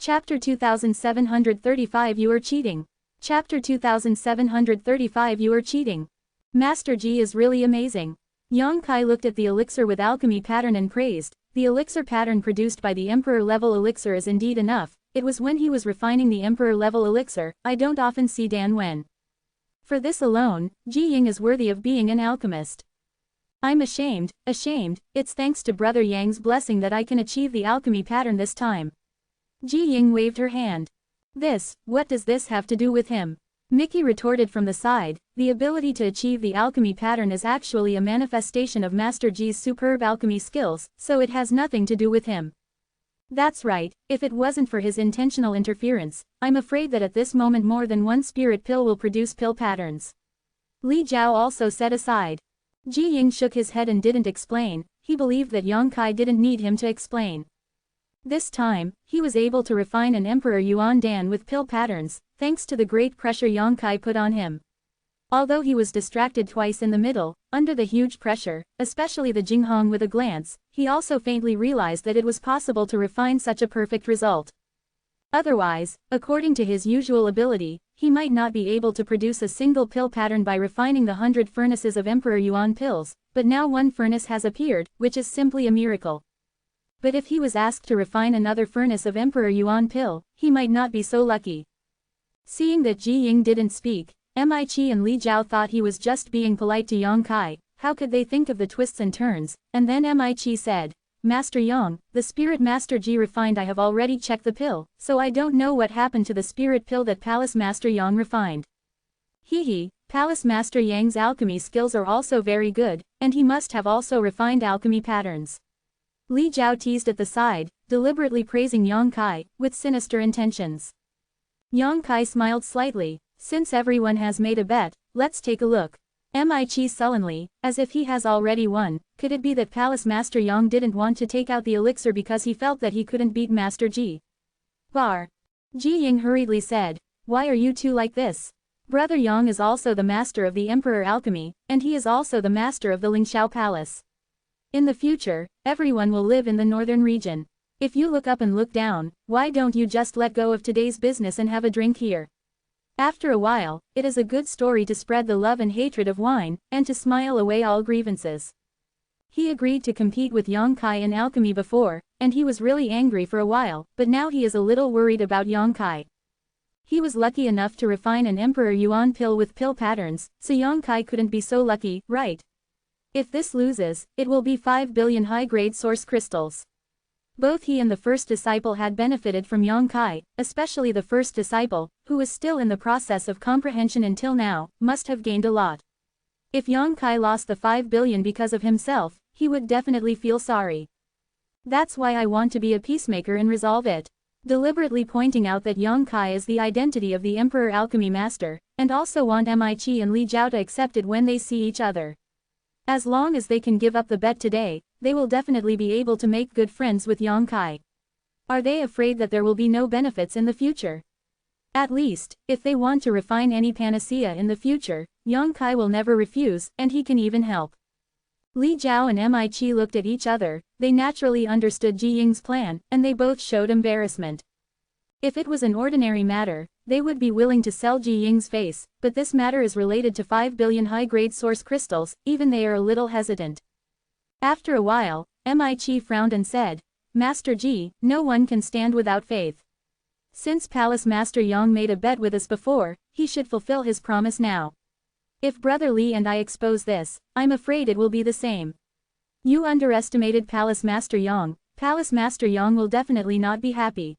Chapter 2735 You are cheating. Chapter 2735 You are cheating. Master Ji is really amazing. Yang Kai looked at the elixir with alchemy pattern and praised, the elixir pattern produced by the emperor level elixir is indeed enough. It was when he was refining the emperor level elixir, I don't often see dianfeng. For this alone, Ji Ying is worthy of being an alchemist. I'm ashamed, it's thanks to Brother Yang's blessing that I can achieve the alchemy pattern this time. Ji Ying waved her hand. What does this have to do with him? Mickey retorted from the side, the ability to achieve the alchemy pattern is actually a manifestation of Master Ji's superb alchemy skills, so it has nothing to do with him. That's right, if it wasn't for his intentional interference, I'm afraid that at this moment more than one spirit pill will produce pill patterns. Li Jiao also said aside. Ji Ying shook his head and didn't explain, he believed that Yang Kai didn't need him to explain. This time, he was able to refine an Emperor Yuan Dan with pill patterns, thanks to the great pressure Yang Kai put on him. Although he was distracted twice in the middle, under the huge pressure, especially the Jinghong with a glance, he also faintly realized that it was possible to refine such a perfect result. Otherwise, according to his usual ability, he might not be able to produce a single pill pattern by refining the 100 furnaces of Emperor Yuan pills, but now one furnace has appeared, which is simply a miracle. But if he was asked to refine another furnace of Emperor Yuan pill, he might not be so lucky. Seeing that Ji Ying didn't speak, Miqi and Li Jiao thought he was just being polite to Yang Kai. How could they think of the twists and turns? And then Miqi said, Master Yang, the spirit Master Ji refined, I have already checked the pill, so I don't know what happened to the spirit pill that Palace Master Yang refined. Palace Master Yang's alchemy skills are also very good, and he must have also refined alchemy patterns. Li Jiao teased at the side, deliberately praising Yang Kai, with sinister intentions. Yang Kai smiled slightly. Since everyone has made a bet, let's take a look. Miqi sullenly, as if he has already won, could it be that Palace Master Yang didn't want to take out the elixir because he felt that he couldn't beat Master Ji? Bar. Ji Ying hurriedly said, why are you two like this? Brother Yang is also the master of the Emperor Alchemy, and he is also the master of the Lingxiao Palace. In the future, everyone will live in the northern region. If you look up and look down, why don't you just let go of today's business and have a drink here? After a while, it is a good story to spread the love and hatred of wine, and to smile away all grievances. He agreed to compete with Yang Kai in alchemy before, and he was really angry for a while, but now he is a little worried about Yang Kai. He was lucky enough to refine an Emperor Yuan pill with pill patterns, so Yang Kai couldn't be so lucky, right? If this loses, it will be 5 billion high-grade source crystals. Both he and the first disciple had benefited from Yang Kai, especially the first disciple, who was still in the process of comprehension until now, must have gained a lot. If Yang Kai lost the 5 billion because of himself, he would definitely feel sorry. That's why I want to be a peacemaker and resolve it. Deliberately pointing out that Yang Kai is the identity of the Emperor Alchemy Master, and also want Miqi and Li Jiao to accept it when they see each other. As long as they can give up the bet today, they will definitely be able to make good friends with Yang Kai. Are they afraid that there will be no benefits in the future? At least, if they want to refine any panacea in the future, Yang Kai will never refuse, and he can even help. Li Jiao and Miqi looked at each other, they naturally understood Ji Ying's plan, and they both showed embarrassment. If it was an ordinary matter, they would be willing to sell Ji Ying's face, but this matter is related to 5 billion high-grade source crystals, even they are a little hesitant. After a while, Miqi frowned and said, Master Ji, no one can stand without faith. Since Palace Master Yang made a bet with us before, he should fulfill his promise now. If Brother Li and I expose this, I'm afraid it will be the same. You underestimated Palace Master Yang. Palace Master Yang will definitely not be happy.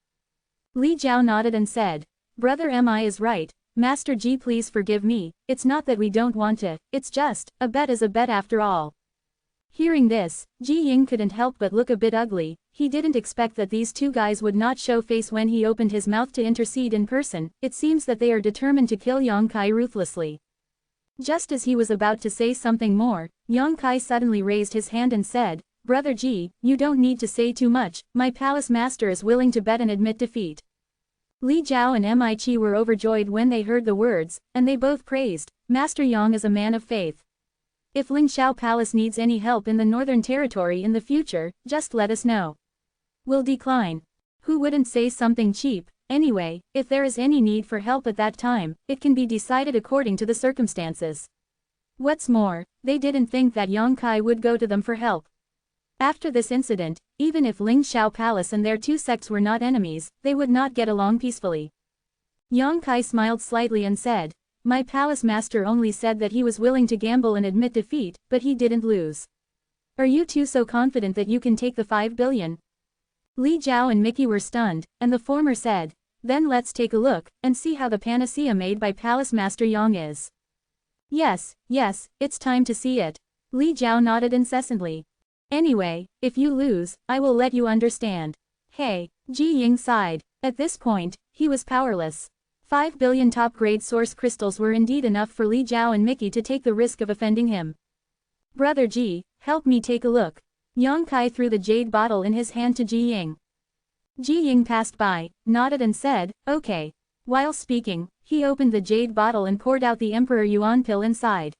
Li Jiao nodded and said, Brother Mi is right, Master Ji, please forgive me, it's not that we don't want to, it's just, a bet is a bet after all. Hearing this, Ji Ying couldn't help but look a bit ugly. He didn't expect that these two guys would not show face when he opened his mouth to intercede in person. It seems that they are determined to kill Yang Kai ruthlessly. Just as he was about to say something more, Yang Kai suddenly raised his hand and said, Brother Ji, you don't need to say too much, my palace master is willing to bet and admit defeat. Li Jiao and Miqi were overjoyed when they heard the words, and they both praised, Master Yang is a man of faith. If Lingxiao Palace needs any help in the Northern Territory in the future, just let us know. We'll decline. Who wouldn't say something cheap? Anyway, if there is any need for help at that time, it can be decided according to the circumstances. What's more, they didn't think that Yang Kai would go to them for help. After this incident, even if Ling Xiao Palace and their two sects were not enemies, they would not get along peacefully. Yang Kai smiled slightly and said, "My palace master only said that he was willing to gamble and admit defeat, but he didn't lose. Are you two so confident that you can take the 5 billion? Li Jiao and Mickey were stunned, and the former said, "Then let's take a look, and see how the panacea made by Palace Master Yang is." Yes, it's time to see it. Li Jiao nodded incessantly. Anyway, if you lose, I will let you understand. Hey, Ji Ying sighed. At this point, he was powerless. 5 billion top-grade source crystals were indeed enough for Li Jiao and Mickey to take the risk of offending him. Brother Ji, help me take a look. Yang Kai threw the jade bottle in his hand to Ji Ying. Ji Ying passed by, nodded and said, "Okay." While speaking, he opened the jade bottle and poured out the Emperor Yuan pill inside.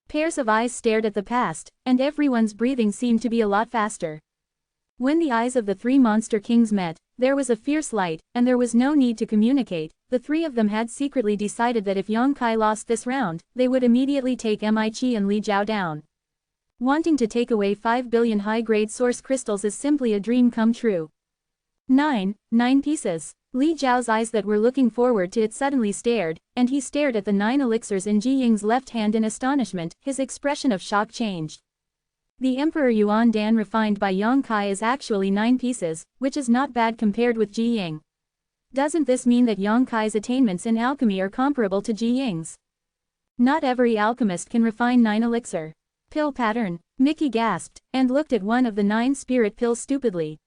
Pairs of eyes stared at the past, and everyone's breathing seemed to be a lot faster. When the eyes of the three monster kings met, there was a fierce light, and there was no need to communicate. The three of them had secretly decided that if Yang Kai lost this round, they would immediately take Mi and Li Jiao down. Wanting to take away 5 billion high-grade source crystals is simply a dream come true. 9 pieces. Li Jiao's eyes that were looking forward to it suddenly stared, and he stared at the 9 elixirs in Ji Ying's left hand in astonishment. His expression of shock changed. The Emperor Yuan Dan refined by Yang Kai is actually 9 pieces, which is not bad compared with Ji Ying. Doesn't this mean that Yang Kai's attainments in alchemy are comparable to Ji Ying's? Not every alchemist can refine 9 elixir. Pill pattern. Mickey gasped, and looked at one of the 9 spirit pills stupidly.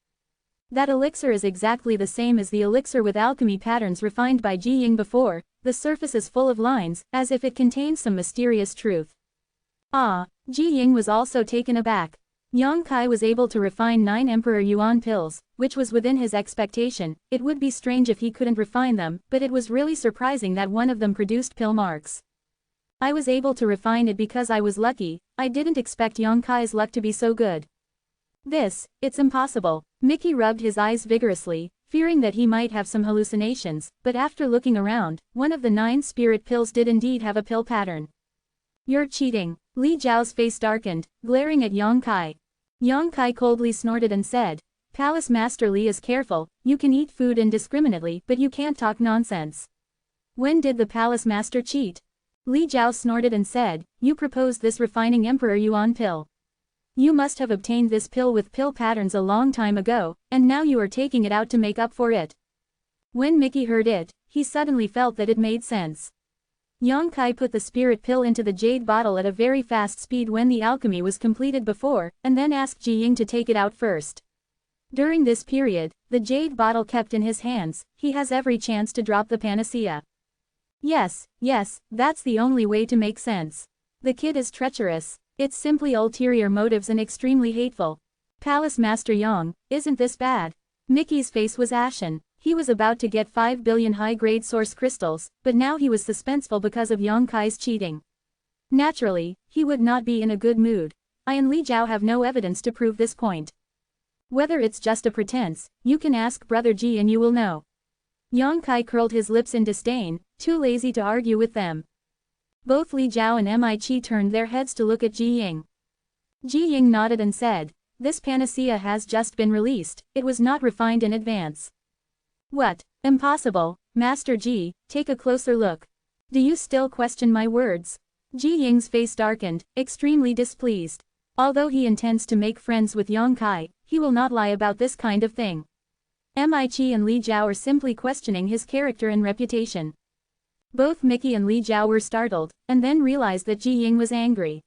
That elixir is exactly the same as the elixir with alchemy patterns refined by Ji Ying before. The surface is full of lines, as if it contains some mysterious truth. Ah, Ji Ying was also taken aback. Yang Kai was able to refine 9 Emperor Yuan pills, which was within his expectation. It would be strange if he couldn't refine them, but it was really surprising that one of them produced pill marks. I was able to refine it because I was lucky. I didn't expect Yang Kai's luck to be so good. It's impossible. Mickey rubbed his eyes vigorously, fearing that he might have some hallucinations, but after looking around, one of the 9 spirit pills did indeed have a pill pattern. You're cheating. Li Jiao's face darkened, glaring at Yang Kai. Yang Kai coldly snorted and said, "Palace Master Li is careful. You can eat food indiscriminately, but you can't talk nonsense. When did the Palace Master cheat?" Li Jiao snorted and said, "You proposed this refining Emperor Yuan pill. You must have obtained this pill with pill patterns a long time ago, and now you are taking it out to make up for it." When Mickey heard it, he suddenly felt that it made sense. Yang Kai put the spirit pill into the jade bottle at a very fast speed when the alchemy was completed before, and then asked Ji Ying to take it out first. During this period, the jade bottle kept in his hands. He has every chance to drop the panacea. Yes, that's the only way to make sense. The kid is treacherous. It's simply ulterior motives and extremely hateful. Palace Master Yang, isn't this bad? Mickey's face was ashen. He was about to get 5 billion high-grade source crystals, but now he was suspenseful because of Yang Kai's cheating. Naturally, he would not be in a good mood. I and Li Jiao have no evidence to prove this point. Whether it's just a pretense, you can ask Brother Ji and you will know. Yang Kai curled his lips in disdain, too lazy to argue with them. Both Li Jiao and Mi turned their heads to look at Ji Ying. Ji Ying nodded and said, "This panacea has just been released. It was not refined in advance." What? Impossible. Master Ji, take a closer look. Do you still question my words? Ji Ying's face darkened, extremely displeased. Although he intends to make friends with Yang Kai, he will not lie about this kind of thing. Mi and Li Jiao are simply questioning his character and reputation. Both Mickey and Li Jiao were startled, and then realized that Ji Ying was angry.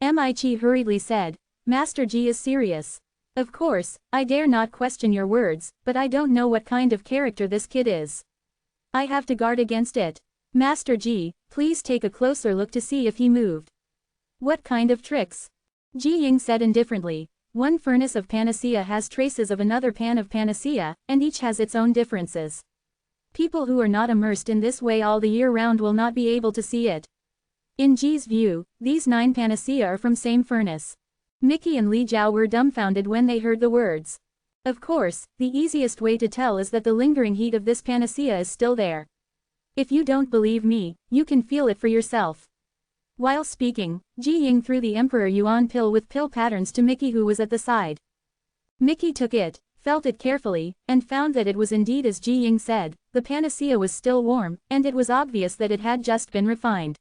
Mi hurriedly said, "Master Ji is serious. Of course, I dare not question your words, but I don't know what kind of character this kid is. I have to guard against it. Master Ji, please take a closer look to see if he moved." What kind of tricks? Ji Ying said indifferently. One furnace of panacea has traces of another pan of panacea, and each has its own differences. People who are not immersed in this way all the year round will not be able to see it. In Ji's view, these 9 panacea are from same furnace. Mickey and Li Jiao were dumbfounded when they heard the words. Of course, the easiest way to tell is that the lingering heat of this panacea is still there. If you don't believe me, you can feel it for yourself. While speaking, Ji Ying threw the Emperor Yuan pill with pill patterns to Mickey, who was at the side. Mickey took it, felt it carefully, and found that it was indeed as Ji Ying said. The panacea was still warm, and it was obvious that it had just been refined.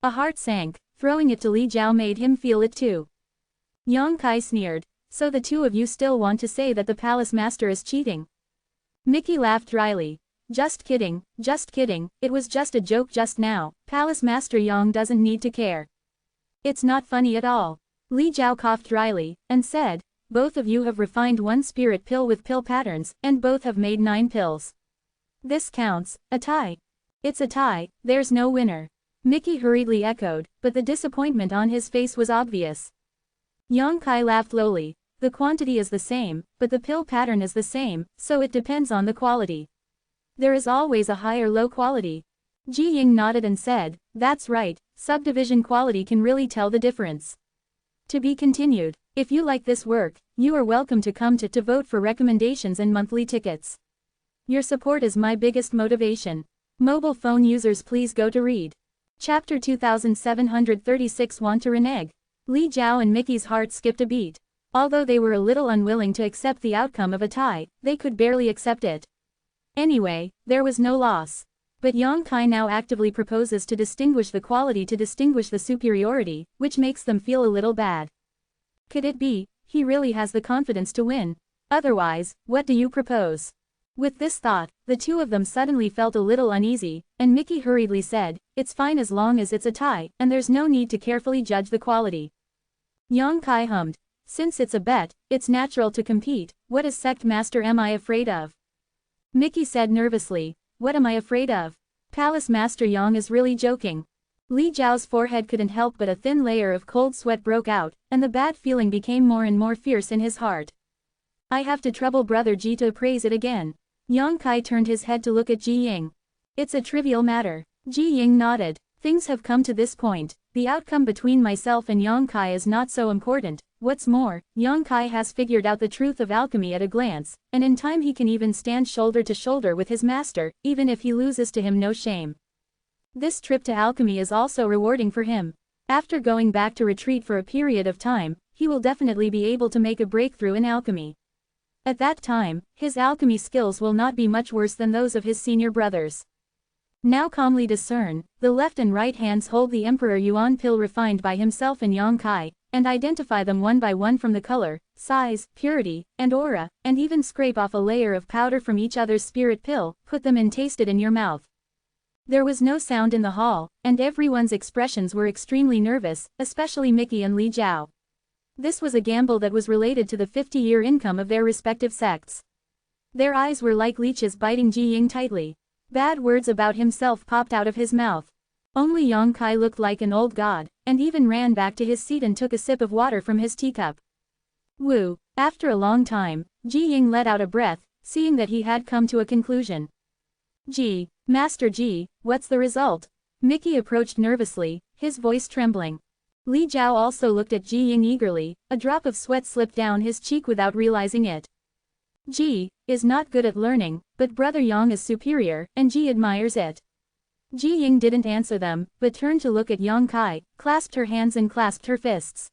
A heart sank. Throwing it to Li Jiao made him feel it too. Yang Kai sneered. So the two of you still want to say that the palace master is cheating? Mickey laughed dryly. Just kidding, it was just a joke just now. Palace Master Yang doesn't need to care. It's not funny at all. Li Jiao coughed dryly, and said, both of you have refined one spirit pill with pill patterns, and both have made 9 pills. This counts, a tie. It's a tie, there's no winner. Mickey hurriedly echoed, but the disappointment on his face was obvious. Yang Kai laughed lowly. The quantity is the same, but the pill pattern is the same, so it depends on the quality. There is always a high or low quality. Ji Ying nodded and said, that's right, subdivision quality can really tell the difference. To be continued. If you like this work, you are welcome to come to vote for recommendations and monthly tickets. Your support is my biggest motivation. Mobile phone users, please go to read. Chapter 2736. Want to renege? Li Jiao and Mickey's heart skipped a beat. Although they were a little unwilling to accept the outcome of a tie, they could barely accept it. Anyway, there was no loss. But Yang Kai now actively proposes to distinguish the quality to distinguish the superiority, which makes them feel a little bad. Could it be, he really has the confidence to win? Otherwise, what do you propose? With this thought, the two of them suddenly felt a little uneasy, and Mickey hurriedly said, it's fine as long as it's a tie, and there's no need to carefully judge the quality. Yang Kai hummed. Since it's a bet, it's natural to compete. What is sect master am I afraid of? Mickey said nervously. What am I afraid of? Palace Master Yang is really joking. Li Jiao's forehead couldn't help but a thin layer of cold sweat broke out, and the bad feeling became more and more fierce in his heart. I have to trouble Brother Ji to praise it again. Yang Kai turned his head to look at Ji Ying. It's a trivial matter. Ji Ying nodded. Things have come to this point. The outcome between myself and Yang Kai is not so important. What's more, Yang Kai has figured out the truth of alchemy at a glance, and in time he can even stand shoulder to shoulder with his master, even if he loses to him, no shame. This trip to alchemy is also rewarding for him. After going back to retreat for a period of time, he will definitely be able to make a breakthrough in alchemy. At that time, his alchemy skills will not be much worse than those of his senior brothers. Now calmly discern, the left and right hands hold the Emperor Yuan pill refined by himself and Yang Kai, and identify them one by one from the color, size, purity, and aura, and even scrape off a layer of powder from each other's spirit pill, put them and taste it in your mouth. There was no sound in the hall, and everyone's expressions were extremely nervous, especially Mickey and Li Jiao. This was a gamble that was related to the 50-year income of their respective sects. Their eyes were like leeches biting Ji Ying tightly. Bad words about himself popped out of his mouth. Only Yang Kai looked like an old god, and even ran back to his seat and took a sip of water from his teacup. Woo! After a long time, Ji Ying let out a breath, seeing that he had come to a conclusion. Master Ji, what's the result? Mickey approached nervously, his voice trembling. Li Jiao also looked at Ji Ying eagerly, a drop of sweat slipped down his cheek without realizing it. Ji is not good at learning, but Brother Yang is superior, and Ji admires it. Ji Ying didn't answer them, but turned to look at Yang Kai, clasped her hands and clasped her fists.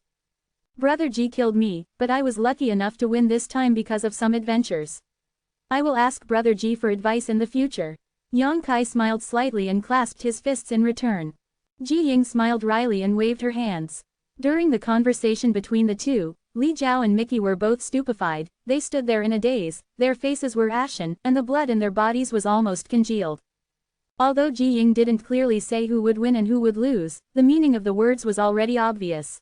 Brother Ji killed me, but I was lucky enough to win this time because of some adventures. I will ask Brother Ji for advice in the future. Yang Kai smiled slightly and clasped his fists in return. Ji Ying smiled wryly and waved her hands. During the conversation between the two, Li Jiao and Mickey were both stupefied. They stood there in a daze, their faces were ashen, and the blood in their bodies was almost congealed. Although Ji Ying didn't clearly say who would win and who would lose, the meaning of the words was already obvious.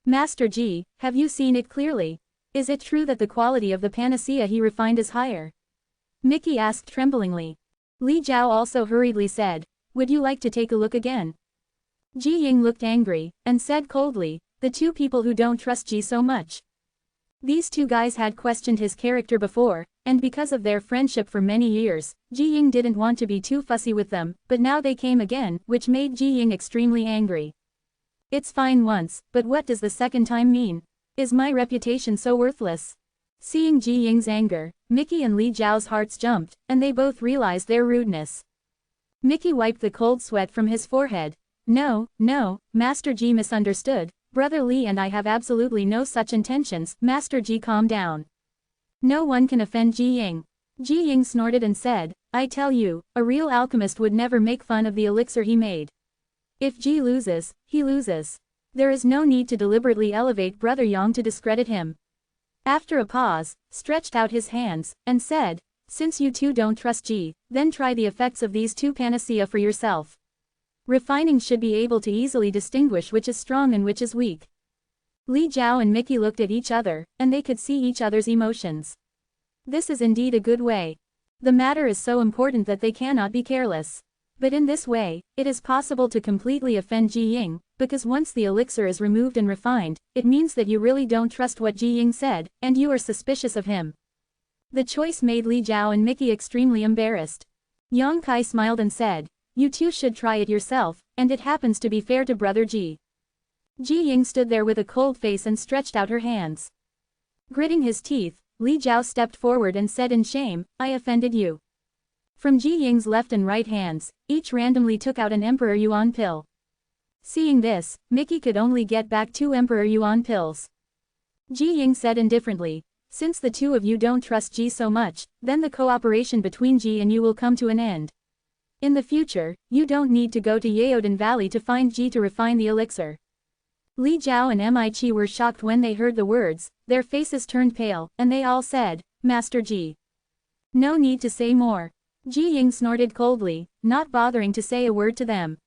Master Ji, have you seen it clearly? Is it true that the quality of the panacea he refined is higher? Mickey asked tremblingly. Li Jiao also hurriedly said, would you like to take a look again? Ji Ying looked angry, and said coldly, the two people who don't trust Ji so much. These two guys had questioned his character before, and because of their friendship for many years, Ji Ying didn't want to be too fussy with them, but now they came again, which made Ji Ying extremely angry. It's fine once, but what does the second time mean? Is my reputation so worthless? Seeing Ji Ying's anger, Mickey and Li Jiao's hearts jumped, and they both realized their rudeness. Mickey wiped the cold sweat from his forehead. No, Master Ji misunderstood. Brother Li and I have absolutely no such intentions. Master Ji, calm down. No one can offend Ji Ying. Ji Ying snorted and said, I tell you, a real alchemist would never make fun of the elixir he made. If Ji loses, he loses. There is no need to deliberately elevate Brother Yang to discredit him. After a pause, stretched out his hands, and said, since you two don't trust Ji, then try the effects of these two panacea for yourself. Refining should be able to easily distinguish which is strong and which is weak. Li Jiao and Mickey looked at each other, and they could see each other's emotions. This is indeed a good way. The matter is so important that they cannot be careless. But in this way, it is possible to completely offend Ji Ying, because once the elixir is removed and refined, it means that you really don't trust what Ji Ying said, and you are suspicious of him. The choice made Li Jiao and Mickey extremely embarrassed. Yang Kai smiled and said, you two should try it yourself, and it happens to be fair to Brother Ji. Ji Ying stood there with a cold face and stretched out her hands. Gritting his teeth, Li Jiao stepped forward and said in shame, I offended you. From Ji Ying's left and right hands, each randomly took out an Emperor Yuan pill. Seeing this, Mickey could only get back 2 Emperor Yuan pills. Ji Ying said indifferently, since the two of you don't trust Ji so much, then the cooperation between Ji and you will come to an end. In the future, you don't need to go to Yaodan Valley to find Ji to refine the elixir. Li Jiao and Mi were shocked when they heard the words, their faces turned pale, and they all said, Master Ji. No need to say more. Ji Ying snorted coldly, not bothering to say a word to them.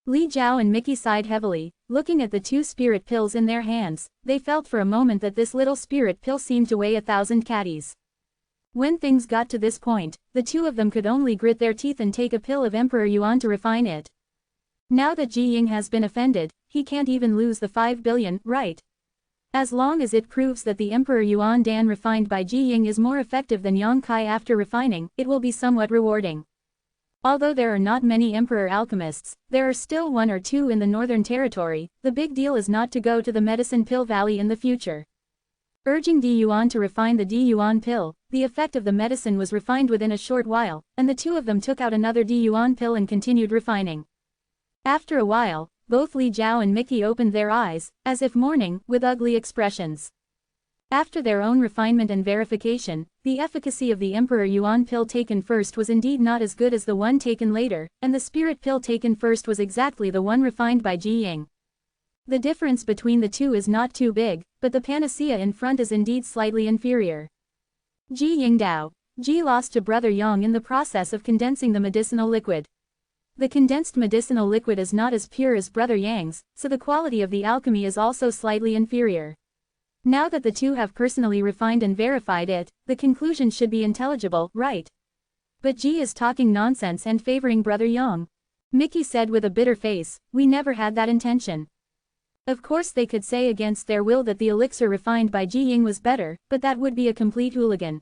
Li Jiao and Mickey sighed heavily, looking at the 2 spirit pills in their hands. They felt for a moment that this little spirit pill seemed to weigh 1,000 catties. When things got to this point, the two of them could only grit their teeth and take a pill of Emperor Yuan to refine it. Now that Ji Ying has been offended, he can't even lose the 5 billion, right? As long as it proves that the Emperor Yuan Dan refined by Ji Ying is more effective than Yang Kai after refining, it will be somewhat rewarding. Although there are not many Emperor alchemists, there are still 1 or 2 in the Northern Territory. The big deal is not to go to the Medicine Pill Valley in the future. Urging Di Yuan to refine the Di Yuan pill, the effect of the medicine was refined within a short while, and the two of them took out another Di Yuan pill and continued refining. After a while, both Li Jiao and Mickey opened their eyes, as if mourning, with ugly expressions. After their own refinement and verification, the efficacy of the Emperor Yuan pill taken first was indeed not as good as the one taken later, and the spirit pill taken first was exactly the one refined by Ji Ying. The difference between the two is not too big, but the panacea in front is indeed slightly inferior. Ji Ying Dao. Ji lost to Brother Yang in the process of condensing the medicinal liquid. The condensed medicinal liquid is not as pure as Brother Yang's, so the quality of the alchemy is also slightly inferior. Now that the two have personally refined and verified it, the conclusion should be intelligible, right? But Ji is talking nonsense and favoring Brother Yang. Mickey said with a bitter face, we never had that intention. Of course they could say against their will that the elixir refined by Ji Ying was better, but that would be a complete hooligan.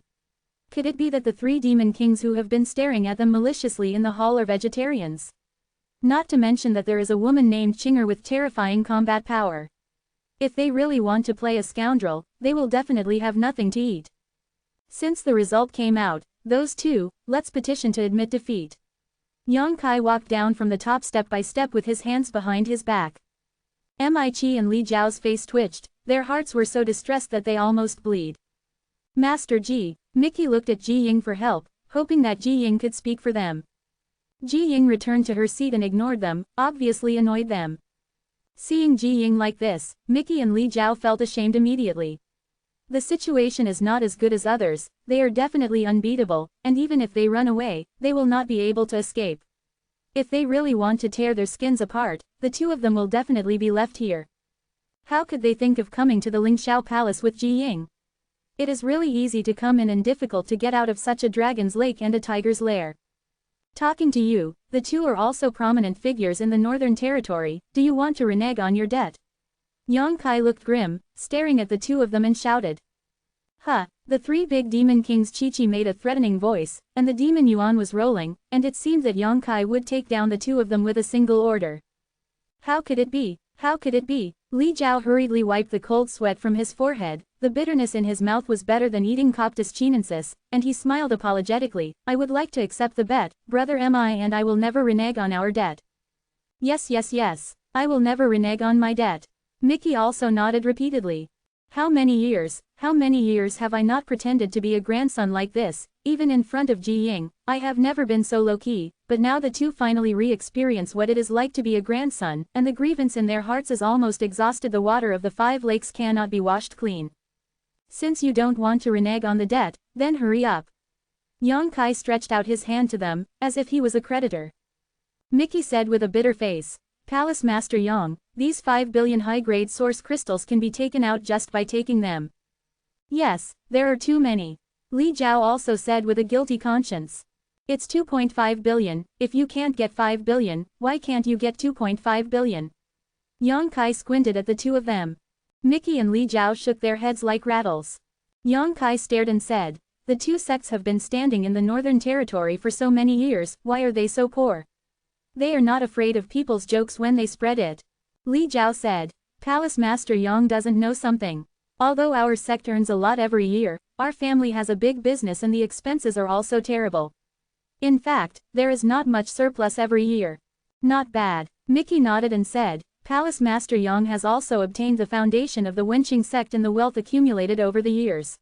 Could it be that the 3 demon kings who have been staring at them maliciously in the hall are vegetarians? Not to mention that there is a woman named Chinger with terrifying combat power. If they really want to play a scoundrel, they will definitely have nothing to eat. Since the result came out, those two, let's petition to admit defeat. Yang Kai walked down from the top step by step with his hands behind his back. Mi and Li Jiao's face twitched, their hearts were so distressed that they almost bleed. Master Ji. Mickey looked at Ji Ying for help, hoping that Ji Ying could speak for them. Ji Ying returned to her seat and ignored them, obviously annoyed them. Seeing Ji Ying like this, Mickey and Li Jiao felt ashamed immediately. The situation is not as good as others, they are definitely unbeatable, and even if they run away, they will not be able to escape. If they really want to tear their skins apart, the two of them will definitely be left here. How could they think of coming to the Lingxiao Palace with Ji Ying? It is really easy to come in and difficult to get out of such a dragon's lake and a tiger's lair. Talking to you, the two are also prominent figures in the Northern Territory. Do you want to renege on your debt? Yang Kai looked grim, staring at the two of them and shouted. Huh, the 3 big demon kings. Chi made a threatening voice, and the demon yuan was rolling, and it seemed that Yang Kai would take down the two of them with a single order. How could it be? How could it be? Li Jiao hurriedly wiped the cold sweat from his forehead. The bitterness in his mouth was better than eating Coptis chinensis, and he smiled apologetically. I would like to accept the bet, brother Mi, and I will never renege on our debt. Yes, yes, yes. I will never renege on my debt. Mickey also nodded repeatedly. How many years have I not pretended to be a grandson like this, even in front of Ji Ying? I have never been so low-key, but now the two finally re-experience what it is like to be a grandson, and the grievance in their hearts is almost exhausted. The water of the 5 lakes cannot be washed clean. Since you don't want to renege on the debt, then hurry up. Yang Kai stretched out his hand to them, as if he was a creditor. Mickey said with a bitter face, Palace Master Yang, these 5 billion high-grade source crystals can be taken out just by taking them. Yes, there are too many. Li Jiao also said with a guilty conscience. It's 2.5 billion, if you can't get 5 billion, why can't you get 2.5 billion? Yang Kai squinted at the two of them. Mickey and Li Jiao shook their heads like rattles. Yang Kai stared and said, the two sects have been standing in the Northern Territory for so many years, why are they so poor? They are not afraid of people's jokes when they spread it. Li Jiao said, Palace Master Yang doesn't know something. Although our sect earns a lot every year, our family has a big business and the expenses are also terrible. In fact, there is not much surplus every year. Not bad. Mickey nodded and said, Palace Master Yang has also obtained the foundation of the Wenqing sect and the wealth accumulated over the years.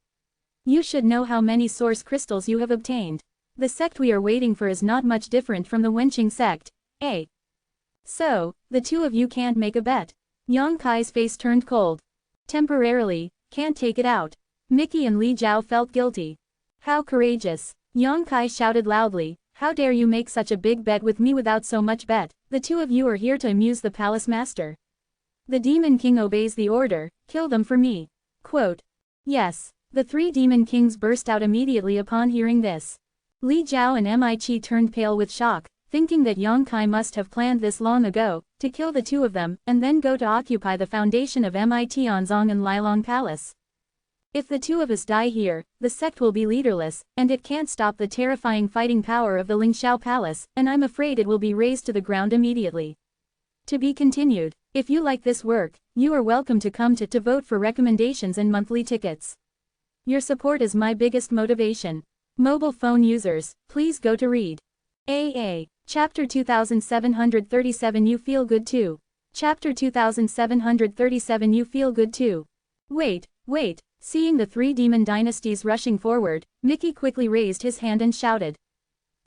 You should know how many source crystals you have obtained. The sect we are waiting for is not much different from the Wenqing sect, eh? So, the two of you can't make a bet. Yang Kai's face turned cold. Temporarily, can't take it out. Mickey and Li Jiao felt guilty. How courageous. Yang Kai shouted loudly, how dare you make such a big bet with me without so much bet? The two of you are here to amuse the palace master. The demon king obeys the order, kill them for me. Quote. Yes. The 3 demon kings burst out immediately upon hearing this. Li Jiao and Mi turned pale with shock, thinking that Yang Kai must have planned this long ago, to kill the two of them, and then go to occupy the foundation of Tianzong and Lilong Palace. If the two of us die here, the sect will be leaderless, and it can't stop the terrifying fighting power of the Lingxiao Palace, and I'm afraid it will be razed to the ground immediately. To be continued. If you like this work, you are welcome to come to vote for recommendations and monthly tickets. Your support is my biggest motivation. Mobile phone users, please go to read. AA. Chapter 2737 You Feel Good Too. Chapter 2737 You Feel Good Too. Wait. Seeing the 3 demon dynasties rushing forward, Mickey quickly raised his hand and shouted.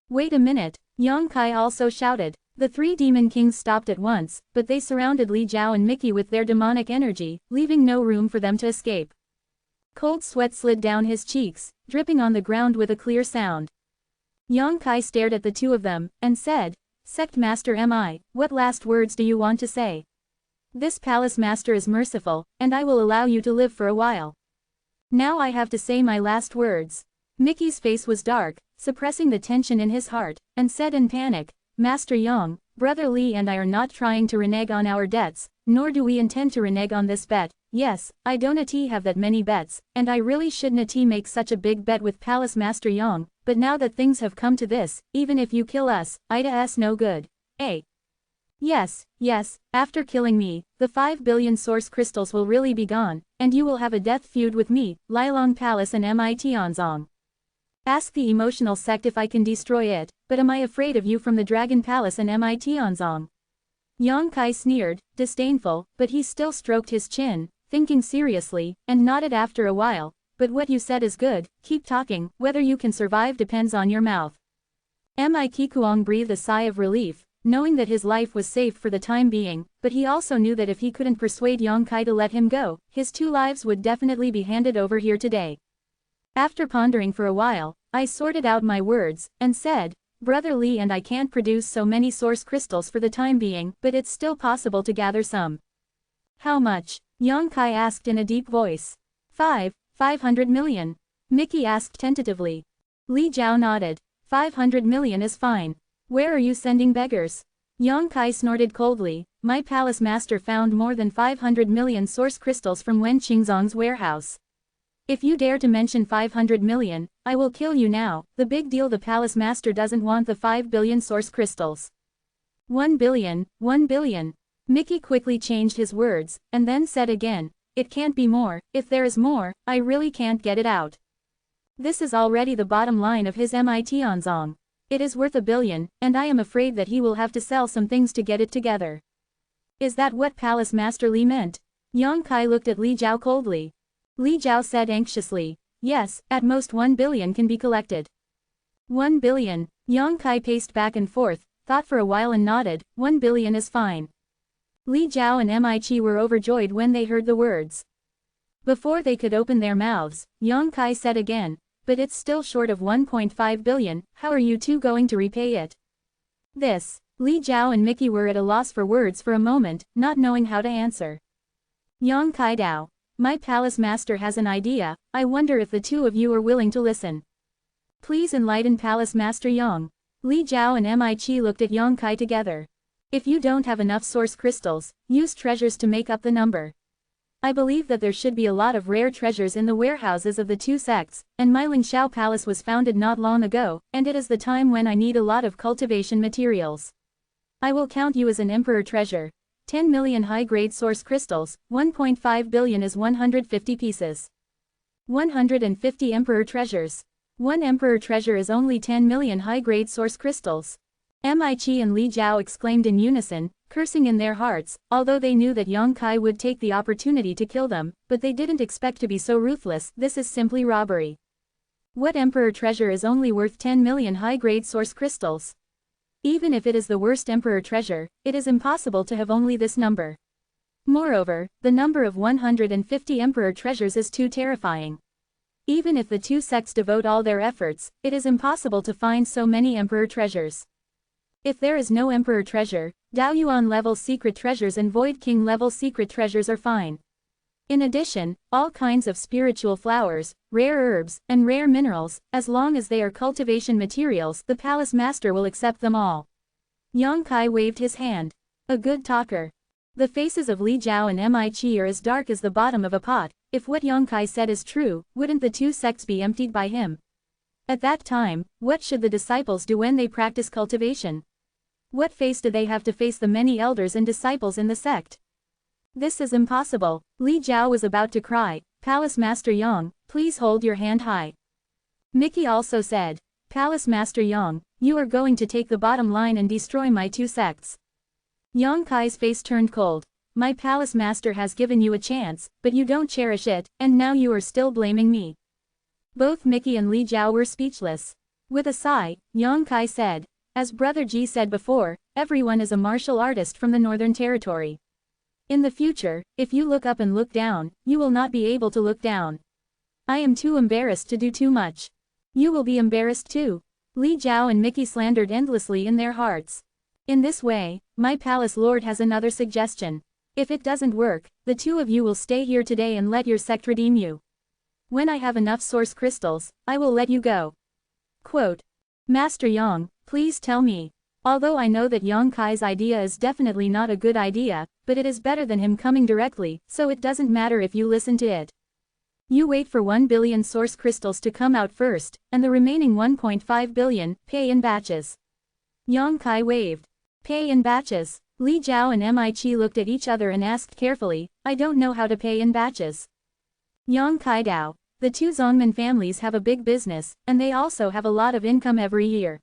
Wait a minute, Yang Kai also shouted. The 3 demon kings stopped at once, but they surrounded Li Jiao and Mickey with their demonic energy, leaving no room for them to escape. Cold sweat slid down his cheeks, dripping on the ground with a clear sound. Yang Kai stared at the two of them, and said, Sect Master Mi, what last words do you want to say? This palace master is merciful, and I will allow you to live for a while. Now I have to say my last words. Mickey's face was dark, suppressing the tension in his heart, and said in panic, Master Yang, Brother Li and I are not trying to renege on our debts, nor do we intend to renege on this bet. Yes, I don't have that many bets, and I really shouldn't make such a big bet with Palace Master Yang, but now that things have come to this, even if you kill us, Ida's no good. Eh? Yes, after killing me, the 5 billion source crystals will really be gone, and you will have a death feud with me, Lilong Palace and Tianzong. Ask the emotional sect if I can destroy it, but am I afraid of you from the Dragon Palace and Tianzong? Yang Kai sneered, disdainful, but he still stroked his chin, thinking seriously, and nodded after a while, but what you said is good, keep talking, whether you can survive depends on your mouth. Kikuang breathed a sigh of relief, knowing that his life was safe for the time being, but he also knew that if he couldn't persuade Yang Kai to let him go, his 2 lives would definitely be handed over here today. After pondering for a while, I sorted out my words, and said, Brother Li and I can't produce so many source crystals for the time being, but it's still possible to gather some. How much? Yang Kai asked in a deep voice. 500 million. Mickey asked tentatively. Li Jiao nodded. 500 million is fine. Where are you sending beggars? Yang Kai snorted coldly. My palace master found more than 500 million source crystals from Wen Qingzong's warehouse. If you dare to mention 500 million, I will kill you now. The big deal, the palace master doesn't want the 5 billion source crystals. 1 billion. Mickey quickly changed his words, and then said again, "It can't be more. If there is more, I really can't get it out." This is already the bottom line of his Tianzong. It is worth 1 billion, and I am afraid that he will have to sell some things to get it together. Is that what Palace Master Li meant? Yang Kai looked at Li Jiao coldly. Li Jiao said anxiously, "Yes, at most 1 billion can be collected." 1 billion. Yang Kai paced back and forth, thought for a while and nodded. 1 billion is fine. Li Jiao and Michi were overjoyed when they heard the words. Before they could open their mouths, Yang Kai said again, "But it's still short of 1.5 billion, how are you two going to repay it?" This. Li Jiao and Mickey were at a loss for words for a moment, not knowing how to answer. Yang Kai Dao, "My palace master has an idea, I wonder if the two of you are willing to listen. Please enlighten Palace Master Yang." Li Jiao and Michi looked at Yang Kai together. "If you don't have enough source crystals, use treasures to make up the number. I believe that there should be a lot of rare treasures in the warehouses of the two sects, and my Lingxiao Palace was founded not long ago, and it is the time when I need a lot of cultivation materials. I will count you as an emperor treasure. 10 million high-grade source crystals, 1.5 billion is 150 pieces. 150 emperor treasures. One emperor treasure is only 10 million high-grade source crystals." Michi and Li Jiao exclaimed in unison, cursing in their hearts, although they knew that Yang Kai would take the opportunity to kill them, but they didn't expect to be so ruthless. This is simply robbery. What emperor treasure is only worth 10 million high-grade source crystals? Even if it is the worst emperor treasure, it is impossible to have only this number. Moreover, the number of 150 emperor treasures is too terrifying. Even if the two sects devote all their efforts, it is impossible to find so many emperor treasures. If there is no emperor treasure, Daoyuan level secret treasures and Void King level secret treasures are fine. In addition, all kinds of spiritual flowers, rare herbs, and rare minerals, as long as they are cultivation materials, the palace master will accept them all. Yang Kai waved his hand. A good talker. The faces of Li Jiao and Michi are as dark as the bottom of a pot. If what Yang Kai said is true, wouldn't the two sects be emptied by him? At that time, what should the disciples do when they practice cultivation? What face do they have to face the many elders and disciples in the sect? This is impossible. Li Jiao was about to cry, "Palace Master Yang, please hold your hand high." Mickey also said, "Palace Master Yang, you are going to take the bottom line and destroy my two sects." Yang Kai's face turned cold. "My palace master has given you a chance, but you don't cherish it, and now you are still blaming me." Both Mickey and Li Jiao were speechless. With a sigh, Yang Kai said, "As Brother Ji said before, everyone is a martial artist from the Northern Territory. In the future, if you look up and look down, you will not be able to look down. I am too embarrassed to do too much. You will be embarrassed too." Li Jiao and Mickey slandered endlessly in their hearts. "In this way, my palace lord has another suggestion. If it doesn't work, the two of you will stay here today and let your sect redeem you. When I have enough source crystals, I will let you go." Quote, "Master Yang, please tell me. Although I know that Yang Kai's idea is definitely not a good idea, but it is better than him coming directly, so it doesn't matter if you listen to it. You wait for 1 billion source crystals to come out first, and the remaining 1.5 billion, pay in batches." Yang Kai waved. "Pay in batches." Li Jiao and Michi looked at each other and asked carefully, "I don't know how to pay in batches." Yang Kai Dao, "The two Zongman families have a big business, and they also have a lot of income every year.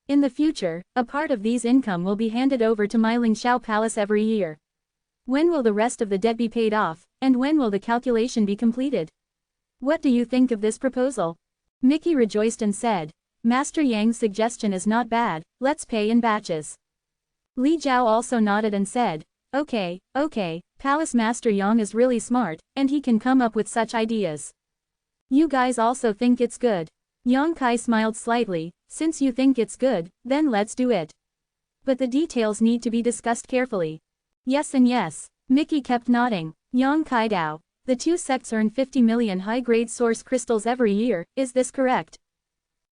In the future, a part of these income will be handed over to my Lingxiao Palace every year. When will the rest of the debt be paid off, and when will the calculation be completed? What do you think of this proposal?" Mickey rejoiced and said, "Master Yang's suggestion is not bad, let's pay in batches." Li Jiao also nodded and said, Okay, Palace Master Yang is really smart, and he can come up with such ideas. You guys also think it's good?" Yang Kai smiled slightly, "Since you think it's good, then let's do it. But the details need to be discussed carefully." "Yes and yes." Mickey kept nodding. Yang Kai Dao, "The two sects earn 50 million high-grade source crystals every year, is this correct?"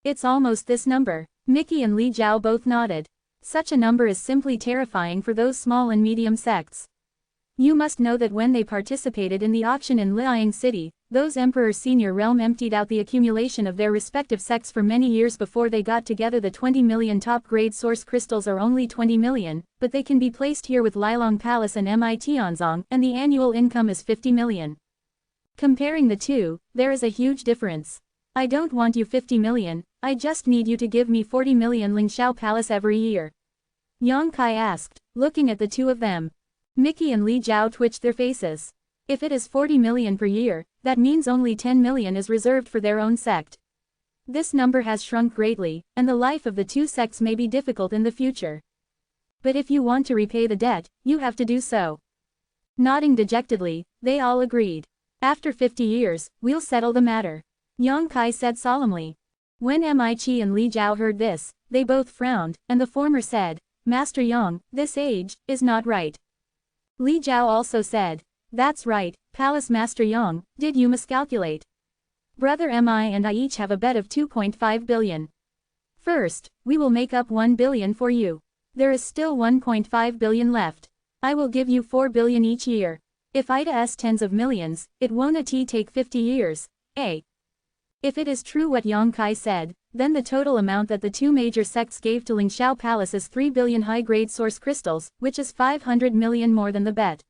"It's almost this number." Mickey and Li Jiao both nodded. Such a number is simply terrifying for those small and medium sects. You must know that when they participated in the auction in Liang City, those Emperor's senior realm emptied out the accumulation of their respective sects for many years before they got together. The 20 million top-grade source crystals are only 20 million, but they can be placed here with Lilong Palace and Tianzong, and the annual income is 50 million. Comparing the two, there is a huge difference. I don't want you 50 million, I just need you to give me 40 million Lingxiao Palace every year. Yang Kai asked, looking at the two of them. Mickey and Li Jiao twitched their faces. If it is 40 million per year, that means only 10 million is reserved for their own sect. This number has shrunk greatly, and the life of the two sects may be difficult in the future. But if you want to repay the debt, you have to do so. Nodding dejectedly, they all agreed. After 50 years, we'll settle the matter. Yang Kai said solemnly. When Mi-Chi and Li Jiao heard this, they both frowned, and the former said, Master Yang, this age is not right. Li Jiao also said, that's right, Palace Master Yang, did you miscalculate? Brother Mi and I each have a bet of 2.5 billion. First, we will make up 1 billion for you. There is still 1.5 billion left. I will give you 4 billion each year. If Ida's tens of millions, it won't take 50 years, eh? If it is true what Yang Kai said, then the total amount that the two major sects gave to Lingxiao Palace is 3 billion high-grade source crystals, which is 500 million more than the bet.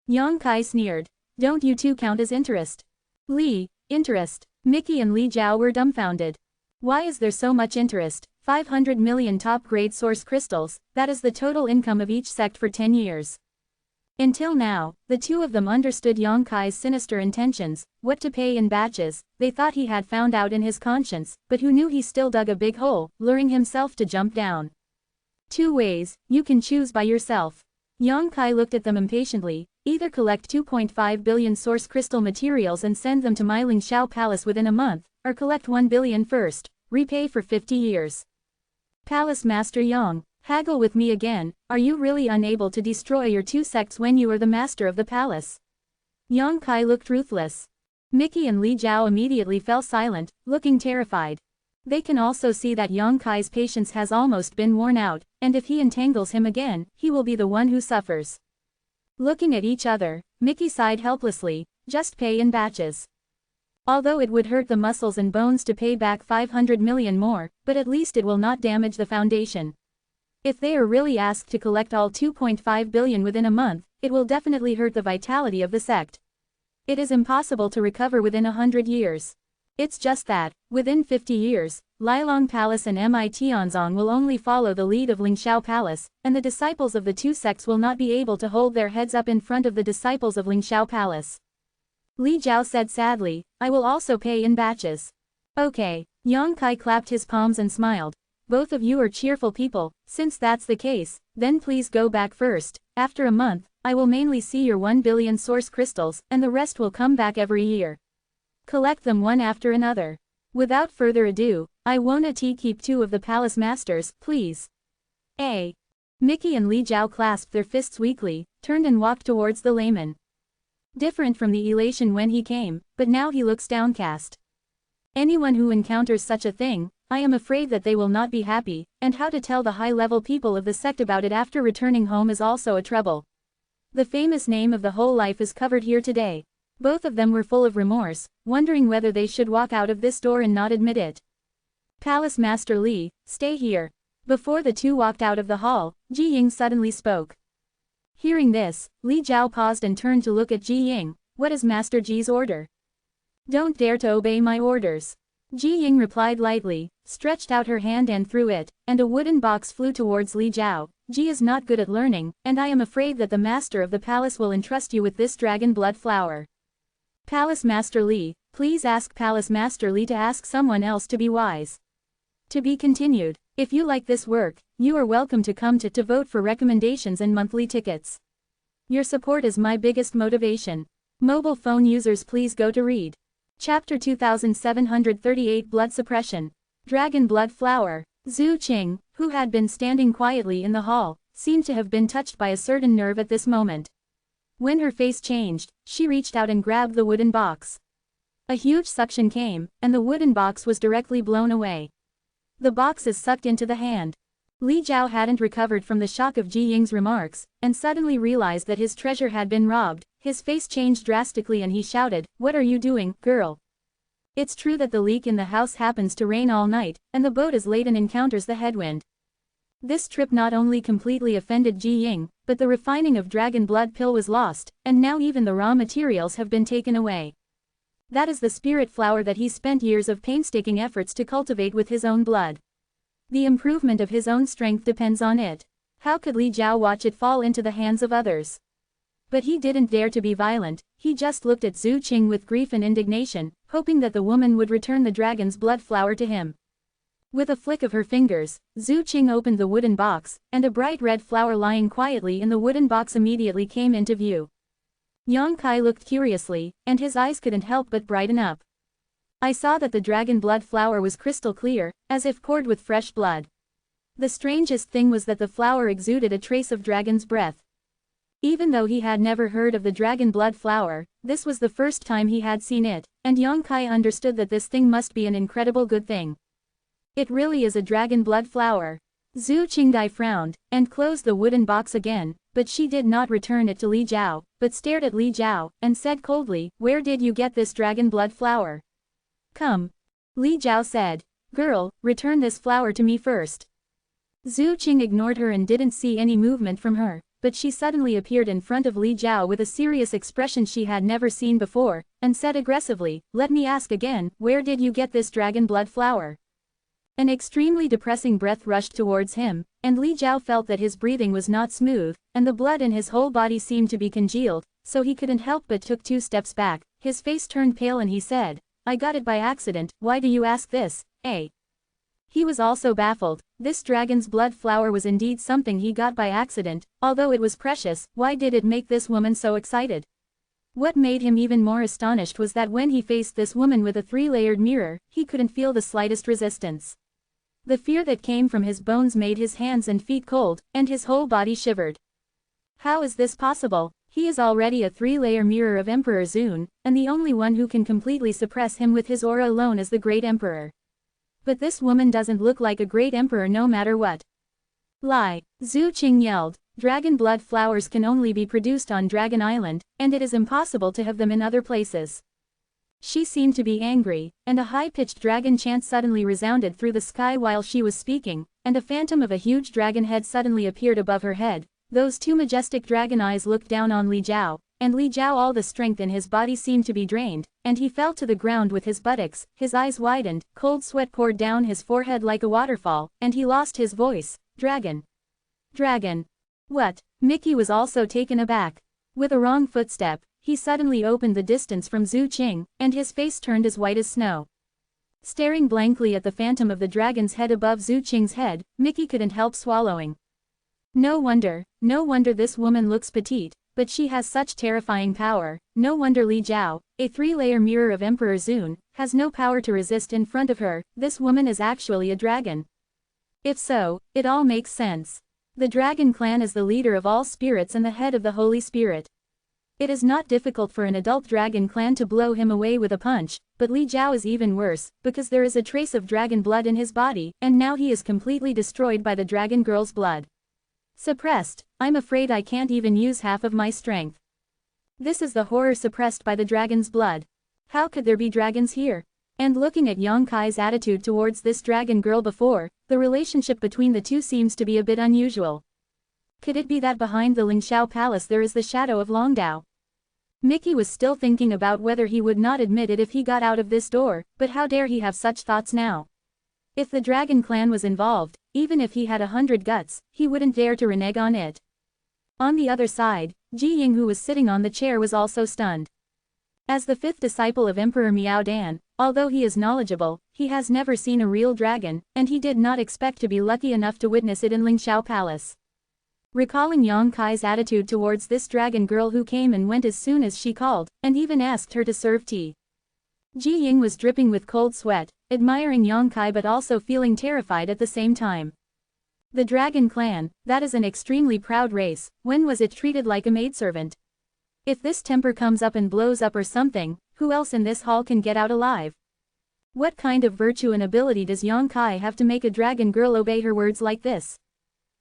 Yang Kai sneered. Don't you two count as interest? Li, interest. Mickey and Li Jiao were dumbfounded. Why is there so much interest? 500 million top-grade source crystals, that is the total income of each sect for 10 years. Until now, the two of them understood Yang Kai's sinister intentions, what to pay in batches. They thought he had found out in his conscience, but who knew he still dug a big hole, luring himself to jump down. 2 ways, you can choose by yourself. Yang Kai looked at them impatiently, either collect 2.5 billion source crystal materials and send them to my Lingxiao Palace within a month, or collect 1 billion first, repay for 50 years. Palace Master Yang, haggle with me again, are you really unable to destroy your two sects when you are the master of the palace? Yang Kai looked ruthless. Mickey and Li Jiao immediately fell silent, looking terrified. They can also see that Yang Kai's patience has almost been worn out, and if he entangles him again, he will be the one who suffers. Looking at each other, Mickey sighed helplessly, just pay in batches. Although it would hurt the muscles and bones to pay back 500 million more, but at least it will not damage the foundation. If they are really asked to collect all 2.5 billion within a month, it will definitely hurt the vitality of the sect. It is impossible to recover within 100 years. It's just that, within 50 years, Lilong Palace and Tianzong will only follow the lead of Lingxiao Palace, and the disciples of the two sects will not be able to hold their heads up in front of the disciples of Lingxiao Palace. Li Jiao said sadly, I will also pay in batches. Okay. Yang Kai clapped his palms and smiled. Both of you are cheerful people, since that's the case, then please go back first. After a month, I will mainly see your 1 billion source crystals, and the rest will come back every year. Collect them one after another. Without further ado, I won't keep 2 of the palace masters, please. A. Mickey and Li Jiao clasped their fists weakly, turned and walked towards the layman. Different from the elation when he came, but now he looks downcast. Anyone who encounters such a thing, I am afraid that they will not be happy, and how to tell the high-level people of the sect about it after returning home is also a trouble. The famous name of the whole life is covered here today. Both of them were full of remorse, wondering whether they should walk out of this door and not admit it. Palace Master Li, stay here. Before the two walked out of the hall, Ji Ying suddenly spoke. Hearing this, Li Jiao paused and turned to look at Ji Ying. What is Master Ji's order? Don't dare to obey my orders. Ji Ying replied lightly, stretched out her hand and threw it, and a wooden box flew towards Li Jiao. Ji is not good at learning, and I am afraid that the master of the palace will entrust you with this dragon blood flower. Palace Master Li, please ask Palace Master Li to ask someone else to be wise. To be continued. If you like this work, you are welcome to come to vote for recommendations and monthly tickets. Your support is my biggest motivation. Mobile phone users, please go to read. Chapter 2738 Blood Suppression. Dragon Blood Flower. Zhu Qing, who had been standing quietly in the hall, seemed to have been touched by a certain nerve at this moment. When her face changed, she reached out and grabbed the wooden box. A huge suction came, and the wooden box was directly blown away. The box is sucked into the hand. Li Jiao hadn't recovered from the shock of Ji Ying's remarks, and suddenly realized that his treasure had been robbed. His face changed drastically and he shouted, "What are you doing, girl? It's true that the leak in the house happens to rain all night, and the boat is late and encounters the headwind." This trip not only completely offended Ji Ying, but the refining of dragon blood pill was lost, and now even the raw materials have been taken away. That is the spirit flower that he spent years of painstaking efforts to cultivate with his own blood. The improvement of his own strength depends on it. How could Li Jiao watch it fall into the hands of others? But he didn't dare to be violent, he just looked at Zhu Qing with grief and indignation, hoping that the woman would return the dragon's blood flower to him. With a flick of her fingers, Zhu Qing opened the wooden box, and a bright red flower lying quietly in the wooden box immediately came into view. Yang Kai looked curiously, and his eyes couldn't help but brighten up. I saw that the dragon blood flower was crystal clear, as if poured with fresh blood. The strangest thing was that the flower exuded a trace of dragon's breath. Even though he had never heard of the dragon blood flower, this was the first time he had seen it, and Yang Kai understood that this thing must be an incredible good thing. It really is a dragon blood flower. Zhu Qingdai frowned, and closed the wooden box again, but she did not return it to Li Jiao, but stared at Li Jiao, and said coldly, "Where did you get this dragon blood flower?" "Come." Li Jiao said. "Girl, return this flower to me first." Zhu Qing ignored her and didn't see any movement from her, but she suddenly appeared in front of Li Jiao with a serious expression she had never seen before, and said aggressively, "Let me ask again, where did you get this dragon blood flower?" An extremely depressing breath rushed towards him, and Li Jiao felt that his breathing was not smooth, and the blood in his whole body seemed to be congealed, so he couldn't help but took 2 steps back. His face turned pale and he said, "I got it by accident, why do you ask this, eh?" He was also baffled. This dragon's blood flower was indeed something he got by accident, although it was precious. Why did it make this woman so excited? What made him even more astonished was that when he faced this woman with a 3-layered mirror, he couldn't feel the slightest resistance. The fear that came from his bones made his hands and feet cold, and his whole body shivered. How is this possible? He is already a 3-layer mirror of Emperor Zun, and the only one who can completely suppress him with his aura alone is the Great Emperor. But this woman doesn't look like a great emperor no matter what. Lie, Zhu Qing yelled. Dragon blood flowers can only be produced on Dragon Island, and it is impossible to have them in other places. She seemed to be angry, and a high-pitched dragon chant suddenly resounded through the sky while she was speaking, and a phantom of a huge dragon head suddenly appeared above her head. Those 2 majestic dragon eyes looked down on Li Jiao, and Li Jiao, all the strength in his body seemed to be drained, and he fell to the ground with his buttocks. His eyes widened, cold sweat poured down his forehead like a waterfall, and he lost his voice. Dragon. Dragon. What? Mickey was also taken aback. With a wrong footstep, he suddenly opened the distance from Zhu Qing, and his face turned as white as snow. Staring blankly at the phantom of the dragon's head above Zhu Qing's head, Mickey couldn't help swallowing. No wonder this woman looks petite, but she has such terrifying power. No wonder Li Jiao, a 3-layer mirror of Emperor Zun, has no power to resist in front of her. This woman is actually a dragon. If so, it all makes sense. The dragon clan is the leader of all spirits and the head of the Holy Spirit. It is not difficult for an adult dragon clan to blow him away with a punch, but Li Jiao is even worse, because there is a trace of dragon blood in his body, and now he is completely destroyed by the dragon girl's blood. Suppressed, I'm afraid I can't even use half of my strength. This is the horror suppressed by the dragon's blood. How could there be dragons here? And looking at Yang Kai's attitude towards this dragon girl before, the relationship between the two seems to be a bit unusual. Could it be that behind the Lingxiao Palace there is the shadow of Longdao? Mickey was still thinking about whether he would not admit it if he got out of this door, but how dare he have such thoughts now? If the dragon clan was involved, even if he had 100 guts, he wouldn't dare to renege on it. On the other side, Ji Ying, who was sitting on the chair, was also stunned. As the 5th disciple of Emperor Miao Dan, although he is knowledgeable, he has never seen a real dragon, and he did not expect to be lucky enough to witness it in Lingxiao Palace. Recalling Yang Kai's attitude towards this dragon girl who came and went as soon as she called, and even asked her to serve tea. Ji Ying was dripping with cold sweat, admiring Yang Kai but also feeling terrified at the same time. The dragon clan, that is an extremely proud race. When was it treated like a maidservant? If this temper comes up and blows up or something, who else in this hall can get out alive? What kind of virtue and ability does Yang Kai have to make a dragon girl obey her words like this?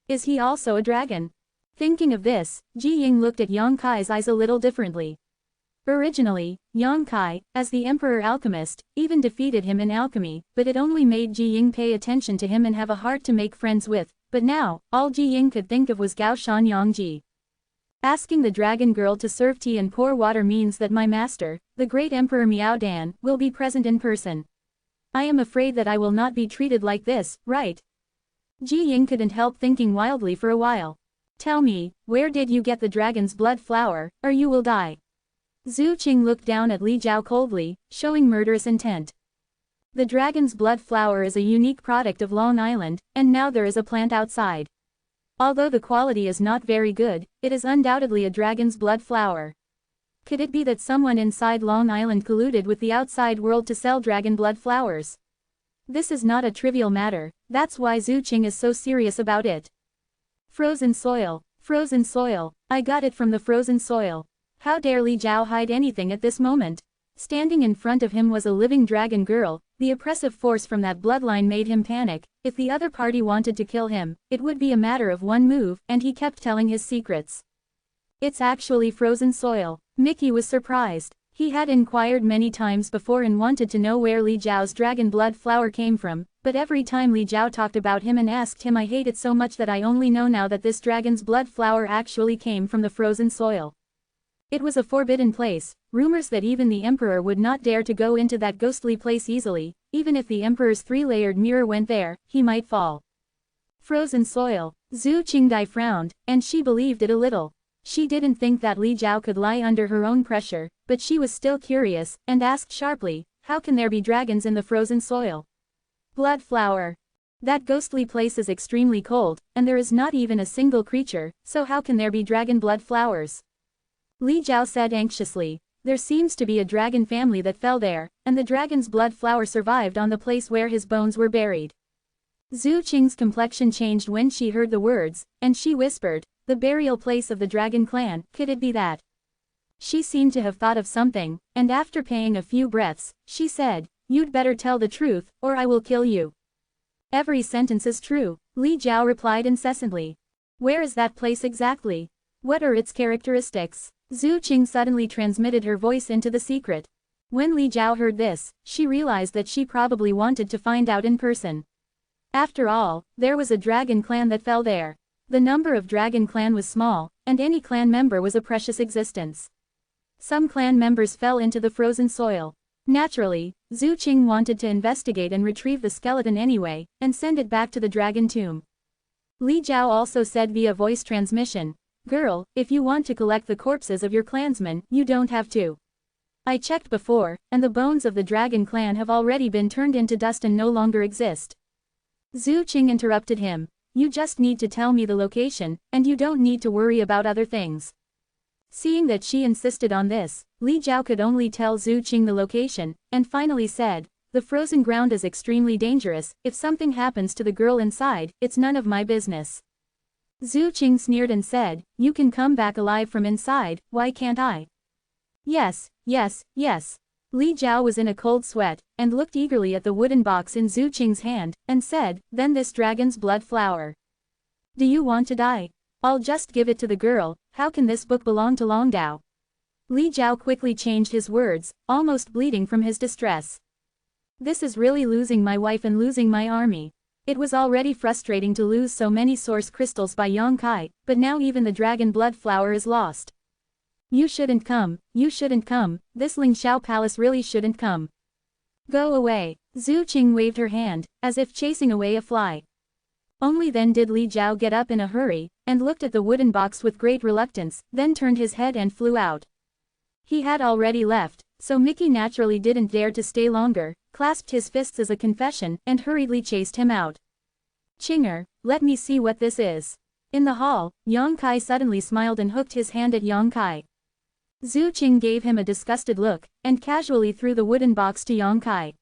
Is he also a dragon? Thinking of this, Ji Ying looked at Yang Kai's eyes a little differently. Originally, Yang Kai, as the Emperor Alchemist, even defeated him in alchemy, but it only made Ji Ying pay attention to him and have a heart to make friends with, but now, all Ji Ying could think of was Gao Shan Yang Ji. Asking the dragon girl to serve tea and pour water means that my master, the great Emperor Miao Dan, will be present in person. I am afraid that I will not be treated like this, right? Ji Ying couldn't help thinking wildly for a while. Tell me, where did you get the dragon's blood flower, or you will die? Zhu Qing looked down at Li Jiao coldly, showing murderous intent. The dragon's blood flower is a unique product of Long Island, and now there is a plant outside. Although the quality is not very good, it is undoubtedly a dragon's blood flower. Could it be that someone inside Long Island colluded with the outside world to sell dragon blood flowers? This is not a trivial matter, that's why Zhu Qing is so serious about it. Frozen soil, I got it from the frozen soil. How dare Li Jiao hide anything at this moment? Standing in front of him was a living dragon girl. The oppressive force from that bloodline made him panic. If the other party wanted to kill him, it would be a matter of one move, and he kept telling his secrets. It's actually frozen soil. Mickey was surprised. He had inquired many times before and wanted to know where Li Jiao's dragon blood flower came from, but every time Li Jiao talked about him and asked him, I hate it so much that I only know now that this dragon's blood flower actually came from the frozen soil. It was a forbidden place, rumors that even the emperor would not dare to go into that ghostly place easily, even if the emperor's three-layered mirror went there, he might fall. Frozen soil. Zhu Qingdai frowned, and she believed it a little. She didn't think that Li Jiao could lie under her own pressure, but she was still curious, and asked sharply, how can there be dragons in the frozen soil? Blood flower. That ghostly place is extremely cold, and there is not even a single creature, so how can there be dragon blood flowers? Li Jiao said anxiously, there seems to be a dragon family that fell there, and the dragon's blood flower survived on the place where his bones were buried. Zhu Qing's complexion changed when she heard the words, and she whispered, the burial place of the dragon clan, could it be that? She seemed to have thought of something, and after paying a few breaths, she said, you'd better tell the truth, or I will kill you. Every sentence is true, Li Jiao replied incessantly. Where is that place exactly? What are its characteristics? Zhu Qing suddenly transmitted her voice into the secret. When Li Jiao heard this, she realized that she probably wanted to find out in person. After all, there was a dragon clan that fell there. The number of dragon clan was small, and any clan member was a precious existence. Some clan members fell into the frozen soil. Naturally, Zhu Qing wanted to investigate and retrieve the skeleton anyway, and send it back to the dragon tomb. Li Jiao also said via voice transmission, girl, if you want to collect the corpses of your clansmen, you don't have to. I checked before, and the bones of the dragon clan have already been turned into dust and no longer exist. Zhu Qing interrupted him, you just need to tell me the location, and you don't need to worry about other things. Seeing that she insisted on this, Li Jiao could only tell Zhu Qing the location, and finally said, the frozen ground is extremely dangerous, if something happens to the girl inside, it's none of my business. Zhu Qing sneered and said, you can come back alive from inside, why can't I? Yes, yes, yes. Li Jiao was in a cold sweat, and looked eagerly at the wooden box in Zhu Qing's hand, and said, then this dragon's blood flower. Do you want to die? I'll just give it to the girl, how can this book belong to Long Dao? Li Jiao quickly changed his words, almost bleeding from his distress. This is really losing my wife and losing my army. It was already frustrating to lose so many source crystals by Yang Kai, but now even the dragon blood flower is lost. You shouldn't come, this Lingxiao palace really shouldn't come. Go away. Zhu Qing waved her hand, as if chasing away a fly. Only then did Li Jiao get up in a hurry, and looked at the wooden box with great reluctance, then turned his head and flew out. He had already left, so Mickey naturally didn't dare to stay longer, clasped his fists as a confession, and hurriedly chased him out. Chinger, let me see what this is. In the hall, Yang Kai suddenly smiled and hooked his hand at Yang Kai. Zhu Qing gave him a disgusted look, and casually threw the wooden box to Yang Kai.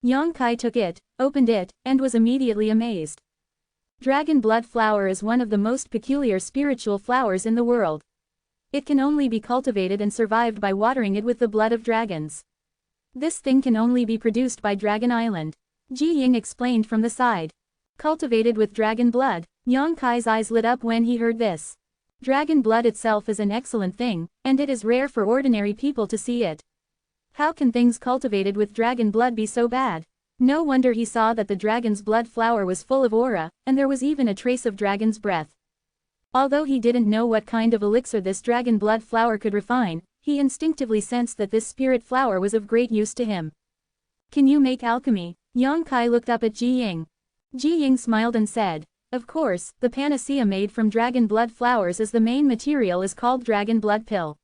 Yang Kai took it, opened it, and was immediately amazed. Dragon blood flower is one of the most peculiar spiritual flowers in the world. It can only be cultivated and survived by watering it with the blood of dragons. This thing can only be produced by Dragon Island. Ji Ying explained from the side. Cultivated with dragon blood, Yang Kai's eyes lit up when he heard this. Dragon blood itself is an excellent thing, and it is rare for ordinary people to see it. How can things cultivated with dragon blood be so bad? No wonder he saw that the dragon's blood flower was full of aura, and there was even a trace of dragon's breath. Although he didn't know what kind of elixir this dragon blood flower could refine, he instinctively sensed that this spirit flower was of great use to him. Can you make alchemy? Yang Kai looked up at Ji Ying. Ji Ying smiled and said, of course, the panacea made from dragon blood flowers as the main material is called dragon blood pill.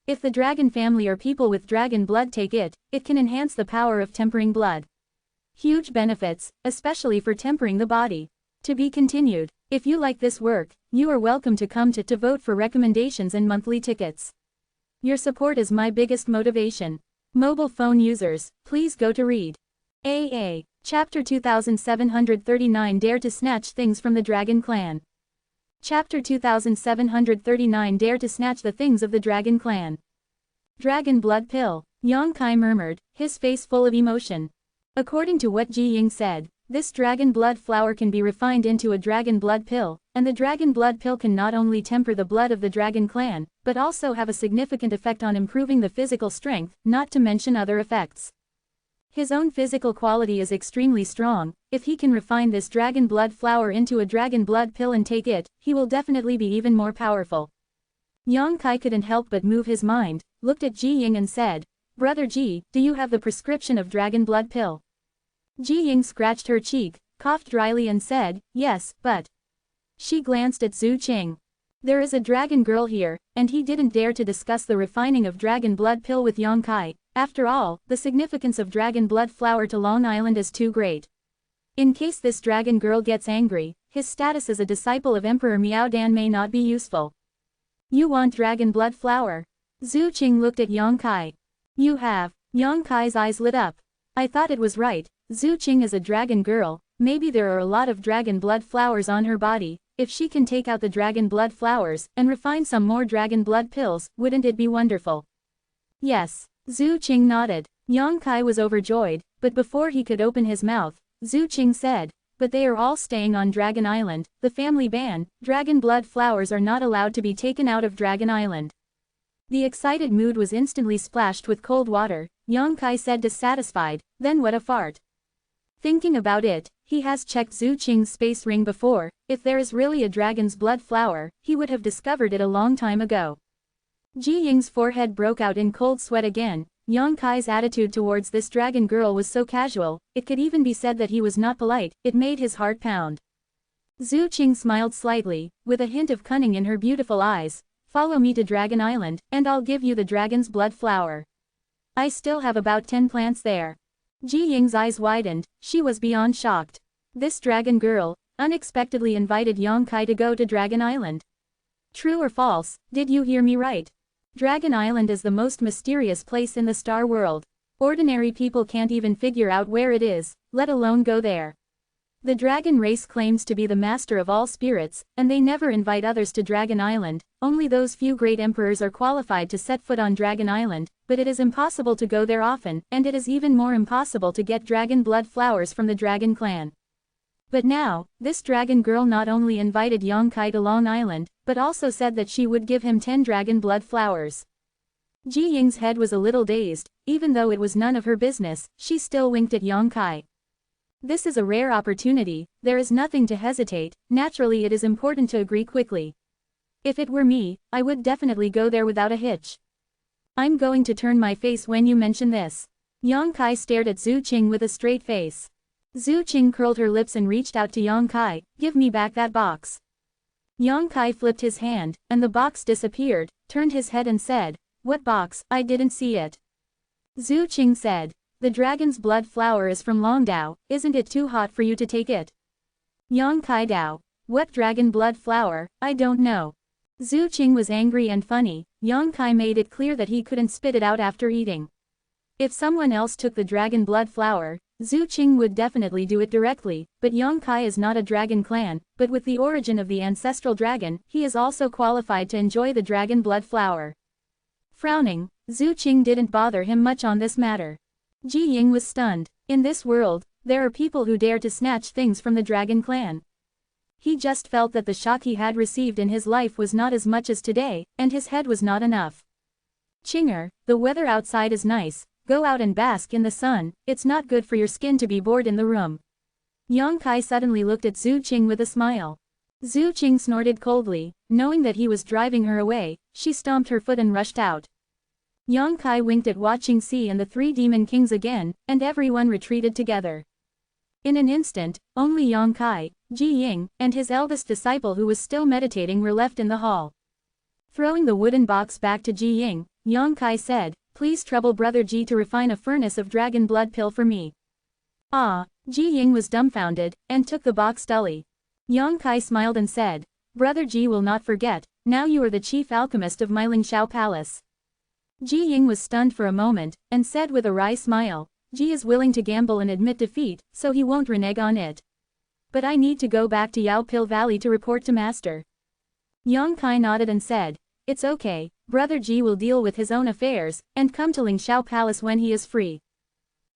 If the dragon family or people with dragon blood take it, it can enhance the power of tempering blood. Huge benefits, especially for tempering the body. To be continued. If you like this work, you are welcome to come to vote for recommendations and monthly tickets. Your support is my biggest motivation. Mobile phone users, please go to read. AA. Chapter 2739 Dare to Snatch Things from the Dragon Clan. Chapter 2739 Dare to Snatch the Things of the Dragon Clan. Dragon Blood Pill, Yang Kai murmured, his face full of emotion. According to what Ji Ying said, this dragon blood flower can be refined into a dragon blood pill, and the dragon blood pill can not only temper the blood of the dragon clan, but also have a significant effect on improving the physical strength, not to mention other effects. His own physical quality is extremely strong. If he can refine this dragon blood flower into a dragon blood pill and take it, he will definitely be even more powerful. Yang Kai couldn't help but move his mind, looked at Ji Ying and said, Brother Ji, do you have the prescription of dragon blood pill? Ji Ying scratched her cheek, coughed dryly and said, yes, but... She glanced at Zhu Qing. There is a dragon girl here, and he didn't dare to discuss the refining of dragon blood pill with Yang Kai. After all, the significance of dragon blood flower to Long Island is too great. In case this dragon girl gets angry, his status as a disciple of Emperor Miao Dan may not be useful. You want dragon blood flower? Zhu Qing looked at Yang Kai. You have. Yang Kai's eyes lit up. I thought it was right. Zhu Qing is a dragon girl, maybe there are a lot of dragon blood flowers on her body. If she can take out the dragon blood flowers and refine some more dragon blood pills, wouldn't it be wonderful? Yes. Zhu Qing nodded. Yang Kai was overjoyed, but before he could open his mouth, Zhu Qing said, but they are all staying on Dragon Island, the family ban, dragon blood flowers are not allowed to be taken out of Dragon Island. The excited mood was instantly splashed with cold water. Yang Kai said dissatisfied, then what a fart. Thinking about it, he has checked Zhu Qing's space ring before. If there is really a dragon's blood flower, he would have discovered it a long time ago. Ji Ying's forehead broke out in cold sweat again. Yang Kai's attitude towards this dragon girl was so casual, it could even be said that he was not polite. It made his heart pound. Zhu Qing smiled slightly, with a hint of cunning in her beautiful eyes. Follow me to Dragon Island, and I'll give you the dragon's blood flower. I still have about 10 plants there. Ji Ying's eyes widened, she was beyond shocked. This dragon girl unexpectedly invited Yang Kai to go to Dragon Island. True or false, did you hear me right? Dragon Island is the most mysterious place in the star world. Ordinary people can't even figure out where it is, let alone go there. The dragon race claims to be the master of all spirits, and they never invite others to Dragon Island. Only those few great emperors are qualified to set foot on Dragon Island, but it is impossible to go there often, and it is even more impossible to get dragon blood flowers from the dragon clan. But now, this dragon girl not only invited Yang Kai to Long Island, but also said that she would give him 10 dragon blood flowers. Ji Ying's head was a little dazed. Even though it was none of her business, she still winked at Yang Kai. This is a rare opportunity, there is nothing to hesitate. Naturally it is important to agree quickly. If it were me, I would definitely go there without a hitch. I'm going to turn my face when you mention this. Yang Kai stared at Zhu Qing with a straight face. Zhu Qing curled her lips and reached out to Yang Kai, give me back that box. Yang Kai flipped his hand, and the box disappeared, turned his head and said, what box? I didn't see it. Zhu Qing said, the dragon's blood flower is from Longdao, isn't it too hot for you to take it? Yang Kai Dao, what dragon blood flower? I don't know. Zhu Qing was angry and funny. Yang Kai made it clear that he couldn't spit it out after eating. If someone else took the dragon blood flower, Zhu Qing would definitely do it directly, but Yang Kai is not a dragon clan, but with the origin of the ancestral dragon, he is also qualified to enjoy the dragon blood flower. Frowning, Zhu Qing didn't bother him much on this matter. Ji Ying was stunned. In this world, there are people who dare to snatch things from the dragon clan. He just felt that the shock he had received in his life was not as much as today, and his head was not enough. Chinger, the weather outside is nice, go out and bask in the sun, it's not good for your skin to be bored in the room. Yang Kai suddenly looked at Zhu Qing with a smile. Zhu Qing snorted coldly, knowing that he was driving her away, she stomped her foot and rushed out. Yang Kai winked at watching Si and the three demon kings again, and everyone retreated together. In an instant, only Yang Kai, Ji Ying, and his eldest disciple who was still meditating were left in the hall. Throwing the wooden box back to Ji Ying, Yang Kai said, "Please trouble Brother Ji to refine a furnace of dragon blood pill for me." Ah, Ji Ying was dumbfounded, and took the box dully. Yang Kai smiled and said, "Brother Ji will not forget, now you are the chief alchemist of my Lingxiao Palace." Ji Ying was stunned for a moment, and said with a wry smile, "Ji is willing to gamble and admit defeat, so he won't renege on it. But I need to go back to Yao Pil Valley to report to Master." Yang Kai nodded and said, "It's okay, Brother Ji will deal with his own affairs, and come to Lingxiao Palace when he is free."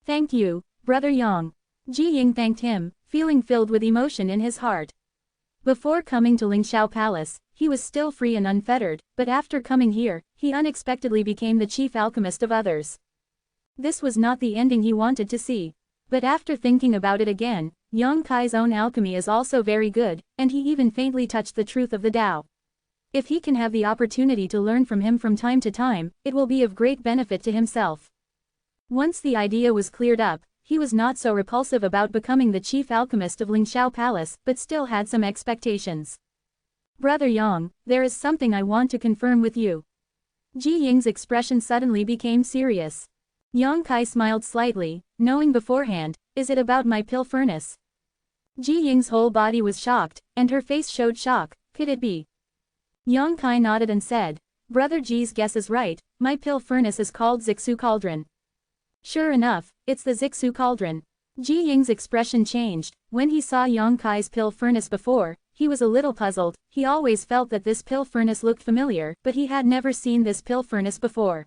"Thank you, Brother Yang." Ji Ying thanked him, feeling filled with emotion in his heart. Before coming to Lingxiao Palace, he was still free and unfettered, but after coming here, he unexpectedly became the chief alchemist of others. This was not the ending he wanted to see. But after thinking about it again, Yang Kai's own alchemy is also very good, and he even faintly touched the truth of the Tao. If he can have the opportunity to learn from him from time to time, it will be of great benefit to himself. Once the idea was cleared up, he was not so repulsive about becoming the chief alchemist of Lingxiao Palace, but still had some expectations. "Brother Yang, there is something I want to confirm with you." Ji Ying's expression suddenly became serious. Yang Kai smiled slightly, knowing beforehand, "Is it about my pill furnace?" Ji Ying's whole body was shocked, and her face showed shock. Could it be? Yang Kai nodded and said, "Brother Ji's guess is right, my pill furnace is called Zixu Cauldron." Sure enough, it's the Zixu Cauldron. Ji Ying's expression changed. When he saw Yang Kai's pill furnace before, he was a little puzzled. He always felt that this pill furnace looked familiar, but he had never seen this pill furnace before.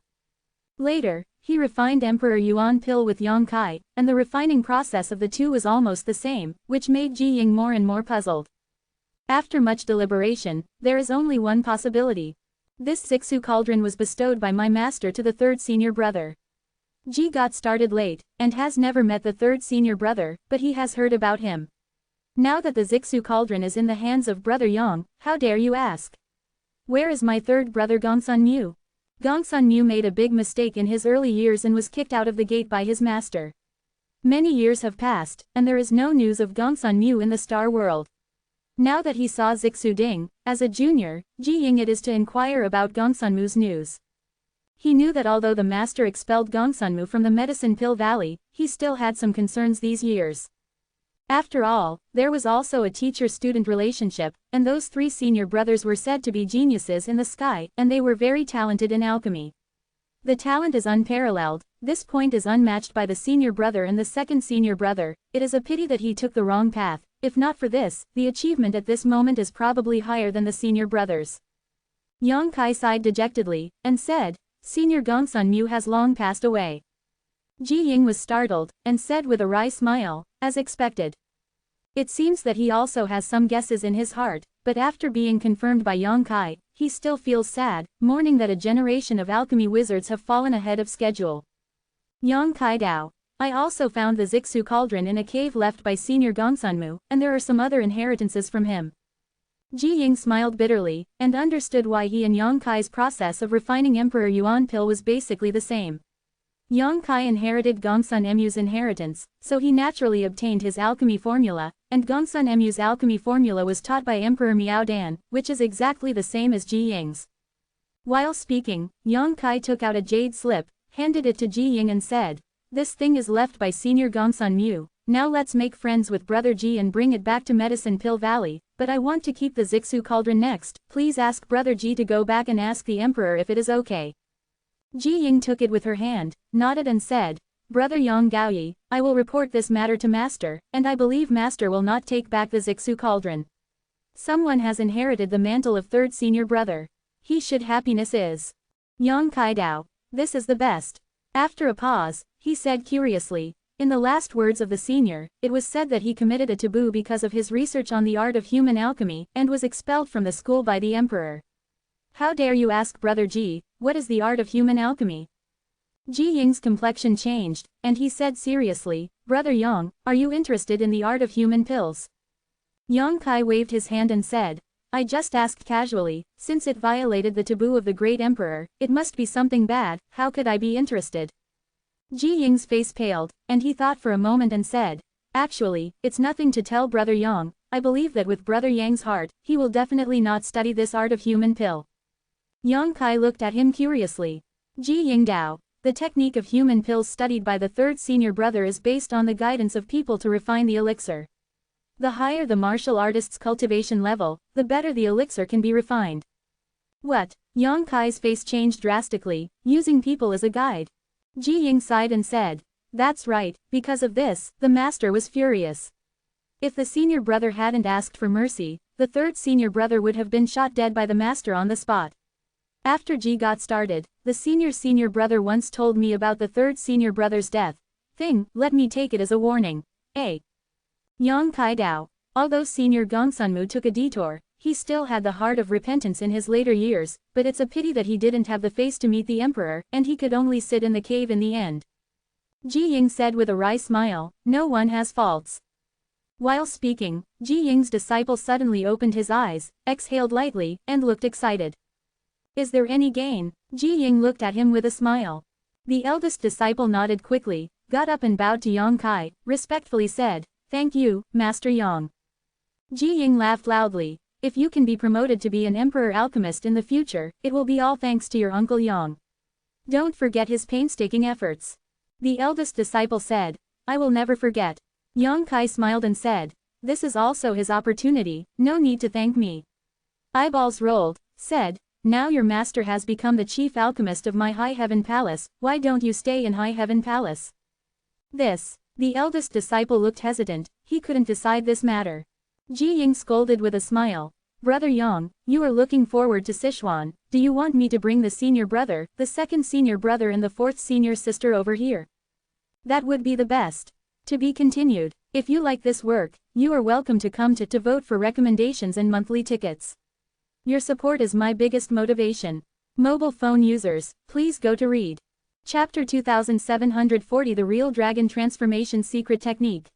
Later, he refined Emperor Yuan pill with Yang Kai, and the refining process of the two was almost the same, which made Ji Ying more and more puzzled. After much deliberation, there is only one possibility. This Zixu Cauldron was bestowed by my master to the third senior brother. Ji got started late, and has never met the third senior brother, but he has heard about him. Now that the Zixu Cauldron is in the hands of Brother Yang, how dare you ask? Where is my third brother Gongsun Mu? Gongsun Mu made a big mistake in his early years and was kicked out of the gate by his master. Many years have passed, and there is no news of Gongsun Mu in the Star World. Now that he saw Zixu Ding, as a junior, Ji Ying it is to inquire about Gongsun Mu's news. He knew that although the master expelled Gongsun Mu from the Medicine Pill Valley, he still had some concerns these years. After all, there was also a teacher-student relationship, and those three senior brothers were said to be geniuses in the sky, and they were very talented in alchemy. The talent is unparalleled. This point is unmatched by the senior brother and the second senior brother. It is a pity that he took the wrong path. If not for this, the achievement at this moment is probably higher than the senior brothers. Yang Kai sighed dejectedly, and said, "Senior Gongsun Mu has long passed away." Ji Ying was startled, and said with a wry smile, "As expected." It seems that he also has some guesses in his heart, but after being confirmed by Yang Kai, he still feels sad, mourning that a generation of alchemy wizards have fallen ahead of schedule. Yang Kai Dao. I also found the Zixu Cauldron in a cave left by Senior Gongsun Mu, and there are some other inheritances from him. Ji Ying smiled bitterly, and understood why he and Yang Kai's process of refining Emperor Yuan pill was basically the same. Yang Kai inherited Gongsun Mu's inheritance, so he naturally obtained his alchemy formula, and Gongsun Mu's alchemy formula was taught by Emperor Miao Dan, which is exactly the same as Ji Ying's. While speaking, Yang Kai took out a jade slip, handed it to Ji Ying and said, "This thing is left by Senior Gongsun Mu, now let's make friends with Brother Ji and bring it back to Medicine Pill Valley, but I want to keep the Zixu Cauldron next, please ask Brother Ji to go back and ask the Emperor if it is okay." Ji Ying took it with her hand, nodded and said, "Brother Yang Gaoyi, I will report this matter to Master, and I believe Master will not take back the Zixu Cauldron. Someone has inherited the mantle of third senior brother. He should happiness is. Yang Kai Dao. This is the best." After a pause, he said curiously, In the last words of the senior, it was said that he committed a taboo because of his research on the art of human alchemy, and was expelled from the school by the emperor. How dare you ask Brother Ji, what is the art of human alchemy? Ji Ying's complexion changed, and he said seriously, Brother Yang, are you interested in the art of human pills? Yang Kai waved his hand and said, I just asked casually, since it violated the taboo of the great emperor, it must be something bad, how could I be interested? Ji Ying's face paled, and he thought for a moment and said, actually, it's nothing to tell Brother Yang, I believe that with Brother Yang's heart, he will definitely not study this art of human pill. Yang Kai looked at him curiously. Ji Ying Dao, the technique of human pills studied by the third senior brother is based on the guidance of people to refine the elixir. The higher the martial artist's cultivation level, the better the elixir can be refined. What? Yang Kai's face changed drastically, using people as a guide. Ji Ying sighed and said, that's right, because of this, the master was furious. If the senior brother hadn't asked for mercy, the third senior brother would have been shot dead by the master on the spot. After Ji got started, the senior brother once told me about the third senior brother's death. Let me take it as a warning. Yang Kai Dao. Although senior Gongsunmu took a detour, he still had the heart of repentance in his later years, but it's a pity that he didn't have the face to meet the emperor, and he could only sit in the cave in the end. Ji Ying said with a wry smile, no one has faults. While speaking, Ji Ying's disciple suddenly opened his eyes, exhaled lightly, and looked excited. Is there any gain? Ji Ying looked at him with a smile. The eldest disciple nodded quickly, got up and bowed to Yang Kai, respectfully said, thank you, Master Yang. Ji Ying laughed loudly. If you can be promoted to be an emperor alchemist in the future, it will be all thanks to your uncle Yang. Don't forget his painstaking efforts. The eldest disciple said, I will never forget. Yang Kai smiled and said, this is also his opportunity, no need to thank me. Eyeballs rolled, said, now your master has become the chief alchemist of my High Heaven Palace, why don't you stay in High Heaven Palace? The eldest disciple looked hesitant, he couldn't decide this matter. Ji Ying scolded with a smile. Brother Yang, you are looking forward to Sichuan, do you want me to bring the senior brother, the second senior brother and the fourth senior sister over here? That would be the best. To be continued. If you like this work, you are welcome to come to vote for recommendations and monthly tickets. Your support is my biggest motivation. Mobile phone users, please go to read. Chapter 2740 The Real Dragon Transformation Secret Technique.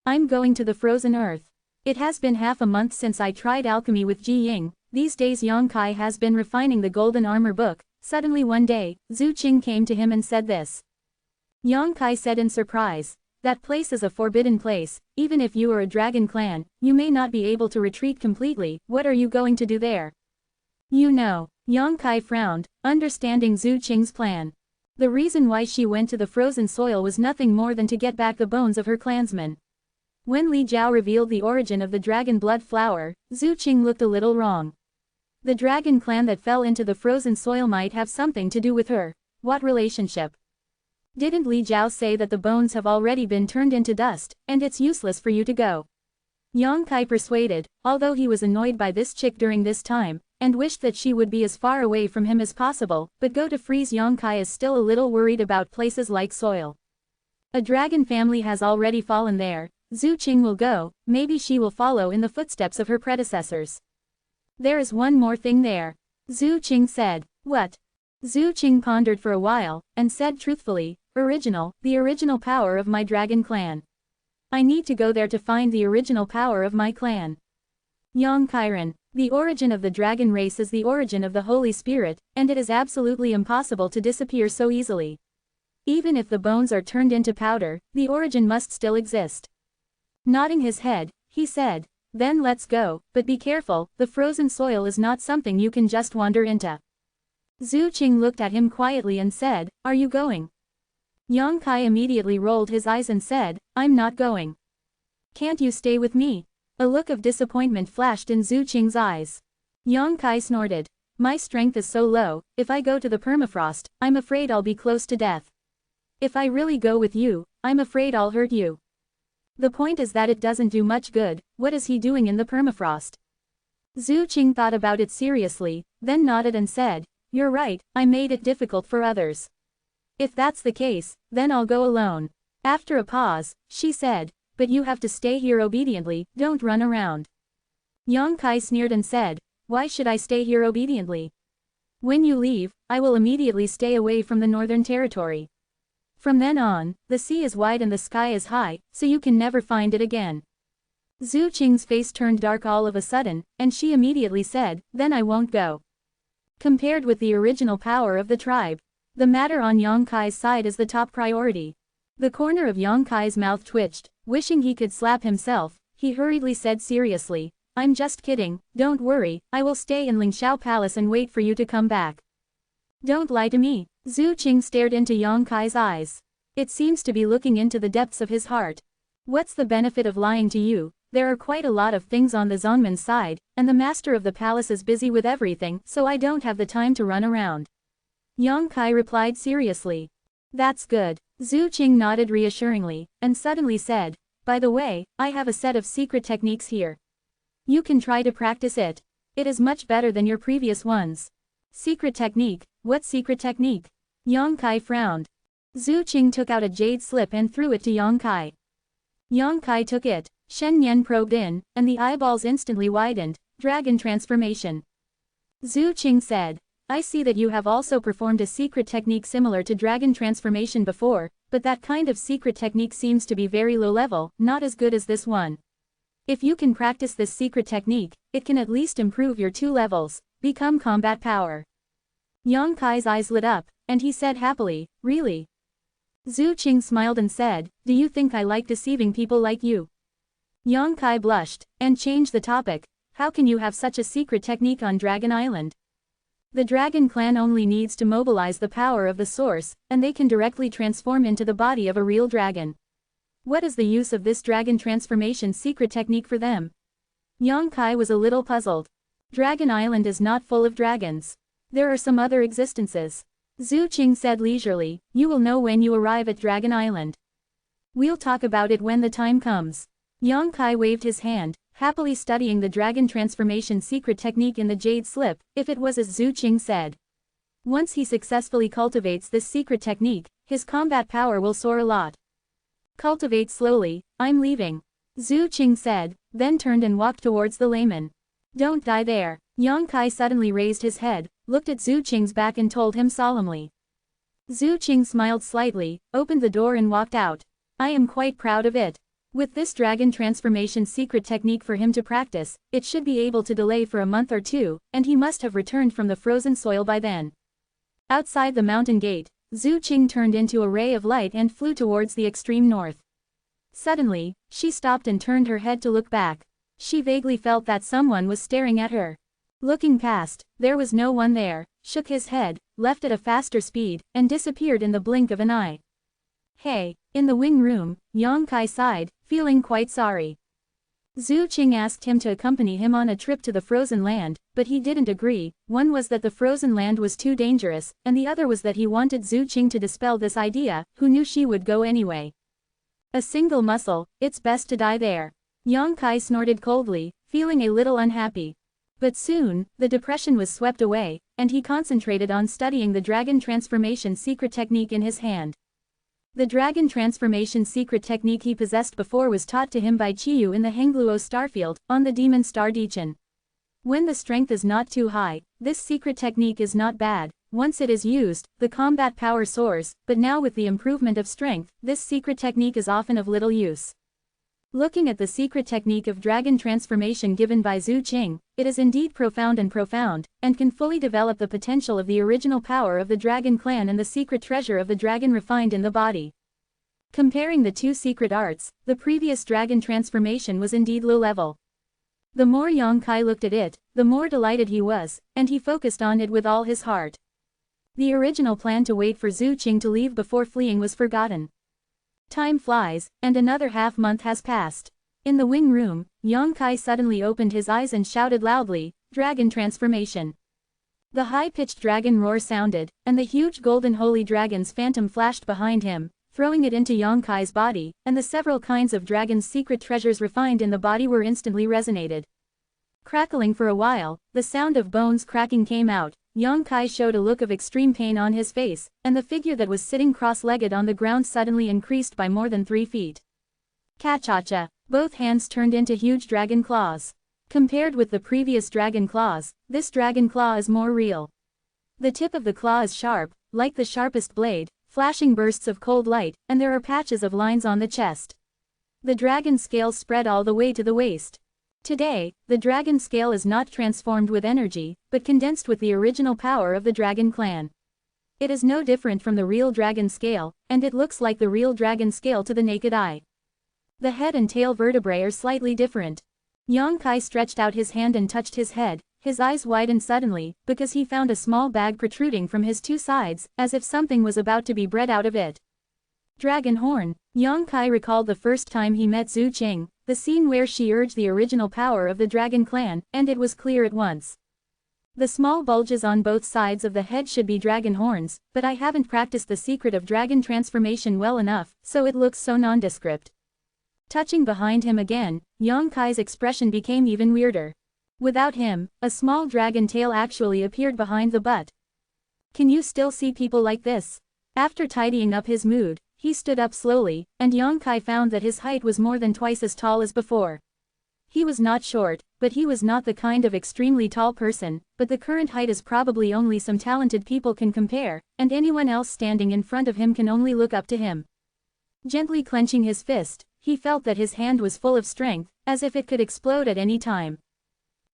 I'm going to the frozen earth. It has been half a month since I tried alchemy with Ji Ying. These days Yang Kai has been refining the golden armor book. Suddenly one day, Zhu Qing came to him and said this. Yang Kai said in surprise, that place is a forbidden place, even if you are a dragon clan, you may not be able to retreat completely, what are you going to do there? You know. Yang Kai frowned, understanding Zhu Qing's plan. The reason why she went to the frozen soil was nothing more than to get back the bones of her clansmen. When Li Jiao revealed the origin of the dragon blood flower, Zhu Qing looked a little wrong. The dragon clan that fell into the frozen soil might have something to do with her. What relationship? Didn't Li Jiao say that the bones have already been turned into dust, and it's useless for you to go? Yang Kai persuaded, although he was annoyed by this chick during this time, and wished that she would be as far away from him as possible, but go to freeze. Yang Kai is still a little worried about places like soil. A dragon family has already fallen there. Zhu Qing will go, maybe she will follow in the footsteps of her predecessors. There is one more thing there. Zhu Qing said. What? Zhu Qing pondered for a while, and said truthfully, the original power of my dragon clan. I need to go there to find the original power of my clan. Yang Kairan, the origin of the dragon race is the origin of the Holy Spirit, and it is absolutely impossible to disappear so easily. Even if the bones are turned into powder, the origin must still exist. Nodding his head, he said, then let's go, but be careful, the frozen soil is not something you can just wander into. Zhu Qing looked at him quietly and said, are you going? Yang Kai immediately rolled his eyes and said, I'm not going. Can't you stay with me? A look of disappointment flashed in Zhu Qing's eyes. Yang Kai snorted. My strength is so low, if I go to the permafrost, I'm afraid I'll be close to death. If I really go with you, I'm afraid I'll hurt you. The point is that it doesn't do much good, what is he doing in the permafrost? Zhu Qing thought about it seriously, then nodded and said, you're right, I made it difficult for others. If that's the case, then I'll go alone. After a pause, she said, "But you have to stay here obediently, don't run around." Yang Kai sneered and said, "Why should I stay here obediently? When you leave, I will immediately stay away from the northern territory. From then on, the sea is wide and the sky is high, so you can never find it again." Zhu Qing's face turned dark all of a sudden, and she immediately said, "Then I won't go." Compared with the original power of the tribe, the matter on Yang Kai's side is the top priority. The corner of Yang Kai's mouth twitched, wishing he could slap himself. He hurriedly said seriously, "I'm just kidding, don't worry, I will stay in Lingxiao Palace and wait for you to come back." "Don't lie to me." Zhu Qing stared into Yang Kai's eyes. It seems to be looking into the depths of his heart. "What's the benefit of lying to you? There are quite a lot of things on the Zonman's side, and the master of the palace is busy with everything, so I don't have the time to run around." Yang Kai replied seriously. "That's good." Zhu Qing nodded reassuringly, and suddenly said, "By the way, I have a set of secret techniques here. You can try to practice it. It is much better than your previous ones." "Secret technique? What secret technique?" Yang Kai frowned. Zhu Qing took out a jade slip and threw it to Yang Kai. Yang Kai took it. Shen Yan probed in, and the eyeballs instantly widened. Dragon transformation. Zhu Qing said, "I see that you have also performed a secret technique similar to dragon transformation before, but that kind of secret technique seems to be very low level, not as good as this one. If you can practice this secret technique, it can at least improve your 2 levels, become combat power." Yang Kai's eyes lit up, and he said happily, "Really?" Zhu Qing smiled and said, "Do you think I like deceiving people like you?" Yang Kai blushed, and changed the topic. "How can you have such a secret technique on Dragon Island? The Dragon Clan only needs to mobilize the power of the source, and they can directly transform into the body of a real dragon. What is the use of this dragon transformation secret technique for them?" Yang Kai was a little puzzled. Dragon Island is not full of dragons. There are some other existences. Zhu Qing said leisurely, "You will know when you arrive at Dragon Island. We'll talk about it when the time comes." Yang Kai waved his hand, happily studying the dragon transformation secret technique in the jade slip, if it was as Zhu Qing said. Once he successfully cultivates this secret technique, his combat power will soar a lot. "Cultivate slowly, I'm leaving," Zhu Qing said, then turned and walked towards the layman. "Don't die there." Yang Kai suddenly raised his head, looked at Zhu Qing's back and told him solemnly. Zhu Qing smiled slightly, opened the door and walked out. "I am quite proud of it." With this dragon transformation secret technique for him to practice, it should be able to delay for a month or 2, and he must have returned from the frozen soil by then. Outside the mountain gate, Zhu Qing turned into a ray of light and flew towards the extreme north. Suddenly, she stopped and turned her head to look back. She vaguely felt that someone was staring at her. Looking past, there was no one there, shook his head, left at a faster speed, and disappeared in the blink of an eye. "Hey." In the wing room, Yang Kai sighed, feeling quite sorry. Zhu Qing asked him to accompany him on a trip to the frozen land, but he didn't agree. One was that the frozen land was too dangerous, and the other was that he wanted Zhu Qing to dispel this idea, who knew she would go anyway. "A single muscle, it's best to die there." Yang Kai snorted coldly, feeling a little unhappy. But soon, the depression was swept away, and he concentrated on studying the dragon transformation secret technique in his hand. The dragon transformation secret technique he possessed before was taught to him by Qiyu in the Hengluo starfield, on the demon star Dichen. When the strength is not too high, this secret technique is not bad. Once it is used, the combat power soars, but now with the improvement of strength, this secret technique is often of little use. Looking at the secret technique of dragon transformation given by Zhu Qing, it is indeed profound and can fully develop the potential of the original power of the dragon clan and the secret treasure of the dragon refined in the body. Comparing the 2 secret arts, the previous dragon transformation was indeed low level. The more Yang Kai looked at it, the more delighted he was, and he focused on it with all his heart. The original plan to wait for Zhu Qing to leave before fleeing was forgotten. Time flies, and another half-month has passed. In the wing room, Yang Kai suddenly opened his eyes and shouted loudly, "Dragon transformation!" The high-pitched dragon roar sounded, and the huge golden holy dragon's phantom flashed behind him, throwing it into Yang Kai's body, and the several kinds of dragon's secret treasures refined in the body were instantly resonated. Crackling for a while, the sound of bones cracking came out, Yang Kai showed a look of extreme pain on his face, and the figure that was sitting cross-legged on the ground suddenly increased by more than 3 feet. Ka-cha-cha! Both hands turned into huge dragon claws. Compared with the previous dragon claws, this dragon claw is more real. The tip of the claw is sharp, like the sharpest blade, flashing bursts of cold light, and there are patches of lines on the chest. The dragon scales spread all the way to the waist. Today, the dragon scale is not transformed with energy, but condensed with the original power of the dragon clan. It is no different from the real dragon scale, and it looks like the real dragon scale to the naked eye. The head and tail vertebrae are slightly different. Yang Kai stretched out his hand and touched his head. His eyes widened suddenly, because he found a small bag protruding from his 2 sides, as if something was about to be bred out of it. Dragon horn. Yang Kai recalled the first time he met Zhu Qing, the scene where she urged the original power of the dragon clan, and it was clear at once. The small bulges on both sides of the head should be dragon horns, but I haven't practiced the secret of dragon transformation well enough, so it looks so nondescript. Touching behind him again, Yang Kai's expression became even weirder. Without him, a small dragon tail actually appeared behind the butt. Can you still see people like this? After tidying up his mood, he stood up slowly, and Yang Kai found that his height was more than twice as tall as before. He was not short, but he was not the kind of extremely tall person, but the current height is probably only some talented people can compare, and anyone else standing in front of him can only look up to him. Gently clenching his fist, he felt that his hand was full of strength, as if it could explode at any time.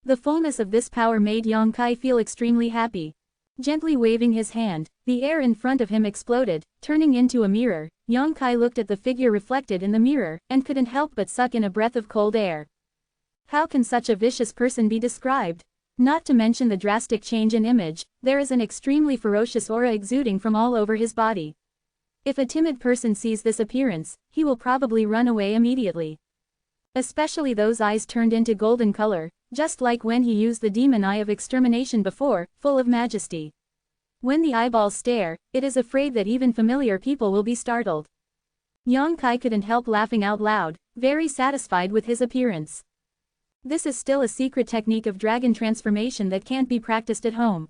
The fullness of this power made Yang Kai feel extremely happy. Gently waving his hand, the air in front of him exploded, turning into a mirror. Yang Kai looked at the figure reflected in the mirror, and couldn't help but suck in a breath of cold air. How can such a vicious person be described? Not to mention the drastic change in image, there is an extremely ferocious aura exuding from all over his body. If a timid person sees this appearance, he will probably run away immediately. Especially those eyes turned into golden color, just like when he used the demon eye of extermination before, full of majesty. When the eyeballs stare, it is afraid that even familiar people will be startled. Yang Kai couldn't help laughing out loud, very satisfied with his appearance. This is still a secret technique of dragon transformation that can't be practiced at home.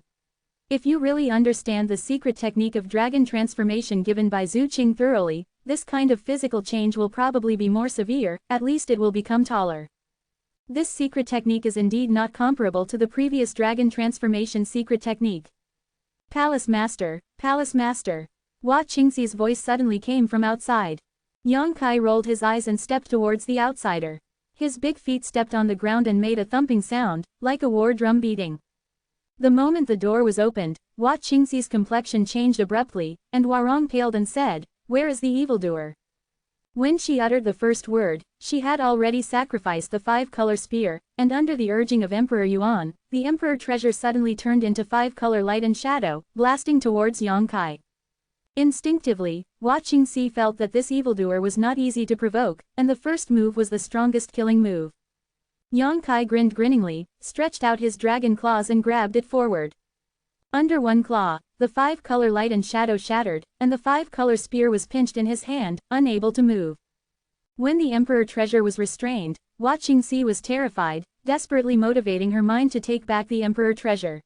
If you really understand the secret technique of dragon transformation given by Zhu Qing thoroughly, this kind of physical change will probably be more severe, at least it will become taller. This secret technique is indeed not comparable to the previous dragon transformation secret technique. Palace Master, Palace Master. Hua Qingxi's voice suddenly came from outside. Yang Kai rolled his eyes and stepped towards the outsider. His big feet stepped on the ground and made a thumping sound, like a war drum beating. The moment the door was opened, Hua Qingxi's complexion changed abruptly, and Warong paled and said, "Where is the evildoer?" When she uttered the first word, she had already sacrificed the 5-color spear, and under the urging of Emperor Yuan, the Emperor treasure suddenly turned into 5-color light and shadow, blasting towards Yang Kai. Instinctively, Hua Qingxi felt that this evildoer was not easy to provoke, and the first move was the strongest killing move. Yang Kai grinned grinningly, stretched out his dragon claws and grabbed it forward. Under one claw, the 5-color light and shadow shattered, and the 5-color spear was pinched in his hand, unable to move. When the Emperor treasure was restrained, Hua Qingxi was terrified, desperately motivating her mind to take back the Emperor treasure.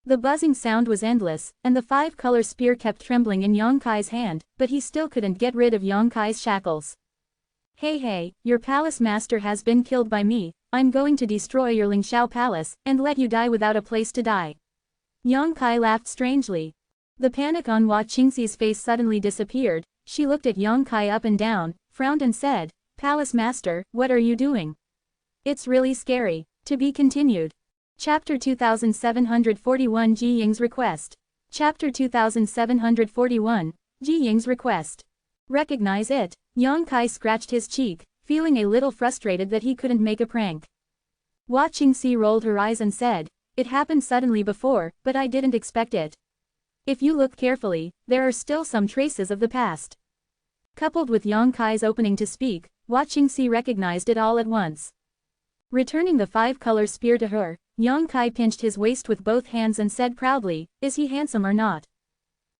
The buzzing sound was endless, and the 5-color spear kept trembling in Yang Kai's hand, but he still couldn't get rid of Yang Kai's shackles. Hey, your palace master has been killed by me. I'm going to destroy your Lingxiao palace, and let you die without a place to die. Yang Kai laughed strangely. The panic on Hua Qingxi's face suddenly disappeared. She looked at Yang Kai up and down, frowned and said, "Palace Master, what are you doing? It's really scary." To be continued. Chapter 2741 Ji Ying's Request. Chapter 2741, Ji Ying's Request. Recognize it? Yang Kai scratched his cheek, feeling a little frustrated that he couldn't make a prank. Hua Qingxi rolled her eyes and said, "It happened suddenly before, but I didn't expect it. If you look carefully, there are still some traces of the past." Coupled with Yang Kai's opening to speak, Hua Qingxi recognized it all at once. Returning the 5-color spear to her, Yang Kai pinched his waist with both hands and said proudly, "Is he handsome or not?"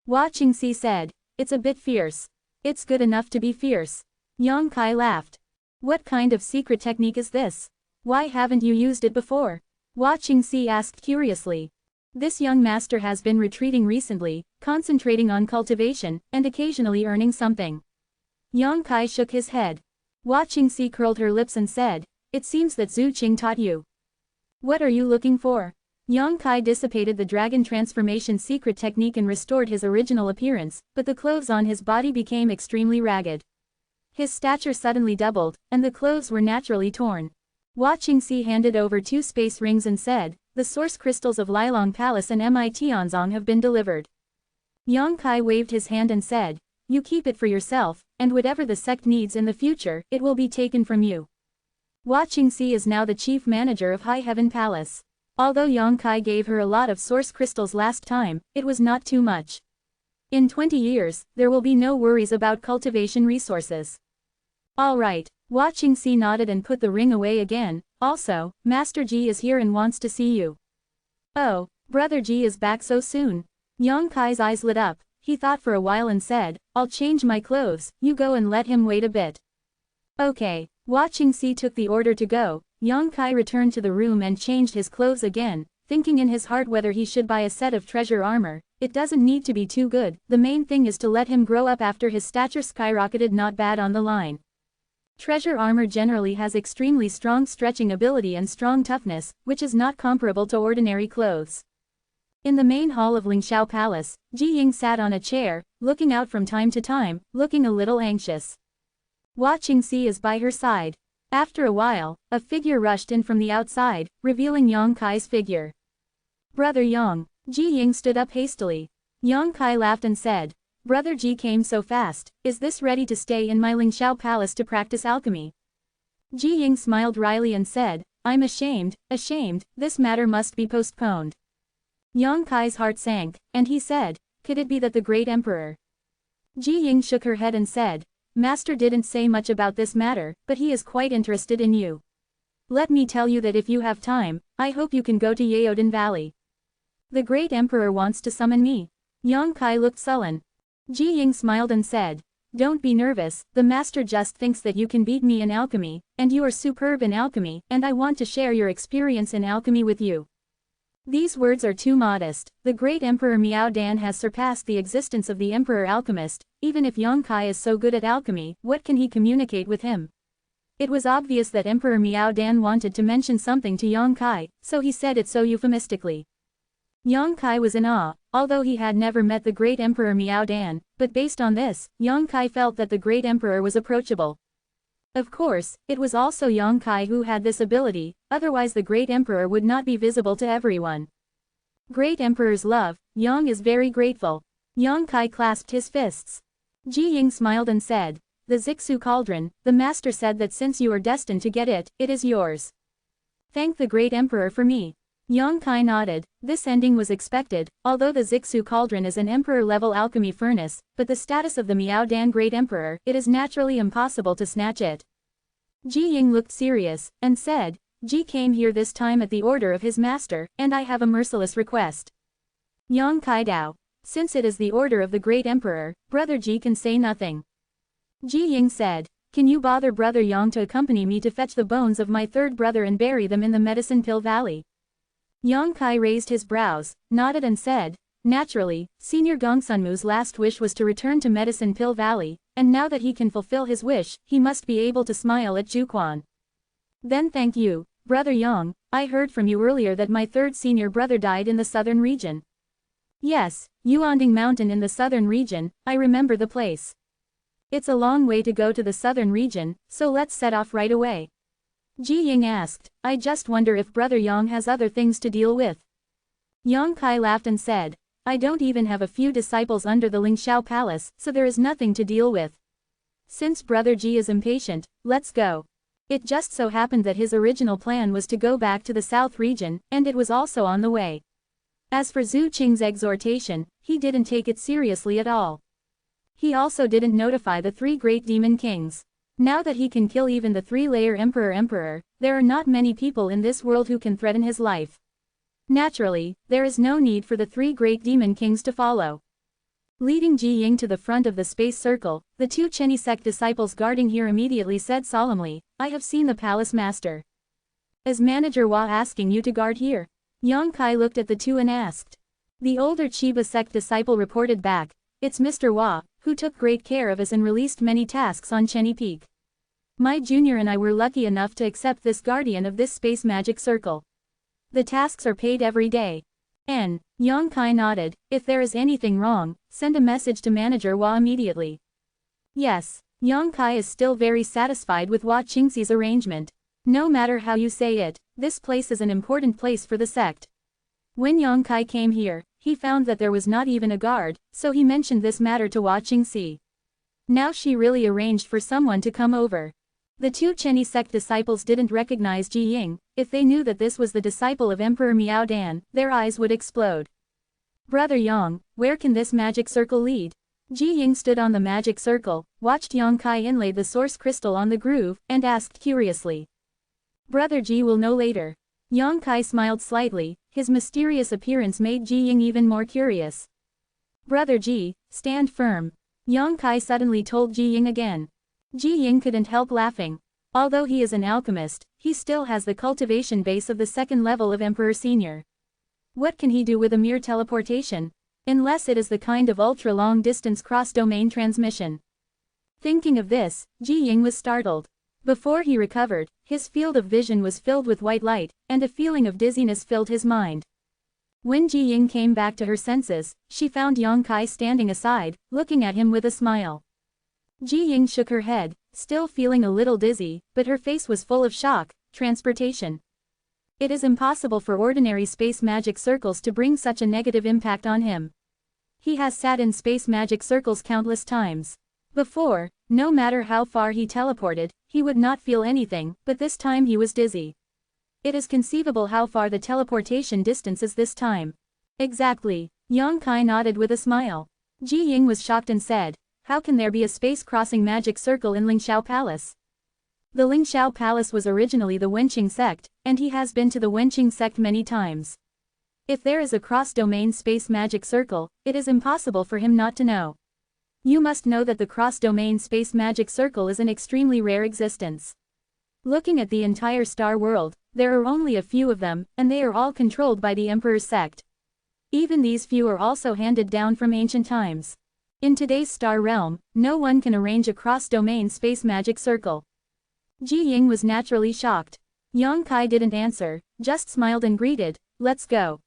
Hua Qingxi said, "It's a bit fierce. It's good enough to be fierce." Yang Kai laughed. "What kind of secret technique is this? Why haven't you used it before?" Hua Qingxi asked curiously. This young master has been retreating recently, concentrating on cultivation, and occasionally earning something. Yang Kai shook his head. Watching Si curled her lips and said, "It seems that Zhu Qing taught you. What are you looking for?" Yang Kai dissipated the dragon transformation secret technique and restored his original appearance, but the clothes on his body became extremely ragged. His stature suddenly doubled, and the clothes were naturally torn. Watching Si handed over 2 space rings and said, "The source crystals of Lilong Palace and Tianzong have been delivered." Yang Kai waved his hand and said, "You keep it for yourself, and whatever the sect needs in the future, it will be taken from you." Watching Si is now the chief manager of High Heaven Palace. Although Yang Kai gave her a lot of source crystals last time, it was not too much. In 20 years, there will be no worries about cultivation resources. All right. Watching Si nodded and put the ring away again. Also, Master Ji is here and wants to see you. Oh, Brother Ji is back so soon. Yang Kai's eyes lit up. He thought for a while and said, "I'll change my clothes, you go and let him wait a bit." Okay. Watching Si took the order to go, Yang Kai returned to the room and changed his clothes again, thinking in his heart whether he should buy a set of treasure armor. It doesn't need to be too good, the main thing is to let him grow up after his stature skyrocketed. Not bad on the line. Treasure armor generally has extremely strong stretching ability and strong toughness, which is not comparable to ordinary clothes. In the main hall of Lingxiao Palace, Ji Ying sat on a chair, looking out from time to time, looking a little anxious. Watching Si is by her side. After a while, a figure rushed in from the outside, revealing Yang Kai's figure. "Brother Yang." Ji Ying stood up hastily. Yang Kai laughed and said, "Brother Ji came so fast, is this ready to stay in my Lingxiao Palace to practice alchemy?" Ji Ying smiled wryly and said, "I'm ashamed, this matter must be postponed." Yang Kai's heart sank, and he said, "Could it be that the great emperor?" Ji Ying shook her head and said, "Master didn't say much about this matter, but he is quite interested in you. Let me tell you that if you have time, I hope you can go to Yaodan Valley. The great emperor wants to summon me." Yang Kai looked sullen. Ji Ying smiled and said, "Don't be nervous, the master just thinks that you can beat me in alchemy, and you are superb in alchemy, and I want to share your experience in alchemy with you." These words are too modest. The great Emperor Miao Dan has surpassed the existence of the Emperor Alchemist. Even if Yang Kai is so good at alchemy, what can he communicate with him? It was obvious that Emperor Miao Dan wanted to mention something to Yang Kai, so he said it so euphemistically. Yang Kai was in awe, although he had never met the great Emperor Miao Dan, but based on this, Yang Kai felt that the great emperor was approachable. Of course, it was also Yang Kai who had this ability, otherwise the great emperor would not be visible to everyone. Great emperor's love, Yang is very grateful. Yang Kai clasped his fists. Ji Ying smiled and said, "The Zixu cauldron, the master said that since you are destined to get it, it is yours. Thank the great emperor for me." Yang Kai nodded. This ending was expected, although the Zixu cauldron is an emperor-level alchemy furnace, but the status of the Miao Dan great emperor, it is naturally impossible to snatch it. Ji Ying looked serious, and said, "Ji came here this time at the order of his master, and I have a merciless request." Yang Kai Dao. Since it is the order of the great emperor, Brother Ji can say nothing. Ji Ying said, "Can you bother Brother Yang to accompany me to fetch the bones of my third brother and bury them in the Medicine Pill Valley?" Yang Kai raised his brows, nodded and said, "Naturally, Senior Gongsunmu's last wish was to return to Medicine Pill Valley, and now that he can fulfill his wish, he must be able to smile at Juquan. Then thank you, Brother Yang. I heard from you earlier that my third senior brother died in the southern region." "Yes, Yuanding Mountain in the southern region, I remember the place. It's a long way to go to the southern region, so let's set off right away." Ji Ying asked, "I just wonder if Brother Yang has other things to deal with." Yang Kai laughed and said, "I don't even have a few disciples under the Lingxiao Palace, so there is nothing to deal with. Since Brother Ji is impatient, let's go." It just so happened that his original plan was to go back to the south region, and it was also on the way. As for Zhu Qing's exhortation, he didn't take it seriously at all. He also didn't notify the 3 great demon kings. Now that he can kill even the 3-layer emperor, there are not many people in this world who can threaten his life. Naturally, there is no need for the 3 great demon kings to follow. Leading Ji Ying to the front of the space circle, the 2 Chenny sect disciples guarding here immediately said solemnly, "I have seen the palace master. Is Manager Hua asking you to guard here?" Yang Kai looked at the two and asked. The older Chiba sect disciple reported back, "It's Mr. Hua, who took great care of us and released many tasks on Chenny Peak. My junior and I were lucky enough to accept this guardian of this space magic circle. The tasks are paid every day." Yang Kai nodded. "If there is anything wrong, send a message to Manager Hua immediately." Yes, Yang Kai is still very satisfied with Hua Qingxi's arrangement. No matter how you say it, this place is an important place for the sect. When Yang Kai came here, he found that there was not even a guard, so he mentioned this matter to Hua Qingxi. Now she really arranged for someone to come over. The two Chenny sect disciples didn't recognize Ji Ying. If they knew that this was the disciple of Emperor Miao Dan, their eyes would explode. "Brother Yang, where can this magic circle lead?" Ji Ying stood on the magic circle, watched Yang Kai inlay the source crystal on the groove, and asked curiously. "Brother Ji will know later." Yang Kai smiled slightly. His mysterious appearance made Ji Ying even more curious. "Brother Ji, stand firm," Yang Kai suddenly told Ji Ying again. Ji Ying couldn't help laughing. Although he is an alchemist, he still has the cultivation base of the second level of Emperor Senior. What can he do with a mere teleportation? Unless it is the kind of ultra-long distance cross-domain transmission. Thinking of this, Ji Ying was startled. Before he recovered, his field of vision was filled with white light, and a feeling of dizziness filled his mind. When Ji Ying came back to her senses, she found Yang Kai standing aside, looking at him with a smile. Ji Ying shook her head, still feeling a little dizzy, but her face was full of shock. Transportation. It is impossible for ordinary space magic circles to bring such a negative impact on him. He has sat in space magic circles countless times. Before, no matter how far he teleported, he would not feel anything, but this time he was dizzy. It is conceivable how far the teleportation distance is this time. Exactly. Yang Kai nodded with a smile. Ji Ying was shocked and said, "How can there be a space-crossing magic circle in Lingxiao Palace?" The Lingxiao Palace was originally the Wenqing sect, and he has been to the Wenqing sect many times. If there is a cross-domain space magic circle, it is impossible for him not to know. You must know that the cross-domain space magic circle is an extremely rare existence. Looking at the entire star world, there are only a few of them, and they are all controlled by the Emperor's sect. Even these few are also handed down from ancient times. In today's star realm, no one can arrange a cross-domain space magic circle. Ji Ying was naturally shocked. Yang Kai didn't answer, just smiled and greeted, "Let's go."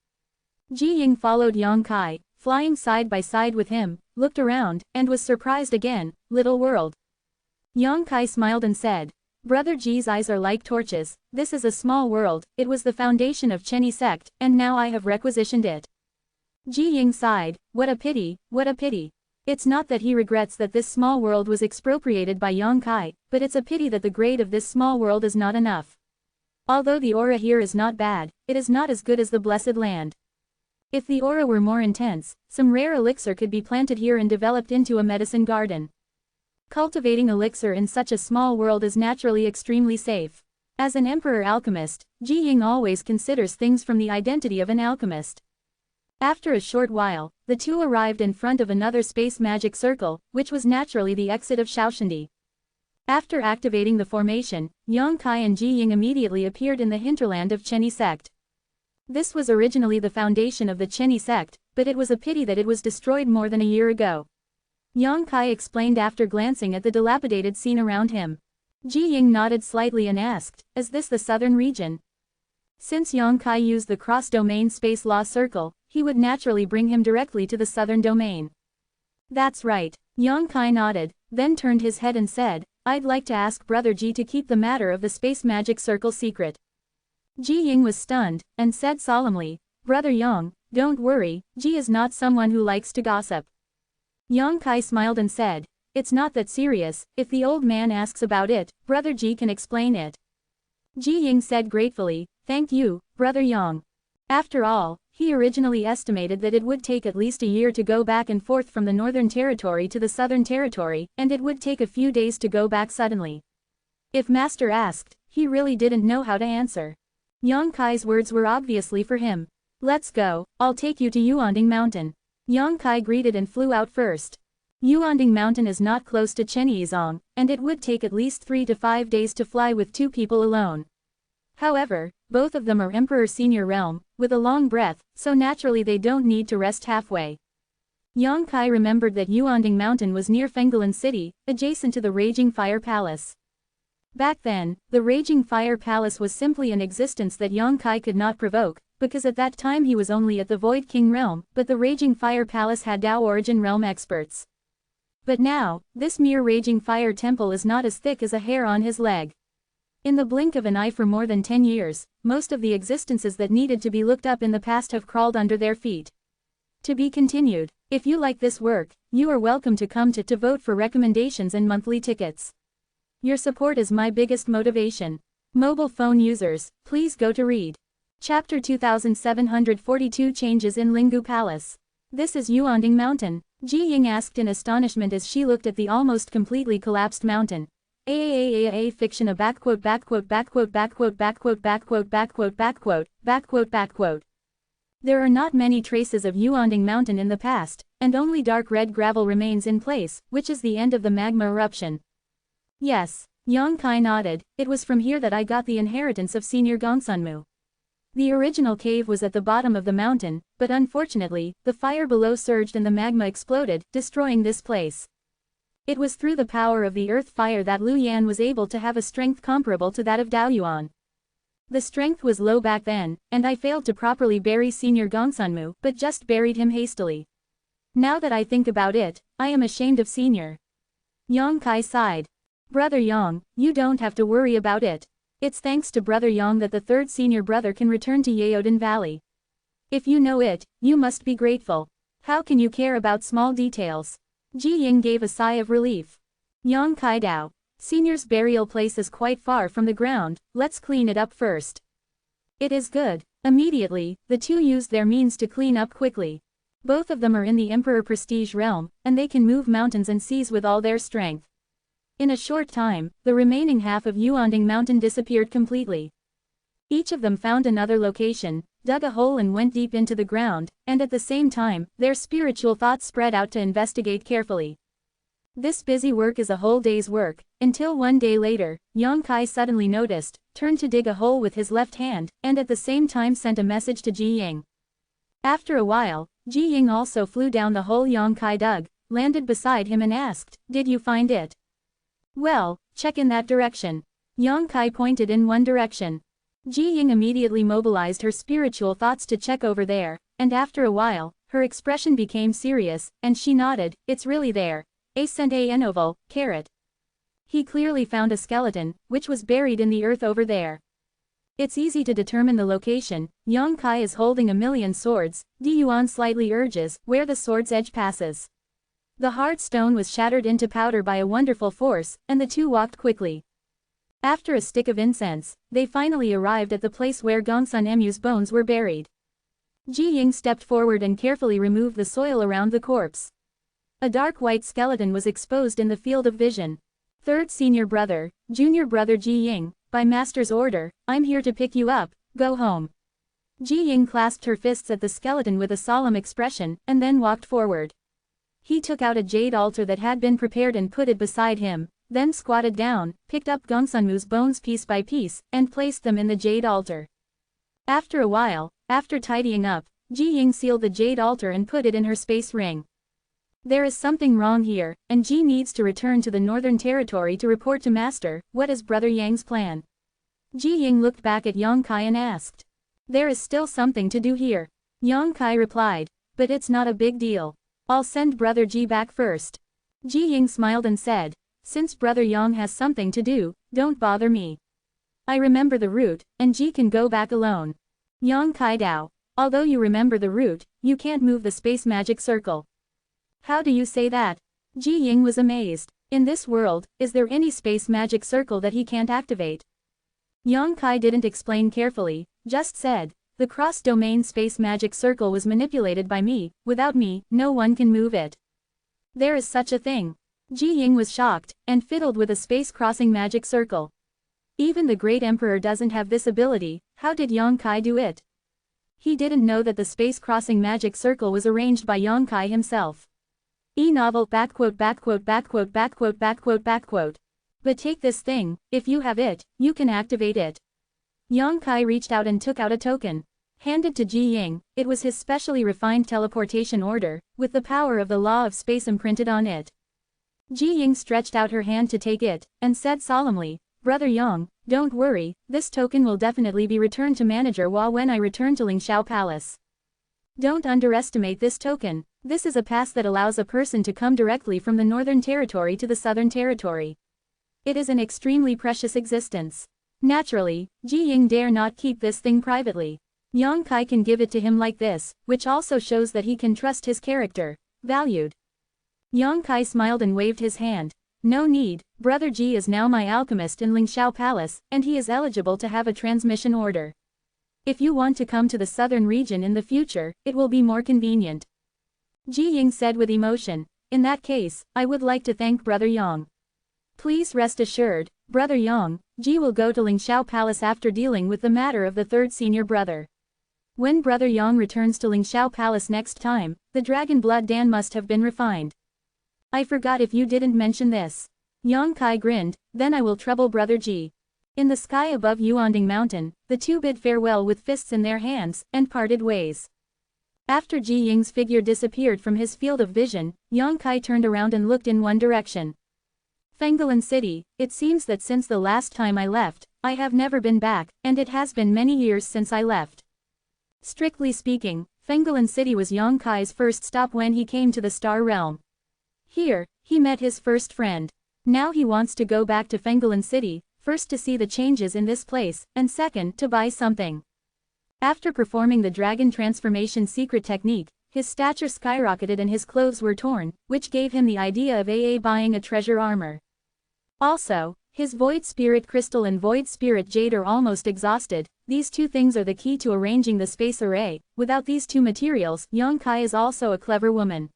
Ji Ying followed Yang Kai, flying side by side with him, looked around, and was surprised again. Little world. Yang Kai smiled and said, "Brother Ji's eyes are like torches. This is a small world. It was the foundation of Chenny sect, and now I have requisitioned it." Ji Ying sighed. What a pity, what a pity. It's not that he regrets that this small world was expropriated by Yang Kai, but it's a pity that the grade of this small world is not enough. Although the aura here is not bad, it is not as good as the Blessed Land. If the aura were more intense, some rare elixir could be planted here and developed into a medicine garden. Cultivating elixir in such a small world is naturally extremely safe. As an emperor alchemist, Ji Ying always considers things from the identity of an alchemist. After a short while, the two arrived in front of another space magic circle, which was naturally the exit of Shaoshandi. After activating the formation, Yang Kai and Ji Ying immediately appeared in the hinterland of Chenny sect. This was originally the foundation of the Chenny sect, but it was a pity that it was destroyed more than a year ago. Yang Kai explained after glancing at the dilapidated scene around him. Ji Ying nodded slightly and asked, "Is this the southern region?" Since Yang Kai used the cross-domain space law circle, he would naturally bring him directly to the southern domain. "That's right." Yang Kai nodded, then turned his head and said, "I'd like to ask Brother Ji to keep the matter of the space magic circle secret." Ji Ying was stunned, and said solemnly, "Brother Yang, don't worry, Ji is not someone who likes to gossip." Yang Kai smiled and said, "It's not that serious. If the old man asks about it, Brother Ji can explain it." Ji Ying said gratefully, "Thank you, Brother Yang." After all, he originally estimated that it would take at least a year to go back and forth from the Northern Territory to the Southern Territory, and it would take a few days to go back suddenly. If Master asked, he really didn't know how to answer. Yang Kai's words were obviously for him. "Let's go, I'll take you to Yuanding Mountain." Yang Kai greeted and flew out first. Yuanding Mountain is not close to Chenyizong, and it would take at least 3 to 5 days to fly with 2 people alone. However, both of them are Emperor Senior Realm, with a long breath, so naturally they don't need to rest halfway. Yang Kai remembered that Yuanding Mountain was near Fenggalan City, adjacent to the Raging Fire Palace. Back then, the Raging Fire Palace was simply an existence that Yang Kai could not provoke, because at that time he was only at the Void King realm, but the Raging Fire Palace had Dao Origin realm experts. But now, this mere Raging Fire Temple is not as thick as a hair on his leg. In the blink of an eye for more than 10 years, most of the existences that needed to be looked up in the past have crawled under their feet. To be continued. If you like this work, you are welcome to come to vote for recommendations and monthly tickets. Your support is my biggest motivation. Mobile phone users, please go to read. Chapter 2742 Changes in Linggu Palace. This is Yuanding Mountain? Ji Ying asked in astonishment as she looked at the almost completely collapsed mountain. Fiction. There are not many traces of Yuanding Mountain in the past, and only dark red gravel remains in place, which is the end of the magma eruption. Yes, Yang Kai nodded, it was from here that I got the inheritance of Senior Gongsunmu. The original cave was at the bottom of the mountain, but unfortunately, the fire below surged and the magma exploded, destroying this place. It was through the power of the earth fire that Lu Yan was able to have a strength comparable to that of Dao Yuan. The strength was low back then, and I failed to properly bury Senior Gongsunmu, but just buried him hastily. Now that I think about it, I am ashamed of Senior. Yang Kai sighed. Brother Yang, you don't have to worry about it. It's thanks to Brother Yang that the third senior brother can return to Yeoden Valley. If you know it, you must be grateful. How can you care about small details? Ji Ying gave a sigh of relief. Yang Kai Dao. Senior's burial place is quite far from the ground, let's clean it up first. It is good. Immediately, the two used their means to clean up quickly. Both of them are in the Emperor Prestige realm, and they can move mountains and seas with all their strength. In a short time, the remaining half of Yuanding Mountain disappeared completely. Each of them found another location, dug a hole and went deep into the ground, and at the same time, their spiritual thoughts spread out to investigate carefully. This busy work is a whole day's work, until one day later, Yang Kai suddenly noticed, turned to dig a hole with his left hand, and at the same time sent a message to Ji Ying. After a while, Ji Ying also flew down the hole Yang Kai dug, landed beside him and asked, "Did you find it?" "Well, check in that direction." Yang Kai pointed in one direction. Ji Ying immediately mobilized her spiritual thoughts to check over there, and after a while, her expression became serious, and she nodded, "It's really there. A oval, carat." He clearly found a skeleton, which was buried in the earth over there. It's easy to determine the location. Yang Kai is holding a million swords, Di Yuan slightly urges, where the sword's edge passes. The hard stone was shattered into powder by a wonderful force, and the two walked quickly. After a stick of incense, they finally arrived at the place where Gongsun Emu's bones were buried. Ji Ying stepped forward and carefully removed the soil around the corpse. A dark white skeleton was exposed in the field of vision. "Third senior brother, junior brother Ji Ying, by master's order, I'm here to pick you up, go home." Ji Ying clasped her fists at the skeleton with a solemn expression, and then walked forward. He took out a jade altar that had been prepared and put it beside him, then squatted down, picked up Gongsunmu's bones piece by piece, and placed them in the jade altar. After a while, after tidying up, Ji Ying sealed the jade altar and put it in her space ring. There is something wrong here, and Ji needs to return to the Northern Territory to report to Master. What is Brother Yang's plan? Ji Ying looked back at Yang Kai and asked. There is still something to do here. Yang Kai replied, but it's not a big deal. I'll send Brother Ji back first. Ji Ying smiled and said, since Brother Yang has something to do, don't bother me. I remember the route, and Ji can go back alone. Yang Kai Dao, although you remember the route, you can't move the space magic circle. How do you say that? Ji Ying was amazed. In this world, is there any space magic circle that he can't activate? Yang Kai didn't explain carefully, just said, the cross-domain space magic circle was manipulated by me, without me, no one can move it. There is such a thing. Ji Ying was shocked, and fiddled with a space-crossing magic circle. Even the great emperor doesn't have this ability, how did Yang Kai do it? He didn't know that the space-crossing magic circle was arranged by Yang Kai himself. E-novel But take this thing, if you have it, you can activate it. Yang Kai reached out and took out a token. Handed to Ji Ying, it was his specially refined teleportation order, with the power of the law of space imprinted on it. Ji Ying stretched out her hand to take it, and said solemnly, "Brother Yang, don't worry, this token will definitely be returned to Manager Hua when I return to Lingxiao Palace. Don't underestimate this token. This is a pass that allows a person to come directly from the Northern Territory to the Southern Territory. It is an extremely precious existence. Naturally, Ji Ying dare not keep this thing privately. Yang Kai can give it to him like this, which also shows that he can trust his character. Valued." Yang Kai smiled and waved his hand. "No need, Brother Ji is now my alchemist in Lingxiao Palace, and he is eligible to have a transmission order. If you want to come to the southern region in the future, it will be more convenient." Ji Ying said with emotion, "In that case, I would like to thank Brother Yang. Please rest assured, Brother Yang, Ji will go to Lingxiao Palace after dealing with the matter of the third senior brother. When Brother Yang returns to Lingxiao Palace next time, the dragon blood Dan must have been refined. I forgot if you didn't mention this." Yang Kai grinned, "Then I will trouble Brother Ji." In the sky above Yuanding Mountain, the two bid farewell with fists in their hands, and parted ways. After Ji Ying's figure disappeared from his field of vision, Yang Kai turned around and looked in one direction. "Fenggalan City, it seems that since the last time I left, I have never been back, and it has been many years since I left." Strictly speaking, Fenggalan City was Yang Kai's first stop when he came to the Star Realm. Here, he met his first friend. Now he wants to go back to Fenggalan City, first to see the changes in this place, and second to buy something. After performing the dragon transformation secret technique, his stature skyrocketed and his clothes were torn, which gave him the idea of buying a treasure armor. Also, his Void Spirit Crystal and Void Spirit Jade are almost exhausted. These two things are the key to arranging the space array. Without these two materials, Yang Kai is also a clever woman.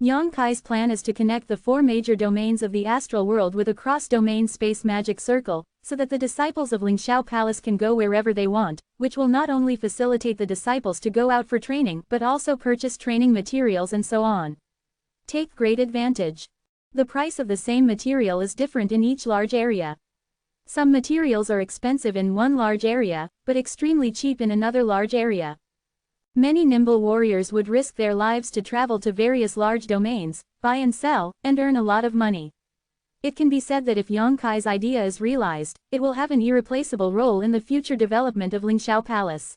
Yang Kai's plan is to connect the four major domains of the astral world with a cross-domain space magic circle, so that the disciples of Lingxiao Palace can go wherever they want, which will not only facilitate the disciples to go out for training but also purchase training materials and so on. Take great advantage. The price of the same material is different in each large area. Some materials are expensive in one large area, but extremely cheap in another large area. Many nimble warriors would risk their lives to travel to various large domains, buy and sell, and earn a lot of money. It can be said that if Yang Kai's idea is realized, it will have an irreplaceable role in the future development of Lingxiao Palace.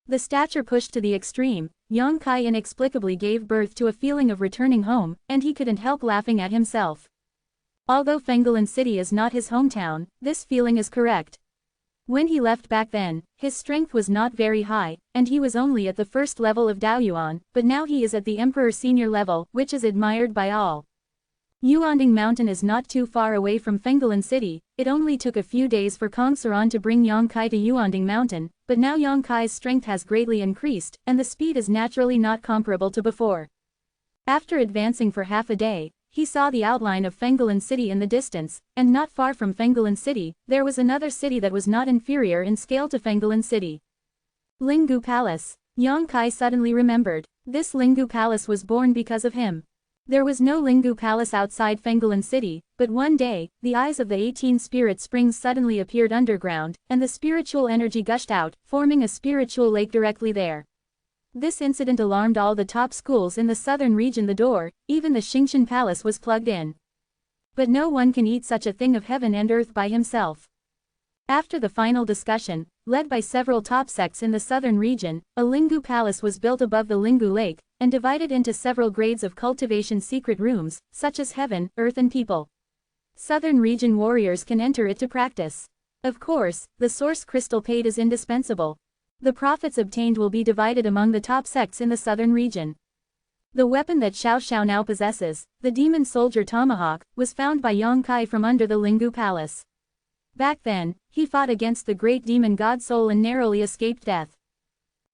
The stature pushed to the extreme, Yang Kai inexplicably gave birth to a feeling of returning home, and he couldn't help laughing at himself. Although Fenggalan City is not his hometown, this feeling is correct. When he left back then, his strength was not very high, and he was only at the first level of Daoyuan, but now he is at the Emperor Senior level, which is admired by all. Yuanding Mountain is not too far away from Fenggalan City. It only took a few days for Kong Saran to bring Yang Kai to Yuanding Mountain, but now Yang Kai's strength has greatly increased, and the speed is naturally not comparable to before. After advancing for half a day, he saw the outline of Fenggalan City in the distance, and not far from Fenggalan City, there was another city that was not inferior in scale to Fenggalan City. Linggu Palace. Yang Kai suddenly remembered. This Linggu Palace was born because of him. There was no Linggu Palace outside Fenggalan City, but one day, the eyes of the 18 spirit springs suddenly appeared underground, and the spiritual energy gushed out, forming a spiritual lake directly there. This incident alarmed all the top schools in the southern region. The door, even the Xingshan Palace, was plugged in. But no one can eat such a thing of heaven and earth by himself. After the final discussion, led by several top sects in the southern region, a Linggu Palace was built above the Linggu Lake, and divided into several grades of cultivation secret rooms, such as heaven, earth and people. Southern region warriors can enter it to practice. Of course, the source crystal paid is indispensable. The profits obtained will be divided among the top sects in the southern region. The weapon that Xiao Xiao now possesses, the demon soldier tomahawk, was found by Yang Kai from under the Linggu Palace. Back then, he fought against the great demon god Soul and narrowly escaped death.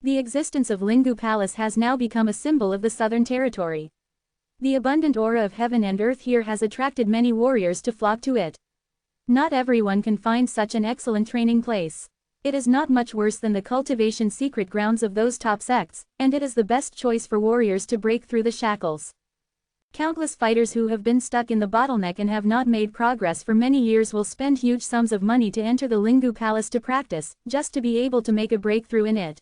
The existence of Linggu Palace has now become a symbol of the southern territory. The abundant aura of heaven and earth here has attracted many warriors to flock to it. Not everyone can find such an excellent training place. It is not much worse than the cultivation secret grounds of those top sects, and it is the best choice for warriors to break through the shackles. Countless fighters who have been stuck in the bottleneck and have not made progress for many years will spend huge sums of money to enter the Lingu Palace to practice, just to be able to make a breakthrough in it.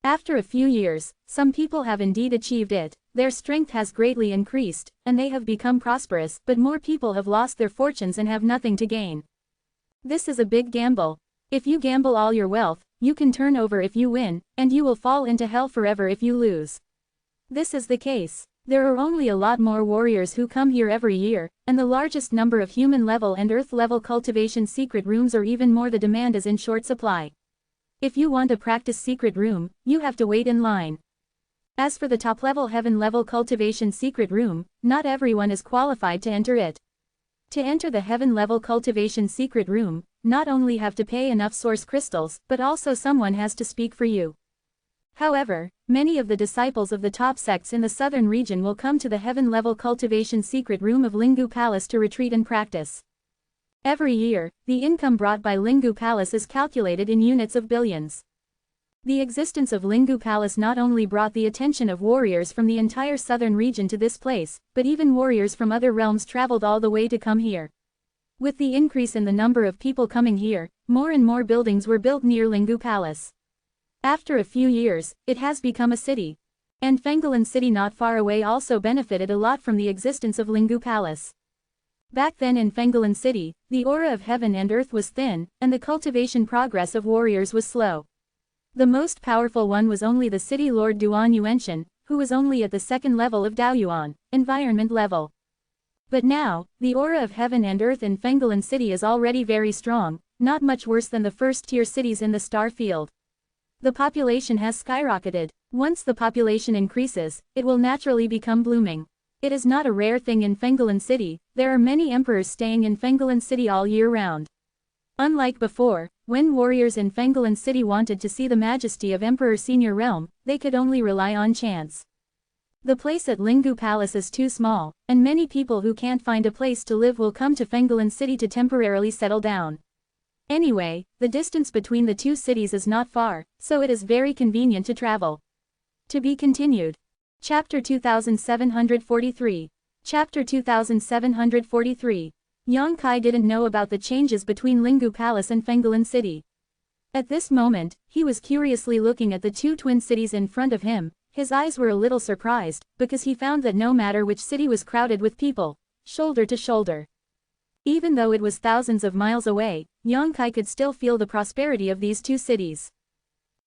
After a few years, some people have indeed achieved it, their strength has greatly increased, and they have become prosperous, but more people have lost their fortunes and have nothing to gain. This is a big gamble. If you gamble all your wealth, you can turn over if you win, and you will fall into hell forever if you lose. This is the case. There are only a lot more warriors who come here every year, and the largest number of human-level and earth-level cultivation secret rooms or even more. The demand is in short supply. If you want a practice secret room, you have to wait in line. As for the top-level heaven-level cultivation secret room, not everyone is qualified to enter it. To enter the heaven-level cultivation secret room, not only have to pay enough source crystals, but also someone has to speak for you. However, many of the disciples of the top sects in the southern region will come to the heaven-level cultivation secret room of Lingu Palace to retreat and practice. Every year, the income brought by Lingu Palace is calculated in units of billions. The existence of Lingu Palace not only brought the attention of warriors from the entire southern region to this place, but even warriors from other realms traveled all the way to come here. With the increase in the number of people coming here, more and more buildings were built near Lingu Palace. After a few years, it has become a city. And Fengalan city not far away also benefited a lot from the existence of Lingu Palace. Back then in Fengalan city, the aura of heaven and earth was thin, and the cultivation progress of warriors was slow. The most powerful one was only the city lord Duan Yuenshan, who was only at the second level of Daoyuan, environment level. But now, the aura of heaven and earth in Fengalan city is already very strong, not much worse than the first-tier cities in the star field. The population has skyrocketed. Once the population increases, it will naturally become blooming. It is not a rare thing in Fengalan city, there are many emperors staying in Fengalan city all year round. Unlike before, when warriors in Fengalan city wanted to see the majesty of Emperor Senior Realm, they could only rely on chance. The place at Lingu Palace is too small, and many people who can't find a place to live will come to Fengalan city to temporarily settle down. Anyway, the distance between the two cities is not far, so it is very convenient to travel. To be continued. Chapter 2743. Chapter 2743. Yang Kai didn't know about the changes between Lingu Palace and Fengalan city. At this moment, he was curiously looking at the two twin cities in front of him. His eyes were a little surprised, because he found that no matter which city was crowded with people, shoulder to shoulder. Even though it was thousands of miles away, Yang Kai could still feel the prosperity of these two cities.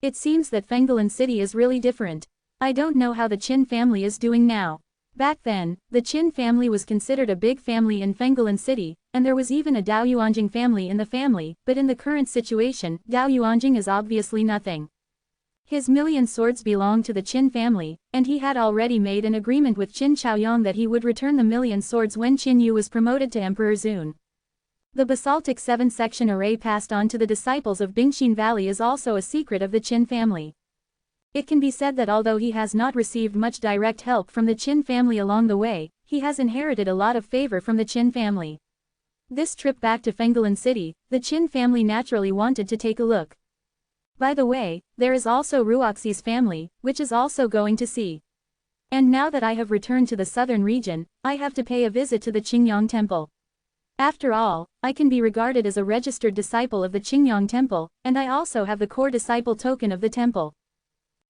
It seems that Fengalan city is really different. I don't know how the Qin family is doing now. Back then, the Qin family was considered a big family in Fengalan city, and there was even a Dao Yuanjing family in the family, but in the current situation, Dao Yuanjing is obviously nothing. His million swords belong to the Qin family, and he had already made an agreement with Qin Chaoyang that he would return the million swords when Qin Yu was promoted to Emperor Zun. The basaltic 7-section array passed on to the disciples of Bingxin Valley is also a secret of the Qin family. It can be said that although he has not received much direct help from the Qin family along the way, he has inherited a lot of favor from the Qin family. This trip back to Fengalan city, the Qin family naturally wanted to take a look. By the way, there is also Ruoxi's family, which is also going to see. And now that I have returned to the southern region, I have to pay a visit to the Qingyang temple. After all, I can be regarded as a registered disciple of the Qingyang temple, and I also have the core disciple token of the temple.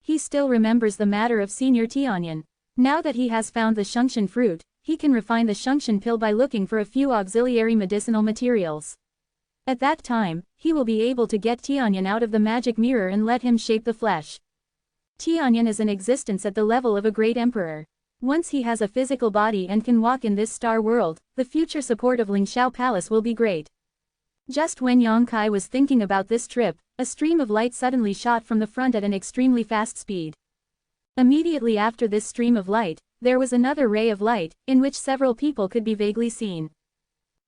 He still remembers the matter of Senior Tianyan. Now that he has found the Shengxian fruit, he can refine the Shengxian pill by looking for a few auxiliary medicinal materials. At that time, he will be able to get Tianyan out of the magic mirror and let him shape the flesh. Tianyan is in existence at the level of a great emperor. Once he has a physical body and can walk in this star world, the future support of Lingxiao Palace will be great. Just when Yang Kai was thinking about this trip, a stream of light suddenly shot from the front at an extremely fast speed. Immediately after this stream of light, there was another ray of light, in which several people could be vaguely seen.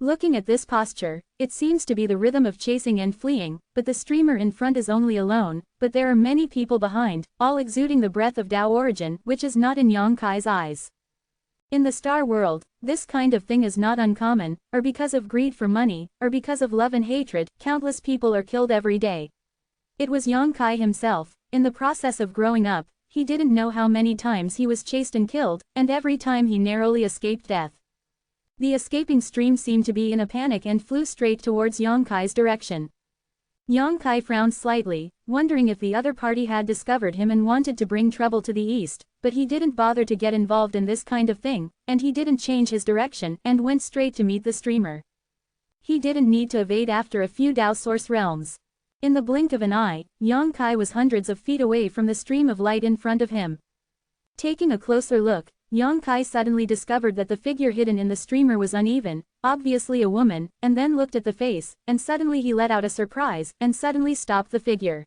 Looking at this posture, it seems to be the rhythm of chasing and fleeing, but the streamer in front is only alone, but there are many people behind, all exuding the breath of Tao origin, which is not in Yang Kai's eyes. In the star world, this kind of thing is not uncommon, or because of greed for money, or because of love and hatred, countless people are killed every day. It was Yang Kai himself. In the process of growing up, he didn't know how many times he was chased and killed, and every time he narrowly escaped death. The escaping stream seemed to be in a panic and flew straight towards Yongkai's direction. Yongkai frowned slightly, wondering if the other party had discovered him and wanted to bring trouble to the east, but he didn't bother to get involved in this kind of thing, and he didn't change his direction and went straight to meet the streamer. He didn't need to evade after a few Dao Source realms. In the blink of an eye, Yongkai was hundreds of feet away from the stream of light in front of him. Taking a closer look, Yongkai suddenly discovered that the figure hidden in the streamer was uneven, obviously a woman, and then looked at the face, and suddenly he let out a surprise, and suddenly stopped the figure.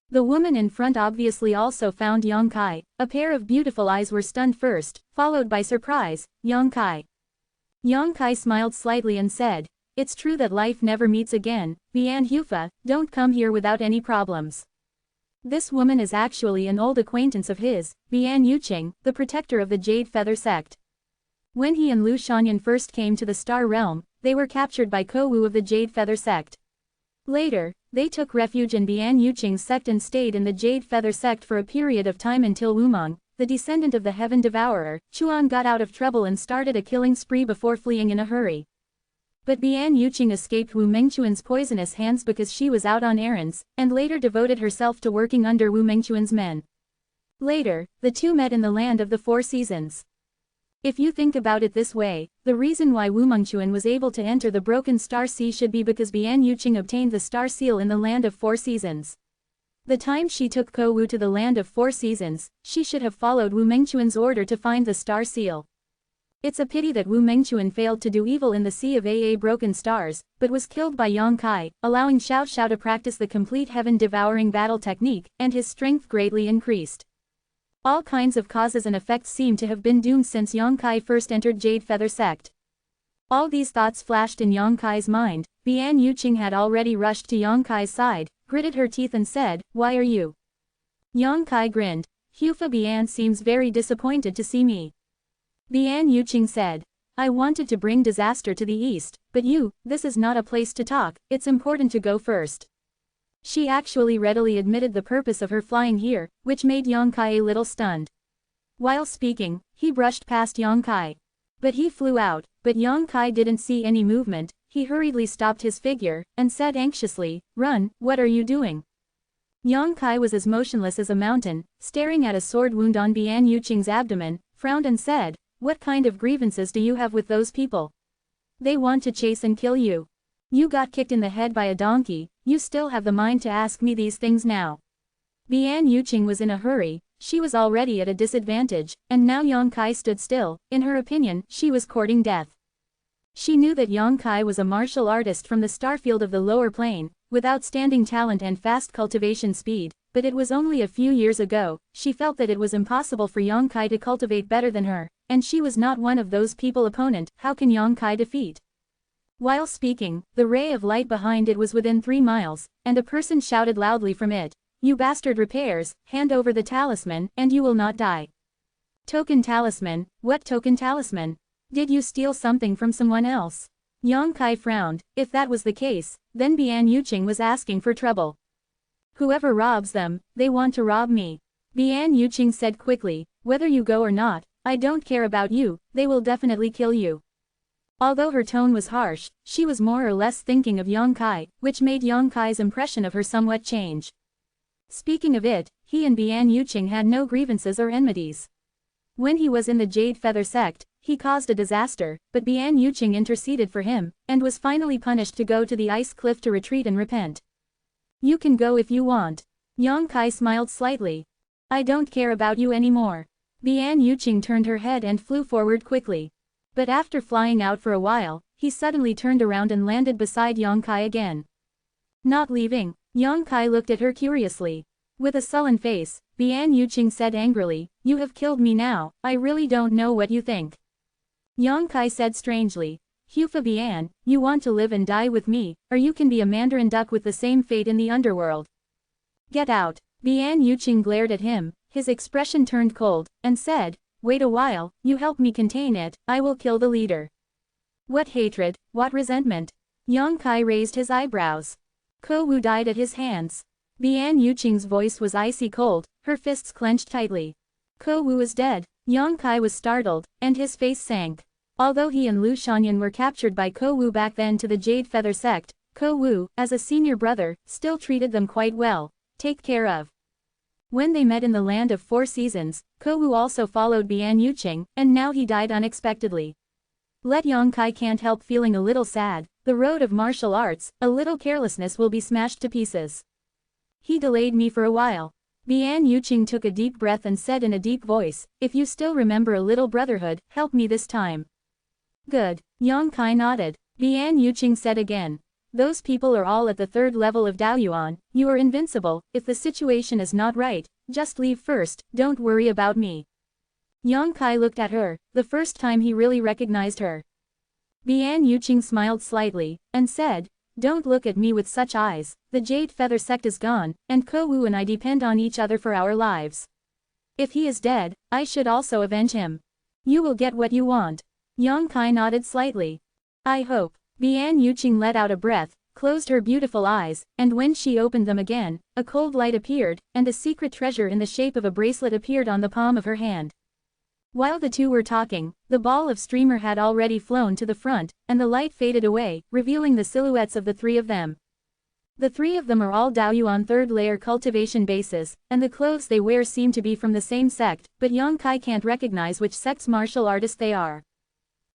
The woman in front obviously also found Yongkai. A pair of beautiful eyes were stunned first, followed by surprise. Yongkai. Yongkai smiled slightly and said, "It's true that life never meets again, Hufa, don't come here without any problems." This woman is actually an old acquaintance of his, Bian Yuqing, the protector of the Jade Feather sect. When he and Lu Shanyan first came to the Star Realm, they were captured by Kou of the Jade Feather sect. Later, they took refuge in Bian Yuqing's sect and stayed in the Jade Feather sect for a period of time until Wumong, the descendant of the Heaven Devourer, Chuan got out of trouble and started a killing spree before fleeing in a hurry. But Bian Yuqing escaped Wu Mengchuan's poisonous hands because she was out on errands, and later devoted herself to working under Wu Mengchuan's men. Later, the two met in the land of the Four Seasons. If you think about it this way, the reason why Wu Mengchuan was able to enter the Broken Star Sea should be because Bian Yuqing obtained the Star Seal in the land of Four Seasons. The time she took Kou to the land of Four Seasons, she should have followed Wu Mengchuan's order to find the Star Seal. It's a pity that Wu Mengchuan failed to do evil in the Sea of AA Broken Stars, but was killed by Yongkai, allowing Xiao Xiao to practice the complete heaven-devouring battle technique, and his strength greatly increased. All kinds of causes and effects seem to have been doomed since Yongkai first entered Jade Feather sect. All these thoughts flashed in Yongkai's mind. Bian Yuqing had already rushed to Yongkai's side, gritted her teeth and said, "Why are you?" Yongkai grinned. "Hufa Bian seems very disappointed to see me." Bian Yuqing said, "I wanted to bring disaster to the east, but this is not a place to talk, it's important to go first." She actually readily admitted the purpose of her flying here, which made Yongkai a little stunned. While speaking, he brushed past Yongkai. But he flew out, but Yongkai didn't see any movement. He hurriedly stopped his figure, and said anxiously, "Run, what are you doing?" Yongkai was as motionless as a mountain, staring at a sword wound on Bian Yuqing's abdomen, frowned and said, "What kind of grievances do you have with those people? They want to chase and kill you. You got kicked in the head by a donkey, you still have the mind to ask me these things now." Bian Yuqing was in a hurry, she was already at a disadvantage, and now Yongkai stood still. In her opinion, she was courting death. She knew that Yongkai was a martial artist from the starfield of the lower plane, with outstanding talent and fast cultivation speed, but it was only a few years ago, she felt that it was impossible for Yongkai to cultivate better than her, and she was not one of those people opponent. How can Yongkai defeat? While speaking, the ray of light behind it was within 3 miles, and a person shouted loudly from it, "You bastard repairs, hand over the talisman, and you will not die." Token talisman? What token talisman? Did you steal something from someone else? Yongkai frowned. If that was the case, then Bian Yuqing was asking for trouble. "Whoever robs them, they want to rob me," Bian Yuqing said quickly. "Whether you go or not, I don't care about you, they will definitely kill you." Although her tone was harsh, she was more or less thinking of Yongkai, which made Yongkai's impression of her somewhat change. Speaking of it, he and Bian Yuqing had no grievances or enmities. When he was in the Jade Feather sect, he caused a disaster, but Bian Yuqing interceded for him, and was finally punished to go to the ice cliff to retreat and repent. "You can go if you want." Yongkai smiled slightly. "I don't care about you anymore." Bian Yuqing turned her head and flew forward quickly. But after flying out for a while, he suddenly turned around and landed beside Yongkai again. "Not leaving?" Yongkai looked at her curiously. With a sullen face, Bian Yuqing said angrily, "You have killed me now, I really don't know what you think." Yongkai said strangely, "Hufa Bian, you want to live and die with me, or you can be a mandarin duck with the same fate in the underworld. Get out." Bian Yuqing glared at him, his expression turned cold, and said, "Wait a while, you help me contain it, I will kill the leader." What hatred, what resentment? Yongkai raised his eyebrows. Kou died at his hands. Bian Yuqing's voice was icy cold, her fists clenched tightly. Ko Wu is dead. Yang Kai was startled, and his face sank. Although he and Lu Shanyan were captured by Ko Wu back then to the Jade Feather sect, Ko Wu, as a senior brother, still treated them quite well. Take care of. When they met in the Land of Four Seasons, Ko Wu also followed Bian Yuqing, and now he died unexpectedly. Let Yang Kai can't help feeling a little sad. The road of martial arts, a little carelessness will be smashed to pieces. He delayed me for a while. Bian Yuqing took a deep breath and said in a deep voice, if you still remember a little brotherhood, help me this time. Good. Yang Kai nodded. Bian Yuqing said again. Those people are all at the 3rd level of Daoyuan, you are invincible, if the situation is not right, just leave first, don't worry about me. Yang Kai looked at her, the first time he really recognized her. Bian Yuqing smiled slightly, and said, don't look at me with such eyes, the Jade Feather sect is gone, and Ko Wu and I depend on each other for our lives. If he is dead, I should also avenge him. You will get what you want. Yang Kai nodded slightly. I hope. Bian Yuqing let out a breath, closed her beautiful eyes, and when she opened them again, a cold light appeared, and a secret treasure in the shape of a bracelet appeared on the palm of her hand. While the two were talking, the ball of streamer had already flown to the front, and the light faded away, revealing the silhouettes of the 3 of them. The 3 of them are all Daoyuan 3rd layer cultivation bases, and the clothes they wear seem to be from the same sect, but Yang Kai can't recognize which sect's martial artist they are.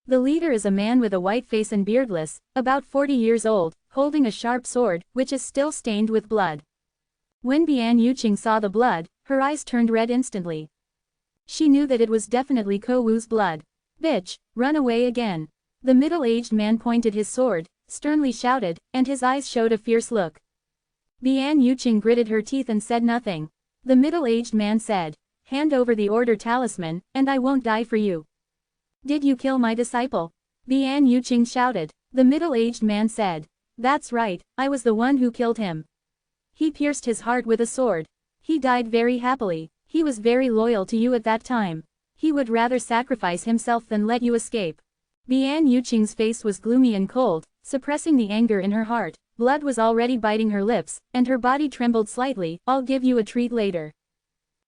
The leader is a man with a white face and beardless, about 40 years old, holding a sharp sword, which is still stained with blood. When Bian Yuqing saw the blood, her eyes turned red instantly. She knew that it was definitely Ko Wu's blood. Bitch, run away again. The middle-aged man pointed his sword, sternly shouted, and his eyes showed a fierce look. Bian Yuqing gritted her teeth and said nothing. The middle-aged man said, hand over the order talisman, and I won't die for you. Did you kill my disciple? Bian Yuqing shouted. The middle-aged man said, that's right, I was the one who killed him. He pierced his heart with a sword. He died very happily. He was very loyal to you at that time. He would rather sacrifice himself than let you escape. Bian Yuqing's face was gloomy and cold, suppressing the anger in her heart. Blood was already biting her lips, and her body trembled slightly. I'll give you a treat later.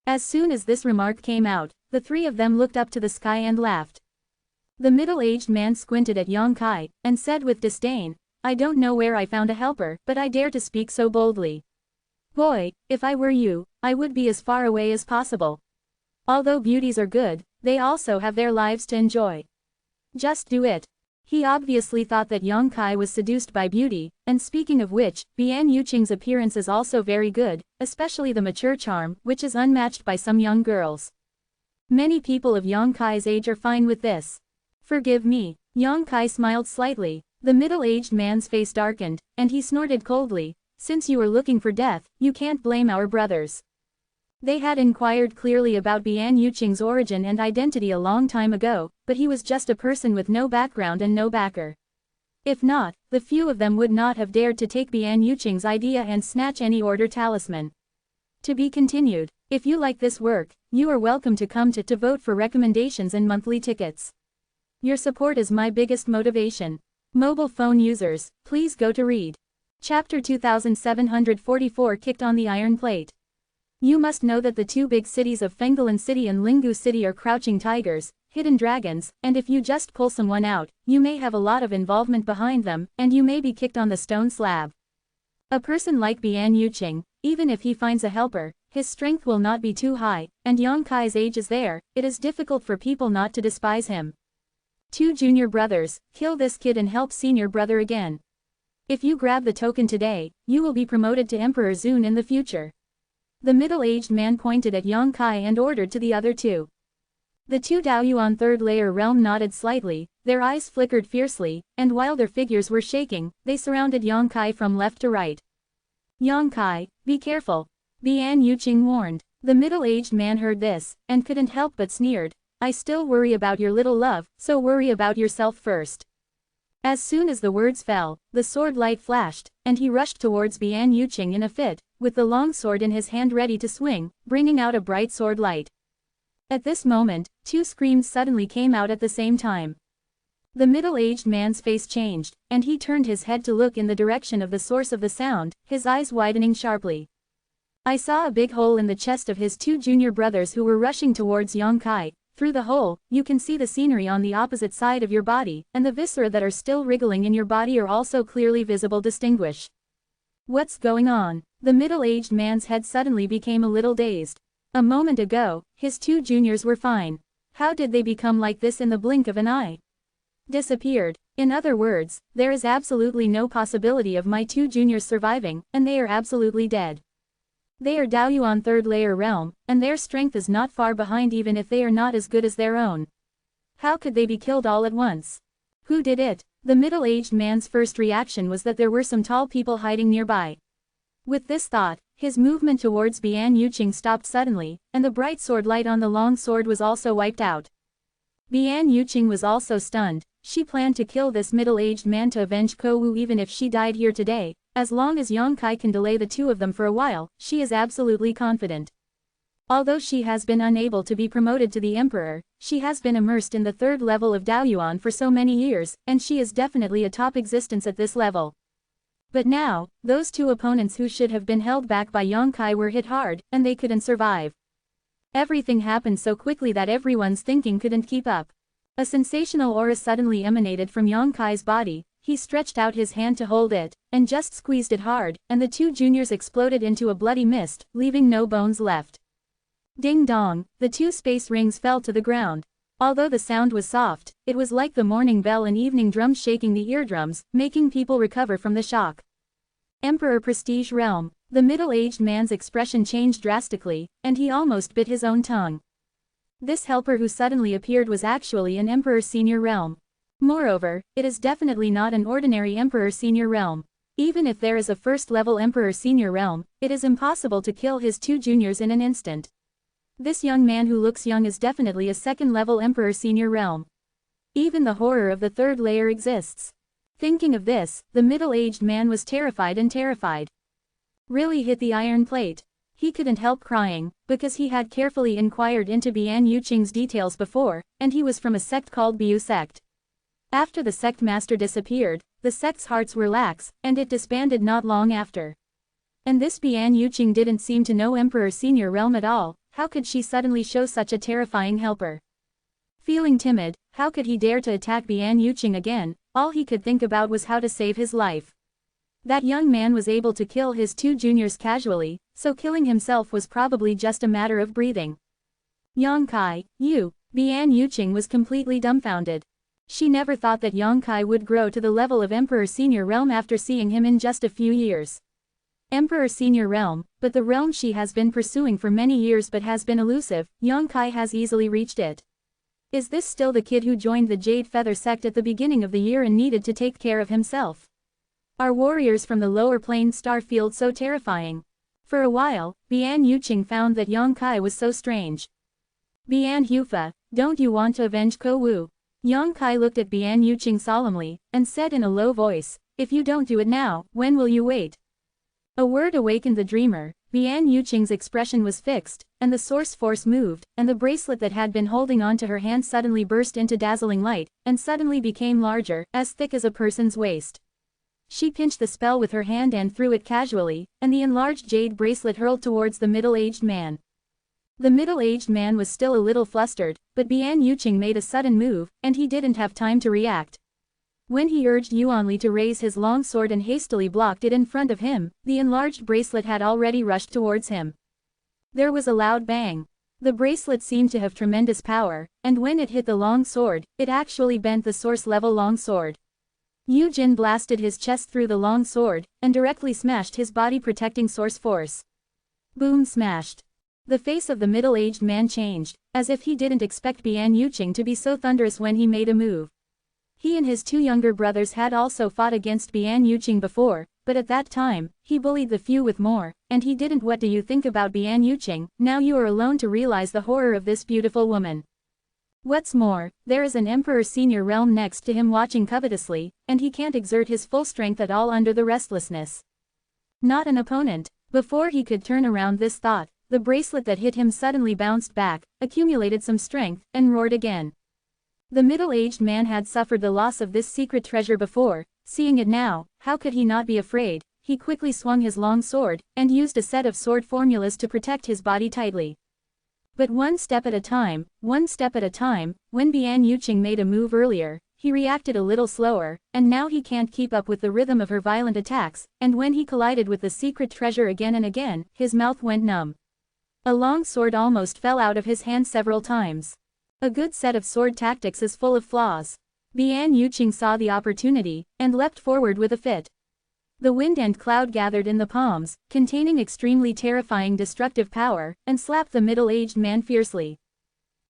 As soon as this remark came out, the 3 of them looked up to the sky and laughed. The middle-aged man squinted at Yang Kai, and said with disdain, I don't know where I found a helper, but I dare to speak so boldly. Boy, if I were you, I would be as far away as possible. Although beauties are good, they also have their lives to enjoy. Just do it. He obviously thought that Yang Kai was seduced by beauty, and speaking of which, Bian Yuqing's appearance is also very good, especially the mature charm, which is unmatched by some young girls. Many people of Yang Kai's age are fine with this. Forgive me. Yang Kai smiled slightly. The middle-aged man's face darkened, and he snorted coldly, since you are looking for death, you can't blame our brothers. They had inquired clearly about Bian Yuqing's origin and identity a long time ago, but he was just a person with no background and no backer. If not, the few of them would not have dared to take Bian Yuqing's idea and snatch any order talisman. To be continued. If you like this work, you are welcome to come to vote for recommendations and monthly tickets. Your support is my biggest motivation. Mobile phone users, please go to read. Chapter 2744 Kicked on the Iron Plate. You must know that the 2 big cities of Fenggalan City and Lingu City are crouching tigers, hidden dragons, and if you just pull someone out, you may have a lot of involvement behind them, and you may be kicked on the stone slab. A person like Bian Yuqing, even if he finds a helper, his strength will not be too high, and Yang Kai's age is there, it is difficult for people not to despise him. 2 junior brothers, kill this kid and help senior brother again. If you grab the token today, you will be promoted to Emperor Zun in the future. The middle-aged man pointed at Yang Kai and ordered to the other 2. The 2 Daoyuan 3rd layer realm nodded slightly, their eyes flickered fiercely, and while their figures were shaking, they surrounded Yang Kai from left to right. Yang Kai, be careful. Bian Yuqing warned. The middle-aged man heard this, and couldn't help but sneered. I still worry about your little love, so worry about yourself first. As soon as the words fell, the sword light flashed, and he rushed towards Bian Yuqing in a fit, with the long sword in his hand ready to swing, bringing out a bright sword light. At this moment, 2 screams suddenly came out at the same time. The middle-aged man's face changed, and he turned his head to look in the direction of the source of the sound, his eyes widening sharply. I saw a big hole in the chest of his two junior brothers who were rushing towards Yang Kai. Through the hole, you can see the scenery on the opposite side of your body, and the viscera that are still wriggling in your body are also clearly visible. Distinguish. What's going on? The middle-aged man's head suddenly became a little dazed. A moment ago, his two juniors were fine. How did they become like this in the blink of an eye? Disappeared. In other words, there is absolutely no possibility of my two juniors surviving, and they are absolutely dead. They are Daoyuan third layer realm, and their strength is not far behind even if they are not as good as their own. How could they be killed all at once? Who did it? The middle-aged man's first reaction was that there were some tall people hiding nearby. With this thought, his movement towards Bian Yuqing stopped suddenly, and the bright sword light on the long sword was also wiped out. Bian Yuqing was also stunned. She planned to kill this middle-aged man to avenge Kouwu even if she died here today. As long as Yang Kai can delay the two of them for a while, she is absolutely confident. Although she has been unable to be promoted to the emperor, she has been immersed in the third level of Daoyuan for so many years, and she is definitely a top existence at this level. But now, those two opponents who should have been held back by Yang Kai were hit hard, and they couldn't survive. Everything happened so quickly that everyone's thinking couldn't keep up. A sensational aura suddenly emanated from Yang Kai's body. He stretched out his hand to hold it, and just squeezed it hard, and the two juniors exploded into a bloody mist, leaving no bones left. Ding dong, the two space rings fell to the ground. Although the sound was soft, it was like the morning bell and evening drums shaking the eardrums, making people recover from the shock. Emperor Prestige Realm. The middle-aged man's expression changed drastically, and he almost bit his own tongue. This helper who suddenly appeared was actually an Emperor Senior Realm. Moreover, it is definitely not an ordinary Emperor Senior Realm. Even if there is a first-level Emperor Senior Realm, it is impossible to kill his two juniors in an instant. This young man who looks young is definitely a second-level Emperor Senior Realm. Even the horror of the third layer exists. Thinking of this, the middle-aged man was terrified and terrified. Really hit the iron plate. He couldn't help crying, because he had carefully inquired into Bian Yuqing's details before, and he was from a sect called Biu sect. After the sect master disappeared, the sect's hearts were lax, and it disbanded not long after. And this Bian Yuqing didn't seem to know Emperor Senior Realm at all. How could she suddenly show such a terrifying helper? Feeling timid, how could he dare to attack Bian Yuqing again? All he could think about was how to save his life. That young man was able to kill his two juniors casually, so killing himself was probably just a matter of breathing. Yang Kai, you. Bian Yuqing was completely dumbfounded. She never thought that Yang Kai would grow to the level of Emperor Senior Realm after seeing him in just a few years. Emperor Senior Realm, but the realm she has been pursuing for many years but has been elusive. Yang Kai has easily reached it. Is this still the kid who joined the Jade Feather sect at the beginning of the year and needed to take care of himself? Are warriors from the lower plane star field so terrifying? For a while, Bian Yuqing found that Yang Kai was so strange. Bian Hufa, don't you want to avenge Kouwu? Yang Kai looked at Bian Yuqing solemnly, and said in a low voice, if you don't do it now, when will you wait? A word awakened the dreamer. Bian Yuqing's expression was fixed, and the source force moved, and the bracelet that had been holding onto her hand suddenly burst into dazzling light, and suddenly became larger, as thick as a person's waist. She pinched the spell with her hand and threw it casually, and the enlarged jade bracelet hurled towards the middle-aged man. The middle-aged man was still a little flustered, but Bian Yuqing made a sudden move, and he didn't have time to react. When he urged Yuanli to raise his long sword and hastily blocked it in front of him, the enlarged bracelet had already rushed towards him. There was a loud bang. The bracelet seemed to have tremendous power, and when it hit the long sword, it actually bent the source-level long sword. Yu Jin blasted his chest through the long sword, and directly smashed his body protecting source force. Boom smashed. The face of the middle-aged man changed, as if he didn't expect Bian Yuqing to be so thunderous when he made a move. He and his two younger brothers had also fought against Bian Yuqing before, but at that time, he bullied the few with more, and he didn't. What do you think about Bian Yuqing? Now you are alone to realize the horror of this beautiful woman. What's more, there is an Emperor Senior Realm next to him watching covetously, and he can't exert his full strength at all under the restlessness. Not an opponent. Before he could turn around this thought, the bracelet that hit him suddenly bounced back, accumulated some strength, and roared again. The middle-aged man had suffered the loss of this secret treasure before. Seeing it now, how could he not be afraid? he quickly swung his long sword, and used a set of sword formulas to protect his body tightly. But one step at a time, when Bian Yuqing made a move earlier, he reacted a little slower, and now he can't keep up with the rhythm of her violent attacks, and when he collided with the secret treasure again and again, his mouth went numb. A long sword almost fell out of his hand several times. A good set of sword tactics is full of flaws. Bian Yuqing saw the opportunity, and leapt forward with a fit. The wind and cloud gathered in the palms, containing extremely terrifying destructive power, and slapped the middle-aged man fiercely.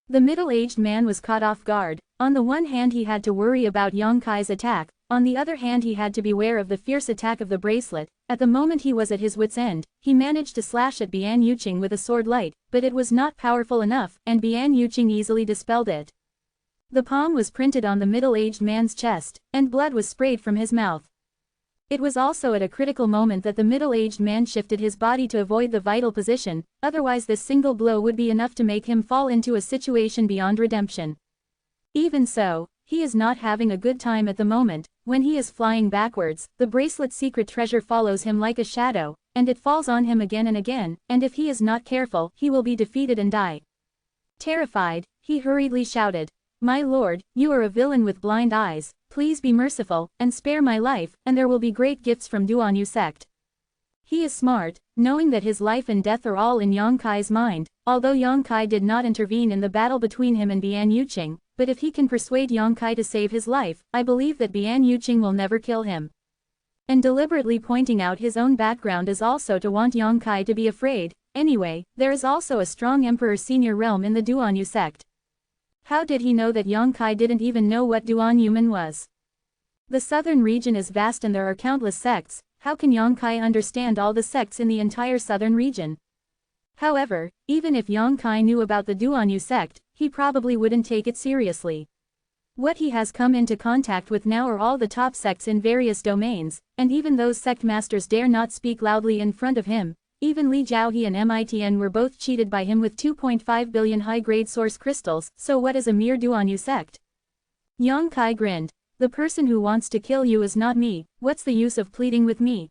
The middle-aged man was caught off guard. On the one hand he had to worry about Yang Kai's attack, on the other hand he had to beware of the fierce attack of the bracelet. At the moment he was at his wit's end, he managed to slash at Bian Yuqing with a sword light, but it was not powerful enough, and Bian Yuqing easily dispelled it. The palm was printed on the middle-aged man's chest, and blood was sprayed from his mouth. It was also at a critical moment that the middle-aged man shifted his body to avoid the vital position, otherwise this single blow would be enough to make him fall into a situation beyond redemption. Even so, he is not having a good time at the moment. When he is flying backwards, the bracelet's secret treasure follows him like a shadow, and it falls on him again and again, and if he is not careful, he will be defeated and die. Terrified, he hurriedly shouted, "My lord, you are a villain with blind eyes, please be merciful, and spare my life, and there will be great gifts from Duanyu sect." He is smart, knowing that his life and death are all in Yang Kai's mind, although Yang Kai did not intervene in the battle between him and Bian Yuqing, but if he can persuade Yang Kai to save his life, I believe that Bian Yuqing will never kill him. And deliberately pointing out his own background is also to want Yang Kai to be afraid. Anyway, there is also a strong Emperor Senior realm in the Duanyu sect. How did he know that Yang Kai didn't even know what Duanyuman was? The southern region is vast and there are countless sects. How can Yang Kai understand all the sects in the entire southern region? However, even if Yang Kai knew about the Duanyu sect, he probably wouldn't take it seriously. What he has come into contact with now are all the top sects in various domains, and even those sect masters dare not speak loudly in front of him. Even Li Zhaohe and Mitn were both cheated by him with 2.5 billion high-grade source crystals, so what is a mere Duanyu sect? Yang Kai grinned. The person who wants to kill you is not me, what's the use of pleading with me?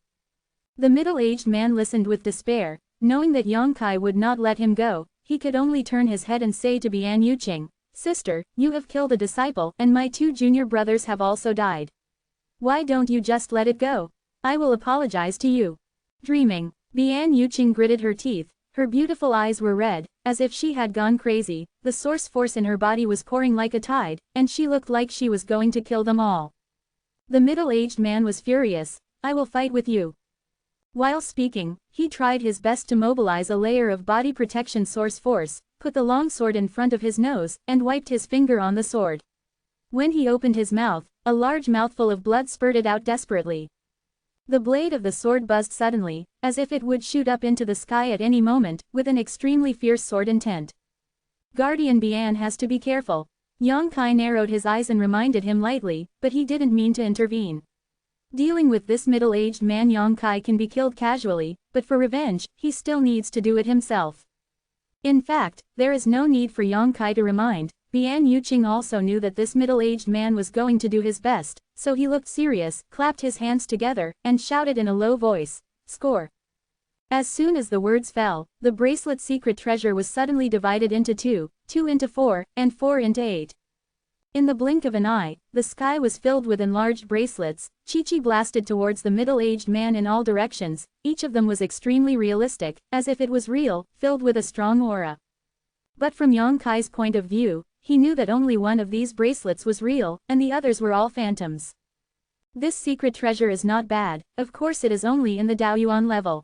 The middle-aged man listened with despair, knowing that Yang Kai would not let him go. He could only turn his head and say to Bian Yuqing, "Sister, you have killed a disciple, and my 2 junior brothers have also died. Why don't you just let it go? I will apologize to you." Dreaming, Bian Yuqing gritted her teeth, her beautiful eyes were red, as if she had gone crazy, the source force in her body was pouring like a tide, and she looked like she was going to kill them all. The middle-aged man was furious. "I will fight with you." While speaking, he tried his best to mobilize a layer of body protection source force, put the long sword in front of his nose, and wiped his finger on the sword. When he opened his mouth, a large mouthful of blood spurted out desperately. The blade of the sword buzzed suddenly, as if it would shoot up into the sky at any moment, with an extremely fierce sword intent. Guardian Bian has to be careful. Yang Kai narrowed his eyes and reminded him lightly, but he didn't mean to intervene. Dealing with this middle-aged man, Yang Kai can be killed casually, but for revenge, he still needs to do it himself. In fact, there is no need for Yang Kai to remind. Bian Yuqing also knew that this middle-aged man was going to do his best, so he looked serious, clapped his hands together, and shouted in a low voice, "Score!" As soon as the words fell, the bracelet's secret treasure was suddenly divided into 2, 2 into 4, and 4 into 8. In the blink of an eye, the sky was filled with enlarged bracelets. Chi-Chi blasted towards the middle-aged man in all directions. Each of them was extremely realistic, as if it was real, filled with a strong aura. But from Yang Kai's point of view, he knew that only one of these bracelets was real, and the others were all phantoms. This secret treasure is not bad, of course it is only in the Daoyuan level.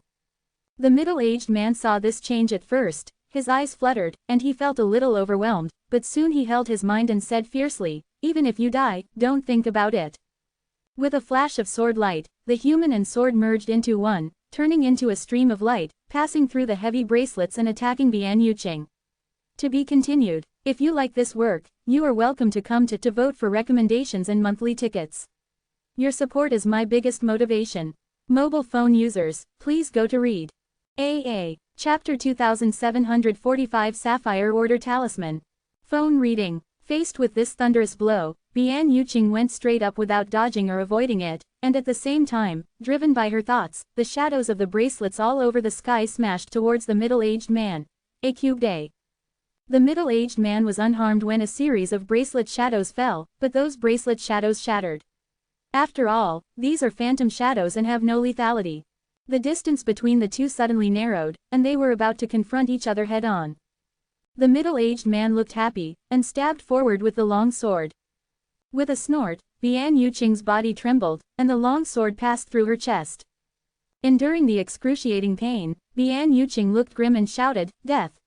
The middle-aged man saw this change at first, his eyes fluttered, and he felt a little overwhelmed, but soon he held his mind and said fiercely, "Even if you die, don't think about it." With a flash of sword light, the human and sword merged into one, turning into a stream of light, passing through the heavy bracelets and attacking Bian Yuqing. To be continued. If you like this work, you are welcome to come to vote for recommendations and monthly tickets. Your support is my biggest motivation. Mobile phone users, please go to read. AA. Chapter 2745 Sapphire Order Talisman. Phone reading. Faced with this thunderous blow, Bian Yuqing went straight up without dodging or avoiding it, and at the same time, driven by her thoughts, the shadows of the bracelets all over the sky smashed towards the middle-aged man. A cubed A. The middle-aged man was unharmed when a series of bracelet shadows fell, but those bracelet shadows shattered. After all, these are phantom shadows and have no lethality. The distance between the two suddenly narrowed, and they were about to confront each other head-on. The middle-aged man looked happy, and stabbed forward with the long sword. With a snort, Bian Yuqing's body trembled, and the long sword passed through her chest. Enduring the excruciating pain, Bian Yuqing looked grim and shouted, "Death!"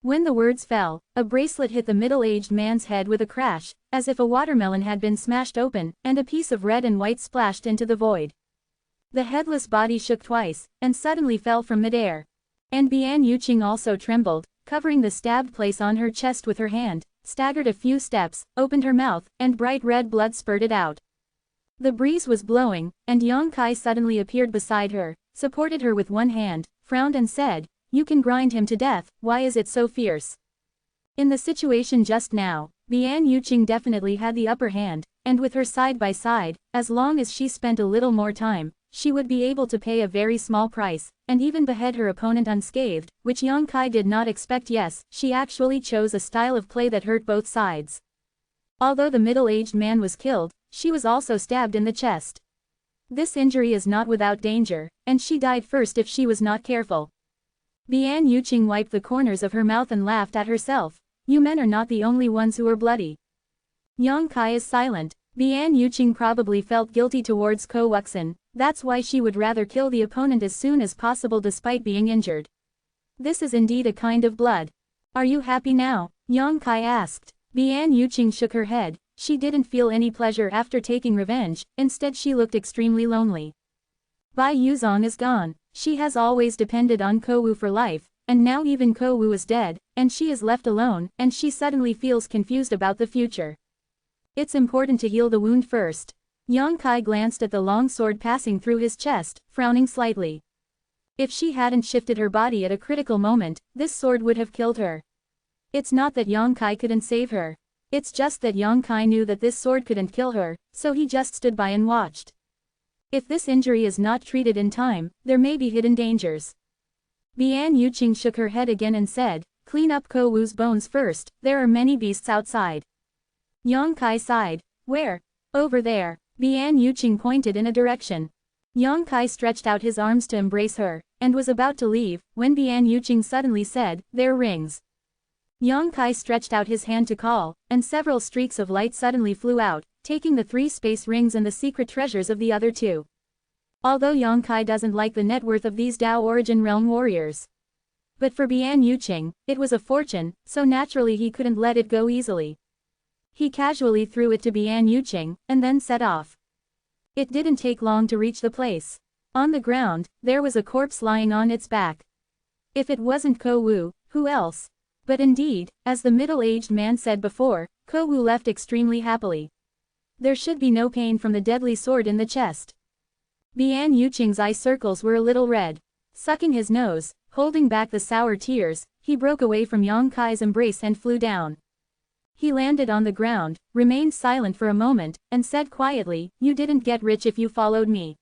When the words fell, a bracelet hit the middle-aged man's head with a crash, as if a watermelon had been smashed open, and a piece of red and white splashed into the void. The headless body shook twice, and suddenly fell from midair. And Bian Yuqing also trembled, covering the stabbed place on her chest with her hand, staggered a few steps, opened her mouth, and bright red blood spurted out. The breeze was blowing, and Yang Kai suddenly appeared beside her, supported her with one hand, frowned and said, "You can grind him to death, why is it so fierce?" In the situation just now, Bian Yuqing definitely had the upper hand, and with her side by side, as long as she spent a little more time, she would be able to pay a very small price, and even behead her opponent unscathed, which Yang Kai did not expect. Yes, she actually chose a style of play that hurt both sides. Although the middle-aged man was killed, she was also stabbed in the chest. This injury is not without danger, and she died first if she was not careful. Bian Yuqing wiped the corners of her mouth and laughed at herself. You men are not the only ones who are bloody. Yang Kai is silent. Bian Yuqing probably felt guilty towards Ko Wuxin, that's why she would rather kill the opponent as soon as possible despite being injured. This is indeed a kind of blood. Are you happy now? Yang Kai asked. Bian Yuqing shook her head. She didn't feel any pleasure after taking revenge, instead she looked extremely lonely. Bai Yuzong is gone. She has always depended on Ko Wu for life, and now even Ko Wu is dead, and she is left alone, and she suddenly feels confused about the future. It's important to heal the wound first. Yang Kai glanced at the long sword passing through his chest, frowning slightly. If she hadn't shifted her body at a critical moment, this sword would have killed her. It's not that Yang Kai couldn't save her. It's just that Yang Kai knew that this sword couldn't kill her, so he just stood by and watched. If this injury is not treated in time, there may be hidden dangers. Bian Yuqing shook her head again and said, "Clean up Ko Wu's bones first, there are many beasts outside." Yang Kai sighed. "Where?" "Over there." Bian Yuqing pointed in a direction. Yang Kai stretched out his arms to embrace her, and was about to leave, when Bian Yuqing suddenly said, "There rings." Yang Kai stretched out his hand to call, and several streaks of light suddenly flew out, taking the 3 space rings and the secret treasures of the other 2. Although Yang Kai doesn't like the net worth of these Dao Origin Realm warriors. But for Bian Yuqing, it was a fortune, so naturally he couldn't let it go easily. He casually threw it to Bian Yuqing, and then set off. It didn't take long to reach the place. On the ground, there was a corpse lying on its back. If it wasn't Ko Wu, who else? But indeed, as the middle-aged man said before, Ko Wu left extremely happily. There should be no pain from the deadly sword in the chest. Bian Yuqing's eye circles were a little red. Sucking his nose, holding back the sour tears, he broke away from Yang Kai's embrace and flew down. He landed on the ground, remained silent for a moment, and said quietly, "You didn't get rich if you followed me.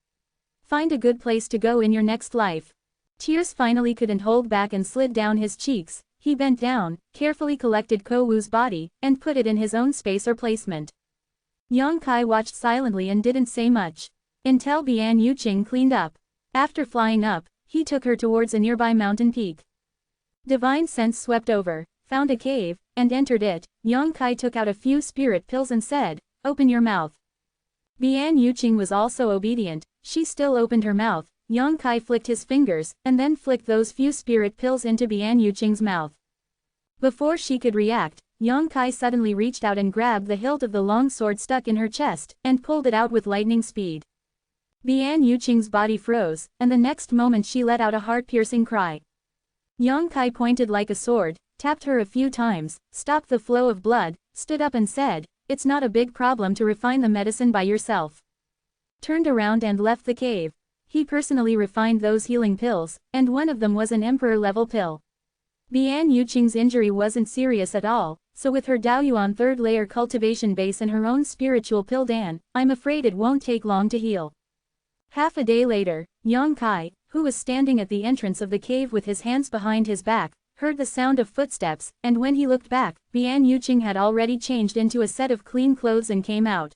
Find a good place to go in your next life." Tears finally couldn't hold back and slid down his cheeks. He bent down, carefully collected Ko Wu's body, and put it in his own space or placement. Yang Kai watched silently and didn't say much. Until Bian Yuqing cleaned up. After flying up, he took her towards a nearby mountain peak. Divine sense swept over, found a cave, and entered it. Yang Kai took out a few spirit pills and said, "Open your mouth." Bian Yuqing was also obedient. She still opened her mouth. Yang Kai flicked his fingers, and then flicked those few spirit pills into Bian Yuqing's mouth. Before she could react, Yang Kai suddenly reached out and grabbed the hilt of the long sword stuck in her chest, and pulled it out with lightning speed. Bian Yuqing's body froze, and the next moment she let out a heart-piercing cry. Yang Kai pointed like a sword, tapped her a few times, stopped the flow of blood, stood up and said, "It's not a big problem to refine the medicine by yourself." Turned around and left the cave. He personally refined those healing pills, and one of them was an emperor-level pill. Bian Yuqing's injury wasn't serious at all, so with her Daoyuan third layer cultivation base and her own spiritual pildan, I'm afraid it won't take long to heal. Half a day later, Yang Kai, who was standing at the entrance of the cave with his hands behind his back, heard the sound of footsteps, and when he looked back, Bian Yuqing had already changed into a set of clean clothes and came out.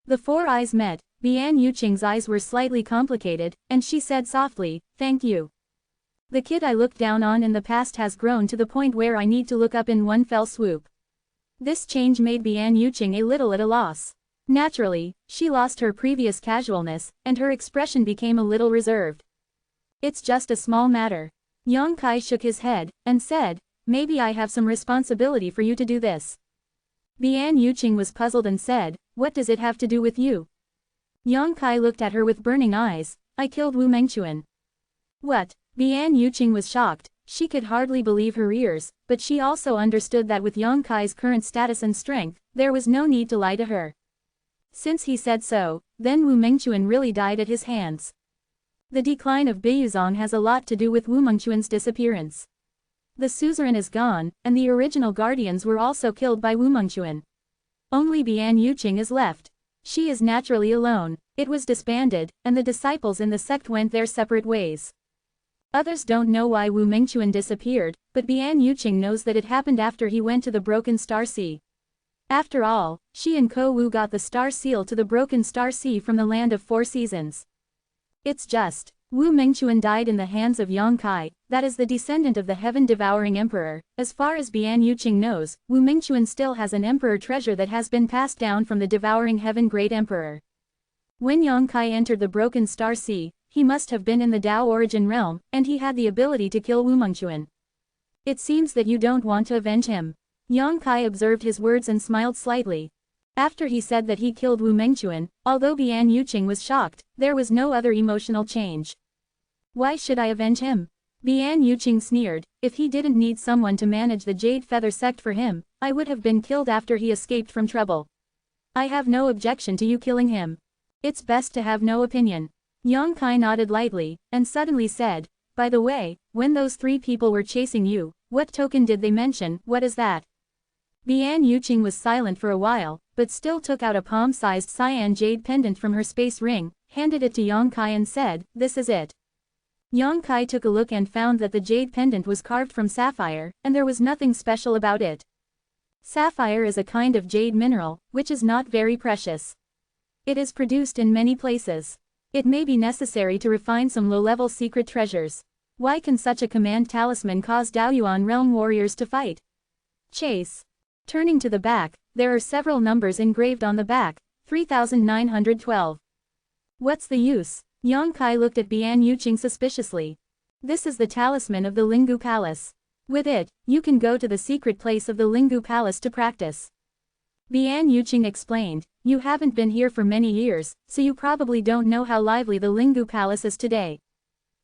The four eyes met. Bian Yuqing's eyes were slightly complicated, and she said softly, "Thank you. The kid I looked down on in the past has grown to the point where I need to look up in one fell swoop." This change made Bian Yuqing a little at a loss. Naturally, she lost her previous casualness, and her expression became a little reserved. "It's just a small matter." Yang Kai shook his head, and said, "Maybe I have some responsibility for you to do this." Bian Yuqing was puzzled and said, "What does it have to do with you?" Yang Kai looked at her with burning eyes. "I killed Wu Mengquan." "What?" Bian Yuqing was shocked. She could hardly believe her ears, but she also understood that with Yang Kai's current status and strength, there was no need to lie to her. Since he said so, then Wu Mengquan really died at his hands. The decline of Beiyuzong has a lot to do with Wu Mengquan's disappearance. The suzerain is gone, and the original guardians were also killed by Wu Mengquan. Only Bian Yuqing is left. She is naturally alone. It was disbanded, and the disciples in the sect went their separate ways. Others don't know why Wu Mengquan disappeared, but Bian Yuqing knows that it happened after he went to the Broken Star Sea. After all, she and Ko Wu got the Star Seal to the Broken Star Sea from the Land of Four Seasons. It's just, Wu Mengquan died in the hands of Yang Kai, that is the descendant of the heaven-devouring emperor. As far as Bian Yuqing knows, Wu Mengquan still has an emperor treasure that has been passed down from the devouring heaven great emperor. When Yang Kai entered the Broken Star Sea, he must have been in the Dao origin realm, and he had the ability to kill Wu Mengquan. It seems that you don't want to avenge him. Yang Kai observed his words and smiled slightly. After he said that he killed Wu Mengquan, although Bian Yuqing was shocked, there was no other emotional change. "Why should I avenge him?" Bian Yuqing sneered. "If he didn't need someone to manage the Jade Feather sect for him, I would have been killed after he escaped from trouble. I have no objection to you killing him. It's best to have no opinion." Yang Kai nodded lightly, and suddenly said, "By the way, when those three people were chasing you, what token did they mention? What is that?" Bian Yuqing was silent for a while, but still took out a palm-sized cyan jade pendant from her space ring, handed it to Yang Kai and said, "This is it." Yang Kai took a look and found that the jade pendant was carved from sapphire, and there was nothing special about it. Sapphire is a kind of jade mineral, which is not very precious. It is produced in many places. It may be necessary to refine some low-level secret treasures. Why can such a command talisman cause Daoyuan realm warriors to fight? Chase. Turning to the back, there are several numbers engraved on the back, 3912. What's the use? Yang Kai looked at Bian Yuqing suspiciously. This is the talisman of the Lingu Palace. With it, you can go to the secret place of the Lingu Palace to practice. Bian Yuqing explained, "You haven't been here for many years, so you probably don't know how lively the Lingu Palace is today.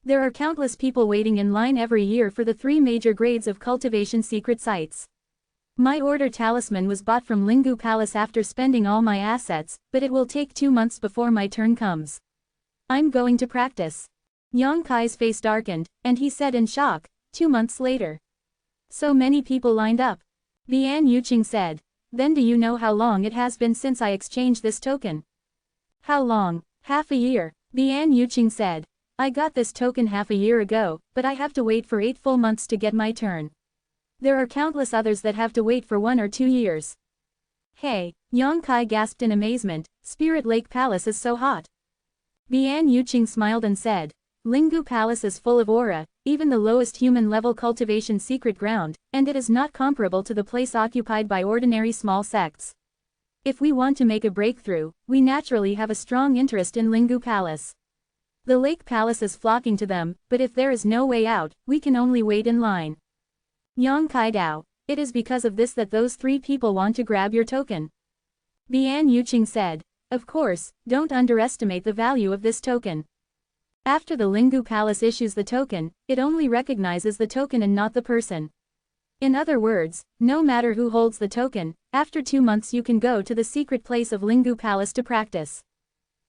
There are countless people waiting in line every year for the three major grades of cultivation secret sites. My order talisman was bought from Lingu Palace after spending all my assets, but it will take 2 months before my turn comes. I'm going to practice." Yang Kai's face darkened, and he said in shock, 2 months later. So many people lined up. Bian Yuqing said, "Then do you know how long it has been since I exchanged this token?" "How long?" "Half a year." Bian Yuqing said, "I got this token half a year ago, but I have to wait for 8 full months to get my turn. There are countless others that have to wait for 1 or 2 years. Hey!" Yang Kai gasped in amazement, "Spirit Lake Palace is so hot." Bian Yuqing smiled and said, "Lingu Palace is full of aura, even the lowest human-level cultivation secret ground, and it is not comparable to the place occupied by ordinary small sects. If we want to make a breakthrough, we naturally have a strong interest in Lingu Palace. The Lake Palace is flocking to them, but if there is no way out, we can only wait in line." Yang Kai Dao, "It is because of this that those three people want to grab your token." Bian Yuqing said, "Of course, don't underestimate the value of this token. After the Lingu Palace issues the token, it only recognizes the token and not the person. In other words, no matter who holds the token, after 2 months you can go to the secret place of Lingu Palace to practice.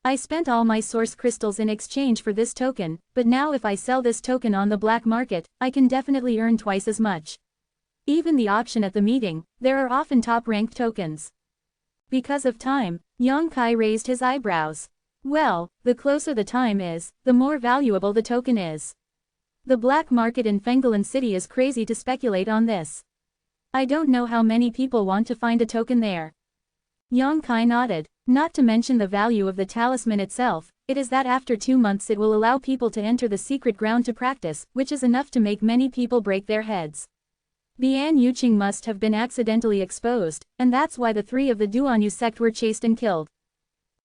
I spent all my source crystals in exchange for this token, but now if I sell this token on the black market, I can definitely earn twice as much. Even the option at the meeting, there are often top-ranked tokens. Because of time, Yang Kai raised his eyebrows. Well, the closer the time is, the more valuable the token is. The black market in Fenggalan City is crazy to speculate on this. I don't know how many people want to find a token there. Yang Kai nodded. Not to mention the value of the talisman itself, it is that after 2 months it will allow people to enter the secret ground to practice, which is enough to make many people break their heads. Bian Yuqing must have been accidentally exposed, and that's why the 3 of the Duanyu sect were chased and killed.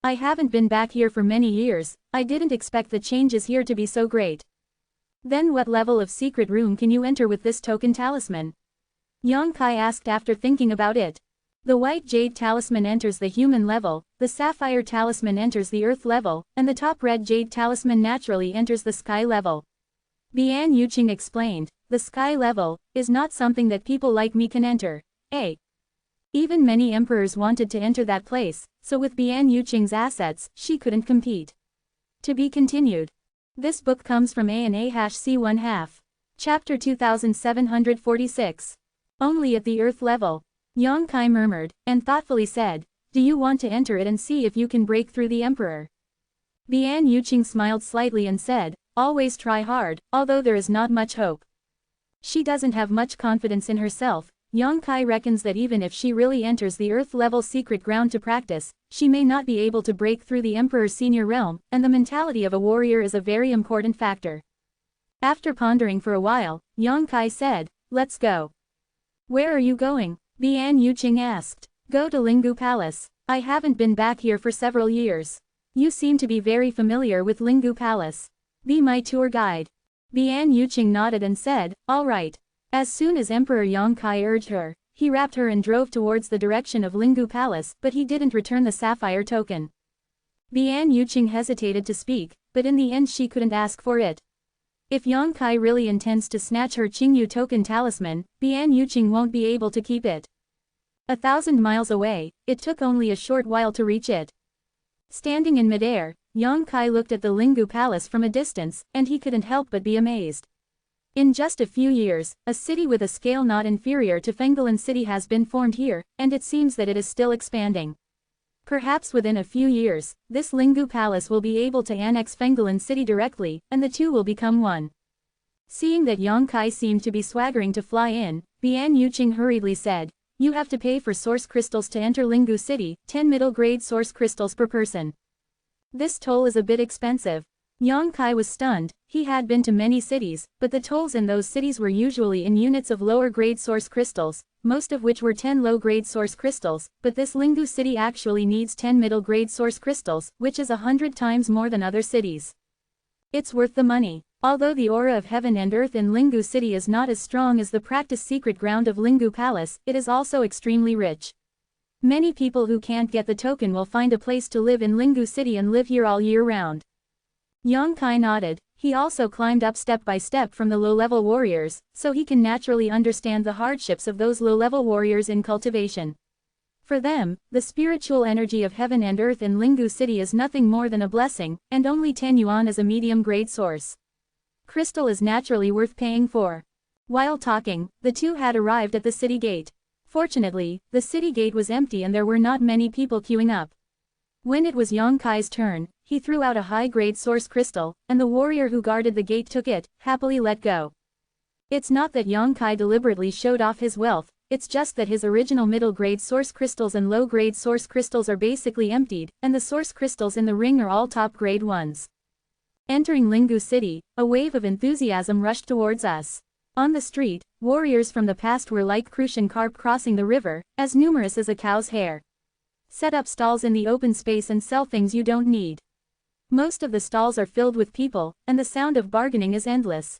I haven't been back here for many years, I didn't expect the changes here to be so great. Then what level of secret room can you enter with this token talisman? Yang Kai asked after thinking about it. The white jade talisman enters the human level, the sapphire talisman enters the earth level, and the top red jade talisman naturally enters the sky level. Bian Yuqing explained, the sky level is not something that people like me can enter. Even many emperors wanted to enter that place, so with Bian Yuqing's assets, she couldn't compete. To be continued. This book comes from A&A-C1/2. Chapter 2746. Only at the earth level. Yang Kai murmured, and thoughtfully said, do you want to enter it and see if you can break through the emperor? Bian Yuqing smiled slightly and said, always try hard, although there is not much hope. She doesn't have much confidence in herself. Yang Kai reckons that even if she really enters the earth-level secret ground to practice, she may not be able to break through the emperor's senior realm, and the mentality of a warrior is a very important factor. After pondering for a while, Yang Kai said, let's go. Where are you going? Bian Yuqing asked. Go to Linggu Palace. I haven't been back here for several years. You seem to be very familiar with Linggu Palace. Be my tour guide. Bian Yuqing nodded and said, all right. As soon as Emperor Yang Kai urged her, he wrapped her and drove towards the direction of Linggu Palace, but he didn't return the sapphire token. Bian Yuqing hesitated to speak, but in the end she couldn't ask for it. If Yang Kai really intends to snatch her Qingyu token talisman, Bian Yuqing won't be able to keep it. 1,000 miles away, it took only a short while to reach it. Standing in midair, Yang Kai looked at the Linggu Palace from a distance, and he couldn't help but be amazed. In just a few years, a city with a scale not inferior to Fenggalan City has been formed here, and it seems that it is still expanding. Perhaps within a few years, this Linggu Palace will be able to annex Fenggalan City directly, and the two will become one. Seeing that Yang Kai seemed to be swaggering to fly in, Bian Yuqing hurriedly said, you have to pay for source crystals to enter Linggu City, 10 middle-grade source crystals per person. This toll is a bit expensive. Yang Kai was stunned. He had been to many cities, but the tolls in those cities were usually in units of lower-grade source crystals, most of which were 10 low-grade source crystals, but this Linggu City actually needs 10 middle-grade source crystals, which is 100 times more than other cities. It's worth the money. Although the aura of heaven and earth in Linggu City is not as strong as the practice secret ground of Linggu Palace, it is also extremely rich. Many people who can't get the token will find a place to live in Linggu City and live here all year round. Yang Kai nodded. He also climbed up step by step from the low-level warriors, so he can naturally understand the hardships of those low-level warriors in cultivation. For them, the spiritual energy of heaven and earth in Linggu City is nothing more than a blessing, and only 10 yuan is a medium-grade source. Crystal is naturally worth paying for. While talking, the two had arrived at the city gate. Fortunately, the city gate was empty and there were not many people queuing up. When it was Yang Kai's turn, he threw out a high-grade source crystal, and the warrior who guarded the gate took it, happily let go. It's not that Yang Kai deliberately showed off his wealth, it's just that his original middle-grade source crystals and low-grade source crystals are basically emptied, and the source crystals in the ring are all top-grade ones. Entering Linggu City, a wave of enthusiasm rushed towards us. On the street, warriors from the past were like crucian carp crossing the river, as numerous as a cow's hair. Set up stalls in the open space and sell things you don't need. Most of the stalls are filled with people, and the sound of bargaining is endless.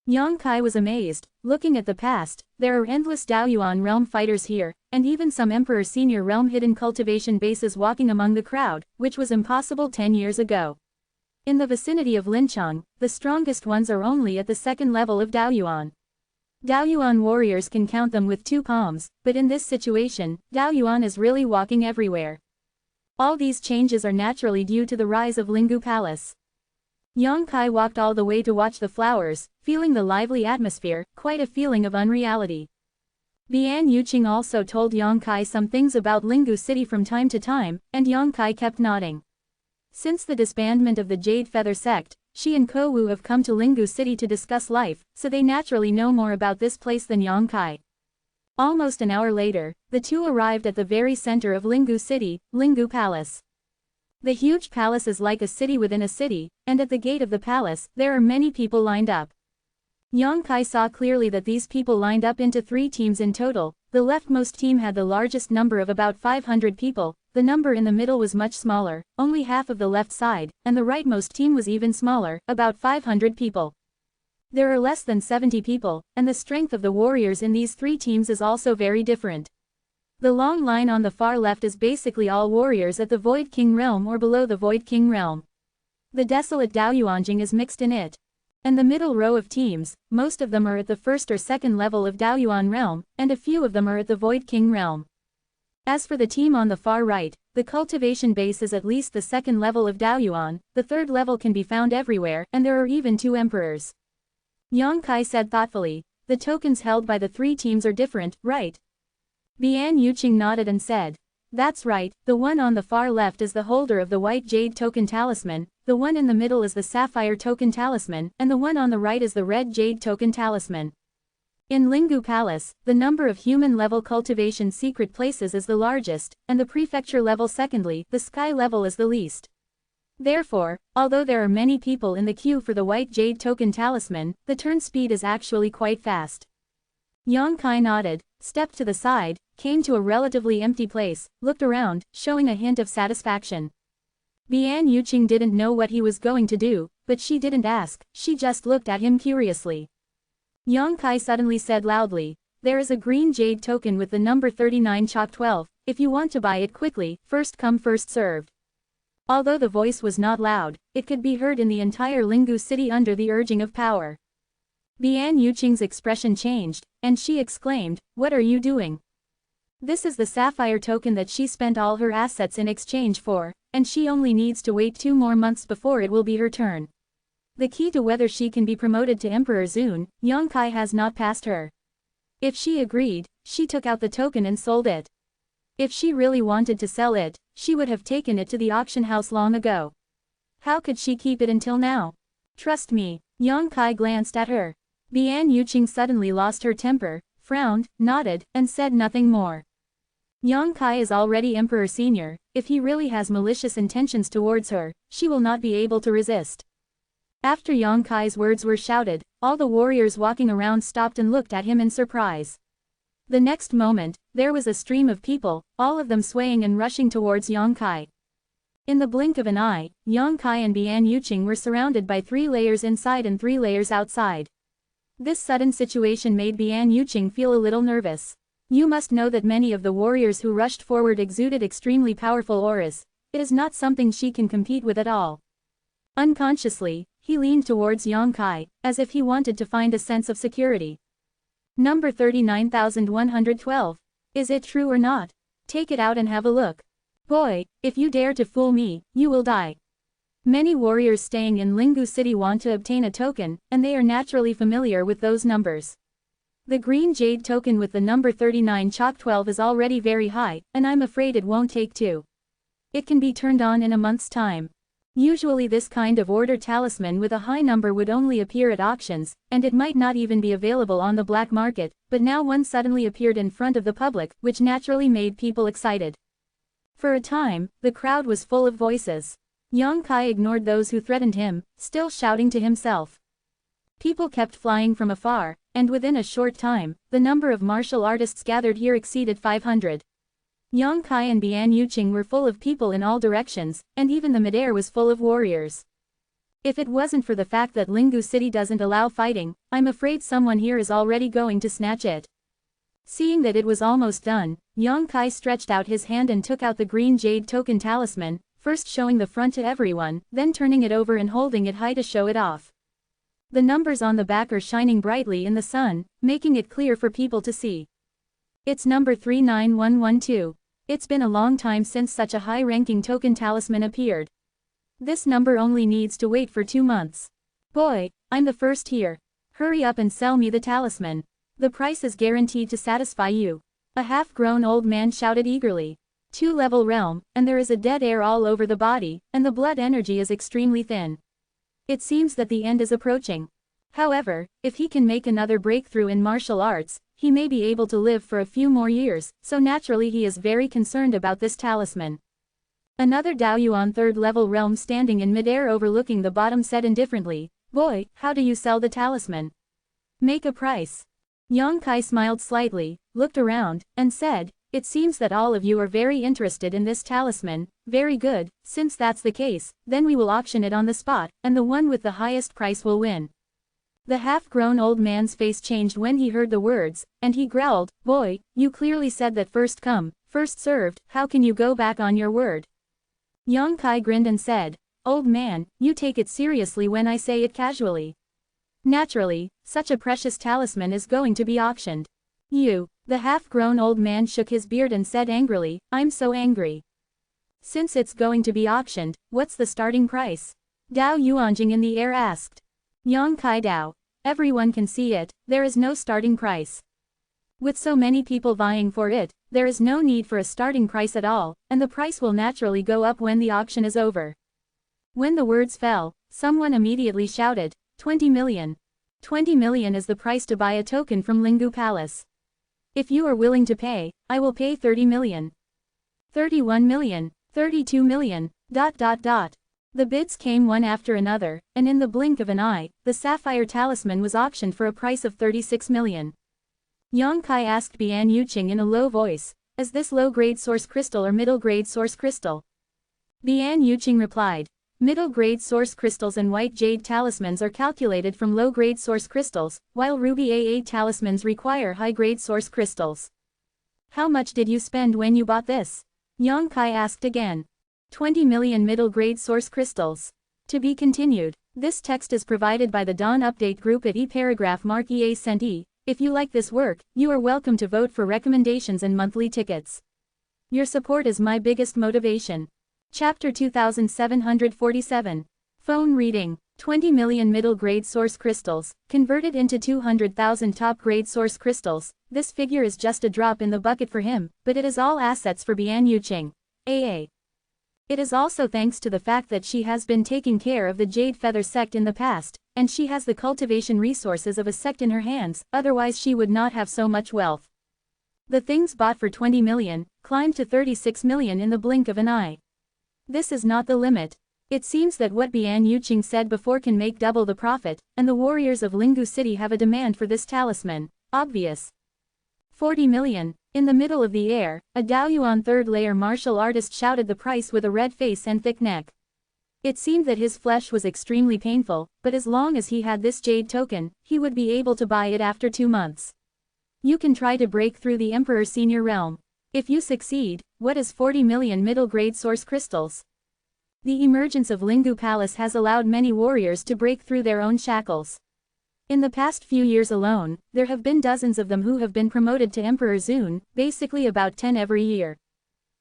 Yang Kai was amazed. Looking at the past, there are endless Daoyuan realm fighters here, and even some Emperor Senior realm hidden cultivation bases walking among the crowd, which was impossible 10 years ago. In the vicinity of Linchang, the strongest ones are only at the second level of Daoyuan. Daoyuan warriors can count them with 2 palms, but in this situation, Daoyuan is really walking everywhere. All these changes are naturally due to the rise of Linggu Palace. Yang Kai walked all the way to watch the flowers, feeling the lively atmosphere, quite a feeling of unreality. Bian Yuqing also told Yang Kai some things about Lingu City from time to time, and Yang Kai kept nodding. Since the disbandment of the Jade Feather sect, she and Ko Wu have come to Lingu City to discuss life, so they naturally know more about this place than Yang Kai. Almost an hour later, the two arrived at the very center of Lingu City, Lingu Palace. The huge palace is like a city within a city, and at the gate of the palace, there are many people lined up. Yang Kai saw clearly that these people lined up into 3 teams in total. The leftmost team had the largest number of about 500 people, the number in the middle was much smaller, only half of the left side, and the rightmost team was even smaller, about 500 people. There are less than 70 people, and the strength of the warriors in these 3 teams is also very different. The long line on the far left is basically all warriors at the Void King realm or below the Void King realm. The desolate Daoyuanjing is mixed in it. And the middle row of teams, most of them are at the first or second level of Daoyuan realm, and a few of them are at the Void King realm. As for the team on the far right, the cultivation base is at least the second level of Daoyuan, the third level can be found everywhere, and there are even 2 emperors. Yang Kai said thoughtfully, the tokens held by the 3 teams are different, right? Bian Yuqing nodded and said, that's right, the one on the far left is the holder of the White Jade Token Talisman, the one in the middle is the Sapphire Token Talisman, and the one on the right is the Red Jade Token Talisman. In Lingu Palace, the number of human-level cultivation secret places is the largest, and the prefecture level secondly, the sky level is the least. Therefore, although there are many people in the queue for the White Jade Token Talisman, the turn speed is actually quite fast. Yang Kai nodded, stepped to the side, came to a relatively empty place, looked around, showing a hint of satisfaction. Bian Yuqing didn't know what he was going to do, but she didn't ask, she just looked at him curiously. Yang Kai suddenly said loudly, there is a green jade token with the number 39 chalk 12, if you want to buy it quickly, first come first served. Although the voice was not loud, it could be heard in the entire Lingu City under the urging of power. Bian Yuqing's expression changed, and she exclaimed, what are you doing? This is the sapphire token that she spent all her assets in exchange for, and she only needs to wait 2 more months before it will be her turn. The key to whether she can be promoted to Emperor Zun, Yang Kai has not passed her. If she agreed, she took out the token and sold it. If she really wanted to sell it, she would have taken it to the auction house long ago. How could she keep it until now? Trust me. Yang Kai glanced at her. Bian Yuqing suddenly lost her temper, frowned, nodded, and said nothing more. Yang Kai is already Emperor Senior, if he really has malicious intentions towards her, she will not be able to resist. After Yang Kai's words were shouted, all the warriors walking around stopped and looked at him in surprise. The next moment, there was a stream of people, all of them swaying and rushing towards Yang Kai. In the blink of an eye, Yang Kai and Bian Yuqing were surrounded by 3 layers inside and 3 layers outside. This sudden situation made Bian Yuqing feel a little nervous. You must know that many of the warriors who rushed forward exuded extremely powerful auras. It is not something she can compete with at all. Unconsciously, he leaned towards Yang Kai, as if he wanted to find a sense of security. Number 39,112. Is it true or not? Take it out and have a look. Boy, if you dare to fool me, you will die. Many warriors staying in Lingu City want to obtain a token, and they are naturally familiar with those numbers. The green jade token with the number 39 chalk 12 is already very high, and I'm afraid it won't take 2. It can be turned on in a month's time. Usually this kind of order talisman with a high number would only appear at auctions, and it might not even be available on the black market, but now one suddenly appeared in front of the public, which naturally made people excited. For a time, the crowd was full of voices. Yang Kai ignored those who threatened him, still shouting to himself. People kept flying from afar, and within a short time, the number of martial artists gathered here exceeded 500. Yang Kai and Bian Yuqing were full of people in all directions, and even the midair was full of warriors. If it wasn't for the fact that Lingu City doesn't allow fighting, I'm afraid someone here is already going to snatch it. Seeing that it was almost done, Yang Kai stretched out his hand and took out the green jade token talisman, first showing the front to everyone, then turning it over and holding it high to show it off. The numbers on the back are shining brightly in the sun, making it clear for people to see. It's number 39112. It's been a long time since such a high-ranking token talisman appeared. This number only needs to wait for 2 months. Boy, I'm the first here. Hurry up and sell me the talisman. The price is guaranteed to satisfy you. A half-grown old man shouted eagerly. 2-level realm, and there is a dead air all over the body, and the blood energy is extremely thin. It seems that the end is approaching. However, if he can make another breakthrough in martial arts, he may be able to live for a few more years, so naturally he is very concerned about this talisman. Another Daoyuan 3rd-level realm standing in midair overlooking the bottom said indifferently, "Boy, how do you sell the talisman? Make a price." Yang Kai smiled slightly, looked around, and said, "It seems that all of you are very interested in this talisman. Very good, since that's the case, then we will auction it on the spot, and the one with the highest price will win." The half-grown old man's face changed when he heard the words, and he growled, "Boy, you clearly said that first come, first served, how can you go back on your word?" Yang Kai grinned and said, "Old man, you take it seriously when I say it casually. Naturally, such a precious talisman is going to be auctioned." The half-grown old man shook his beard and said angrily, "I'm so angry. Since it's going to be auctioned, what's the starting price?" Dao Yuanjing in the air asked. Yang Kai Dao. "Everyone can see it, there is no starting price. With so many people vying for it, there is no need for a starting price at all, and the price will naturally go up when the auction is over." When the words fell, someone immediately shouted, 20 million. 20 million is the price to buy a token from Lingu Palace. If you are willing to pay, I will pay 30 million. 31 million. 32 million. ... The bids came one after another, and in the blink of an eye, the sapphire talisman was auctioned for a price of 36 million. Yang Kai asked Bian Yuqing in a low voice, "Is this low-grade source crystal or middle-grade source crystal?" Bian Yuqing replied, "Middle-grade source crystals and white jade talismans are calculated from low-grade source crystals, while ruby AA talismans require high-grade source crystals." "How much did you spend when you bought this?" Yang Kai asked again. 20 million middle-grade source crystals. To be continued. This text is provided by the Dawn Update Group at e-paragraph mark EA cent E. If you like this work, you are welcome to vote for recommendations and monthly tickets. Your support is my biggest motivation. Chapter 2747. Phone reading. 20 million middle-grade source crystals, converted into 200,000 top-grade source crystals. This figure is just a drop in the bucket for him, but it is all assets for Bian Yuqing. AA. It is also thanks to the fact that she has been taking care of the Jade Feather sect in the past, and she has the cultivation resources of a sect in her hands, otherwise she would not have so much wealth. The things bought for 20 million, climbed to 36 million in the blink of an eye. This is not the limit. It seems that what Bian Yuqing said before can make double the profit, and the warriors of Lingu City have a demand for this talisman. Obvious. 40 million. In the middle of the air, a Daoyuan 3rd-layer martial artist shouted the price with a red face and thick neck. It seemed that his flesh was extremely painful, but as long as he had this jade token, he would be able to buy it after 2 months. You can try to break through the Emperor Senior Realm. If you succeed, what is 40 million middle-grade source crystals? The emergence of Lingu Palace has allowed many warriors to break through their own shackles. In the past few years alone, there have been dozens of them who have been promoted to Emperor Zun, basically about 10 every year.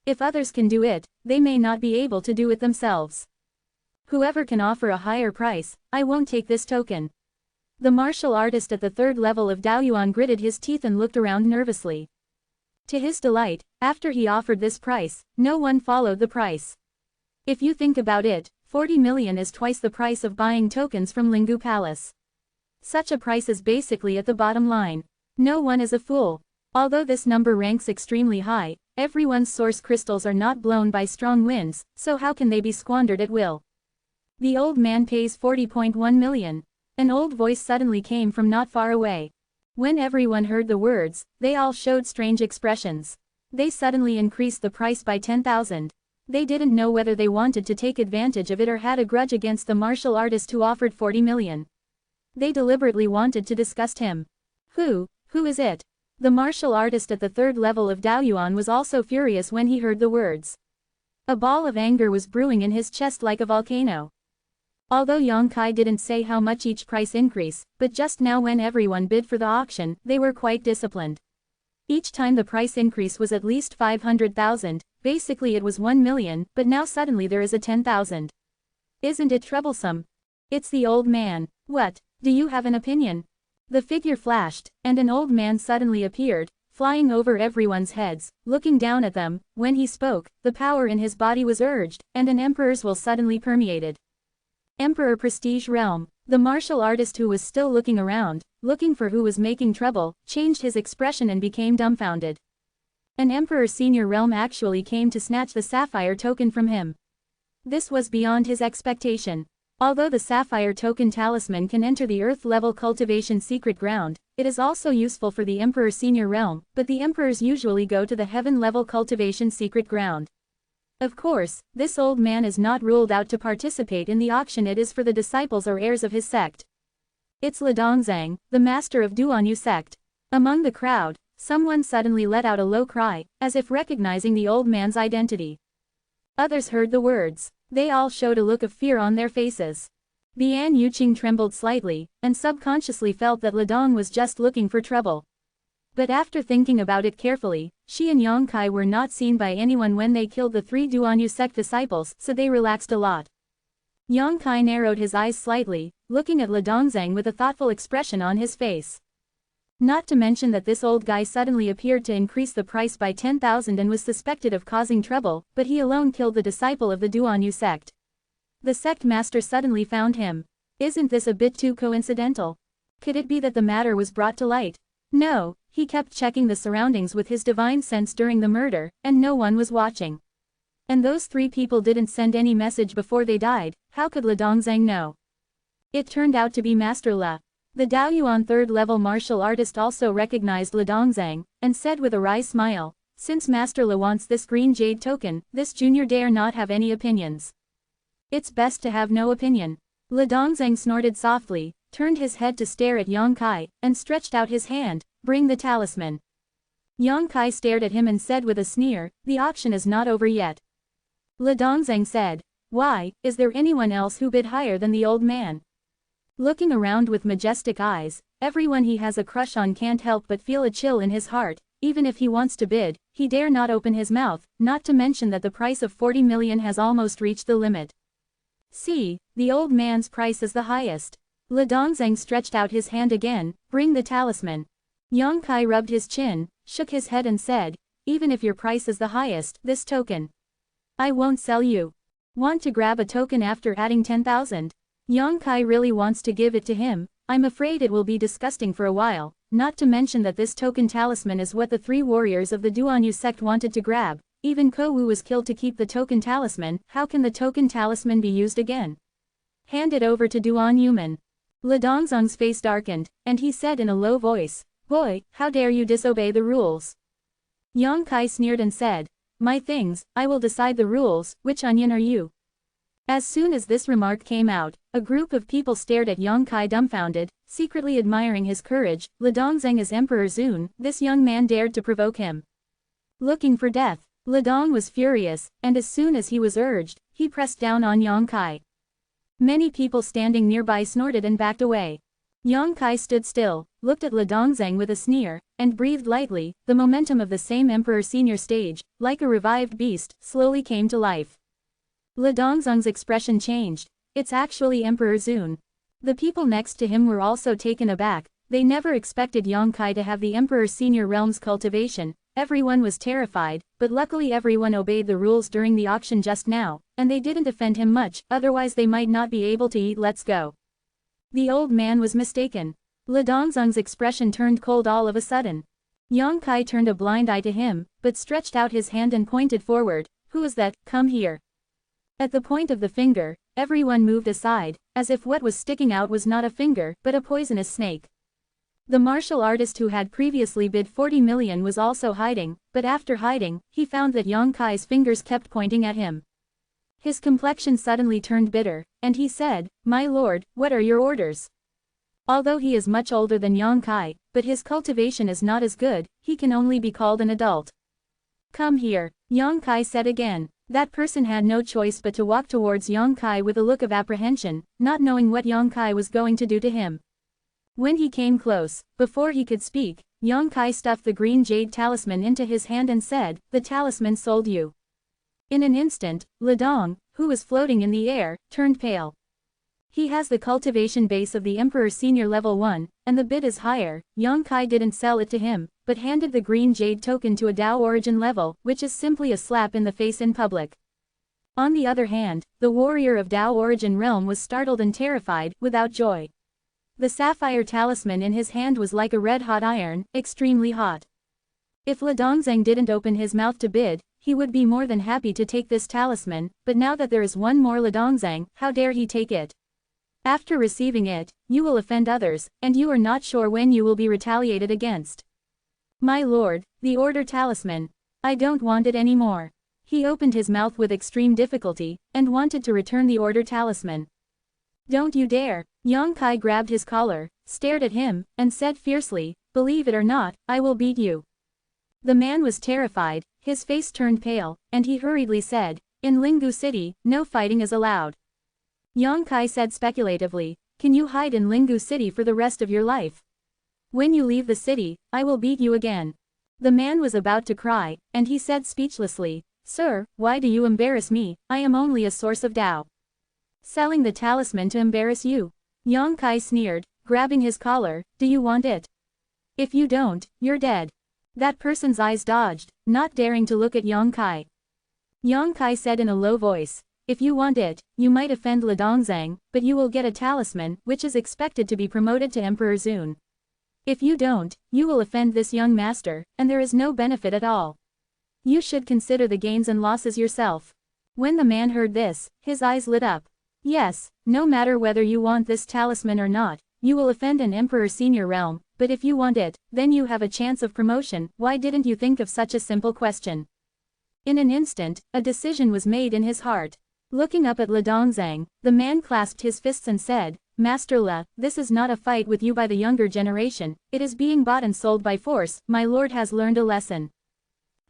If others can do it, they may not be able to do it themselves. Whoever can offer a higher price, I won't take this token. The martial artist at the 3rd level of Daoyuan gritted his teeth and looked around nervously. To his delight, after he offered this price, no one followed the price. If you think about it, 40 million is twice the price of buying tokens from Lingu Palace. Such a price is basically at the bottom line. No one is a fool. Although this number ranks extremely high, everyone's source crystals are not blown by strong winds, so how can they be squandered at will? The old man pays 40.1 million. An old voice suddenly came from not far away. When everyone heard the words, they all showed strange expressions. They suddenly increased the price by 10,000. They didn't know whether they wanted to take advantage of it or had a grudge against the martial artist who offered 40 million. They deliberately wanted to disgust him. Who is it? The martial artist at the 3rd level of Daoyuan was also furious when he heard the words. A ball of anger was brewing in his chest like a volcano. Although Yang Kai didn't say how much each price increase, but just now when everyone bid for the auction, they were quite disciplined. Each time the price increase was at least 500,000, basically it was 1 million, but now suddenly there is a 10,000. Isn't it troublesome? It's the old man. What? Do you have an opinion? The figure flashed, and an old man suddenly appeared, flying over everyone's heads, looking down at them. When he spoke, the power in his body was urged, and an emperor's will suddenly permeated. Emperor Prestige Realm. The martial artist, who was still looking around, looking for who was making trouble, changed his expression and became dumbfounded. An Emperor Senior Realm actually came to snatch the sapphire token from him. This was beyond his expectation. Although the sapphire token talisman can enter the Earth-level cultivation secret ground, it is also useful for the Emperor Senior Realm, but the Emperors usually go to the Heaven-level cultivation secret ground. Of course, this old man is not ruled out to participate in the auction. It is for the disciples or heirs of his sect. It's Ledongzang, the master of Duanyu sect. Among the crowd, someone suddenly let out a low cry, as if recognizing the old man's identity. Others heard the words. They all showed a look of fear on their faces. Bian Yuqing trembled slightly, and subconsciously felt that Ledong was just looking for trouble. But after thinking about it carefully, she and Yongkai were not seen by anyone when they killed the 3 Duanyu sect disciples, so they relaxed a lot. Yongkai narrowed his eyes slightly, looking at Ledongzang with a thoughtful expression on his face. Not to mention that this old guy suddenly appeared to increase the price by 10,000 and was suspected of causing trouble, but he alone killed the disciple of the Duanyu sect. The sect master suddenly found him. Isn't this a bit too coincidental? Could it be that the matter was brought to light? No, he kept checking the surroundings with his divine sense during the murder, and no one was watching. And those 3 people didn't send any message before they died. How could Ledongzang know? It turned out to be Master Le. The Daoyuan 3rd-level martial artist also recognized Ledongzang, and said with a wry smile, "Since Master Le wants this green jade token, this junior dare not have any opinions." It's best to have no opinion. Ledongzang snorted softly, turned his head to stare at Yongkai, and stretched out his hand. "Bring the talisman." Yongkai stared at him and said with a sneer, "The auction is not over yet." Ledongzang said, "Why, is there anyone else who bid higher than the old man?" Looking around with majestic eyes, everyone he has a crush on can't help but feel a chill in his heart. Even if he wants to bid, he dare not open his mouth, not to mention that the price of 40 million has almost reached the limit. See, the old man's price is the highest. Ledongzang stretched out his hand again. "Bring the talisman." Yongkai rubbed his chin, shook his head and said, "Even if your price is the highest, this token, I won't sell you." Want to grab a token after adding 10,000? Yongkai really wants to give it to him. I'm afraid it will be disgusting for a while, not to mention that this token talisman is what the 3 warriors of the Duanyu sect wanted to grab. Even Kowu was killed to keep the token talisman. How can the token talisman be used again? Hand it over to Duan Yuman. Ledongzang's face darkened, and he said in a low voice, "Boy, how dare you disobey the rules?" Yongkai sneered and said, "My things, I will decide the rules. Which onion are you?" As soon as this remark came out, a group of people stared at Yongkai dumbfounded, secretly admiring his courage. Ledongzang is Emperor Zun. This young man dared to provoke him. Looking for death. Ledong was furious, and as soon as he was urged, he pressed down on Yongkai. Many people standing nearby snorted and backed away. Yongkai stood still, looked at Ledongzang with a sneer, and breathed lightly. The momentum of the same Emperor Senior stage, like a revived beast, slowly came to life. Ledongzang's expression changed. It's actually Emperor Zun. The people next to him were also taken aback. They never expected Yongkai to have the Emperor Senior Realm's cultivation. Everyone was terrified, but luckily everyone obeyed the rules during the auction just now, and they didn't offend him much, otherwise they might not be able to eat. Let's go. The old man was mistaken. Ledongzang's expression turned cold all of a sudden. Yongkai turned a blind eye to him, but stretched out his hand and pointed forward. "Who is that? Come here." At the point of the finger, everyone moved aside, as if what was sticking out was not a finger, but a poisonous snake. The martial artist who had previously bid 40 million was also hiding, but after hiding, he found that Yongkai's fingers kept pointing at him. His complexion suddenly turned bitter, and he said, "My lord, what are your orders?" Although he is much older than Yongkai, but his cultivation is not as good, he can only be called an adult. "Come here," Yongkai said again. That person had no choice but to walk towards Yongkai with a look of apprehension, not knowing what Yongkai was going to do to him. When he came close, before he could speak, Yongkai stuffed the green jade talisman into his hand and said, "The talisman sold you." In an instant, Ledong, who was floating in the air, turned pale. He has the cultivation base of the Emperor Senior Level 1, and the bid is higher. Yang Kai didn't sell it to him, but handed the green jade token to a Dao origin level, which is simply a slap in the face in public. On the other hand, the warrior of Dao origin realm was startled and terrified, without joy. The sapphire talisman in his hand was like a red-hot iron, extremely hot. If Ledongzheng didn't open his mouth to bid, he would be more than happy to take this talisman, but now that there is one more Ledongzheng, how dare he take it? After receiving it, you will offend others, and you are not sure when you will be retaliated against. My lord, the order talisman. I don't want it anymore. He opened his mouth with extreme difficulty, and wanted to return the order talisman. Don't you dare! Yang Kai grabbed his collar, stared at him, and said fiercely, believe it or not, I will beat you. The man was terrified, his face turned pale, and he hurriedly said, in Lingu City, no fighting is allowed. Yang Kai said speculatively, can you hide in Lingu City for the rest of your life? When you leave the city, I will beat you again. The man was about to cry, and he said speechlessly, sir, why do you embarrass me? I am only a source of Dao. Selling the talisman to embarrass you? Yang Kai sneered, grabbing his collar, do you want it? If you don't, you're dead. That person's eyes dodged, not daring to look at Yang Kai. Yang Kai said in a low voice, if you want it, you might offend Ledongzheng, but you will get a talisman, which is expected to be promoted to Emperor Zun. If you don't, you will offend this young master, and there is no benefit at all. You should consider the gains and losses yourself. When the man heard this, his eyes lit up. Yes, no matter whether you want this talisman or not, you will offend an Emperor Senior realm, but if you want it, then you have a chance of promotion. Why didn't you think of such a simple question? In an instant, a decision was made in his heart. Looking up at Ledongzheng, the man clasped his fists and said, Master Le, this is not a fight with you by the younger generation, it is being bought and sold by force. My lord has learned a lesson.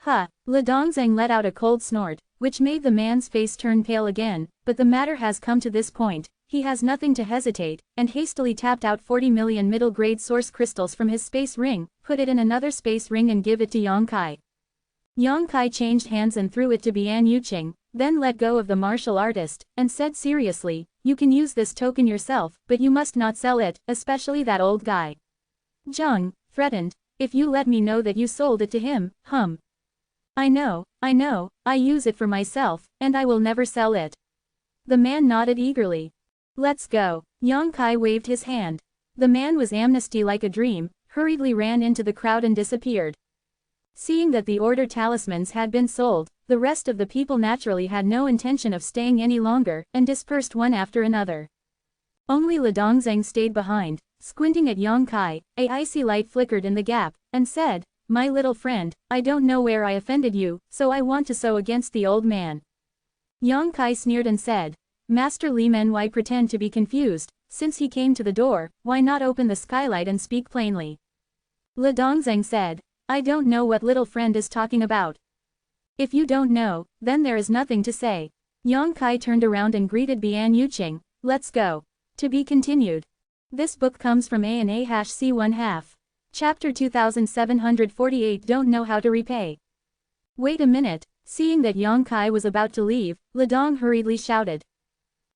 Huh. Ledongzheng let out a cold snort, which made the man's face turn pale again, but the matter has come to this point, he has nothing to hesitate, and hastily tapped out 40 million middle-grade source crystals from his space ring, put it in another space ring and give it to Yang Kai. Yang Kai changed hands and threw it to Bian Yuqing, then let go of the martial artist, and said seriously, you can use this token yourself, but you must not sell it, especially that old guy. Zheng threatened, if you let me know that you sold it to him, I know, I use it for myself, and I will never sell it. The man nodded eagerly. Let's go. Yang Kai waved his hand. The man was amnesty like a dream, hurriedly ran into the crowd and disappeared. Seeing that the order talismans had been sold, the rest of the people naturally had no intention of staying any longer, and dispersed one after another. Only Ledongzheng stayed behind, squinting at Yang Kai. A icy light flickered in the gap, and said, my little friend, I don't know where I offended you, so I want to sow against the old man. Yang Kai sneered and said, Master Li Men, why pretend to be confused? Since he came to the door, why not open the skylight and speak plainly? Ledongzheng said, I don't know what little friend is talking about. If you don't know, then there is nothing to say. Yang Kai turned around and greeted Bian Yuqing, let's go. To be continued. This book comes from A&A-C1/2. Chapter 2748 Don't Know How to Repay. Wait a minute. Seeing that Yang Kai was about to leave, Ledong hurriedly shouted.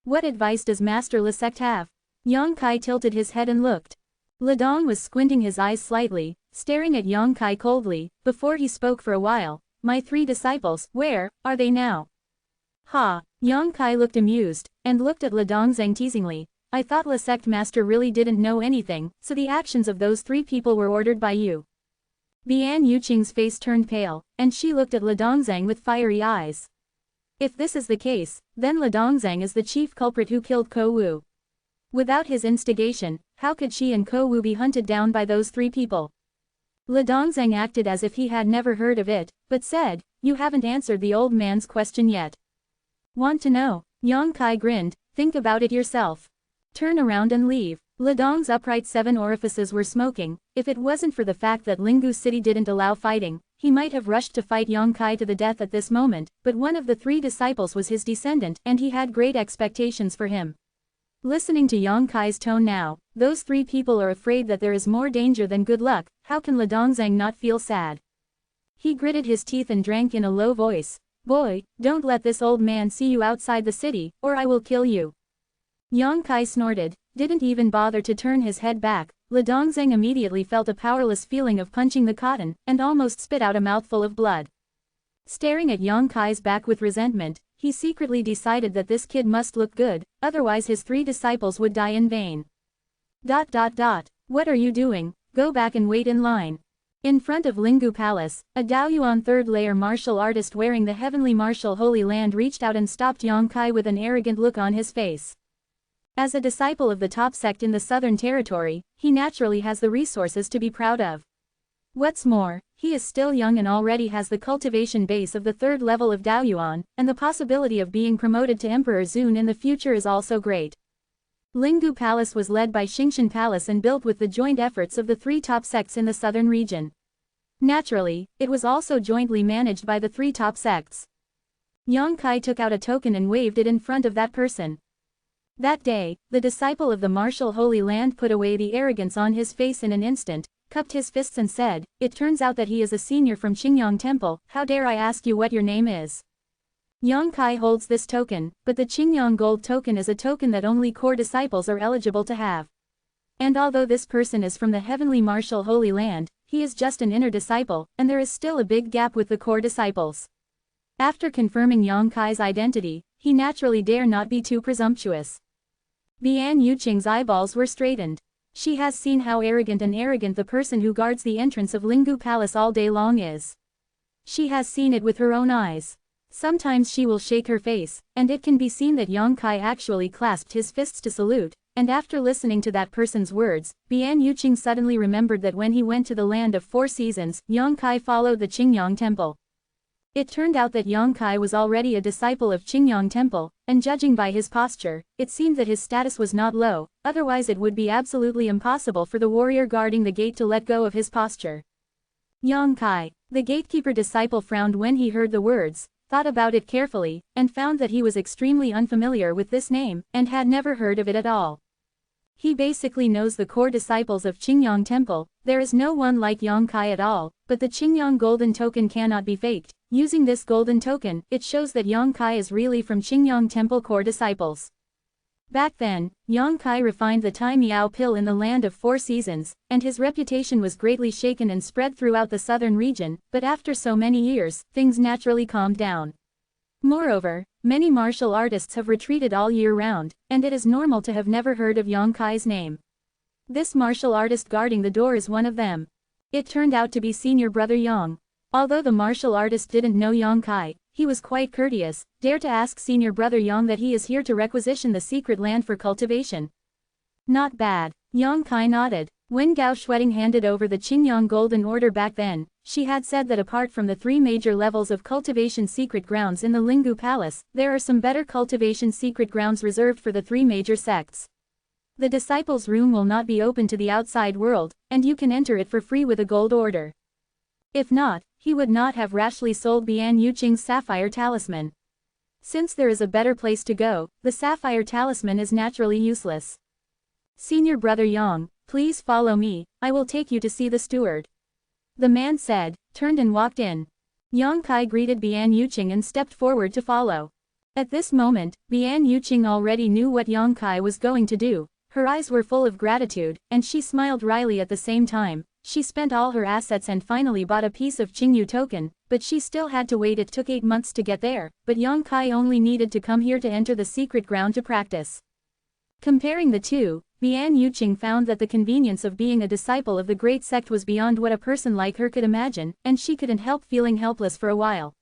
What advice does Master Le Sect have? Yang Kai tilted his head and looked. Ledong was squinting his eyes slightly, staring at Yang Kai coldly, before he spoke for a while. My 3 disciples, where are they now? Ha! Yang Kai looked amused, and looked at Ledongzheng teasingly. I thought Le Sect Master really didn't know anything, so the actions of those 3 people were ordered by you. Bian Yuqing's face turned pale, and she looked at Ledongzheng with fiery eyes. If this is the case, then Ledongzheng is the chief culprit who killed Ko Wu. Without his instigation, how could she and Ko Wu be hunted down by those 3 people? Ledongzheng acted as if he had never heard of it, but said, you haven't answered the old man's question yet. Want to know? Yang Kai grinned, think about it yourself. Turn around and leave. Ledong's upright 7 orifices were smoking. If it wasn't for the fact that Lingu City didn't allow fighting, he might have rushed to fight Yang Kai to the death at this moment, but one of the 3 disciples was his descendant, and he had great expectations for him. Listening to Yang Kai's tone now, those 3 people are afraid that there is more danger than good luck. How can Ledongzheng not feel sad? He gritted his teeth and drank in a low voice. Boy, don't let this old man see you outside the city, or I will kill you. Yang Kai snorted, didn't even bother to turn his head back. Le Dongzeng immediately felt a powerless feeling of punching the cotton, and almost spit out a mouthful of blood. Staring at Yang Kai's back with resentment, he secretly decided that this kid must look good, otherwise his 3 disciples would die in vain. ... What are you doing? Go back and wait in line. In front of Linggu Palace, a Daoyuan third-layer martial artist wearing the heavenly martial Holy Land reached out and stopped Yang Kai with an arrogant look on his face. As a disciple of the top sect in the Southern Territory, he naturally has the resources to be proud of. What's more, he is still young and already has the cultivation base of the 3rd level of Daoyuan, and the possibility of being promoted to Emperor Zun in the future is also great. Linggu Palace was led by Xingshan Palace and built with the joint efforts of the 3 top sects in the southern region. Naturally, it was also jointly managed by the 3 top sects. Yang Kai took out a token and waved it in front of that person. That day, the disciple of the martial Holy Land put away the arrogance on his face in an instant, cupped his fists and said, "It turns out that he is a senior from Qingyang Temple, how dare I ask you what your name is?" Yang Kai holds this token, but the Qingyang Gold token is a token that only core disciples are eligible to have. And although this person is from the heavenly martial Holy Land, he is just an inner disciple, and there is still a big gap with the core disciples. After confirming Yang Kai's identity, he naturally dare not be too presumptuous. Bian Yuqing's eyeballs were straightened. She has seen how arrogant the person who guards the entrance of Linggu Palace all day long is. She has seen it with her own eyes. Sometimes she will shake her face, and it can be seen that Yang Kai actually clasped his fists to salute, and after listening to that person's words, Bian Yuqing suddenly remembered that when he went to the Land of 4 Seasons, Yang Kai followed the Qingyang Temple. It turned out that Yang Kai was already a disciple of Qingyang Temple, and judging by his posture, it seemed that his status was not low, otherwise it would be absolutely impossible for the warrior guarding the gate to let go of his posture. Yang Kai. The gatekeeper disciple frowned when he heard the words, thought about it carefully, and found that he was extremely unfamiliar with this name, and had never heard of it at all. He basically knows the core disciples of Qingyang Temple. There is no one like Yang Kai at all, but the Qingyang Golden Token cannot be faked. Using this golden token, it shows that Yang Kai is really from Qingyang Temple core disciples. Back then, Yang Kai refined the Tai Miao pill in the Land of 4 Seasons, and his reputation was greatly shaken and spread throughout the southern region, but after so many years, things naturally calmed down. Moreover, many martial artists have retreated all year round, and it is normal to have never heard of Yang Kai's name. This martial artist guarding the door is one of them. It turned out to be senior brother Yang. Although the martial artist didn't know Yang Kai, he was quite courteous, dared to ask senior brother Yang that he is here to requisition the secret land for cultivation. Not bad. Yang Kai nodded. When Gao Shueding handed over the Qingyang Golden Order back then, she had said that apart from the 3 major levels of cultivation secret grounds in the Linggu Palace, there are some better cultivation secret grounds reserved for the 3 major sects. The disciples' room will not be open to the outside world, and you can enter it for free with a gold order. If not, he would not have rashly sold Bian Yuqing's sapphire talisman. Since there is a better place to go, the sapphire talisman is naturally useless. Senior brother Yang, please follow me, I will take you to see the steward. The man said, turned and walked in. Yang Kai greeted Bian Yuqing and stepped forward to follow. At this moment, Bian Yuqing already knew what Yang Kai was going to do. Her eyes were full of gratitude, and she smiled wryly at the same time. She spent all her assets and finally bought a piece of Qingyu token, but she still had to wait. It took 8 months to get there, but Yang Kai only needed to come here to enter the secret ground to practice. Comparing the two, Bian Yuqing found that the convenience of being a disciple of the great sect was beyond what a person like her could imagine, and she couldn't help feeling helpless for a while.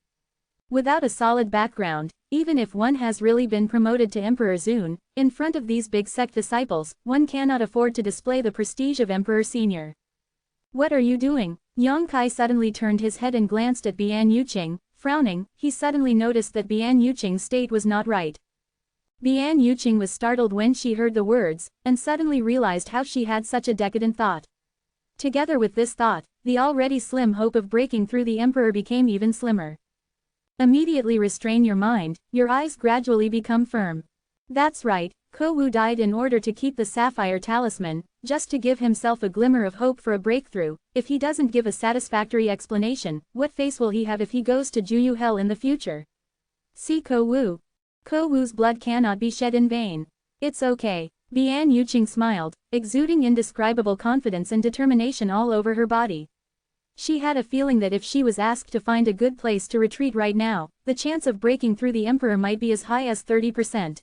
Without a solid background, even if one has really been promoted to Emperor Zun, in front of these big sect disciples, one cannot afford to display the prestige of Emperor Senior. What are you doing? Yang Kai suddenly turned his head and glanced at Bian Yuqing. Frowning, he suddenly noticed that Bian Yuqing's state was not right. Bian Yuqing was startled when she heard the words, and suddenly realized how she had such a decadent thought. Together with this thought, the already slim hope of breaking through the emperor became even slimmer. Immediately restrain your mind, your eyes gradually become firm. That's right, Ko Wu died in order to keep the sapphire talisman, just to give himself a glimmer of hope for a breakthrough. If he doesn't give a satisfactory explanation, what face will he have if he goes to Juyu Hell in the future? See Ko Wu. Ko Wu's blood cannot be shed in vain. It's okay. Bian Yuqing smiled, exuding indescribable confidence and determination all over her body. She had a feeling that if she was asked to find a good place to retreat right now, the chance of breaking through the Emperor might be as high as 30%.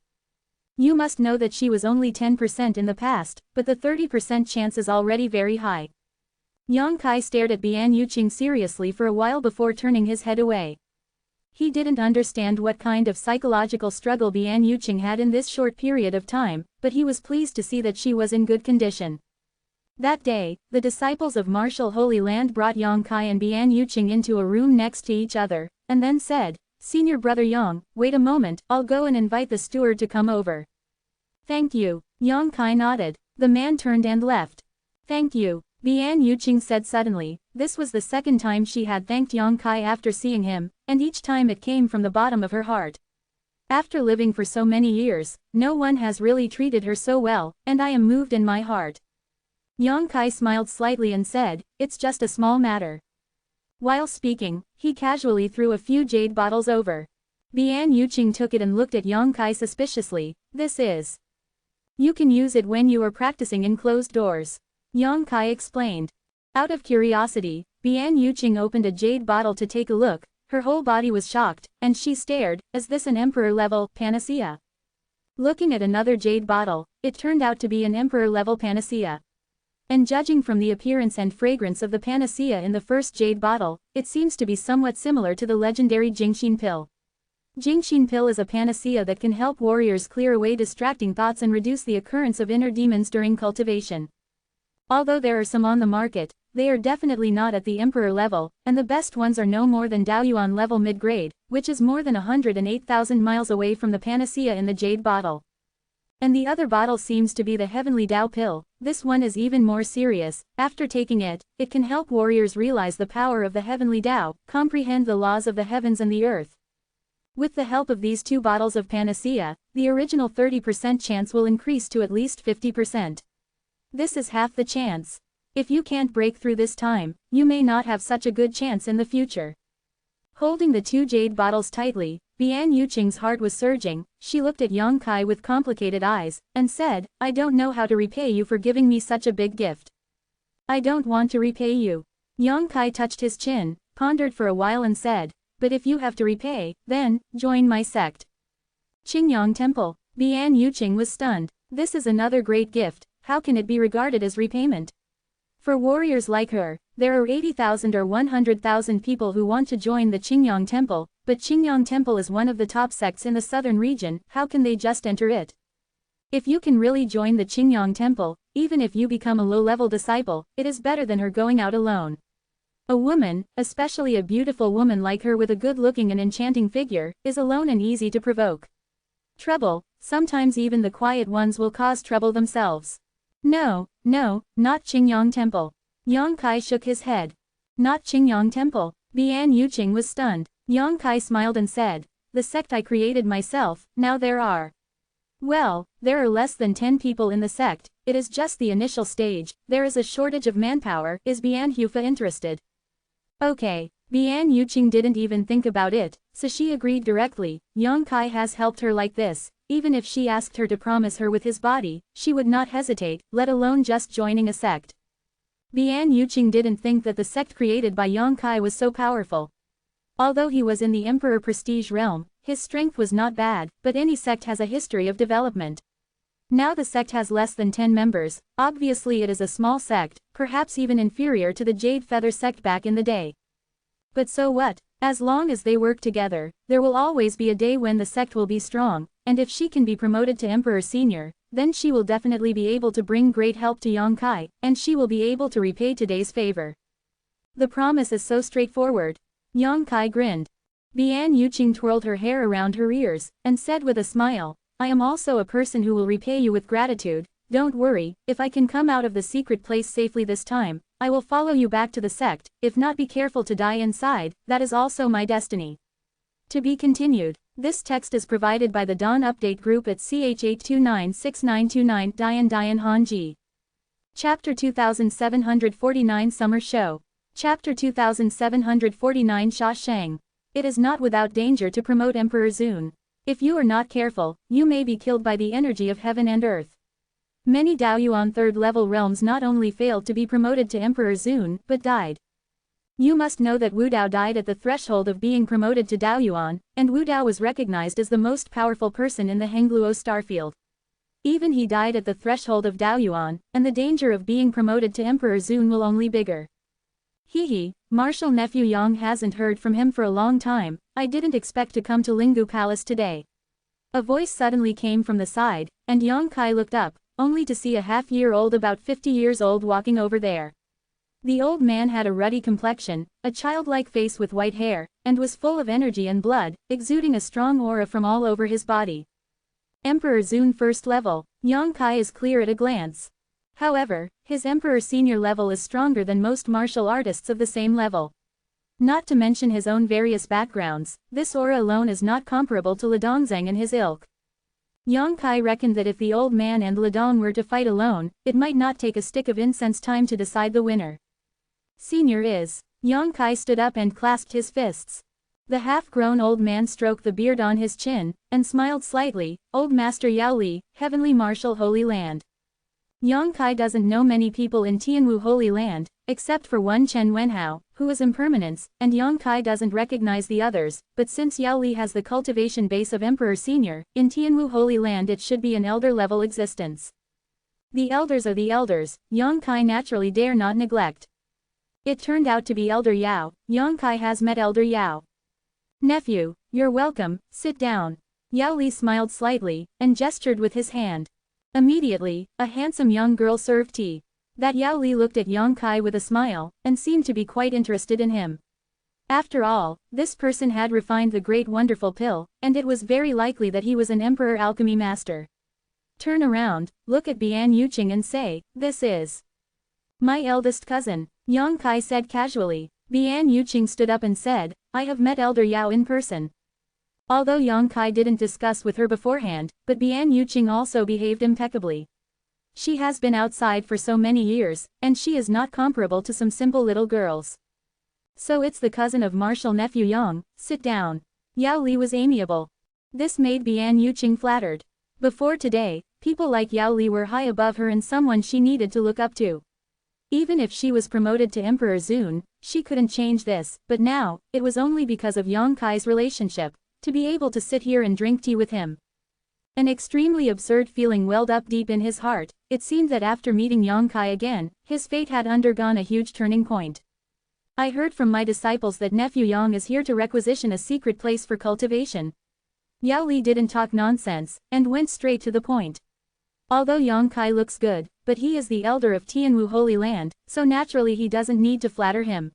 You must know that she was only 10% in the past, but the 30% chance is already very high. Yang Kai stared at Bian Yuqing seriously for a while before turning his head away. He didn't understand what kind of psychological struggle Bian Yuqing had in this short period of time, but he was pleased to see that she was in good condition. That day, the disciples of Martial Holy Land brought Yang Kai and Bian Yuqing into a room next to each other, and then said, "Senior Brother Yang, wait a moment, I'll go and invite the steward to come over." "Thank you." Yang Kai nodded. The man turned and left. "Thank you," Bian Yuqing said suddenly. This was the second time she had thanked Yang Kai after seeing him, and each time it came from the bottom of her heart. After living for so many years, no one has really treated her so well, and I am moved in my heart. Yang Kai smiled slightly and said, "It's just a small matter." While speaking, he casually threw a few jade bottles over. Bian Yuqing took it and looked at Yang Kai suspiciously. "This is. You can use it when you are practicing in closed doors," Yang Kai explained. Out of curiosity, Bian Yuqing opened a jade bottle to take a look. Her whole body was shocked, and she stared, "Is this an emperor-level panacea?" Looking at another jade bottle, it turned out to be an emperor-level panacea. And judging from the appearance and fragrance of the panacea in the first jade bottle, it seems to be somewhat similar to the legendary Jingxin pill. Jingxin pill is a panacea that can help warriors clear away distracting thoughts and reduce the occurrence of inner demons during cultivation. Although there are some on the market, they are definitely not at the emperor level, and the best ones are no more than Daoyuan level mid-grade, which is more than 108,000 miles away from the panacea in the jade bottle. And the other bottle seems to be the heavenly Dao pill. This one is even more serious. After taking it, it can help warriors realize the power of the heavenly Dao, comprehend the laws of the heavens and the earth. With the help of these two bottles of panacea, the original 30% chance will increase to at least 50%. This is half the chance. If you can't break through this time, you may not have such a good chance in the future. Holding the two jade bottles tightly, Bian Yuqing's heart was surging. She looked at Yang Kai with complicated eyes, and said, "I don't know how to repay you for giving me such a big gift." "I don't want to repay you." Yang Kai touched his chin, pondered for a while and said, "But if you have to repay, then, join my sect." Qingyang Temple. Bian Yuqing was stunned. This is another great gift. How can it be regarded as repayment? For warriors like her, there are 80,000 or 100,000 people who want to join the Qingyang Temple, but Qingyang Temple is one of the top sects in the southern region. How can they just enter it? If you can really join the Qingyang Temple, even if you become a low-level disciple, it is better than her going out alone. A woman, especially a beautiful woman like her with a good-looking and enchanting figure, is alone and easy to provoke trouble. Sometimes even the quiet ones will cause trouble themselves. No, not Qingyang Temple. Yang Kai shook his head. Not Qingyang Temple. Bian Yuqing was stunned. Yang Kai smiled and said, "The sect I created myself, now there are. Well, there are less than 10 people in the sect. It is just the initial stage. There is a shortage of manpower. Is Bian Hufa interested?" Okay. Bian Yuqing didn't even think about it, so she agreed directly. Yang Kai has helped her like this. Even if she asked her to promise her with his body, she would not hesitate, let alone just joining a sect. Bian Yuqing didn't think that the sect created by Yang Kai was so powerful. Although he was in the emperor prestige realm, his strength was not bad, but any sect has a history of development. Now the sect has less than 10 members, obviously it is a small sect, perhaps even inferior to the Jade Feather sect back in the day. But so what? As long as they work together, there will always be a day when the sect will be strong, and if she can be promoted to Emperor Senior, then she will definitely be able to bring great help to Yang Kai, and she will be able to repay today's favor. The promise is so straightforward. Yang Kai grinned. Bian Yuqing twirled her hair around her ears, and said with a smile, "I am also a person who will repay you with gratitude. Don't worry, if I can come out of the secret place safely this time, I will follow you back to the sect. If not, be careful to die inside, that is also my destiny." To be continued. This text is provided by the Dawn Update Group at ch8296929 Dian Hanji. Chapter 2749 Summer Show. Chapter 2749 Sha Sheng. It is not without danger to promote Emperor Zun. If you are not careful, you may be killed by the energy of heaven and earth. Many Daoyuan third-level realms not only failed to be promoted to Emperor Zun, but died. You must know that Wu Dao died at the threshold of being promoted to Daoyuan, and Wu Dao was recognized as the most powerful person in the Hengluo starfield. Even he died at the threshold of Daoyuan, and the danger of being promoted to Emperor Zun will only bigger. Hehe, Martial Nephew Yang hasn't heard from him for a long time. I didn't expect to come to Lingu Palace today. A voice suddenly came from the side, and Yang Kai looked up, only to see a half-year-old about 50 years old walking over there. The old man had a ruddy complexion, a childlike face with white hair, and was full of energy and blood, exuding a strong aura from all over his body. Emperor Zun first level, Yang Kai is clear at a glance. However, his Emperor senior level is stronger than most martial artists of the same level. Not to mention his own various backgrounds, this aura alone is not comparable to Ledongzheng and his ilk. Yang Kai reckoned that if the old man and Ledong were to fight alone, it might not take a stick of incense time to decide the winner. Senior is. Yang Kai stood up and clasped his fists. The half-grown old man stroked the beard on his chin, and smiled slightly. Old Master Yao Li, Heavenly Martial Holy Land. Yang Kai doesn't know many people in Tianwu Holy Land, except for one Chen Wenhao, who is impermanence, and Yang Kai doesn't recognize the others, but since Yao Li has the cultivation base of Emperor Senior, in Tianwu Holy Land it should be an elder-level existence. The elders are the elders, Yang Kai naturally dare not neglect. It turned out to be Elder Yao. Yang Kai has met Elder Yao. Nephew, you're welcome, sit down. Yao Li smiled slightly, and gestured with his hand. Immediately, a handsome young girl served tea. That Yao Li looked at Yang Kai with a smile, and seemed to be quite interested in him. After all, this person had refined the great wonderful pill, and it was very likely that he was an emperor alchemy master. Turn around, look at Bian Yuqing and say, this is my eldest cousin, Yang Kai said casually. Bian Yuqing stood up and said, I have met Elder Yao in person. Although Yang Kai didn't discuss with her beforehand, but Bian Yuqing also behaved impeccably. She has been outside for so many years, and she is not comparable to some simple little girls. So it's the cousin of Martial Nephew Yang, sit down. Yao Li was amiable. This made Bian Yuqing flattered. Before today, people like Yao Li were high above her and someone she needed to look up to. Even if she was promoted to Emperor Zun, she couldn't change this, but now, it was only because of Yang Kai's relationship, to be able to sit here and drink tea with him. An extremely absurd feeling welled up deep in his heart. It seemed that after meeting Yang Kai again, his fate had undergone a huge turning point. I heard from my disciples that Nephew Yang is here to requisition a secret place for cultivation. Yao Li didn't talk nonsense, and went straight to the point. Although Yang Kai looks good, but he is the elder of Tianwu Holy Land, so naturally he doesn't need to flatter him.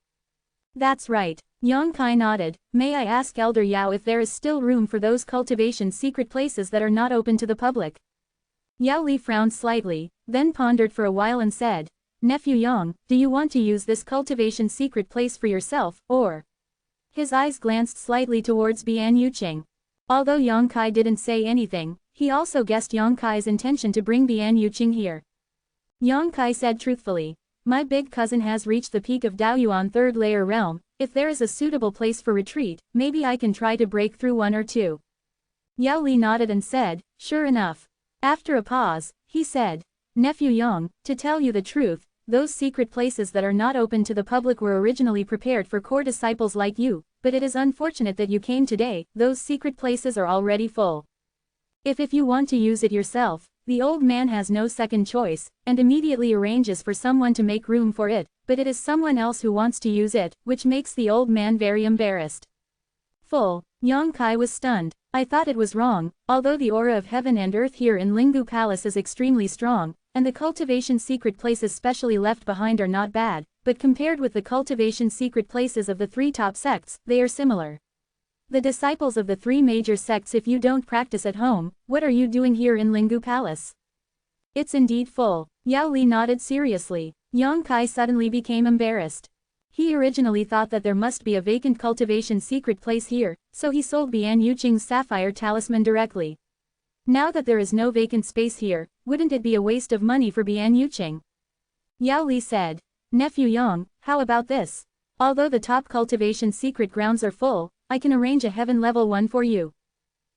That's right. Yang Kai nodded. May I ask Elder Yao if there is still room for those cultivation secret places that are not open to the public? Yao Li frowned slightly, then pondered for a while and said, Nephew Yang, do you want to use this cultivation secret place for yourself, or? His eyes glanced slightly towards Bian Yuqing. Although Yang Kai didn't say anything, he also guessed Yang Kai's intention to bring Bian Yuqing here. Yang Kai said truthfully, my big cousin has reached the peak of Daoyuan third layer realm. If there is a suitable place for retreat, maybe I can try to break through one or two. Yao Li nodded and said, sure enough. After a pause, he said, Nephew Yang, to tell you the truth, those secret places that are not open to the public were originally prepared for core disciples like you, but it is unfortunate that you came today. Those secret places are already full. If you want to use it yourself, the old man has no second choice, and immediately arranges for someone to make room for it, but it is someone else who wants to use it, which makes the old man very embarrassed. Full. Yang Kai was stunned. I thought it was wrong, although the aura of heaven and earth here in Lingu Palace is extremely strong, and the cultivation secret places specially left behind are not bad, but compared with the cultivation secret places of the three top sects, they are similar. The disciples of the three major sects, if you don't practice at home, what are you doing here in Lingu Palace? It's indeed full. Yao Li nodded seriously. Yang Kai suddenly became embarrassed. He originally thought that there must be a vacant cultivation secret place here, so he sold Bian Yuqing's sapphire talisman directly. Now that there is no vacant space here, wouldn't it be a waste of money for Bian Yuqing? Yao Li said. Nephew Yang, how about this? Although the top cultivation secret grounds are full, I can arrange a heaven level one for you.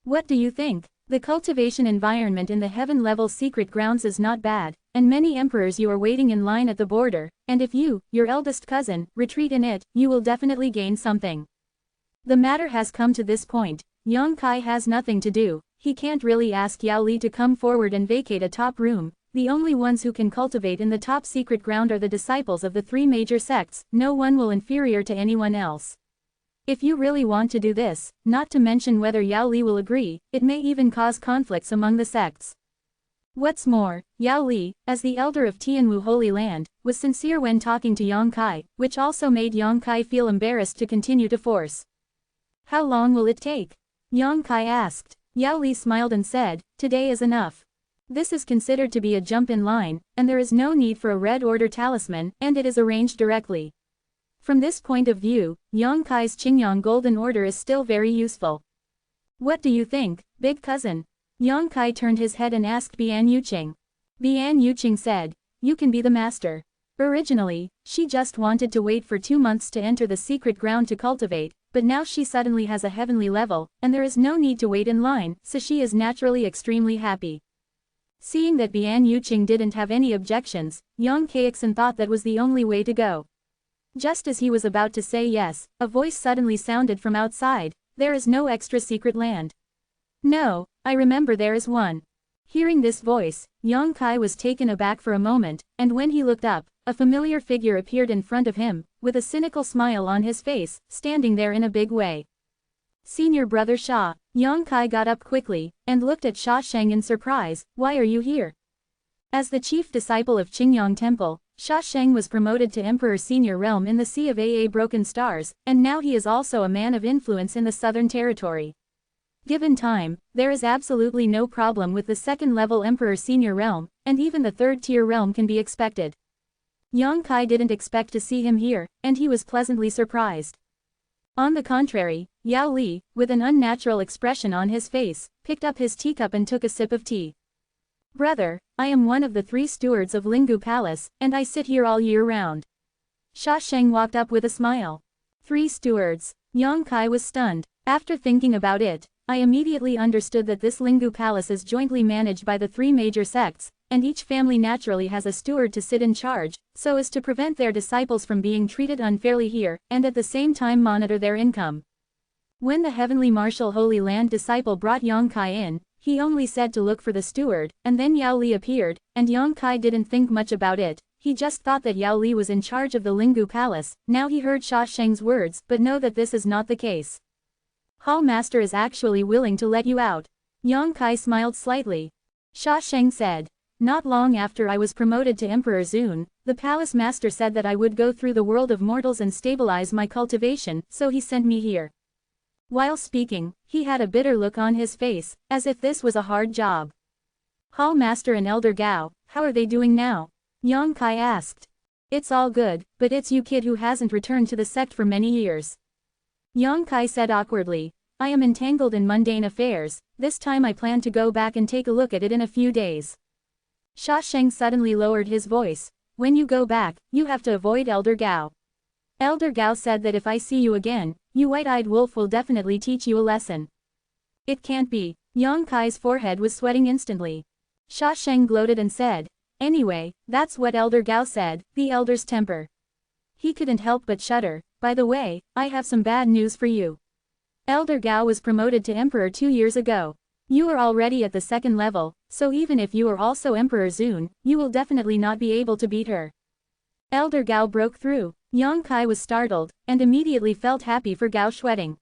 What do you think? The cultivation environment in the heaven-level secret grounds is not bad, and many emperors you are waiting in line at the border, and if you, your eldest cousin, retreat in it, you will definitely gain something. The matter has come to this point. Yang Kai has nothing to do, he can't really ask Yao Li to come forward and vacate a top room. The only ones who can cultivate in the top secret ground are the disciples of the three major sects, no one will inferior to anyone else. If you really want to do this, not to mention whether Yao Li will agree, it may even cause conflicts among the sects. What's more, Yao Li, as the elder of Tianwu Holy Land, was sincere when talking to Yang Kai, which also made Yang Kai feel embarrassed to continue to force. How long will it take? Yang Kai asked. Yao Li smiled and said, today is enough. This is considered to be a jump in line, and there is no need for a red order talisman, and it is arranged directly. From this point of view, Yang Kai's Qingyang Golden Order is still very useful. What do you think, big cousin? Yang Kai turned his head and asked Bian Yuqing. Bian Yuqing said, you can be the master. Originally, she just wanted to wait for 2 months to enter the secret ground to cultivate, but now she suddenly has a heavenly level, and there is no need to wait in line, so she is naturally extremely happy. Seeing that Bian Yuqing didn't have any objections, Yang Kaixin thought that was the only way to go. Just as he was about to say yes, a voice suddenly sounded from outside, there is no extra secret land. No, I remember there is one. Hearing this voice, Yang Kai was taken aback for a moment, and when he looked up, a familiar figure appeared in front of him, with a cynical smile on his face, standing there in a big way. Senior brother Sha. Yang Kai got up quickly, and looked at Sha Sheng in surprise, why are you here? As the chief disciple of Qingyang Temple, Sha Sheng was promoted to Emperor Senior Realm in the Sea of Aa Broken Stars, and now he is also a man of influence in the Southern Territory. Given time, there is absolutely no problem with the second-level Emperor Senior Realm, and even the third-tier realm can be expected. Yang Kai didn't expect to see him here, and he was pleasantly surprised. On the contrary, Yao Li, with an unnatural expression on his face, picked up his teacup and took a sip of tea. Brother, I am one of the 3 stewards of Lingu Palace, and I sit here all year round. Sha Sheng walked up with a smile. 3 stewards. Yang Kai was stunned. After thinking about it, I immediately understood that this Lingu Palace is jointly managed by the 3 major sects, and each family naturally has a steward to sit in charge, so as to prevent their disciples from being treated unfairly here, and at the same time monitor their income. When the Heavenly Martial Holy Land disciple brought Yang Kai in, he only said to look for the steward, and then Yao Li appeared, and Yang Kai didn't think much about it, he just thought that Yao Li was in charge of the Lingu Palace. Now he heard Sha Sheng's words, but know that this is not the case. Hall Master is actually willing to let you out. Yang Kai smiled slightly. Sha Sheng said, not long after I was promoted to Emperor Zun, the Palace Master said that I would go through the world of mortals and stabilize my cultivation, so he sent me here. While speaking, he had a bitter look on his face, as if this was a hard job. Hall Master and Elder Gao, how are they doing now? Yang Kai asked. It's all good, but it's you kid who hasn't returned to the sect for many years. Yang Kai said awkwardly, I am entangled in mundane affairs, this time I plan to go back and take a look at it in a few days. Sha Sheng suddenly lowered his voice, when you go back, you have to avoid Elder Gao. Elder Gao said that if I see you again, you white-eyed wolf will definitely teach you a lesson. It can't be. Yang Kai's forehead was sweating instantly. Sha Sheng gloated and said, anyway, that's what Elder Gao said, the elder's temper. He couldn't help but shudder. By the way, I have some bad news for you. Elder Gao was promoted to Emperor 2 years ago. You are already at the 2nd level, so even if you are also Emperor Zun, you will definitely not be able to beat her. Elder Gao broke through. Yang Kai was startled, and immediately felt happy for Gao Shueting.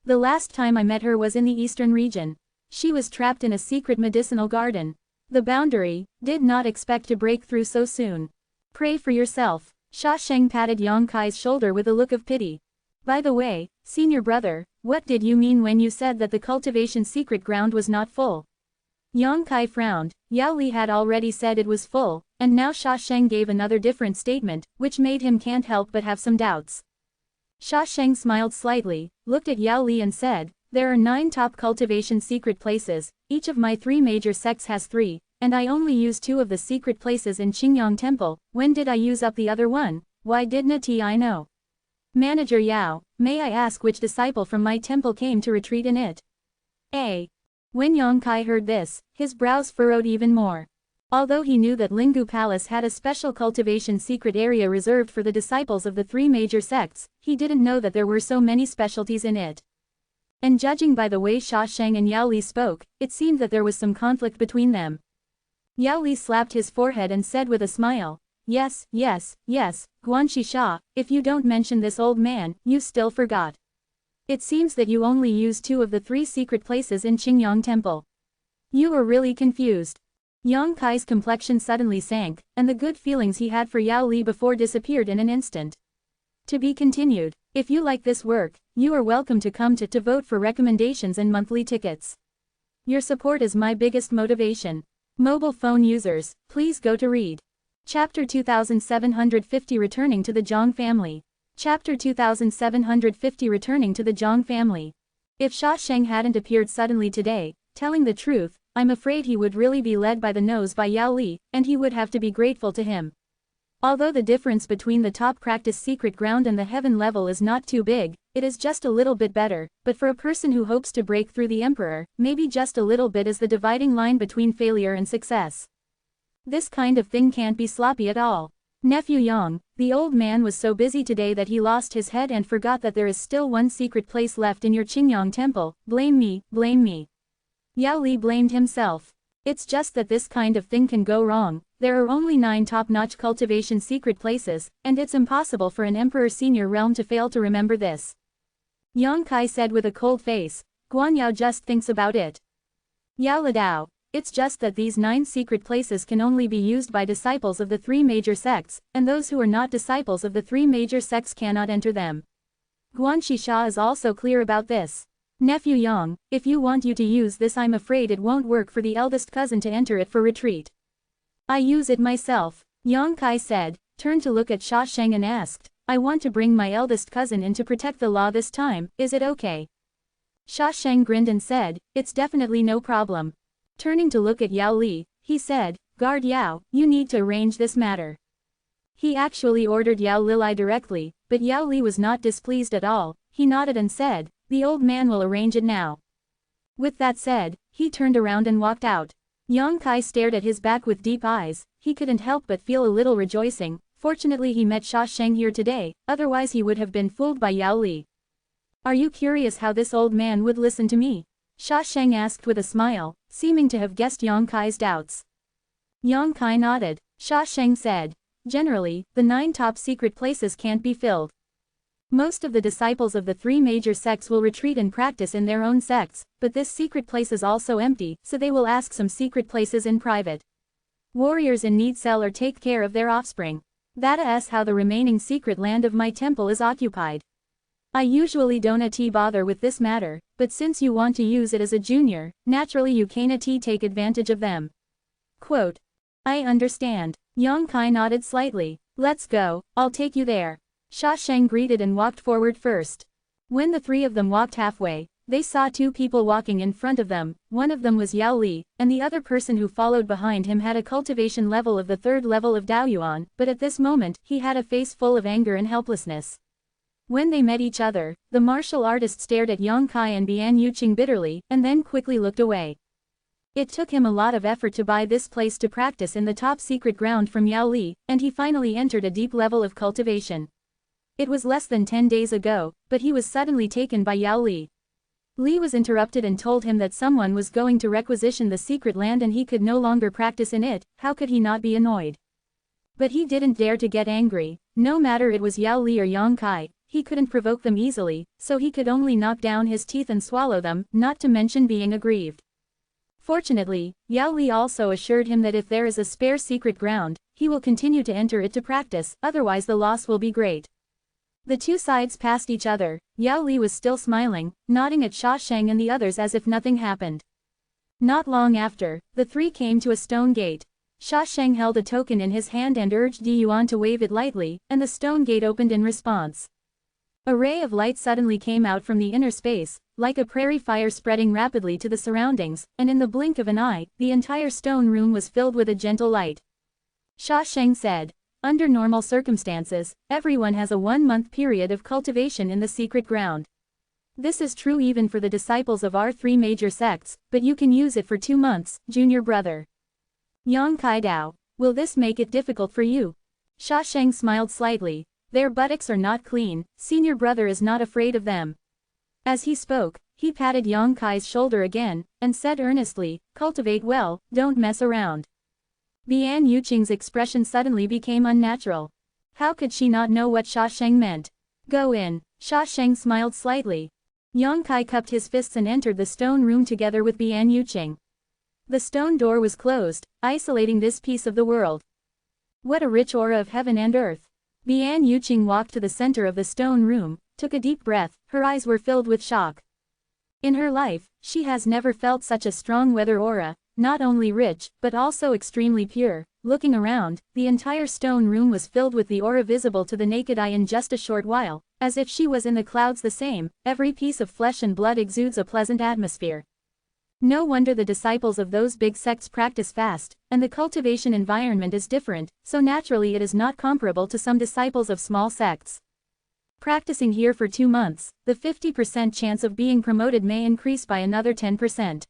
The last time I met her was in the eastern region. She was trapped in a secret medicinal garden. The boundary, did not expect to break through so soon. Pray for yourself. Sha Sheng patted Yang Kai's shoulder with a look of pity. By the way, senior brother, what did you mean when you said that the cultivation secret ground was not full? Yang Kai frowned. Yao Li had already said it was full, and now Sha Sheng gave another different statement, which made him can't help but have some doubts. Sha Sheng smiled slightly, looked at Yao Li and said, there are 9 top cultivation secret places, each of my 3 major sects has 3, and I only used 2 of the secret places in Qingyang Temple. When did I use up the other one? Why didn't I know? Manager Yao, may I ask which disciple from my temple came to retreat in it? A. When Yongkai heard this, his brows furrowed even more. Although he knew that Linggu Palace had a special cultivation secret area reserved for the disciples of the three major sects, he didn't know that there were so many specialties in it. And judging by the way Sha Sheng and Yao Li spoke, it seemed that there was some conflict between them. Yao Li slapped his forehead and said with a smile, "Yes, yes, yes, Guanxi Sha, if you don't mention this old man, you still forgot. It seems that you only used 2 of the 3 secret places in Qingyang Temple. You were really confused." Yongkai's complexion suddenly sank, and the good feelings he had for Yao Li before disappeared in an instant. To be continued. If you like this work, you are welcome to come to vote for recommendations and monthly tickets. Your support is my biggest motivation. Mobile phone users, please go to read. Chapter 2750 Returning to the Zhang Family. Chapter 2750 Returning to the Zhang Family. If Sha Sheng hadn't appeared suddenly today, telling the truth, I'm afraid he would really be led by the nose by Yao Li, and he would have to be grateful to him. Although the difference between the top practice secret ground and the heaven level is not too big, it is just a little bit better, but for a person who hopes to break through the emperor, maybe just a little bit is the dividing line between failure and success. This kind of thing can't be sloppy at all. Nephew Yang, the old man was so busy today that he lost his head and forgot that there is still one secret place left in your Qingyang temple. Blame me, blame me. Yao Li blamed himself. It's just that this kind of thing can go wrong. There are only 9 top-notch cultivation secret places, and it's impossible for an Emperor Senior realm to fail to remember this. Yongkai said with a cold face, Guan Yao just thinks about it. Yao Ladao, it's just that these 9 secret places can only be used by disciples of the 3 major sects, and those who are not disciples of the 3 major sects cannot enter them. Guanxi Sha is also clear about this. Nephew Yang, if you want you to use this, I'm afraid it won't work for the eldest cousin to enter it for retreat. I use it myself, Yongkai said, turned to look at Sha Sheng and asked, I want to bring my eldest cousin in to protect the law this time, is it okay? Sha Sheng grinned and said, it's definitely no problem. Turning to look at Yao Li, he said, Guard Yao, you need to arrange this matter. He actually ordered Yao Lilai directly, but Yao Li was not displeased at all. He nodded and said, the old man will arrange it now. With that said, he turned around and walked out. Yongkai stared at his back with deep eyes. He couldn't help but feel a little rejoicing. Fortunately he met Sha Sheng here today, otherwise he would have been fooled by Yao Li. Are you curious how this old man would listen to me? Sha Sheng asked with a smile, seeming to have guessed Yongkai's doubts. Yongkai nodded. Sha Sheng said, generally, the 9 top secret places can't be filled. Most of the disciples of the 3 major sects will retreat and practice in their own sects, but this secret place is also empty, so they will ask some secret places in private. Warriors in need sell or take care of their offspring. That's how the remaining secret land of my temple is occupied. I usually don't bother with this matter, but since you want to use it as a junior, naturally you can't take advantage of them. Quote. I understand. Yongkai nodded slightly. Let's go, I'll take you there. Sha Sheng greeted and walked forward first. When the 3 of them walked halfway, they saw 2 people walking in front of them. One of them was Yao Li, and the other person who followed behind him had a cultivation level of the 3rd level of Daoyuan, but at this moment, he had a face full of anger and helplessness. When they met each other, the martial artist stared at Yongkai and Bian Yuqing bitterly, and then quickly looked away. It took him a lot of effort to buy this place to practice in the top secret ground from Yao Li, and he finally entered a deep level of cultivation. It was less than 10 days ago, but he was suddenly taken by Yao Li. Li was interrupted and told him that someone was going to requisition the secret land and he could no longer practice in it. How could he not be annoyed? But he didn't dare to get angry. No matter it was Yao Li or Yongkai, he couldn't provoke them easily, so he could only knock down his teeth and swallow them, not to mention being aggrieved. Fortunately, Yao Li also assured him that if there is a spare secret ground, he will continue to enter it to practice, otherwise the loss will be great. The 2 sides passed each other. Yao Li was still smiling, nodding at Sha Sheng and the others as if nothing happened. Not long after, the 3 came to a stone gate. Sha Sheng held a token in his hand and urged Di Yuan to wave it lightly, and the stone gate opened in response. A ray of light suddenly came out from the inner space, like a prairie fire spreading rapidly to the surroundings, and in the blink of an eye, the entire stone room was filled with a gentle light. Sha Sheng said, under normal circumstances, everyone has a 1-month period of cultivation in the secret ground. This is true even for the disciples of our three major sects, but you can use it for 2 months, junior brother. Yang Kai Dao, will this make it difficult for you? Sha Sheng smiled slightly. Their buttocks are not clean, senior brother is not afraid of them. As he spoke, he patted Yang Kai's shoulder again, and said earnestly, cultivate well, don't mess around. Bian Yuqing's expression suddenly became unnatural. How could she not know what Sha Sheng meant? Go in, Sha Sheng smiled slightly. Yang Kai cupped his fists and entered the stone room together with Bian Yuqing. The stone door was closed, isolating this piece of the world. What a rich aura of heaven and earth. Bian Yuqing walked to the center of the stone room, took a deep breath, her eyes were filled with shock. In her life, she has never felt such a strong weather aura, not only rich, but also extremely pure. Looking around, the entire stone room was filled with the aura visible to the naked eye in just a short while, as if she was in the clouds the same, every piece of flesh and blood exudes a pleasant atmosphere. No wonder the disciples of those big sects practice fast, and the cultivation environment is different, so naturally it is not comparable to some disciples of small sects. Practicing here for 2 months, the 50% chance of being promoted may increase by another 10%.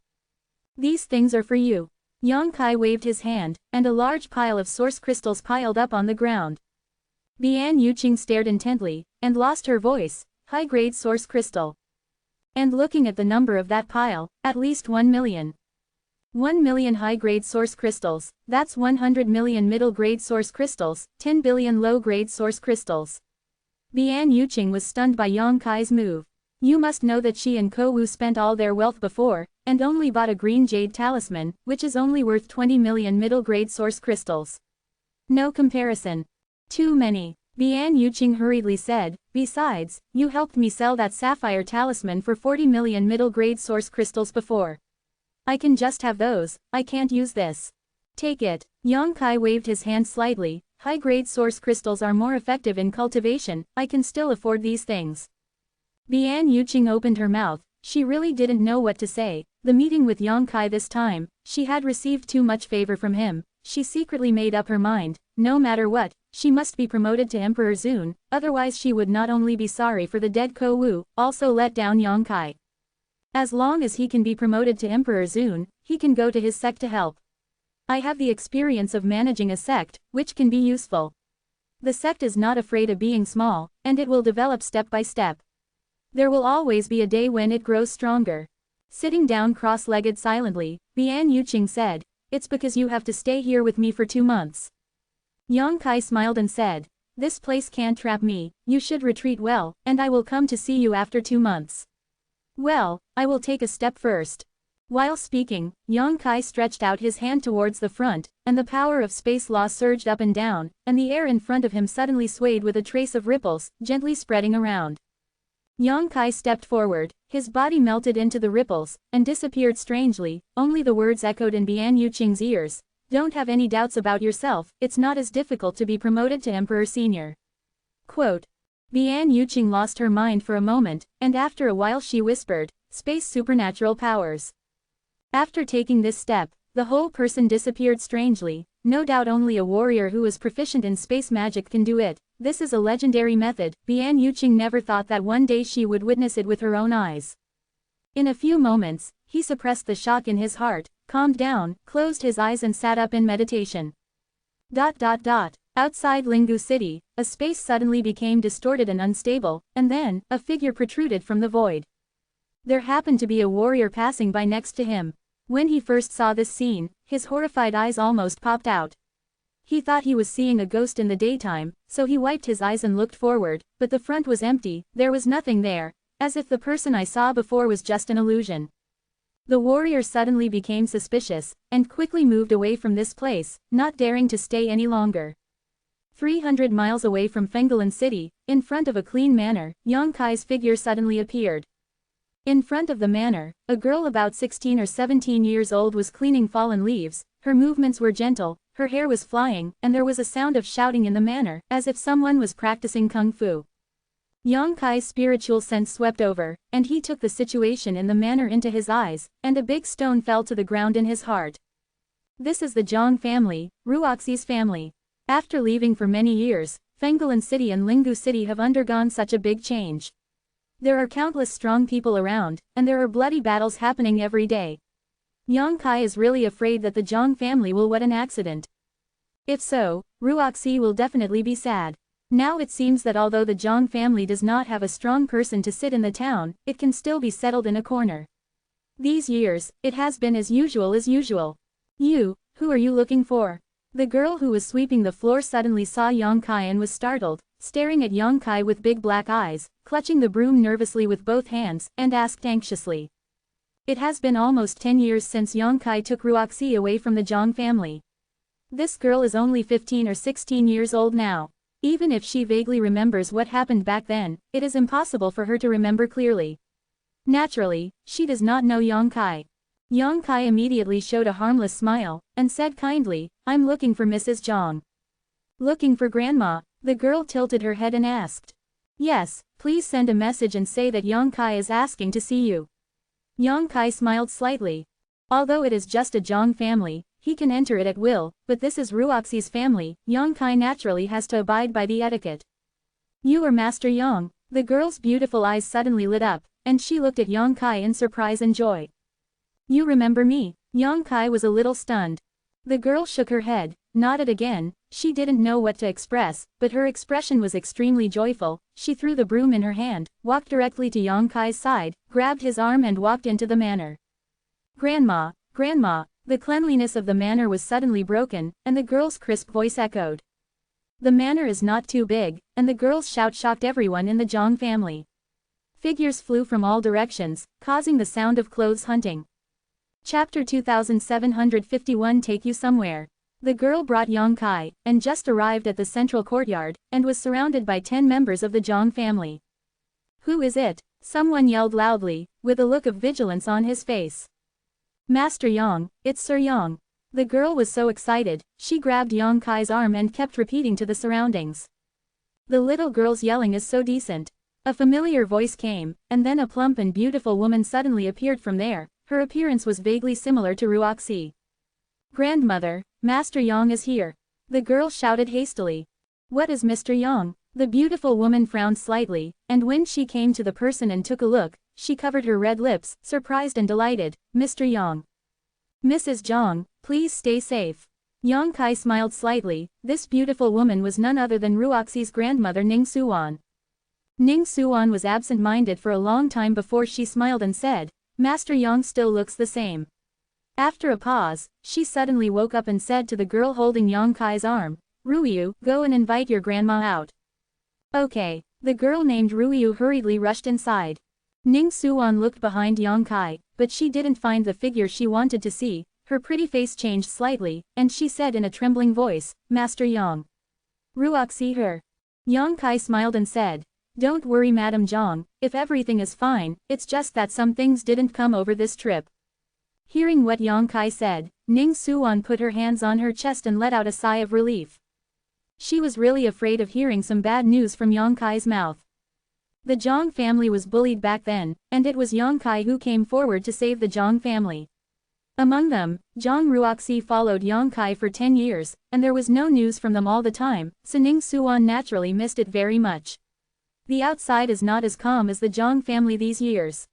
These things are for you. Yang Kai waved his hand, and a large pile of source crystals piled up on the ground. Bian Yuqing stared intently, and lost her voice, high-grade source crystal. And looking at the number of that pile, at least 1 million. 1 million high-grade source crystals, that's 100 million middle-grade source crystals, 10 billion low-grade source crystals. Bian Yuqing was stunned by Yang Kai's move. You must know that she and Ko Wu spent all their wealth before, and only bought a green jade talisman, which is only worth 20 million middle-grade source crystals. No comparison. Too many. Bian Yuqing hurriedly said, besides, you helped me sell that sapphire talisman for 40 million middle-grade source crystals before. I can just have those, I can't use this. Take it. Yang Kai waved his hand slightly, high-grade source crystals are more effective in cultivation, I can still afford these things. Bian Yuqing opened her mouth, she really didn't know what to say. The meeting with Yang Kai this time, she had received too much favor from him. She secretly made up her mind, no matter what, she must be promoted to Emperor Zun, otherwise she would not only be sorry for the dead Ko Wu, also let down Yang Kai. As long as he can be promoted to Emperor Zun, he can go to his sect to help. I have the experience of managing a sect, which can be useful. The sect is not afraid of being small, and it will develop step by step. There will always be a day when it grows stronger. Sitting down cross-legged silently, Bian Yuqing said, it's because you have to stay here with me for 2 months. Yang Kai smiled and said, this place can't trap me, you should retreat well, and I will come to see you after 2 months. Well, I will take a step first. While speaking, Yang Kai stretched out his hand towards the front, and the power of space law surged up and down, and the air in front of him suddenly swayed with a trace of ripples, gently spreading around. Yang Kai stepped forward, his body melted into the ripples, and disappeared strangely, only the words echoed in Bian Yuqing's ears. Don't have any doubts about yourself, it's not as difficult to be promoted to Emperor Senior. Quote. Bian Yuqing lost her mind for a moment, and after a while she whispered, space supernatural powers. After taking this step, the whole person disappeared strangely, no doubt only a warrior who is proficient in space magic can do it. This is a legendary method. Bian Yuqing never thought that one day she would witness it with her own eyes. In a few moments, he suppressed the shock in his heart, calmed down, closed his eyes and sat up in meditation. Outside Lingu City, a space suddenly became distorted and unstable, and then, a figure protruded from the void. There happened to be a warrior passing by next to him. When he first saw this scene, his horrified eyes almost popped out. He thought he was seeing a ghost in the daytime, so he wiped his eyes and looked forward, but the front was empty, there was nothing there, as if the person I saw before was just an illusion. The warrior suddenly became suspicious, and quickly moved away from this place, not daring to stay any longer. 300 miles away from Fenggalan City, in front of a clean manor, Yang Kai's figure suddenly appeared. In front of the manor, a girl about 16 or 17 years old was cleaning fallen leaves. Her movements were gentle, her hair was flying, and there was a sound of shouting in the manor, as if someone was practicing kung fu. Yang Kai's spiritual sense swept over, and he took the situation in the manor into his eyes, and a big stone fell to the ground in his heart. This is the Zhang family, Ruoxi's family. After leaving for many years, Fenggalan City and Lingu City have undergone such a big change. There are countless strong people around, and there are bloody battles happening every day. Yang Kai is really afraid that the Zhang family will what an accident. If so, Ruoxi will definitely be sad. Now it seems that although the Zhang family does not have a strong person to sit in the town, it can still be settled in a corner. These years, it has been as usual as usual. You, who are you looking for? The girl who was sweeping the floor suddenly saw Yang Kai and was startled, staring at Yang Kai with big black eyes, clutching the broom nervously with both hands, and asked anxiously. It has been almost 10 years since Yang Kai took Ruoxi away from the Zhang family. This girl is only 15 or 16 years old now. Even if she vaguely remembers what happened back then, it is impossible for her to remember clearly. Naturally, she does not know Yang Kai. Yang Kai immediately showed a harmless smile, and said kindly, I'm looking for Mrs. Zhang. Looking for Grandma? The girl tilted her head and asked. Yes, please send a message and say that Yang Kai is asking to see you. Yang Kai smiled slightly. Although it is just a Zhang family, he can enter it at will, but this is Ruoxi's family, Yang Kai naturally has to abide by the etiquette. You are Master Yang. The girl's beautiful eyes suddenly lit up, and she looked at Yang Kai in surprise and joy. You remember me? Yang Kai was a little stunned. The girl shook her head, nodded again, she didn't know what to express, but her expression was extremely joyful. She threw the broom in her hand, walked directly to Yang Kai's side, grabbed his arm and walked into the manor. Grandma, Grandma, the cleanliness of the manor was suddenly broken, and the girl's crisp voice echoed. The manor is not too big, and the girl's shout shocked everyone in the Zhang family. Figures flew from all directions, causing the sound of clothes hunting. Chapter 2751 Take You Somewhere. The girl brought Yang Kai, and just arrived at the central courtyard, and was surrounded by 10 members of the Zhang family. Who is it? Someone yelled loudly, with a look of vigilance on his face. Master Yang, it's Sir Yang. The girl was so excited, she grabbed Yang Kai's arm and kept repeating to the surroundings. The little girl's yelling is so decent. A familiar voice came, and then a plump and beautiful woman suddenly appeared from there. Her appearance was vaguely similar to Ruoxi. Grandmother, Master Yang is here. The girl shouted hastily. What is Mr. Yang? The beautiful woman frowned slightly, and when she came to the person and took a look, she covered her red lips, surprised and delighted. Mr. Yang. Mrs. Zhang, please stay safe. Yang Kai smiled slightly. This beautiful woman was none other than Ruoxi's grandmother Ning Suan. Ning Suan was absent-minded for a long time before she smiled and said, Master Yang still looks the same. After a pause, she suddenly woke up and said to the girl holding Yang Kai's arm, Ruiyu, go and invite your grandma out. Okay. The girl named Ruiyu hurriedly rushed inside. Ning Suan looked behind Yang Kai, but she didn't find the figure she wanted to see. Her pretty face changed slightly, and she said in a trembling voice, Master Yang. Ruoxi her. Yang Kai smiled and said, Don't worry Madam Zhang, if everything is fine, it's just that some things didn't come over this trip. Hearing what Yang Kai said, Ning Suan put her hands on her chest and let out a sigh of relief. She was really afraid of hearing some bad news from Yang Kai's mouth. The Zhang family was bullied back then, and it was Yang Kai who came forward to save the Zhang family. Among them, Zhang Ruoxi followed Yang Kai for 10 years, and there was no news from them all the time, so Ning Suan naturally missed it very much. The outside is not as calm as the Zhang family these years.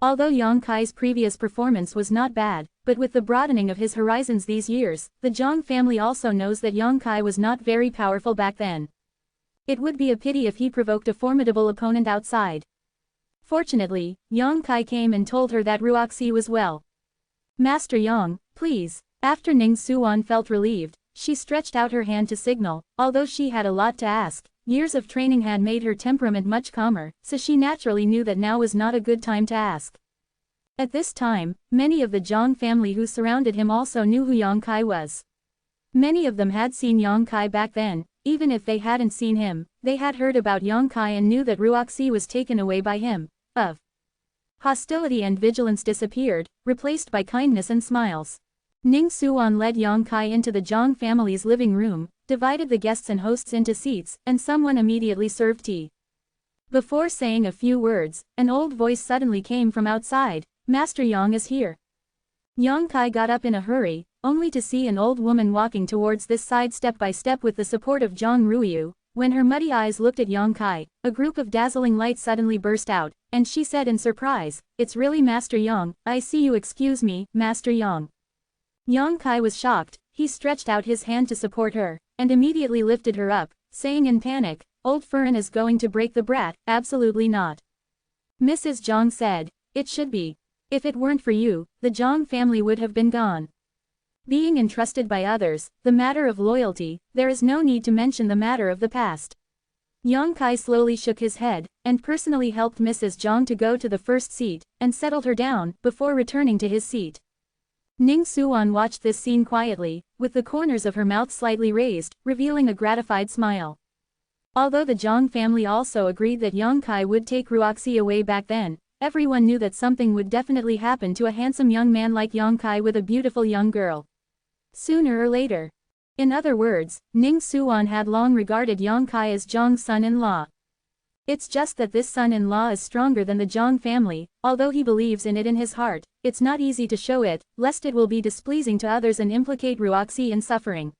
Although Yang Kai's previous performance was not bad, but with the broadening of his horizons these years, the Zhang family also knows that Yang Kai was not very powerful back then. It would be a pity if he provoked a formidable opponent outside. Fortunately, Yang Kai came and told her that Ruoxi was well. Master Yang, please. After Ning Suan felt relieved, she stretched out her hand to signal. Although she had a lot to ask, years of training had made her temperament much calmer, so she naturally knew that now was not a good time to ask. At this time, many of the Zhang family who surrounded him also knew who Yang Kai was. Many of them had seen Yang Kai back then. Even if they hadn't seen him, they had heard about Yang Kai and knew that Ruoxi was taken away by him. Hostility and vigilance disappeared, replaced by kindness and smiles. Ning Suan led Yang Kai into the Zhang family's living room, divided the guests and hosts into seats, and someone immediately served tea. Before saying a few words, an old voice suddenly came from outside, Master Yang is here. Yang Kai got up in a hurry, only to see an old woman walking towards this side step by step with the support of Zhang Ruiyu. When her muddy eyes looked at Yang Kai, a group of dazzling lights suddenly burst out, and she said in surprise, "It's really Master Yang, I see you. Excuse me, Master Yang." Yang Kai was shocked, he stretched out his hand to support her, and immediately lifted her up, saying in panic, "Old Furin is going to break the brat." "Absolutely not." Mrs. Zhang said, "It should be. If it weren't for you, the Zhang family would have been gone. Being entrusted by others, the matter of loyalty, there is no need to mention the matter of the past." Yang Kai slowly shook his head, and personally helped Mrs. Zhang to go to the first seat, and settled her down, before returning to his seat. Ning Suan watched this scene quietly, with the corners of her mouth slightly raised, revealing a gratified smile. Although the Zhang family also agreed that Yang Kai would take Ruoxi away back then, everyone knew that something would definitely happen to a handsome young man like Yang Kai with a beautiful young girl. Sooner or later. In other words, Ning Suan had long regarded Yang Kai as Zhang's son-in-law. It's just that this son-in-law is stronger than the Zhang family, although he believes in it in his heart, it's not easy to show it, lest it will be displeasing to others and implicate Ruoxi in suffering.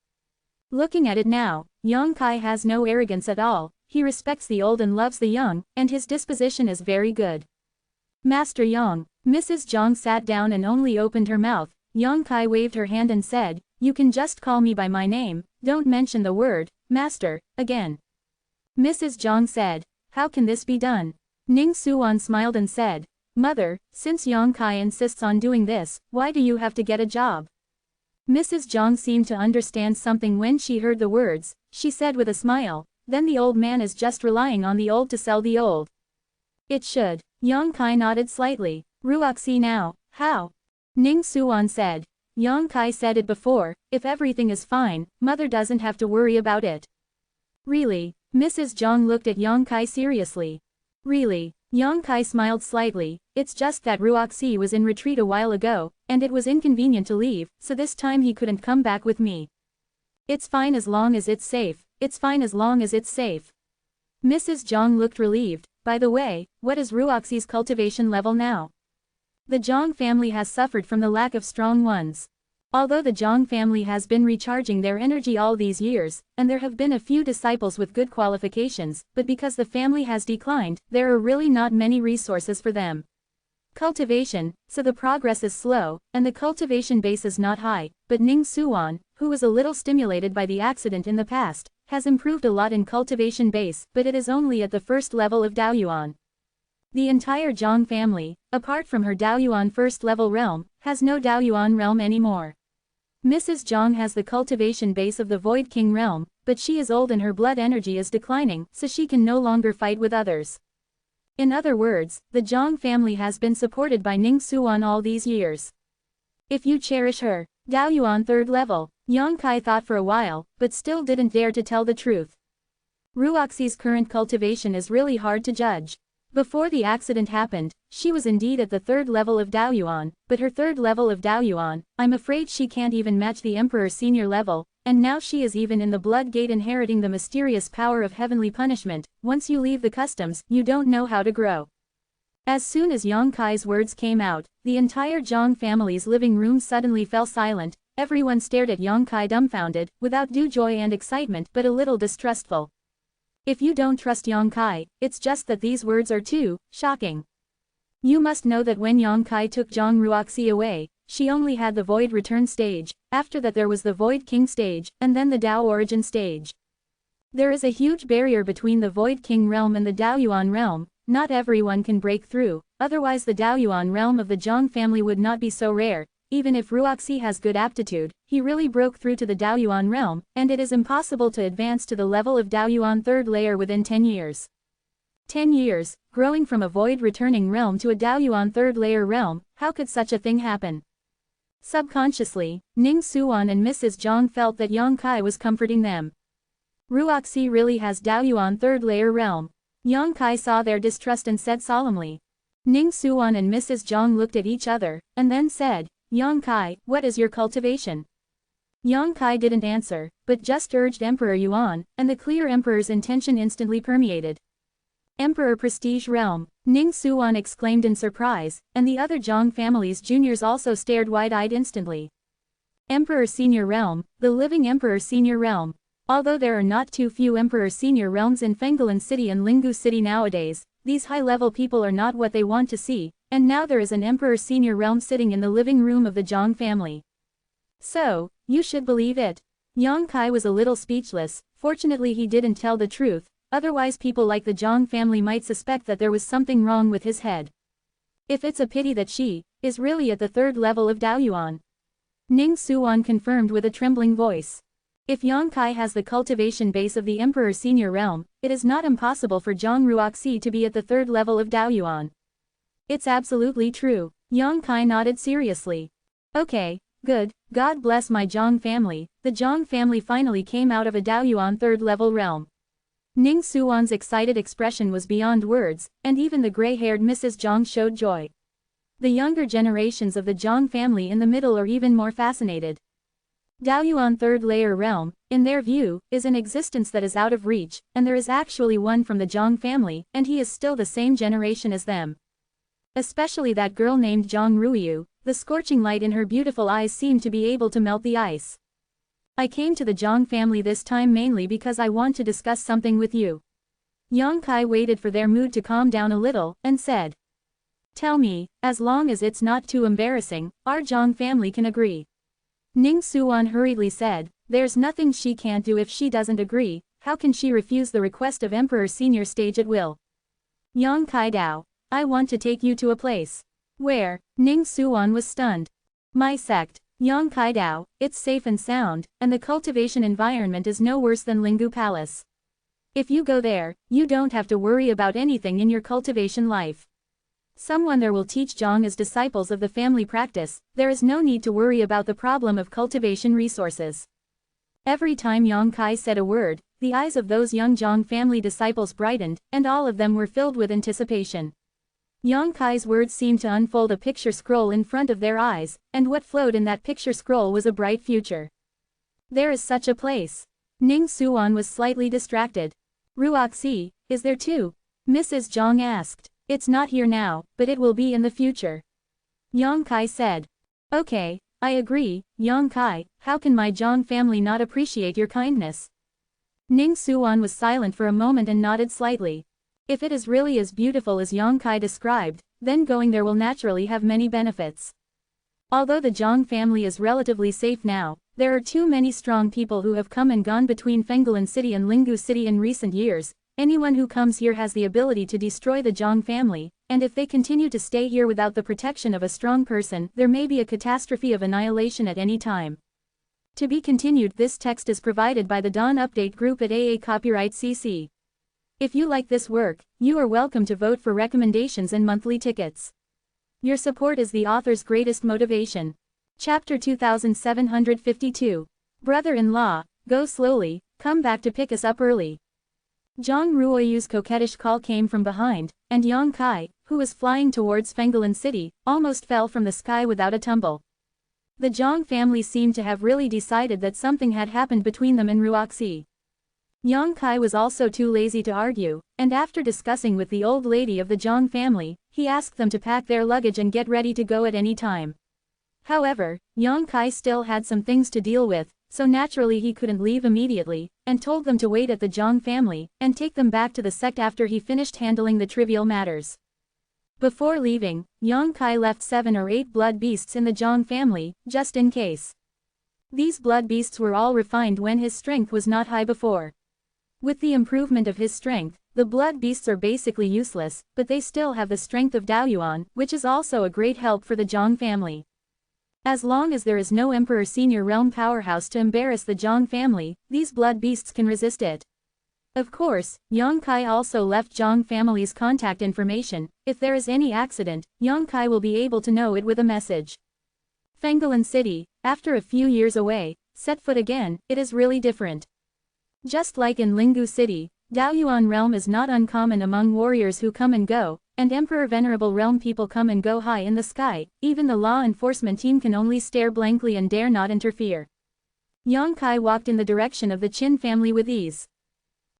Looking at it now, Yang Kai has no arrogance at all, he respects the old and loves the young, and his disposition is very good. "Master Yang." Mrs. Zhang sat down and only opened her mouth. Yang Kai waved her hand and said, "You can just call me by my name, don't mention the word, Master, again." Mrs. Zhang said, "How can this be done?" Ning Suan smiled and said, "Mother, since Yang Kai insists on doing this, why do you have to get a job?" Mrs. Zhang seemed to understand something when she heard the words. She said with a smile, "Then the old man is just relying on the old to sell the old." "It should." Yang Kai nodded slightly. "Ruoxi now, how?" Ning Suan said. "Yang Kai said it before, if everything is fine, mother doesn't have to worry about it." "Really?" Mrs. Zhang looked at Yang Kai seriously. "Really?" Yang Kai smiled slightly, "It's just that Ruoxi was in retreat a while ago, and it was inconvenient to leave, so this time he couldn't come back with me. It's fine as long as it's safe, it's fine as long as it's safe." Mrs. Zhang looked relieved. "By the way, what is Ruoxi's cultivation level now?" The Zhang family has suffered from the lack of strong ones. Although the Zhang family has been recharging their energy all these years, and there have been a few disciples with good qualifications, but because the family has declined, there are really not many resources for them. Cultivation, so the progress is slow, and the cultivation base is not high, but Ning Suan, who was a little stimulated by the accident in the past, has improved a lot in cultivation base, but it is only at the first level of Daoyuan. The entire Zhang family, apart from her Daoyuan first level realm, has no Daoyuan realm anymore. Mrs. Zhang has the cultivation base of the Void King realm, but she is old and her blood energy is declining, so she can no longer fight with others. In other words, the Zhang family has been supported by Ning Suan all these years. If you cherish her, Daoyuan third level, Yang Kai thought for a while, but still didn't dare to tell the truth. Ruoxi's current cultivation is really hard to judge. Before the accident happened, she was indeed at the third level of Daoyuan, but her third level of Daoyuan, I'm afraid she can't even match the Emperor's senior level, and now she is even in the Blood Gate inheriting the mysterious power of heavenly punishment. Once you leave the customs, you don't know how to grow. As soon as Yang Kai's words came out, the entire Zhang family's living room suddenly fell silent, everyone stared at Yang Kai dumbfounded, without due joy and excitement but a little distrustful. If you don't trust Yang Kai, it's just that these words are too shocking. You must know that when Yang Kai took Zhang Ruoxi away, she only had the Void Return stage, after that there was the Void King stage, and then the Dao Origin stage. There is a huge barrier between the Void King realm and the Daoyuan realm, not everyone can break through, otherwise the Daoyuan realm of the Zhang family would not be so rare. Even if Ruoxi has good aptitude, he really broke through to the Daoyuan realm, and it is impossible to advance to the level of Daoyuan third layer within 10 years. 10 years, growing from a void returning realm to a Daoyuan third layer realm, how could such a thing happen? Subconsciously, Ning Suan and Mrs. Zhang felt that Yang Kai was comforting them. Ruoxi really has Daoyuan third layer realm. Yang Kai saw their distrust and said solemnly. Ning Suan and Mrs. Zhang looked at each other, and then said, Yang Kai, what is your cultivation? Yang Kai didn't answer, but just urged Emperor Yuan, and the clear Emperor's intention instantly permeated. Emperor Prestige Realm, Ning Suan exclaimed in surprise, and the other Zhang family's juniors also stared wide-eyed instantly. Emperor Senior Realm, the living Emperor Senior Realm. Although there are not too few Emperor Senior realms in Fenggalan City and Lingu City nowadays, these high-level people are not what they want to see, and now there is an Emperor Senior realm sitting in the living room of the Zhang family. So, you should believe it. Yang Kai was a little speechless. Fortunately he didn't tell the truth, otherwise people like the Zhang family might suspect that there was something wrong with his head. If it's a pity that she is really at the 3rd level of Daoyuan. Ning Suan confirmed with a trembling voice. If Yang Kai has the cultivation base of the Emperor Senior realm, it is not impossible for Zhang Ruoxi to be at the 3rd level of Daoyuan. It's absolutely true. Yang Kai nodded seriously. Okay, good, God bless my Zhang family. The Zhang family finally came out of a Daoyuan 3rd level realm. Ning Suan's excited expression was beyond words, and even the gray-haired Mrs. Zhang showed joy. The younger generations of the Zhang family in the middle are even more fascinated. Daoyuan 3rd layer realm, in their view, is an existence that is out of reach, and there is actually one from the Zhang family, and he is still the same generation as them. Especially that girl named Zhang Ruiyu, the scorching light in her beautiful eyes seemed to be able to melt the ice. I came to the Zhang family this time mainly because I want to discuss something with you. Yang Kai waited for their mood to calm down a little, and said. Tell me, as long as it's not too embarrassing, our Zhang family can agree. Ning Suan hurriedly said, there's nothing she can't do if she doesn't agree, how can she refuse the request of Emperor Senior stage at will? Yang Kai Dao, I want to take you to a place. Where? Ning Suan was stunned. My sect, Yang Kai Dao, it's safe and sound, and the cultivation environment is no worse than Lingu Palace. If you go there, you don't have to worry about anything in your cultivation life. Someone there will teach Zhang as disciples of the family practice, there is no need to worry about the problem of cultivation resources. Every time Yang Kai said a word, the eyes of those young Zhang family disciples brightened, and all of them were filled with anticipation. Yang Kai's words seemed to unfold a picture scroll in front of their eyes, and what flowed in that picture scroll was a bright future. There is such a place. Ning Suan was slightly distracted. Ruoxi, is there too? Mrs. Zhang asked. It's not here now, but it will be in the future. Yang Kai said. Okay, I agree, Yang Kai, how can my Zhang family not appreciate your kindness? Ning Suan was silent for a moment and nodded slightly. If it is really as beautiful as Yang Kai described, then going there will naturally have many benefits. Although the Zhang family is relatively safe now, there are too many strong people who have come and gone between Fenggalan City and Lingu City in recent years. Anyone who comes here has the ability to destroy the Zhang family, and if they continue to stay here without the protection of a strong person, there may be a catastrophe of annihilation at any time. To be continued. This text is provided by the Dawn Update Group at AA Copyright CC. If you like this work, you are welcome to vote for recommendations and monthly tickets. Your support is the author's greatest motivation. Chapter 2752. Brother-in-law, go slowly, come back to pick us up early. Zhang Ruoyu's coquettish call came from behind, and Yang Kai, who was flying towards Fenggalan City, almost fell from the sky without a tumble. The Zhang family seemed to have really decided that something had happened between them and Ruoxi. Yang Kai was also too lazy to argue, and after discussing with the old lady of the Zhang family, he asked them to pack their luggage and get ready to go at any time. However, Yang Kai still had some things to deal with, so naturally he couldn't leave immediately, and told them to wait at the Zhang family, and take them back to the sect after he finished handling the trivial matters. Before leaving, Yang Kai left 7 or 8 blood beasts in the Zhang family, just in case. These blood beasts were all refined when his strength was not high before. With the improvement of his strength, the blood beasts are basically useless, but they still have the strength of Daoyuan, which is also a great help for the Zhang family. As long as there is no Emperor Senior Realm powerhouse to embarrass the Zhang family, these blood beasts can resist it. Of course, Yang Kai also left Zhang family's contact information. If there is any accident, Yang Kai will be able to know it with a message. Fenggalan City, after a few years away, set foot again, it is really different. Just like in Lingu City, Daoyuan realm is not uncommon among warriors who come and go, and Emperor Venerable realm people come and go high in the sky. Even the law enforcement team can only stare blankly and dare not interfere. Yang Kai walked in the direction of the Qin family with ease.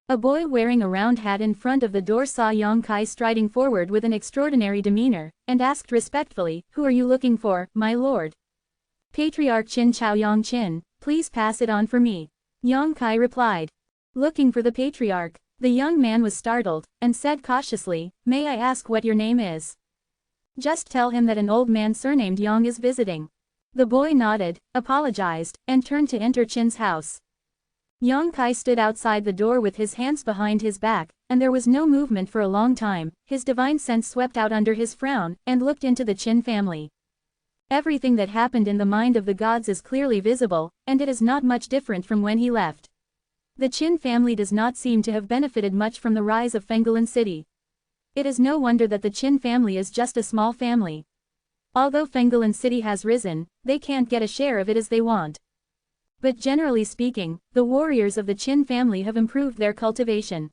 A boy wearing a round hat in front of the door saw Yang Kai striding forward with an extraordinary demeanor, and asked respectfully, "Who are you looking for, my lord?" "Patriarch Qin Chaoyang Qin, please pass it on for me." Yang Kai replied. Looking for the patriarch. The young man was startled, and said cautiously, "May I ask what your name is?" "Just tell him that an old man surnamed Yang is visiting." The boy nodded, apologized, and turned to enter Qin's house. Yang Kai stood outside the door with his hands behind his back, and there was no movement for a long time. His divine sense swept out under his frown, and looked into the Qin family. Everything that happened in the mind of the gods is clearly visible, and it is not much different from when he left. The Qin family does not seem to have benefited much from the rise of Fenglan City. It is no wonder that the Qin family is just a small family. Although Fenglan City has risen, they can't get a share of it as they want. But generally speaking, the warriors of the Qin family have improved their cultivation.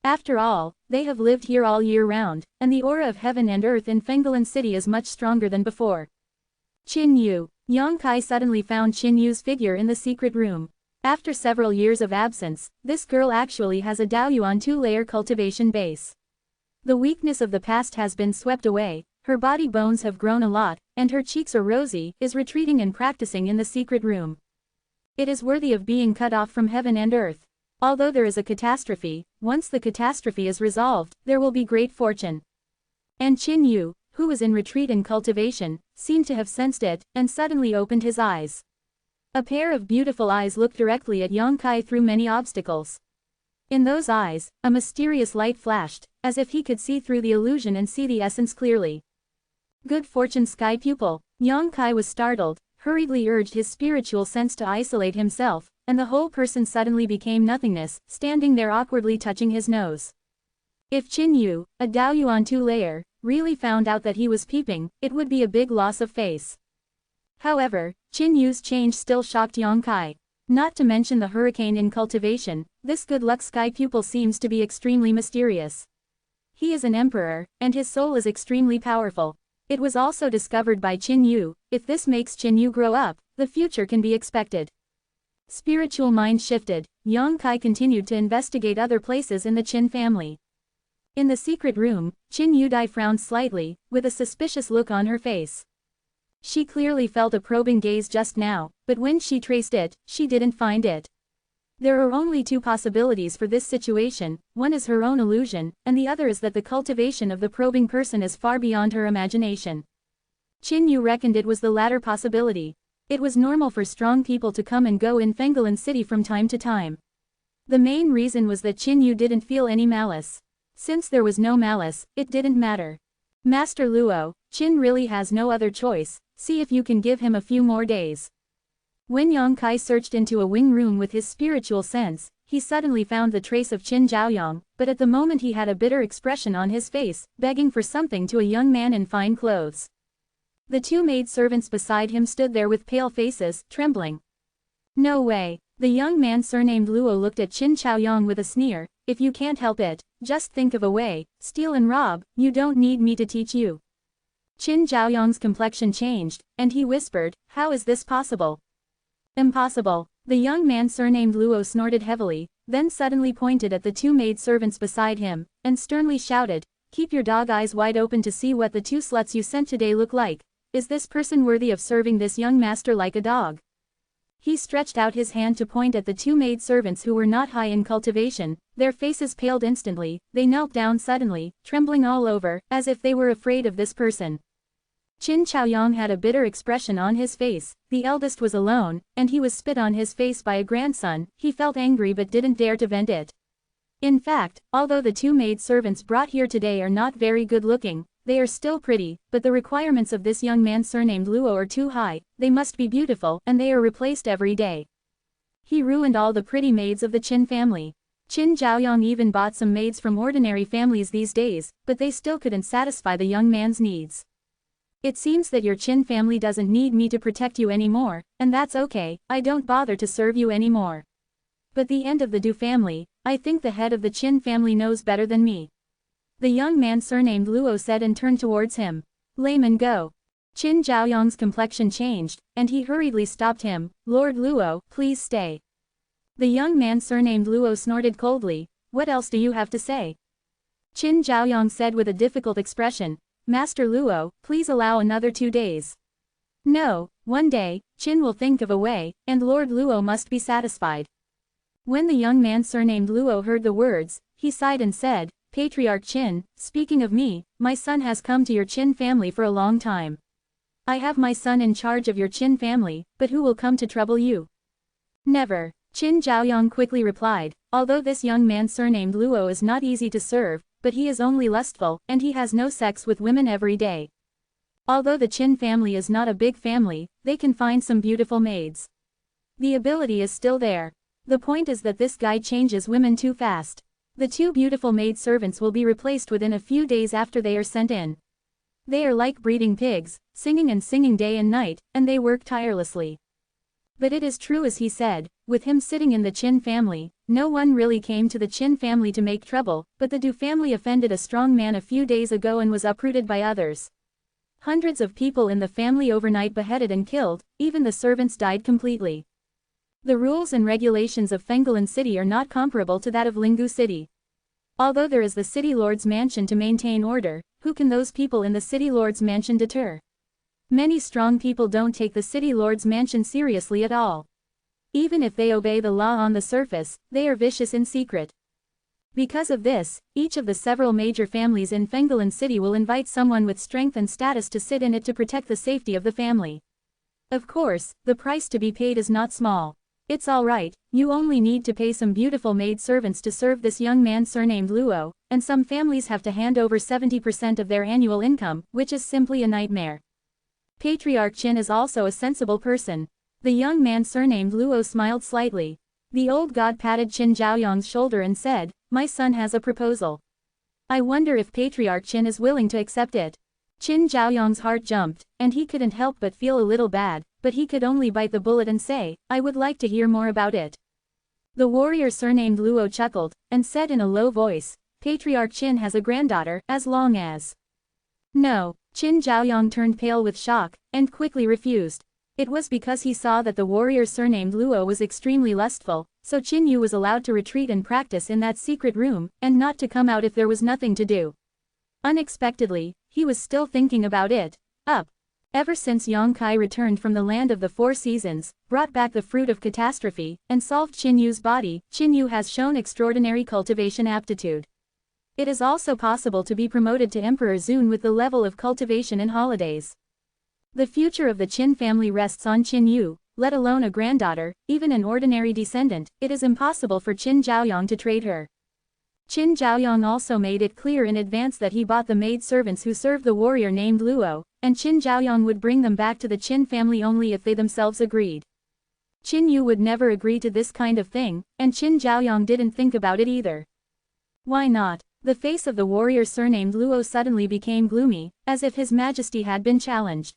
After all, they have lived here all year round, and the aura of heaven and earth in Fenglan City is much stronger than before. Qin Yu. Yang Kai suddenly found Qin Yu's figure in the secret room. After several years of absence, this girl actually has a Daoyuan 2-layer cultivation base. The weakness of the past has been swept away, her body bones have grown a lot, and her cheeks are rosy, is retreating and practicing in the secret room. It is worthy of being cut off from heaven and earth. Although there is a catastrophe, once the catastrophe is resolved, there will be great fortune. And Qin Yu, who was in retreat and cultivation, seemed to have sensed it, and suddenly opened his eyes. A pair of beautiful eyes looked directly at Yang Kai through many obstacles. In those eyes, a mysterious light flashed, as if he could see through the illusion and see the essence clearly. Good fortune, sky pupil. Yang Kai was startled, hurriedly urged his spiritual sense to isolate himself, and the whole person suddenly became nothingness, standing there awkwardly touching his nose. If Qin Yu, a Daoyuan 2-layer, really found out that he was peeping, it would be a big loss of face. However, Qin Yu's change still shocked Yang Kai. Not to mention the hurricane in cultivation, this good luck sky pupil seems to be extremely mysterious. He is an emperor, and his soul is extremely powerful. It was also discovered by Qin Yu. If this makes Qin Yu grow up, the future can be expected. Spiritual mind shifted, Yang Kai continued to investigate other places in the Qin family. In the secret room, Qin Yudai frowned slightly, with a suspicious look on her face. She clearly felt a probing gaze just now, but when she traced it, she didn't find it. There are only two possibilities for this situation, one is her own illusion, and the other is that the cultivation of the probing person is far beyond her imagination. Qin Yu reckoned it was the latter possibility. It was normal for strong people to come and go in Fenglan City from time to time. The main reason was that Qin Yu didn't feel any malice. Since there was no malice, it didn't matter. Master Luo, Qin really has no other choice, see if you can give him a few more days. When Yang Kai searched into a wing room with his spiritual sense, he suddenly found the trace of Qin Zhaoyang, but at the moment he had a bitter expression on his face, begging for something to a young man in fine clothes. The two maid-servants beside him stood there with pale faces, trembling. No way. The young man surnamed Luo looked at Qin Zhaoyang with a sneer, if you can't help it, just think of a way, steal and rob, you don't need me to teach you. Qin Zhaoyang's complexion changed, and he whispered, how is this possible? Impossible. The young man surnamed Luo snorted heavily, then suddenly pointed at the two maid-servants beside him, and sternly shouted, keep your dog eyes wide open to see what the two sluts you sent today look like. Is this person worthy of serving this young master like a dog? He stretched out his hand to point at the two maid-servants who were not high in cultivation, their faces paled instantly, they knelt down suddenly, trembling all over, as if they were afraid of this person. Qin Zhaoyang had a bitter expression on his face, the eldest was alone, and he was spit on his face by a grandson, he felt angry but didn't dare to vent it. In fact, although the two maid-servants brought here today are not very good-looking, they are still pretty, but the requirements of this young man surnamed Luo are too high, they must be beautiful, and they are replaced every day. He ruined all the pretty maids of the Qin family. Qin Zhaoyang even bought some maids from ordinary families these days, but they still couldn't satisfy the young man's needs. It seems that your Qin family doesn't need me to protect you anymore, and that's okay, I don't bother to serve you anymore. But the end of the Du family, I think the head of the Qin family knows better than me. The young man surnamed Luo said and turned towards him. Layman go. Qin Zhaoyang's complexion changed, and he hurriedly stopped him, Lord Luo, please stay. The young man surnamed Luo snorted coldly, what else do you have to say? Qin Zhaoyang said with a difficult expression, Master Luo, please allow another 2 days. No, one day, Qin will think of a way, and Lord Luo must be satisfied. When the young man surnamed Luo heard the words, he sighed and said, Patriarch Qin, speaking of me, my son has come to your Qin family for a long time. I have my son in charge of your Qin family, but who will come to trouble you? Never. Qin Zhaoyang quickly replied, although this young man surnamed Luo is not easy to serve, but he is only lustful, and he has no sex with women every day. Although the Qin family is not a big family, they can find some beautiful maids. The ability is still there. The point is that this guy changes women too fast. The 2 beautiful maid servants will be replaced within a few days after they are sent in. They are like breeding pigs, singing and singing day and night, and they work tirelessly. But it is true as he said, with him sitting in the Qin family, no one really came to the Qin family to make trouble, but the Du family offended a strong man a few days ago and was uprooted by others. Hundreds of people in the family overnight beheaded and killed, even the servants died completely. The rules and regulations of Fenggalan City are not comparable to that of Lingu City. Although there is the City Lord's mansion to maintain order, who can those people in the City Lord's mansion deter? Many strong people don't take the City Lord's mansion seriously at all. Even if they obey the law on the surface, they are vicious in secret. Because of this, each of the several major families in Fenggalan City will invite someone with strength and status to sit in it to protect the safety of the family. Of course, the price to be paid is not small. It's alright, you only need to pay some beautiful maid servants to serve this young man surnamed Luo, and some families have to hand over 70% of their annual income, which is simply a nightmare. Patriarch Qin is also a sensible person. The young man surnamed Luo smiled slightly. The old god patted Qin Zhaoyang's shoulder and said, my son has a proposal. I wonder if Patriarch Qin is willing to accept it. Qin Zhaoyang's heart jumped, and he couldn't help but feel a little bad, but he could only bite the bullet and say, I would like to hear more about it. The warrior surnamed Luo chuckled, and said in a low voice, Patriarch Qin has a granddaughter, as long as... No, Qin Zhaoyang turned pale with shock, and quickly refused. It was because he saw that the warrior surnamed Luo was extremely lustful, so Qin Yu was allowed to retreat and practice in that secret room, and not to come out if there was nothing to do. Unexpectedly, he was still thinking about it. Ever since Yang Kai returned from the land of the 4 seasons, brought back the fruit of catastrophe, and solved Qin Yu's body, Qin Yu has shown extraordinary cultivation aptitude. It is also possible to be promoted to Emperor Zun with the level of cultivation in holidays. The future of the Qin family rests on Qin Yu, let alone a granddaughter, even an ordinary descendant. It is impossible for Qin Zhaoyang to trade her. Qin Zhaoyang also made it clear in advance that he bought the maid servants who served the warrior named Luo, and Qin Zhaoyang would bring them back to the Qin family only if they themselves agreed. Qin Yu would never agree to this kind of thing, and Qin Zhaoyang didn't think about it either. Why not? The face of the warrior surnamed Luo suddenly became gloomy, as if his majesty had been challenged.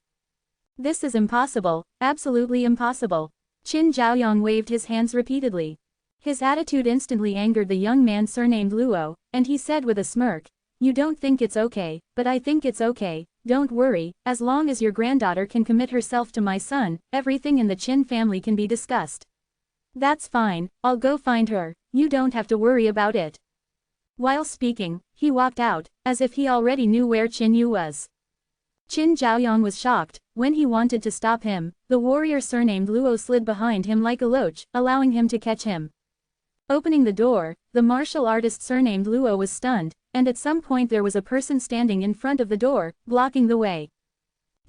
This is impossible, absolutely impossible. Qin Zhaoyang waved his hands repeatedly. His attitude instantly angered the young man surnamed Luo, and he said with a smirk, You don't think it's okay, but I think it's okay. Don't worry, as long as your granddaughter can commit herself to my son, everything in the Qin family can be discussed. That's fine, I'll go find her, you don't have to worry about it. While speaking, he walked out, as if he already knew where Qin Yu was. Qin Zhaoyang was shocked. When he wanted to stop him, the warrior surnamed Luo slid behind him like a loach, allowing him to catch him. Opening the door, the martial artist surnamed Luo was stunned, and at some point there was a person standing in front of the door, blocking the way.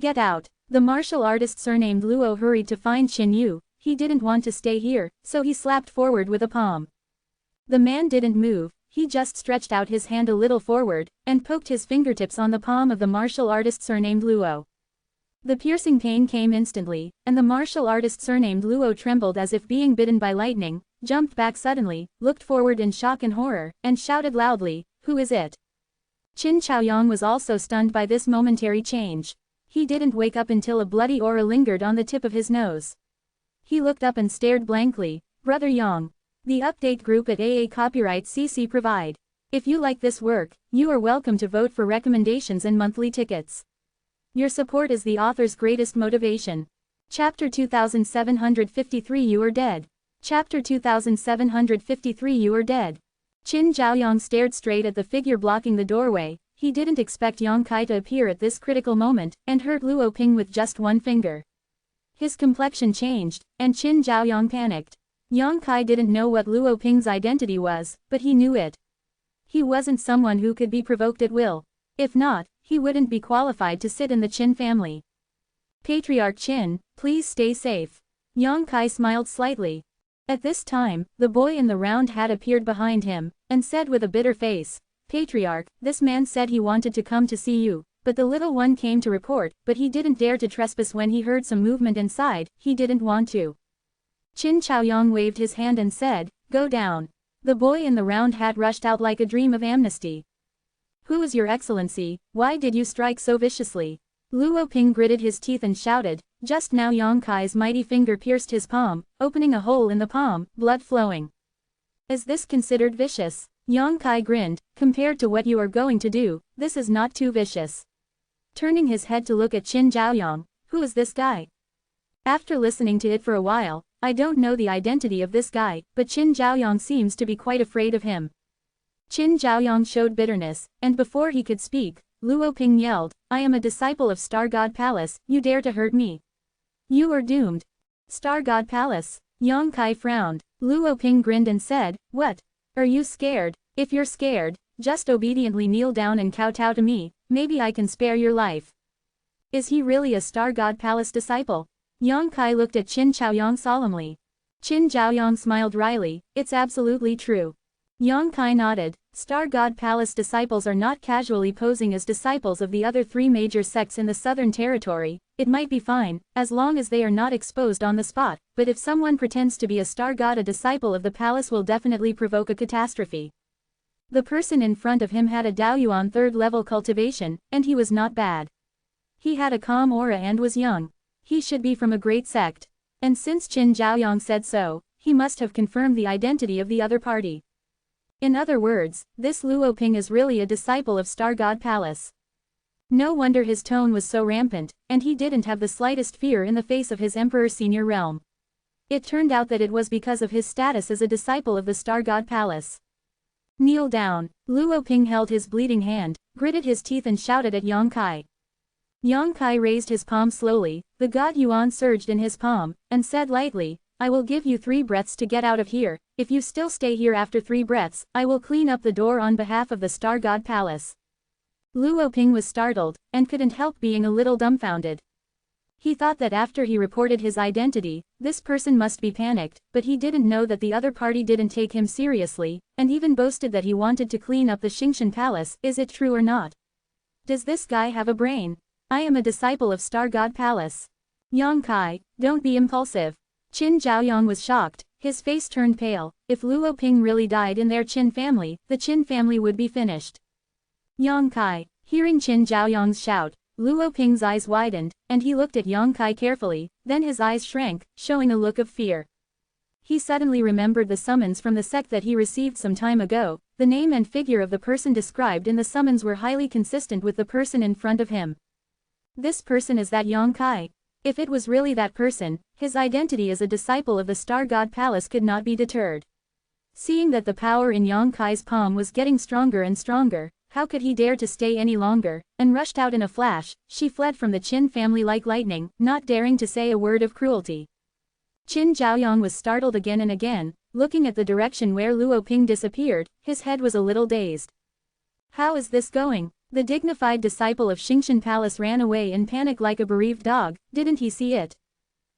Get out! The martial artist surnamed Luo hurried to find Qin Yu. He didn't want to stay here, so he slapped forward with a palm. The man didn't move, he just stretched out his hand a little forward, and poked his fingertips on the palm of the martial artist surnamed Luo. The piercing pain came instantly, and the martial artist surnamed Luo trembled as if being bitten by lightning, jumped back suddenly, looked forward in shock and horror, and shouted loudly, Who is it? Qin Zhaoyang was also stunned by this momentary change. He didn't wake up until a bloody aura lingered on the tip of his nose. He looked up and stared blankly. Brother Yang. The update group at AA Copyright CC provide. If you like this work, you are welcome to vote for recommendations and monthly tickets. Your support is the author's greatest motivation. Chapter 2753 You are dead. Chapter 2753 You are dead. Qin Zhaoyang stared straight at the figure blocking the doorway. He didn't expect Yang Kai to appear at this critical moment, and hurt Luo Ping with just one finger. His complexion changed, and Qin Zhaoyang panicked. Yang Kai didn't know what Luo Ping's identity was, but he knew it. He wasn't someone who could be provoked at will. If not, he wouldn't be qualified to sit in the Qin family. Patriarch Qin, please stay safe. Yang Kai smiled slightly. At this time, the boy in the round hat appeared behind him, and said with a bitter face, Patriarch, this man said he wanted to come to see you, but the little one came to report, but he didn't dare to trespass when he heard some movement inside, he didn't want to. Qin Chaoyang waved his hand and said, go down. The boy in the round hat rushed out like a dream of amnesty. Who is your excellency, why did you strike so viciously? Luo Ping gritted his teeth and shouted, just now Yang Kai's mighty finger pierced his palm, opening a hole in the palm, blood flowing. Is this considered vicious? Yang Kai grinned, compared to what you are going to do, this is not too vicious. Turning his head to look at Qin Zhaoyang, who is this guy? After listening to it for a while, I don't know the identity of this guy, but Qin Zhaoyang seems to be quite afraid of him. Qin Zhaoyang showed bitterness, and before he could speak, Luo Ping yelled, I am a disciple of Star God Palace, you dare to hurt me. You are doomed. Star God Palace. Yang Kai frowned. Luo Ping grinned and said, what? Are you scared? If you're scared, just obediently kneel down and kowtow to me, maybe I can spare your life. Is he really a Star God Palace disciple? Yang Kai looked at Qin Chaoyang solemnly. Qin Zhaoyang smiled wryly, it's absolutely true. Yang Kai nodded. Star God Palace disciples are not casually posing as disciples of the other three major sects in the Southern Territory, it might be fine, as long as they are not exposed on the spot, but if someone pretends to be a Star God, a disciple of the palace will definitely provoke a catastrophe. The person in front of him had a Daoyuan third-level cultivation, and he was not bad. He had a calm aura and was young. He should be from a great sect. And since Qin Zhaoyang said so, he must have confirmed the identity of the other party. In other words, this Luo Ping is really a disciple of Star God Palace. No wonder his tone was so rampant, and he didn't have the slightest fear in the face of his Emperor Senior Realm. It turned out that it was because of his status as a disciple of the Star God Palace. Kneel down. Luo Ping held his bleeding hand, gritted his teeth and shouted at Yang Kai. Yang Kai raised his palm slowly, the God Yuan surged in his palm, and said lightly, I will give you 3 breaths to get out of here, if you still stay here after 3 breaths, I will clean up the door on behalf of the Star God Palace. Luo Ping was startled, and couldn't help being a little dumbfounded. He thought that after he reported his identity, this person must be panicked, but he didn't know that the other party didn't take him seriously, and even boasted that he wanted to clean up the Xingshan Palace. Is it true or not? Does this guy have a brain? I am a disciple of Star God Palace. Yang Kai, don't be impulsive. Qin Zhaoyang was shocked, his face turned pale. If Luo Ping really died in their Qin family, the Qin family would be finished. Yang Kai, hearing Qin Zhaoyang's shout, Luo Ping's eyes widened, and he looked at Yang Kai carefully, then his eyes shrank, showing a look of fear. He suddenly remembered the summons from the sect that he received some time ago. The name and figure of the person described in the summons were highly consistent with the person in front of him. This person is that Yang Kai. If it was really that person, his identity as a disciple of the Star God Palace could not be deterred. Seeing that the power in Yang Kai's palm was getting stronger and stronger, how could he dare to stay any longer, and rushed out in a flash, she fled from the Qin family like lightning, not daring to say a word of cruelty. Qin Zhaoyang was startled again and again, looking at the direction where Luo Ping disappeared, his head was a little dazed. How is this going? The dignified disciple of Xingshan Palace ran away in panic like a bereaved dog, didn't he see it?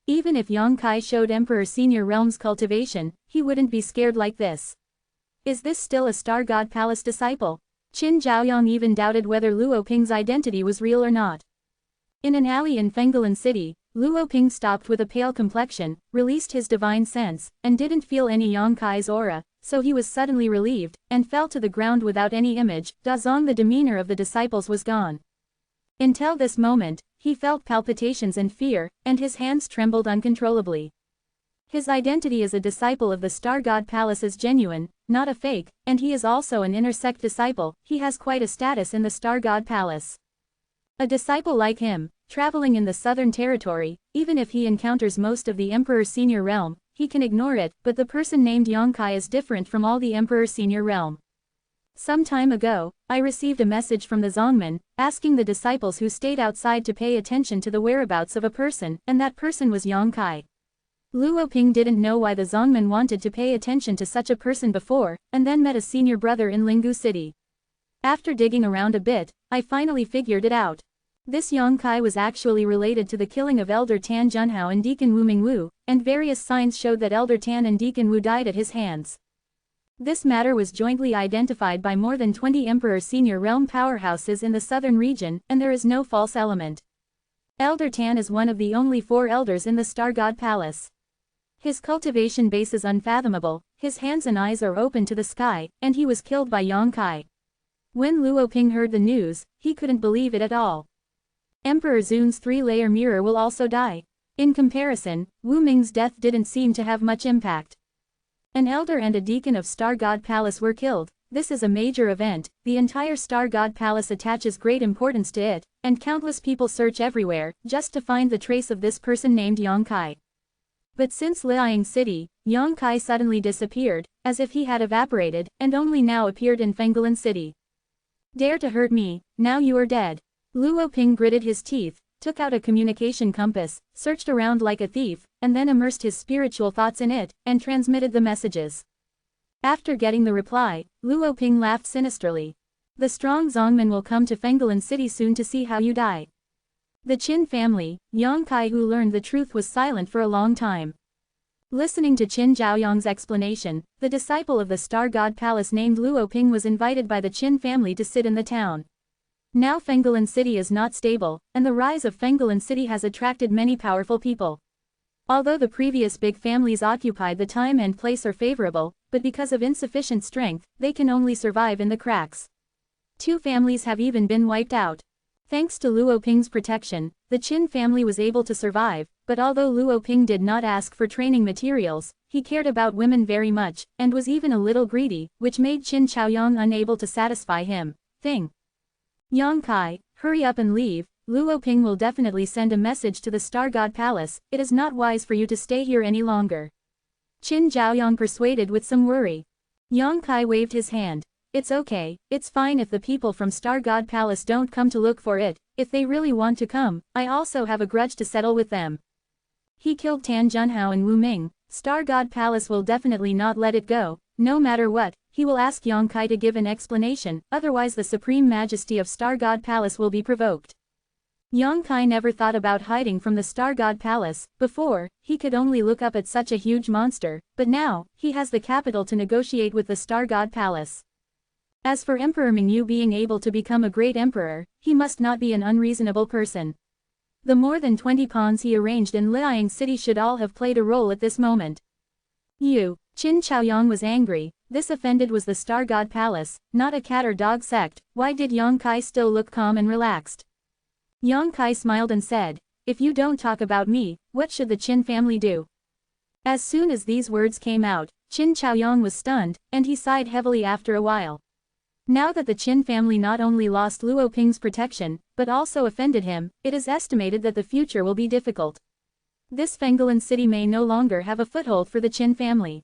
Even if Yang Kai showed Emperor Senior Realm's cultivation, he wouldn't be scared like this. Is this still a Star God Palace disciple? Qin Zhaoyang even doubted whether Luo Ping's identity was real or not. In an alley in Fenggalan City, Luo Ping stopped with a pale complexion, released his divine sense, and didn't feel any Yang Kai's aura, so he was suddenly relieved, and fell to the ground without any image. Dazong, the demeanor of the disciples was gone. Until this moment, he felt palpitations and fear, and his hands trembled uncontrollably. His identity as a disciple of the Star God Palace is genuine, not a fake, and he is also an inner sect disciple. He has quite a status in the Star God Palace. A disciple like him, traveling in the Southern Territory, even if he encounters most of the Emperor Senior Realm, he can ignore it, but the person named Yang Kai is different from all the Emperor Senior Realm. Some time ago, I received a message from the Zongmen, asking the disciples who stayed outside to pay attention to the whereabouts of a person, and that person was Yang Kai. Luo Ping didn't know why the Zongman wanted to pay attention to such a person before, and then met a senior brother in Lingu City. After digging around a bit, I finally figured it out. This Yang Kai was actually related to the killing of Elder Tan Junhao and Deacon Wu Mingwu, and various signs showed that Elder Tan and Deacon Wu died at his hands. This matter was jointly identified by more than 20 Emperor senior realm powerhouses in the southern region, and there is no false element. Elder Tan is one of the only 4 elders in the Star God Palace. His cultivation base is unfathomable, his hands and eyes are open to the sky, and he was killed by Yang Kai. When Luo Ping heard the news, he couldn't believe it at all. Emperor Zun's 3-layer mirror will also die. In comparison, Wu Ming's death didn't seem to have much impact. An elder and a deacon of Star God Palace were killed. This is a major event, the entire Star God Palace attaches great importance to it, and countless people search everywhere, just to find the trace of this person named Yang Kai. But since Liang City, Yang Kai suddenly disappeared, as if he had evaporated, and only now appeared in Fenggalan City. Dare to hurt me, now you are dead. Luo Ping gritted his teeth, took out a communication compass, searched around like a thief, and then immersed his spiritual thoughts in it, and transmitted the messages. After getting the reply, Luo Ping laughed sinisterly. The strong Zongman will come to Fenggalan City soon to see how you die. The Qin family, Yang Kai who learned the truth was silent for a long time. Listening to Qin Zhaoyang's explanation, the disciple of the Star God Palace named Luo Ping was invited by the Qin family to sit in the town. Now Fenggalan City is not stable, and the rise of Fenggalan City has attracted many powerful people. Although the previous big families occupied the time and place are favorable, but because of insufficient strength, they can only survive in the cracks. 2 families have even been wiped out. Thanks to Luo Ping's protection, the Qin family was able to survive, but although Luo Ping did not ask for training materials, he cared about women very much, and was even a little greedy, which made Qin Chaoyang unable to satisfy him. Yang Kai, hurry up and leave. Luo Ping will definitely send a message to the Star God Palace. It is not wise for you to stay here any longer. Qin Zhaoyang persuaded with some worry. Yang Kai waved his hand. It's okay, it's fine if the people from Star God Palace don't come to look for it. If they really want to come, I also have a grudge to settle with them. He killed Tan Junhao and Wu Ming. Star God Palace will definitely not let it go. No matter what, he will ask Yang Kai to give an explanation, otherwise the Supreme Majesty of Star God Palace will be provoked. Yang Kai never thought about hiding from the Star God Palace. Before, he could only look up at such a huge monster, but now, he has the capital to negotiate with the Star God Palace. As for Emperor Mingyu being able to become a great emperor, he must not be an unreasonable person. The more than 20 pawns he arranged in Liang City should all have played a role at this moment. Qin Chaoyang was angry. This offended was the Star God Palace, not a cat or dog sect. Why did Yang Kai still look calm and relaxed? Yang Kai smiled and said, if you don't talk about me, what should the Qin family do? As soon as these words came out, Qin Chaoyang was stunned, and he sighed heavily after a while. Now that the Qin family not only lost Luo Ping's protection, but also offended him, it is estimated that the future will be difficult. This Fenggalan City may no longer have a foothold for the Qin family.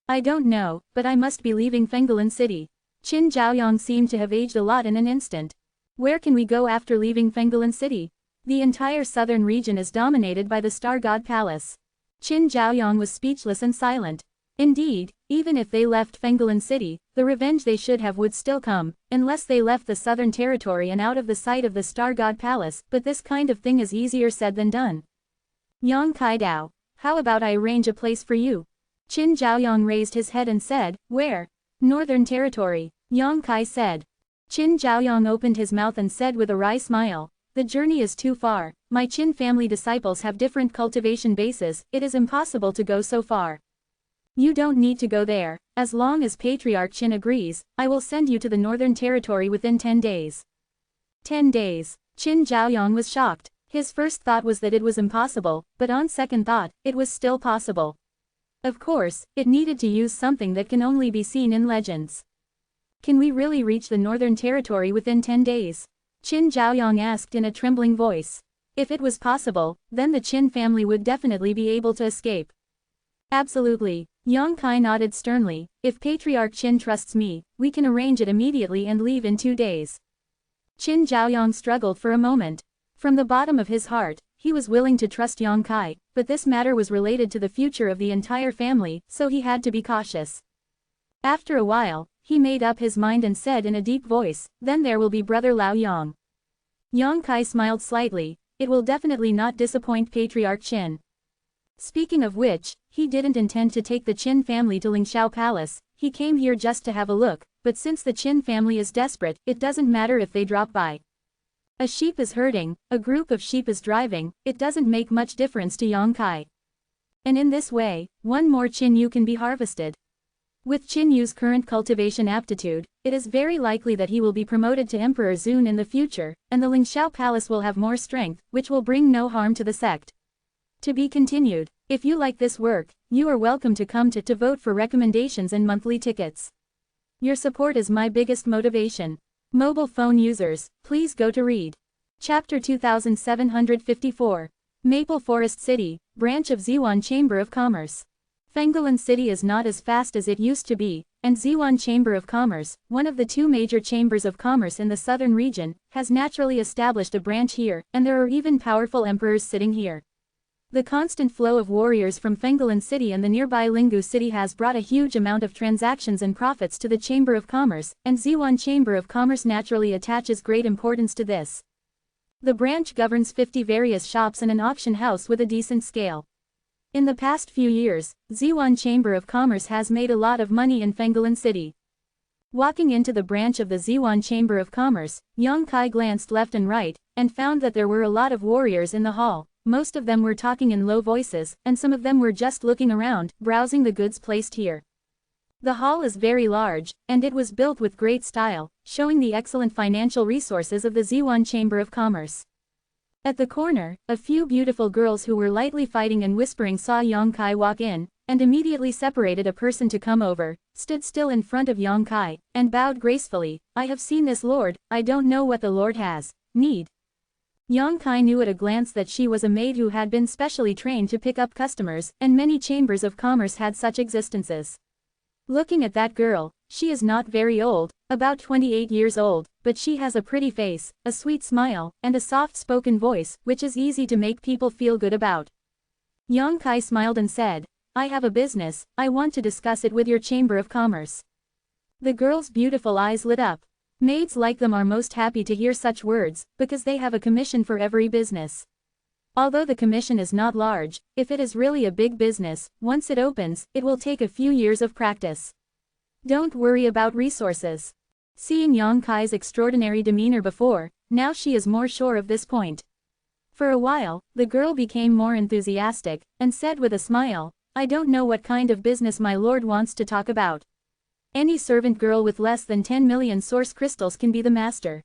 I don't know, but I must be leaving Fenggalan City. Qin Zhaoyang seemed to have aged a lot in an instant. Where can we go after leaving Fenggalan City? The entire southern region is dominated by the Star God Palace. Qin Zhaoyang was speechless and silent. Indeed, even if they left Fenggalan City, the revenge they should have would still come, unless they left the southern territory and out of the sight of the Star God Palace, but this kind of thing is easier said than done. Yang Kai Dao, how about I arrange a place for you? Qin Zhaoyang raised his head and said, where? Northern Territory, Yang Kai said. Qin Zhaoyang opened his mouth and said with a wry smile, the journey is too far. My Qin family disciples have different cultivation bases, it is impossible to go so far. You don't need to go there. As long as Patriarch Qin agrees, I will send you to the Northern Territory within 10 days. 10 days. Qin Zhaoyang was shocked. His first thought was that it was impossible, but on second thought, it was still possible. Of course, it needed to use something that can only be seen in legends. Can we really reach the Northern Territory within 10 days? Qin Zhaoyang asked in a trembling voice. If it was possible, then the Qin family would definitely be able to escape. Absolutely. Yang Kai nodded sternly. If Patriarch Qin trusts me, we can arrange it immediately and leave in 2 days. Qin Zhaoyang struggled for a moment. From the bottom of his heart, he was willing to trust Yang Kai, but this matter was related to the future of the entire family, so he had to be cautious. After a while, he made up his mind and said in a deep voice, "Then there will be brother Lao Yang." Yang Kai smiled slightly. "It will definitely not disappoint Patriarch Qin." Speaking of which, he didn't intend to take the Qin family to Lingxiao Palace, he came here just to have a look, but since the Qin family is desperate, it doesn't matter if they drop by. A sheep is herding, a group of sheep is driving, it doesn't make much difference to Yang Kai. And in this way, one more Qin Yu can be harvested. With Qin Yu's current cultivation aptitude, it is very likely that he will be promoted to Emperor Zun in the future, and the Lingxiao Palace will have more strength, which will bring no harm to the sect. To be continued. If you like this work, you are welcome to come to vote for recommendations and monthly tickets. Your support is my biggest motivation. Mobile phone users, please go to read. Chapter 2754. Maple Forest City, branch of Ziwen Chamber of Commerce. Fenggalan City is not as fast as it used to be, and Ziwen Chamber of Commerce, one of the two major chambers of commerce in the southern region, has naturally established a branch here, and there are even powerful emperors sitting here. The constant flow of warriors from Fenggalan City and the nearby Lingu City has brought a huge amount of transactions and profits to the Chamber of Commerce, and Ziwen Chamber of Commerce naturally attaches great importance to this. The branch governs 50 various shops and an auction house with a decent scale. In the past few years, Ziwen Chamber of Commerce has made a lot of money in Fenggalan City. Walking into the branch of the Ziwen Chamber of Commerce, Yang Kai glanced left and right, and found that there were a lot of warriors in the hall. Most of them were talking in low voices, and some of them were just looking around, browsing the goods placed here. The hall is very large, and it was built with great style, showing the excellent financial resources of the Ziwen Chamber of Commerce. At the corner, a few beautiful girls who were lightly fighting and whispering saw Yang Kai walk in, and immediately separated a person to come over, stood still in front of Yang Kai, and bowed gracefully. "I have seen this lord, I don't know what the lord has need." Yang Kai knew at a glance that she was a maid who had been specially trained to pick up customers, and many chambers of commerce had such existences. Looking at that girl, she is not very old, about 28 years old, but she has a pretty face, a sweet smile, and a soft-spoken voice, which is easy to make people feel good about. Yang Kai smiled and said, "I have a business, I want to discuss it with your Chamber of Commerce." The girl's beautiful eyes lit up. Maids like them are most happy to hear such words, because they have a commission for every business. Although the commission is not large, if it is really a big business, once it opens, it will take a few years of practice. Don't worry about resources. Seeing Yang Kai's extraordinary demeanor before, now she is more sure of this point. For a while, the girl became more enthusiastic, and said with a smile, "I don't know what kind of business my lord wants to talk about. Any servant girl with less than 10 million source crystals can be the master."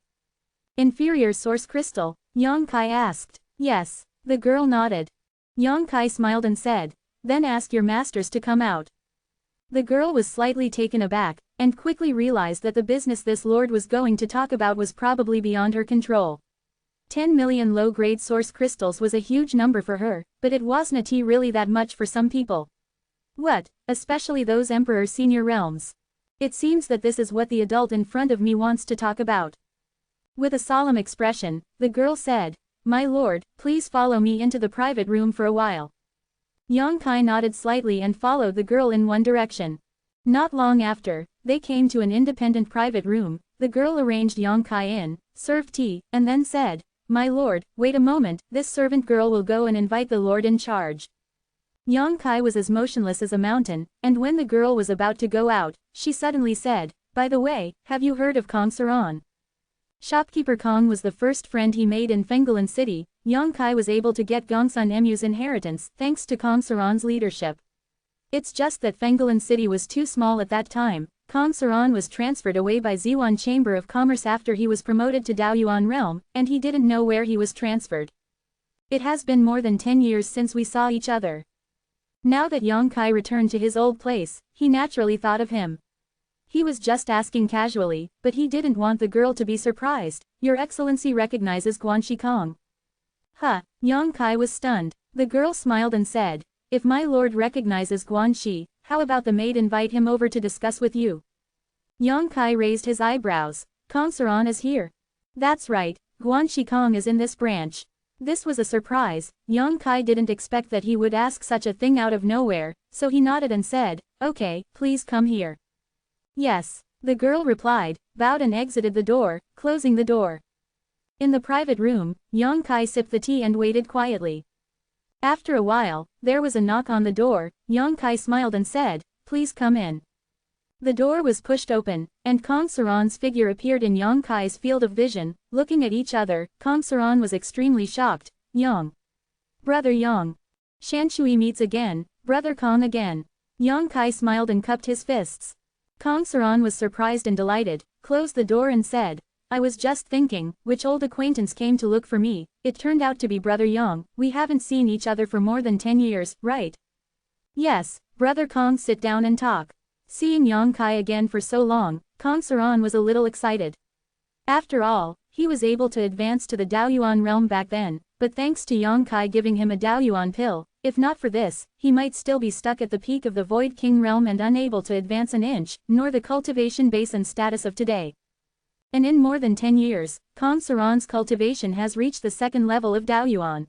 "Inferior source crystal?" Yang Kai asked. "Yes." The girl nodded. Yang Kai smiled and said, "Then ask your masters to come out." The girl was slightly taken aback, and quickly realized that the business this lord was going to talk about was probably beyond her control. 10 million low-grade source crystals was a huge number for her, but it wasn't really that much for some people. What, especially those Emperor Senior realms. It seems that this is what the adult in front of me wants to talk about. With a solemn expression, the girl said, "My lord, please follow me into the private room for a while." Yang Kai nodded slightly and followed the girl in one direction. Not long after, they came to an independent private room. The girl arranged Yang Kai in, served tea, and then said, "My lord, wait a moment, this servant girl will go and invite the lord in charge." Yang Kai was as motionless as a mountain, and when the girl was about to go out, she suddenly said, "By the way, have you heard of Saran?" Shopkeeper Kong was the first friend he made in Fenggalan City. Yang Kai was able to get Gongsun Emu's inheritance thanks to Saran's leadership. It's just that Fenggalan City was too small at that time. Saran was transferred away by Ziwen Chamber of Commerce after he was promoted to Daoyuan realm, and he didn't know where he was transferred. It has been more than 10 years since we saw each other. Now that Yang Kai returned to his old place, he naturally thought of him. He was just asking casually, but he didn't want the girl to be surprised. "Your Excellency recognizes Guanxi Kong." Huh, Yang Kai was stunned. The girl smiled and said, "If my lord recognizes Guanxi, how about the maid invite him over to discuss with you?" Yang Kai raised his eyebrows. "Saran is here." "That's right, Guanxi Kong is in this branch." This was a surprise. Yang Kai didn't expect that he would ask such a thing out of nowhere, so he nodded and said, "Okay, please come here." "Yes," the girl replied, bowed and exited the door, closing the door. In the private room, Yang Kai sipped the tea and waited quietly. After a while, there was a knock on the door. Yang Kai smiled and said, "Please come in." The door was pushed open, and Kong Saran's figure appeared in Yang Kai's field of vision. Looking at each other, Kong Saran was extremely shocked. "Yang. Brother Yang. Shanshui meets again, Brother Kong again." Yang Kai smiled and cupped his fists. Kong Saran was surprised and delighted, closed the door and said, "I was just thinking, which old acquaintance came to look for me. It turned out to be Brother Yang. We haven't seen each other for more than 10 years, right?" "Yes, Brother Kong, sit down and talk." Seeing Yang Kai again for so long, Kong Saran was a little excited. After all, he was able to advance to the Daoyuan realm back then, but thanks to Yang Kai giving him a Daoyuan pill, if not for this, he might still be stuck at the peak of the Void King realm and unable to advance an inch, nor the cultivation base and status of today. And in more than 10 years, Kong Saran's cultivation has reached the second level of Daoyuan.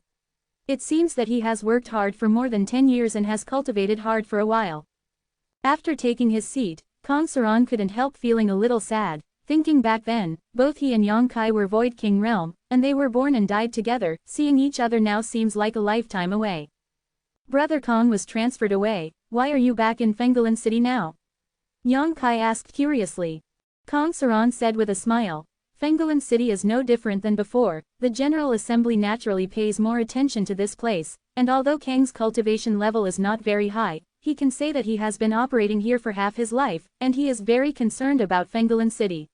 It seems that he has worked hard for more than 10 years and has cultivated hard for a while. After taking his seat, Kong Saran couldn't help feeling a little sad, thinking back then, both he and Yang Kai were Void King realm, and they were born and died together. Seeing each other now seems like a lifetime away. "Brother Kong was transferred away. Why are you back in Fenggalan City now?" Yang Kai asked curiously. Kong Saran said with a smile, "Fenggalan City is no different than before. The General Assembly naturally pays more attention to this place, and although Kang's cultivation level is not very high, he can say that he has been operating here for half his life, and he is very concerned about Fenggalan City.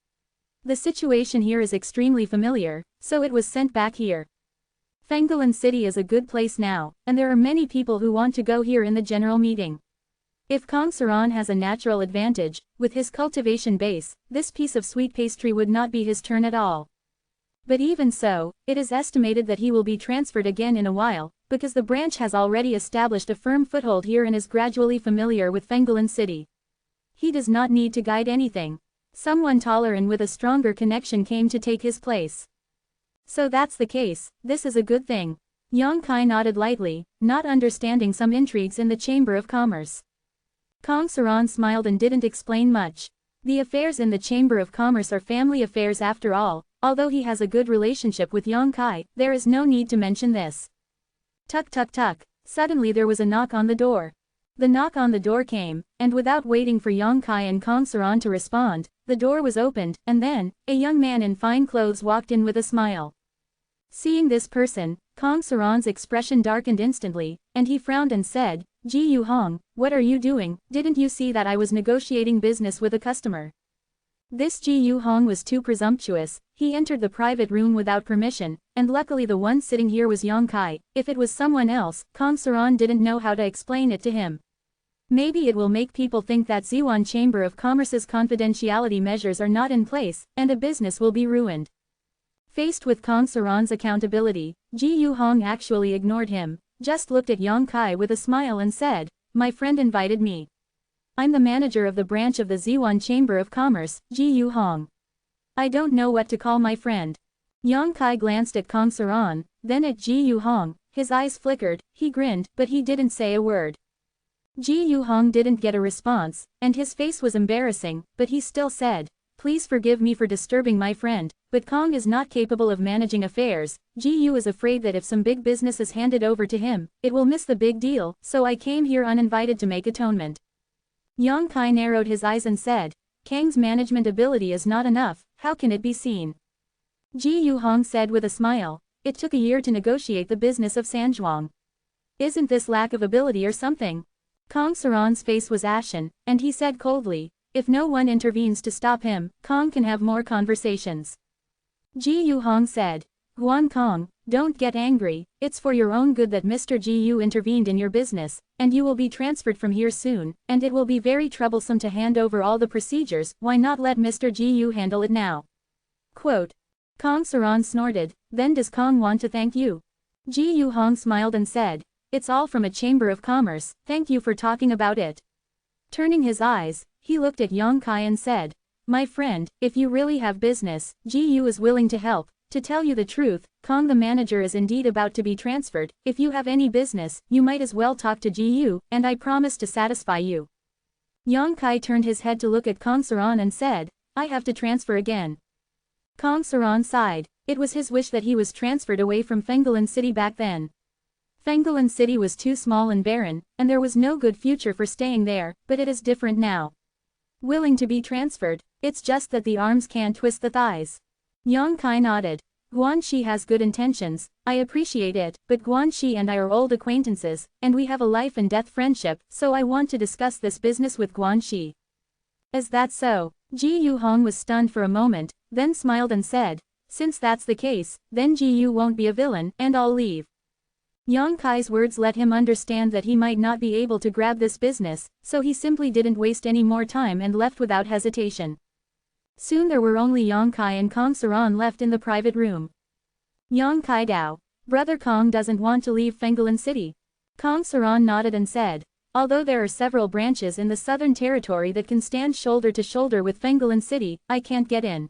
The situation here is extremely familiar, so it was sent back here. Fenggalan City is a good place now, and there are many people who want to go here in the general meeting. If Kong Saran has a natural advantage, with his cultivation base, this piece of sweet pastry would not be his turn at all. But even so, it is estimated that he will be transferred again in a while, because the branch has already established a firm foothold here and is gradually familiar with Fenggalan City. He does not need to guide anything. Someone taller and with a stronger connection came to take his place. So that's the case, this is a good thing." Yang Kai nodded lightly, not understanding some intrigues in the Chamber of Commerce. Kong Saran smiled and didn't explain much. The affairs in the Chamber of Commerce are family affairs after all. Although he has a good relationship with Yang Kai, there is no need to mention this. Tuk tuk tuk. Suddenly there was a knock on the door. The knock on the door came, and without waiting for Yang Kai and Kong Saran to respond, the door was opened, and then, a young man in fine clothes walked in with a smile. Seeing this person, Kong Saran's expression darkened instantly, and he frowned and said, "Ji Yu Hong, what are you doing? Didn't you see that I was negotiating business with a customer?" This Ji Yu Hong was too presumptuous. He entered the private room without permission, and luckily the one sitting here was Yang Kai. If it was someone else, Kong Saran didn't know how to explain it to him. Maybe it will make people think that Ziwan Chamber of Commerce's confidentiality measures are not in place, and a business will be ruined. Faced with Kong Saran's accountability, Ji Yu Hong actually ignored him, just looked at Yang Kai with a smile and said, "My friend invited me. I'm the manager of the branch of the Ziwan Chamber of Commerce, Ji Yu Hong. I don't know what to call my friend." Yang Kai glanced at Kong Saran, then at Ji Yu Hong. His eyes flickered, he grinned, but he didn't say a word. Ji Yu Hong didn't get a response, and his face was embarrassing, but he still said, "Please forgive me for disturbing my friend, but Kong is not capable of managing affairs. Ji Yu is afraid that if some big business is handed over to him, it will miss the big deal, so I came here uninvited to make atonement." Yang Kai narrowed his eyes and said, "Kang's management ability is not enough, how can it be seen?" Ji Yu Hong said with a smile, "It took a year to negotiate the business of Sanzhuang. Isn't this lack of ability or something?" Kong Saran's face was ashen, and he said coldly, "If no one intervenes to stop him, Kong can have more conversations." Ji Yu Hong said, "Guan Kong, don't get angry, it's for your own good that Mr. Ji Yu intervened in your business, and you will be transferred from here soon, and it will be very troublesome to hand over all the procedures. Why not let Mr. Ji Yu handle it now?" Quote. Kong Saran snorted, "Then does Kong want to thank you?" Ji Yu Hong smiled and said, "It's all from a Chamber of Commerce, thank you for talking about it." Turning his eyes, he looked at Yang Kai and said, "My friend, if you really have business, Ji Yu is willing to help. To tell you the truth, Kong the manager is indeed about to be transferred. If you have any business, you might as well talk to Ji, and I promise to satisfy you. Yang Kai turned his head to look at Kong Saran and said, I have to transfer again. Kong Saran sighed. It was his wish that he was transferred away from Fenggalan City back then. Fenggalan City was too small and barren, and there was no good future for staying there, but it is different now. Willing to be transferred, it's just that the arms can't twist the thighs. Yang Kai nodded. Guanxi has good intentions, I appreciate it, but Guanxi and I are old acquaintances, and we have a life and death friendship, so I want to discuss this business with Guanxi. Is that so? Ji Yuhong was stunned for a moment, then smiled and said, since that's the case, then Ji Yu won't be a villain, and I'll leave. Yang Kai's words let him understand that he might not be able to grab this business, so he simply didn't waste any more time and left without hesitation. Soon there were only Yang Kai and Kong Saran left in the private room. Yang Kai Dao. Brother Kong doesn't want to leave Fenggalan City. Kong Saran nodded and said, although there are several branches in the southern territory that can stand shoulder to shoulder with Fenggalan City, I can't get in.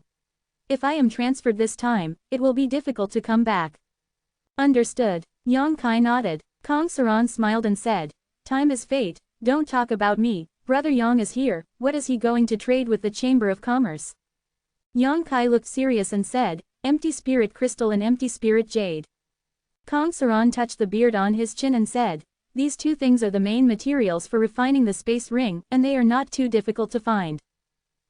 If I am transferred this time, it will be difficult to come back. Understood. Yang Kai nodded. Kong Saran smiled and said, time is fate, don't talk about me, Brother Yang is here, what is he going to trade with the Chamber of Commerce? Yang Kai looked serious and said, empty spirit crystal and empty spirit jade. Kong Saran touched the beard on his chin and said, these two things are the main materials for refining the space ring, and they are not too difficult to find.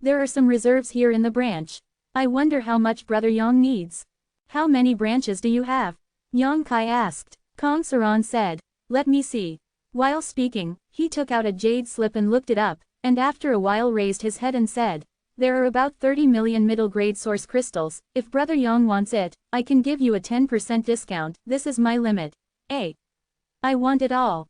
There are some reserves here in the branch. I wonder how much Brother Yang needs. How many branches do you have? Yang Kai asked. Kong Saran said, let me see. While speaking, he took out a jade slip and looked it up, and after a while raised his head and said, there are about 30 million middle-grade source crystals. If Brother Yang wants it, I can give you a 10% discount. This is my limit. I want it all.